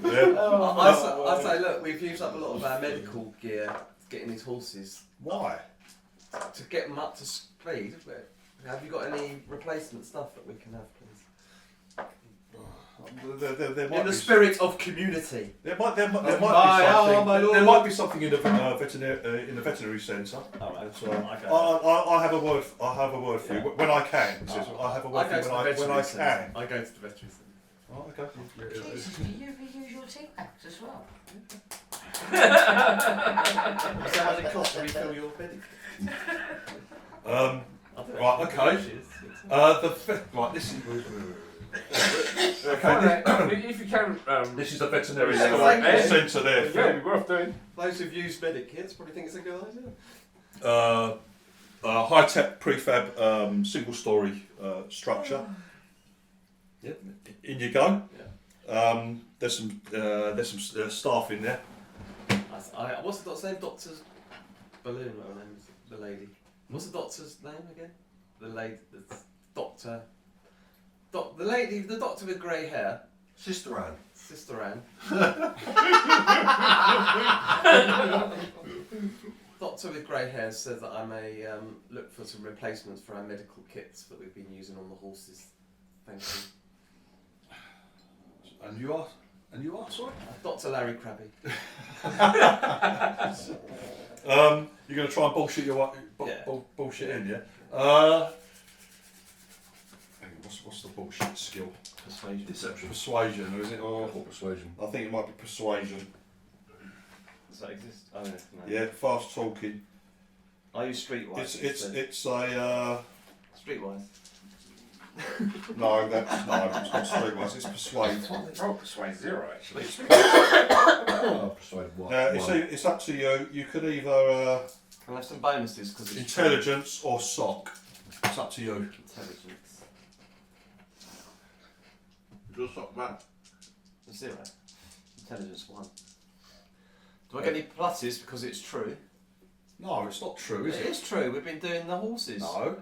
I say, look, we've used up a lot of our medical gear getting these horses Why? to get them up to speed. Have you got any replacement stuff that we can have, please? There might In the be. spirit of community. There might be my something. lord. There might be something in the veterinary centre. Alright. So Okay. I have a word. I have a word for you Yeah. when I can. Says, I have a word I for go you to the when I veterinary can. centre. I go to the veterinary centre. Oh, okay. Jesus, do you ever use your tea bags as well? So how does it cost to refill your bed? Right. Okay. Right. This is. Okay. If you can, This is the veterinary Yeah, centre there. yeah, it'd be worth doing. Those who've used medic kits probably think it's a good idea. High-tech prefab single-storey structure. Yep. In you go. Yeah. There's some staff in there. What's the doctor's name? Doctor's Balloon, whatever her name is. The lady. What's the doctor's name again? The lady. The doctor. The lady. The doctor with grey hair. Sister Anne. Sister Anne. Doctor with grey hair says that I may look for some replacements for our medical kits that we've been using on the horses. Thank you. And you are? And you are, sorry? Dr Larry Crabbie. You're going to try and bullshit your Yeah. bullshit in, yeah? Hang on, what's the bullshit skill? Persuasion. Deception. Persuasion, is it? Or Persuasion. I think it might be persuasion. Does that exist? Oh, no. Yeah, fast talking. I use Streetwise. It's a Streetwise. no, it's not streetwise. It's persuade. Oh, persuade 0 actually. Persuade one. It's up to you. You could either I'll have some bonuses because it's intelligence or sock. It's up to you. intelligence. Your sock man. 0. Intelligence 1. Do I get any pluses because it's true? No, it's not true, is It it? is true. We've been doing the horses. No.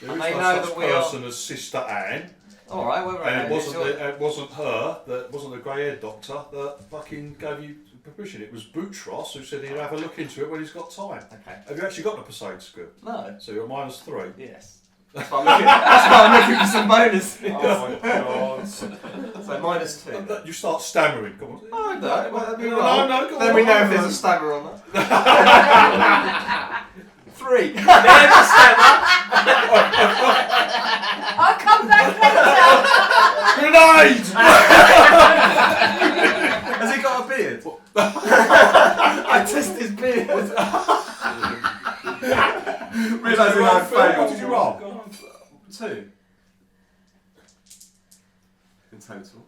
There And is they no know such that we are- person as Sister Anne, All right, we're and it wasn't her, that wasn't the grey-haired doctor that fucking gave you permission. It was Boutros who said he'd have a look into it when he's got time. Okay. Have you actually got the persuade skill? No. So you're -3. Yes. That's why I'm looking for some bonus. Oh my god. So -2. You start stammering. Come on. Oh, no. Well, No, go then on. we know if there's a stammer on that. 3. Yeah, that's stammer. I'll come back later. Grenade! Has he got a beard? I test his beard. Realising I What failed. did you roll? 2. In total.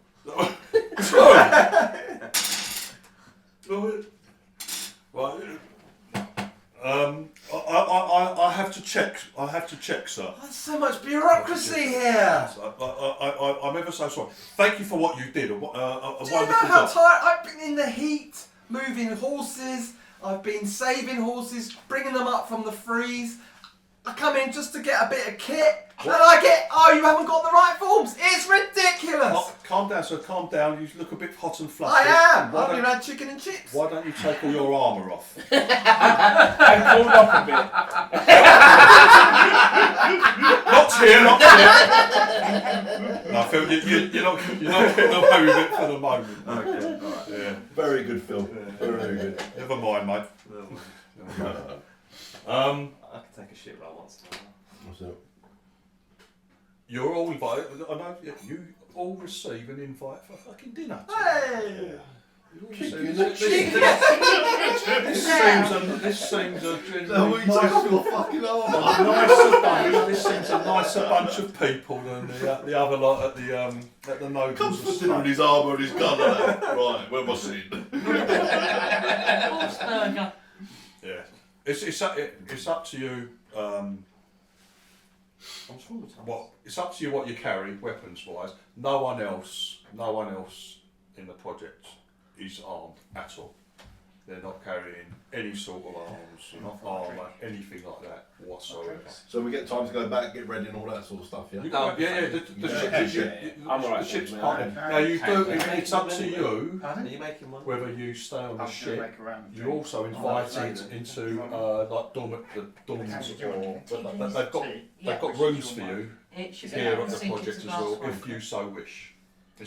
I have to check. I have to check, sir. There's so much bureaucracy here. I'm ever so sorry. Thank you for what you did. A Do you know wonderful how job. tired I've been in the heat, moving horses. I've been saving horses, bringing them up from the freeze. I come in just to get a bit of kit, and I get, oh, you haven't got the right forms. It's ridiculous. Oh, calm down, sir. Calm down. You look a bit hot and flustered. I am. Why I've don't- been had chicken and chips. Why don't you take all your armour off? And pulled off a bit. Not here, not here. No, Phil, you're not getting away with it for the moment. Okay, alright. Yeah. Very good, Phil. Very good. Never mind, mate. I can take a shit roll once in a while. What's that? You're all invited. I know you all receive an invite for fucking dinner. Hey! You all Chicken receive- and cheese. This seems a No, genuinely we take off your fucking arm. nicer bunch. This seems a nicer bunch of people than the other lot at the Nobles. Comes for dinner with his armour and his gun. Right, where am I sitting? Horse burger. Yeah, it's up to you. It's up to you what you carry, weapons wise. No one else in the project is armed at all. They're not carrying any sort of arms, not armour, anything like that whatsoever. So we get time to go back, get ready and all that sort of stuff, yeah? You No, can- yeah. The I'm alright, ship's mate. part. Now you do. It's up to you Are you making one? whether you stay on the I'm ship. make a round. You're also invited into like dorms, or they've got rooms for you It should be here able at to the sink project into as well, glass if you so wish. No,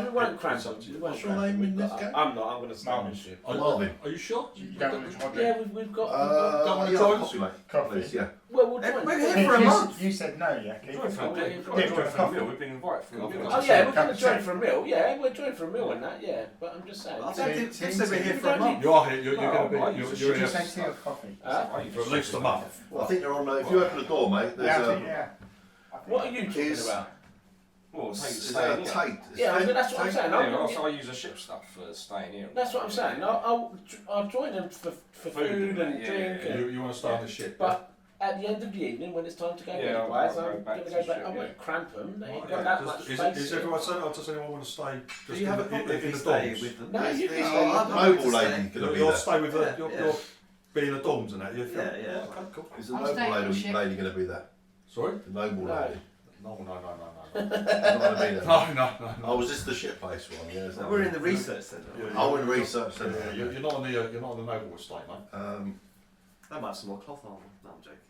we won't cramp it's up them. to We you. won't What's your cramp name them. in this game? I'm not. I'm going to stay on Marvin. ship. Marvin. Are you sure? You don't want to Yeah, drink we've got. Don't Yeah, join? coffee, mate. coffee. Please, yeah. Well, we'll join. We're here for a month. You said no, yeah. Keith? Join for a meal. We've Yeah, join for a meal. We've been invited for a meal. Oh yeah, we're going to join for a meal. Yeah, we're joining for a meal and that. Yeah, but I'm just saying. I think Tim said we're here for a Don't month. You are here. You're No, going to be. I use You're a Did you here say tea or coffee? for at least a month. Well, I think they're on. If you open the door, mate, there's Yeah, I a. think, yeah. What are you talking Is- about? Well, take It's staying a here. Tate. Yeah, but that's what I'm saying. Yeah, also I use a ship stuff for staying here. That's what I'm saying. I'll join them for food and yeah, drink. yeah. And, You want to stay on the ship? but at the end of the evening, when it's time to go Yeah, I'll anyways, go I'm back going to to go the back. ship, I won't yeah. cramp them. They ain't got Yeah. that much Is space. everyone saying, or does anyone want to stay Do just you have a in problem the, if in you the stay dorms? with them? No, you The can Oh, stay. I'm noble happy to lady stay. going to be You'll there. stay with the, Yeah, you'll yeah. be in the dorms and that. Yeah, yeah. Okay, cool. Is the I'm noble staying on the lady ship. going to be there? Sorry? The noble No. lady. No. Not going to be there. No. Oh, was this the ship place one? Yeah. Is that We're right? in the research centre. Yeah, Oh, in research Yeah, centre. you're not on the noble estate, mate. They might have some more cloth on. No, I'm joking.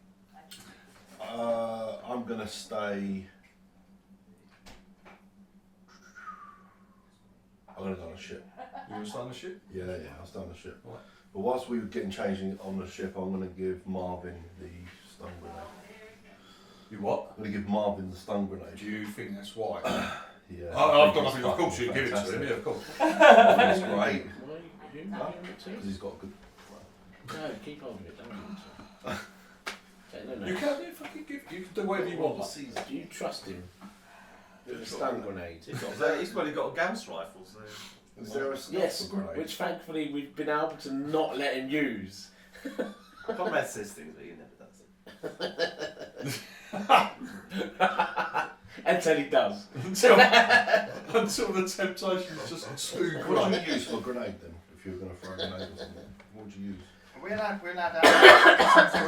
I'm going to stay. I'm going to go on a ship. You want to stay on the ship? Yeah, I'll stay on the ship. Right. But whilst we were getting changing on the ship, I'm going to give Marvin the stun grenade. You what? I'm going to give Marvin the stun grenade. Do you think that's why? Yeah. I've got nothing. Of course you give it to him. Yeah, of course. That's great. Because he's got a good. No, keep hold of it, don't give it to him. No. You can fucking give. You can do whatever you want. Do you trust him? With a stun grenade. He's probably got a Gauss rifle, so. Is there a Yes, grenade? which thankfully we've been able to not let him use. Comrade says things, but he never does it. Until he does. Until the temptation is just too What great. do you use for a grenade then? If you were going to throw a grenade or something, what would you use? We're allowed out. We're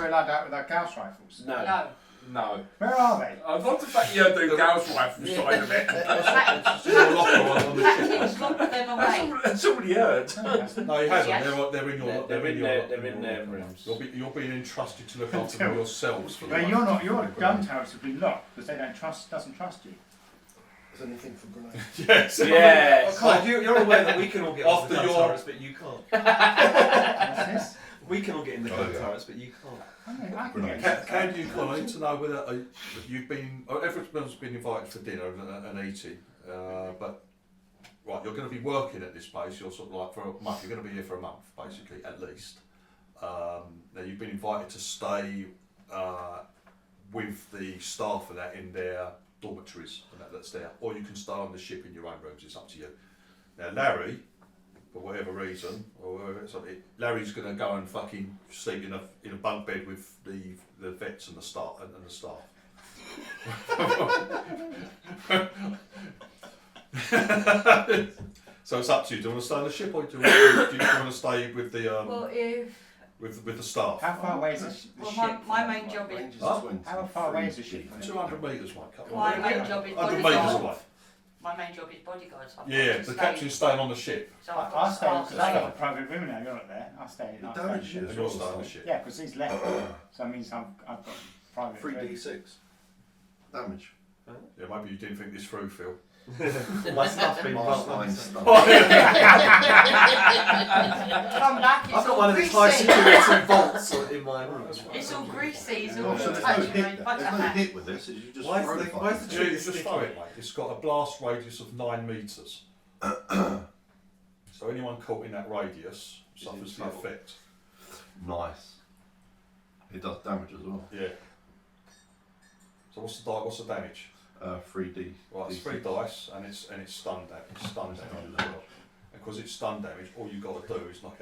allowed out with our Gauss rifles. No. No. No. Where are they? I love the fact you had the Gauss rifle side of it. You're locked on the ship. It's locked them away. That's already heard. No, he hasn't. Yes. They're in your. They're in their rooms. You're being entrusted to look after them yourselves. For the But moment. you're not. Your gun turrets have been locked because they doesn't trust you. Is there anything for grenades? Yes. Yes. You're aware that we can all get off the After gun your- turrets, but you can't. What's this? We can all get in the gun Okay. turrets, but you can't. I can get Can you, Colin, to know whether you've been, everyone's been invited for dinner and eating, but right, you're going to be working at this place. You're sort of like for a month. You're going to be here for a month, basically, at least. Now you've been invited to stay with the staff and that in their dormitories and that's there, or you can stay on the ship in your own rooms. It's up to you. Now, Larry, for whatever reason, or whatever, Larry's going to go and fucking sleep in a bunk bed with the vets and the staff So it's up to you. Do you want to stay on the ship, or do you want to stay with the Well, if with the staff? How far away is the well, ship? my main job is Ranges Huh? 20, How far away is the ship? 200 metres, mate. Couple my of main job is 100 metres bodyguard. away. My main job is bodyguard. So I've got Yeah, to the stay. captain's staying on the ship. So I've got I to stay staff because I've got a stay. private room now. You're not there. I stay. It I damages stay. you. And you're staying on the ship. Yeah, because he's left. So that means I've got private. 3d6 damage. Yeah, maybe you didn't think this through, Phil. My stuff's been Last bumped. line stuff. Come back. It's I've got all one of these high greasy. security vaults in my room. It's all greasy. It's all Oh, so there's no touching my hit. butter There's no hat. hit with this. Is you just Why is throw the- fucking why is the Yeah, trigger you just throw it, mate. It's got a blast radius of 9 metres. So anyone caught in that radius suffers the trouble. effect. Nice. It does damage as well. Yeah. So what's the damage? 3d. Well, it's 3 dice and it's stun damage. It's stun damage as well. And because it's stun damage, all you've got to do is knock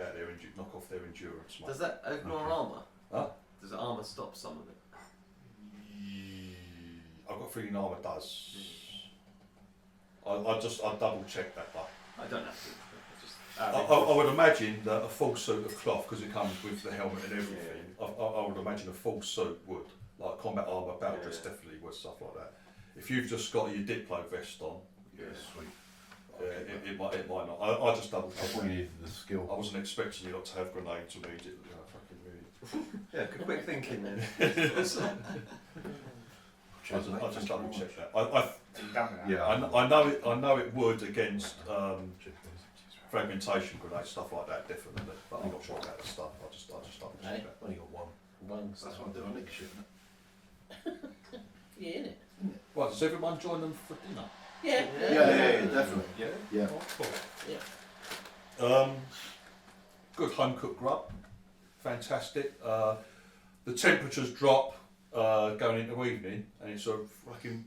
off their endurance, mate. Does that ignore Okay. armour? Huh? Does the armour stop some of it? I've got a feeling armour does. I'll double check that though. I don't have to. I would imagine that a full suit of cloth, because it comes with the helmet and everything, I would imagine a full suit would. Like combat armour, battle dress definitely would, stuff like that. If you've just got your Diplo vest on, Yeah, sweet. it might not. I just double I check. thought you needed the skill. I wasn't expecting you not to have grenades immediately. Fucking really. Yeah, quick thinking then. I just double check that. I Yeah. I know it would against fragmentation grenades, stuff like that, definitely. But I'm not sure about the stuff. I just double check Hey. that. Only got one. One's That's what I do. I nick shit. yeah, innit? Right, does everyone join them for dinner? Yeah. Yeah, definitely. Yeah. Yeah. Cool. Good home cooked grub, fantastic. The temperatures drop going into evening, and it's a fucking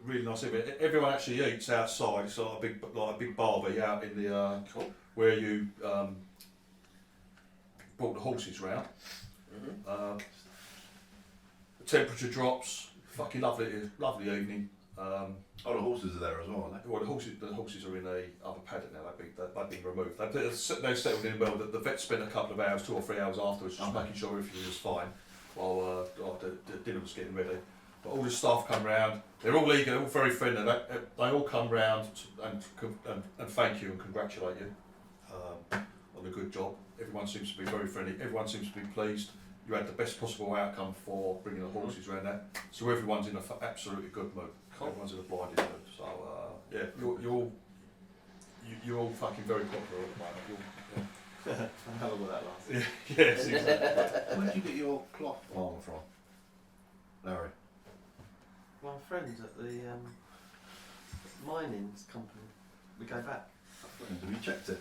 really nice evening. Everyone actually eats outside. It's like a big barbie out in the where you brought the horses round. The temperature drops. Fucking lovely evening. Oh, the horses are there as well, aren't they? Well, the horses are in a other paddock now. They've been removed. They've settled in well. The vet spent a couple of hours, 2 or 3 hours afterwards, just making sure everything was fine while the dinner was getting ready. But all the staff come round. They're all eager, all very friendly. They all come round and thank you and congratulate you on a good job. Everyone seems to be very friendly. Everyone seems to be pleased. You had the best possible outcome for bringing the horses around that. So everyone's in an absolutely good mood. Everyone's in a blinded mood. So yeah, you're all you're all fucking very popular at the moment. How long will that last? Yes, exactly. Where did you get your cloth armour from, Larry? My friend at the mining company. We go back. Have you checked it?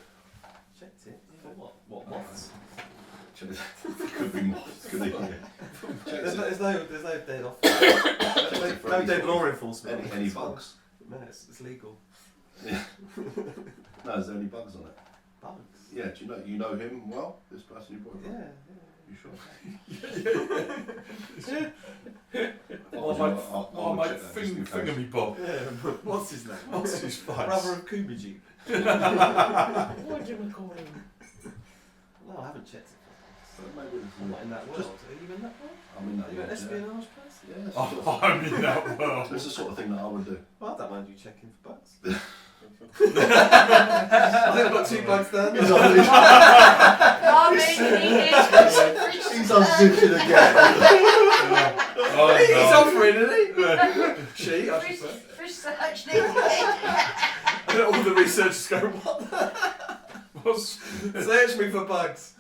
Checked it. For what? What moths? Could be moths. Could be. There's no dead off. No dead law enforcement. Any bugs? No, it's legal. Yeah. No, is there any bugs on it? Bugs. Yeah. Do you know him well? This person you brought? Yeah. You sure? Oh, mate, finger me, Bob. Yeah. What's his name? What's his face? Brother of Kubiji. What do we call him? No, I haven't checked it. So maybe I'm not in that world. Are you in that world? I'm in that. Are you an world, espionage person? Yeah. Yeah, I'm in that world. That's the sort of thing that I would do. Well, I don't mind you checking for bugs. I think I've got 2 bugs down. He's unzipping again. He's offering, isn't he? She, I should say. Research And all the researchers go, what the? Search me for bugs.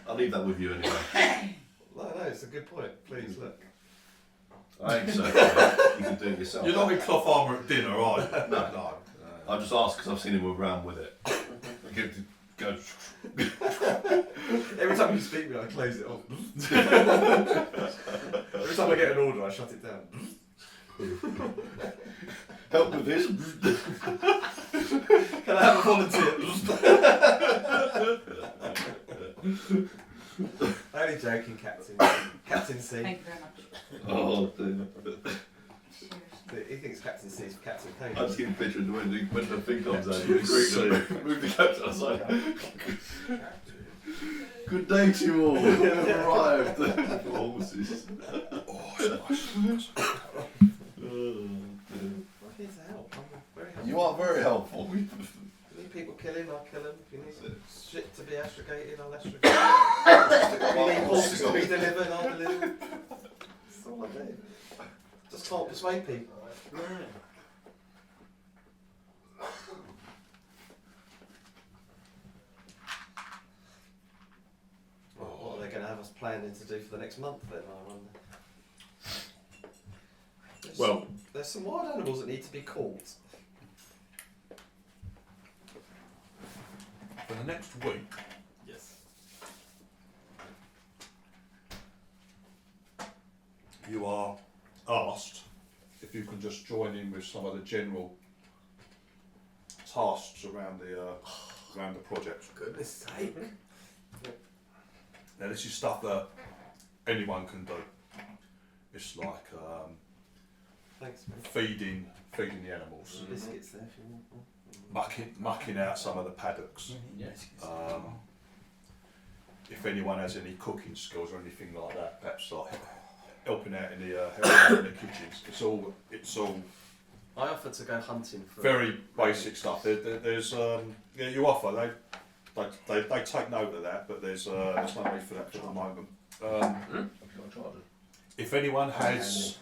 I'll leave that with you anyway. No, it's a good point. Please, look. I think so. You can do it yourself. You're not in cloth armour at dinner, are you? No. I just asked because I've seen him around with it. Go. Every time you speak to me, I close it off. Every time I get an order, I shut it down. Help with this. Can I have a volunteer? Only joking, Captain. Captain C. Thank you very much. Oh, dude. Seriously. He thinks Captain C is for Captain I Cody. just get a picture of when the thing comes out. You move the captain outside. Good day to you all. You've arrived. Horses. I'm here to help. I'm very helpful. You are very helpful. If you need people killing, I'll kill them. If you need shit to be astragated, I'll astragate. If you need horses to be delivered, I'll deliver. That's all I do. Just can't persuade people. What are they going to have us planning to do for the next month then, I wonder? Well, There's some wild animals that need to be caught. for the next week, Yes. you are asked if you can just join in with some of the general tasks around the project. For goodness sake. Now, this is stuff that anyone can do. It's like Thanks, mate. feeding the animals, Some biscuits there if you want one. mucking out some of the paddocks. If anyone has any cooking skills or anything like that, perhaps like helping out in the kitchens. It's all I offered to go hunting for. very basic stuff. There's you offer they take note of that, but there's no need for that for the moment. If anyone has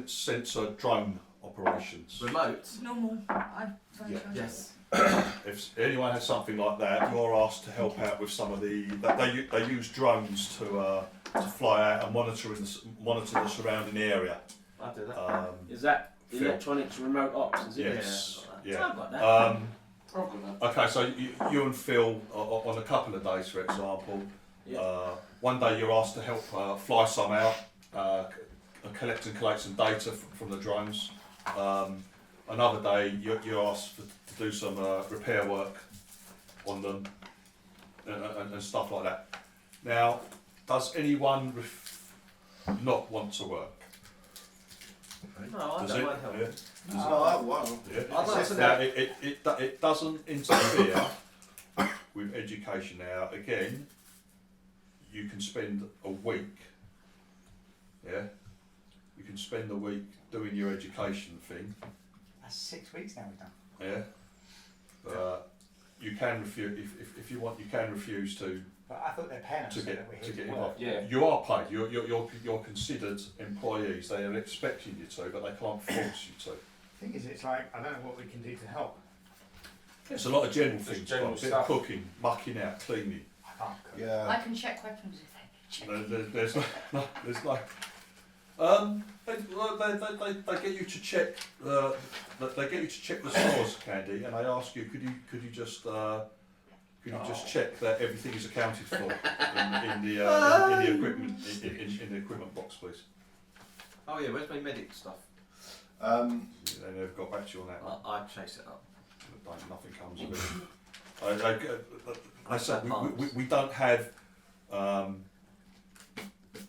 sensor drone operations, Remote. Normal. Yes. if anyone has something like that, you're asked to help out with some of the. They use drones to fly out and monitor the surrounding area. I'll do that. Is that Phil. electronics remote ops? Is it? Yes. Yeah. I've got that. Okay, so you and Phil on a couple of days, for example. Yeah. One day you're asked to help fly some out, collect some data from the drones. Another day you're asked to do some repair work on them and stuff like that. Now, does anyone not want to work? No, I Does don't it? mind helping. Yeah. No, I won't. Yeah. I'd like to Now, know. it doesn't interfere with education. Now, again, you can spend a week, yeah? You can spend a week doing your education thing, That's 6 weeks now we've done. yeah? You can refuse if you want. You can refuse to But I thought they're paying us to so that get we're to here get to work. involved. Yeah. You are paid. You're considered employees. They are expecting you to, but they can't force you to. The thing is, it's like, I don't know what we can do to help. It's a lot of general Just things. general Like a bit stuff. of cooking, mucking out, cleaning. I can't cook. Yeah. I can check weapons if they check. There's no. They get you to check. They get you to check the stores, Candy, and they ask you, could you just check that everything is accounted for in the equipment in the equipment box, please. Oh yeah, where's my medic stuff? They never got back to you on that one. I chase it up. Nothing comes of it. I said we don't have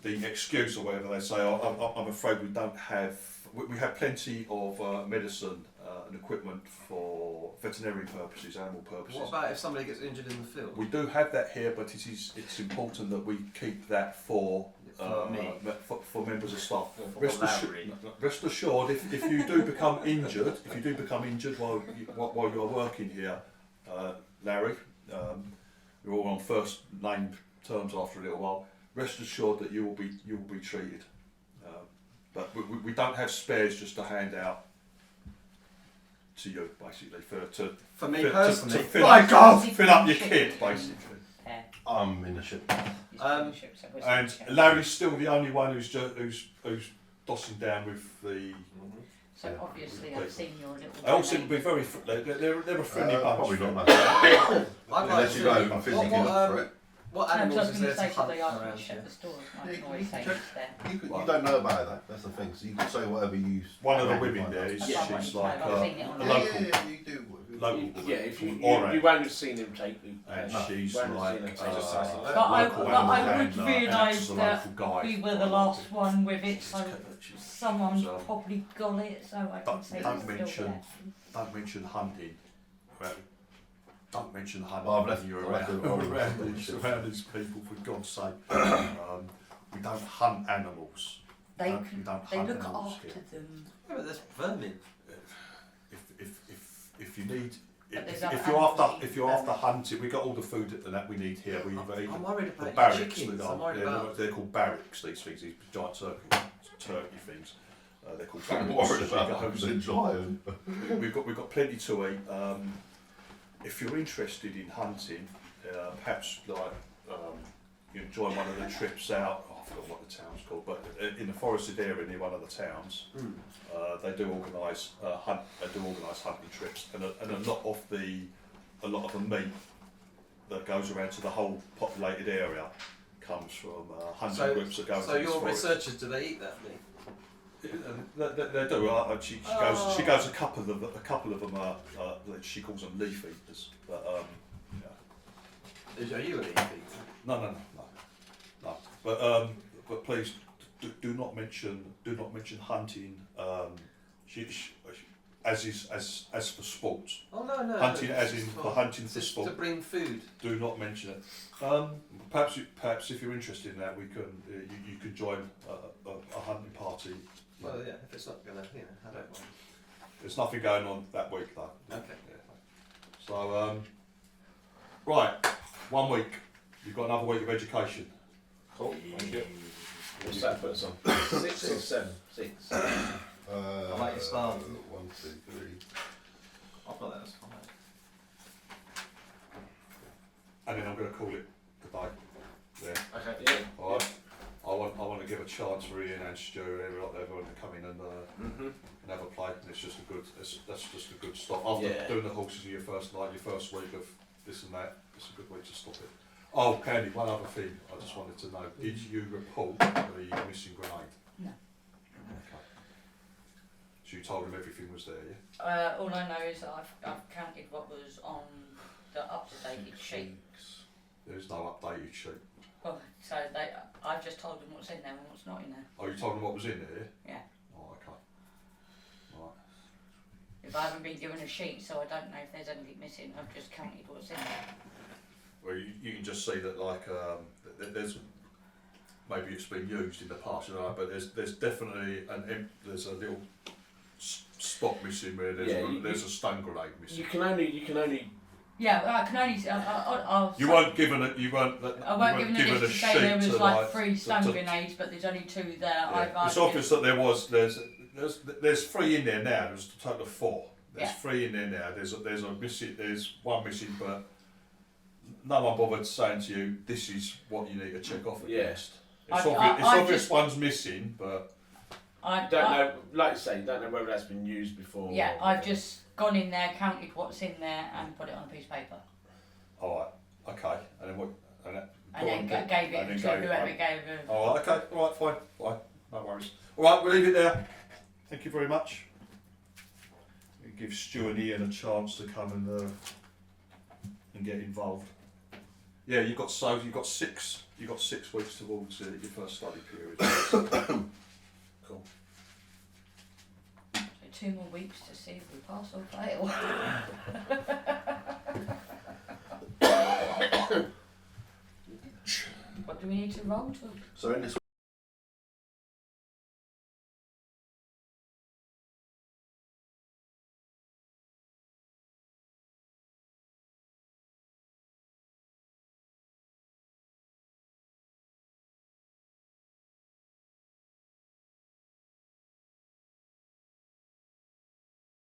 the excuse or whatever they say. I'm afraid we don't have. We have plenty of medicine and equipment for veterinary purposes, animal purposes. What about if somebody gets injured in the field? We do have that here, but it's important that we keep that for me. for members of staff. For Rest assured, if you do become injured, while you're working here, Larry, you're all on first name terms after a little while. Rest assured that you will be treated. But we don't have spares just to hand out to you, basically, For me to personally. fill up your kit, basically. Yeah. I'm in the ship. He's got the ship, so we're And still check. Larry's still the only one who's dossing down with the. So obviously I've seen your little. They all seem to be very. They're a friendly bunch. Probably not much. I'd like Unless to you know go physically what, look for it. what No, 'cause I animals was is going there to to say, hunt they asked me around to shut here? the stores. Yeah, I always say check. it's there. You don't know about that. That's the thing. So you can say whatever you. One of the find women out. there is That's what I she's wanted like to know, I've seen it a on Yeah, local. you do. Local Yeah, if you Alright. won't have seen him take the. And no, she's won't have like seen him take But the I- local but animal I would handler and realise acts as a that local guide. We were the last one with it, so someone's So- probably got it, so I can say don't it's still mention- there. Don't mention hunting. Don't mention hunting Well, I've left- when you're I've left around, it all around these people, for God's sake. We don't hunt animals. They We can, don't they hunt look animals after here. them. Yeah, but there's vermin. If you need, But there's if other you're after animals. hunting, we've got all the food and that we need here. We've I'm even worried the about barracks. your chickens. that I'm are- worried about. they're called barracks. These things, these giant turkey things. They're called I'm barracks. worried about Goes the in. lion. We've got plenty to eat. If you're interested in hunting, perhaps like you join one of the trips out. Oh, I forgot what the town's called, but in the forested area near one of the towns, they do organise hunting trips, and a lot of the meat that goes around to the whole populated area comes from hunting groups that go into So this your forest. researchers, do they eat that meat? They do. She goes. A couple of them are. She calls them leaf eaters. But Are you an eat eater? no. But please do not mention hunting. As for sport. Oh no. Hunting it's as in just for hunting for just sport. to bring food. Do not mention it. Perhaps if you're interested in that, we can. You could join a hunting party. Well, yeah. If it's not gonna, I don't mind. There's nothing going on that week though. Okay. Yeah. So, right, 1 week. You've got another week of education. Cool. Thank you. What's that put us on? 6 or 7? 6. I like your style. 1, 2, 3. I've got that as fine. And then I'm going to call it the day. Yeah. Okay, yeah. All right. I want to give a chance for Ian and Stu and everyone to come in and have a play. And it's just that's just a good stop. After doing the horses in your first night, your first week of this and that, it's a good way to stop it. Oh, Candy, one other thing I just wanted to know. Did you report the missing grenade? No. Okay. So you told him everything was there, yeah? All I know is that I've counted what was on the up-to-date sheet. There's no updated sheet. Well, so I've just told them what's in there and what's not in there. Oh, you told them what was in there? Yeah. Oh, okay. Right. If I haven't been given a sheet, so I don't know if there's anything missing, I've just counted what's in there. Well, you can just see that, like, there's maybe it's been used in the past, but there's definitely there's a little spot missing where there's a stun grenade missing. You can only Yeah, I can only. I'll You weren't given a I weren't given a list to say there was to, like 3 to- stun to- grenades, but there's only 2 there. Yeah. It's obvious that there's 3 in there now. There's a total of 4. There's 3 in there now. There's one missing, but no one bothered saying to you, this is what you need to check off against. It's obvious one's missing, but I don't know. Like you say, you don't know whether that's been used before. Yeah, I've just gone in there, counted what's in there, and put it on a piece of paper. all right, okay, and then what? And then gave it to whoever gave it. All right, okay, all right, fine, no worries. All right, we'll leave it there. Thank you very much. It gives Stu and Ian a chance to come and get involved. Yeah, you've got 6 weeks towards your first study period. Cool. So 2 more weeks to see if we pass or fail. What do we need to roll to? So in this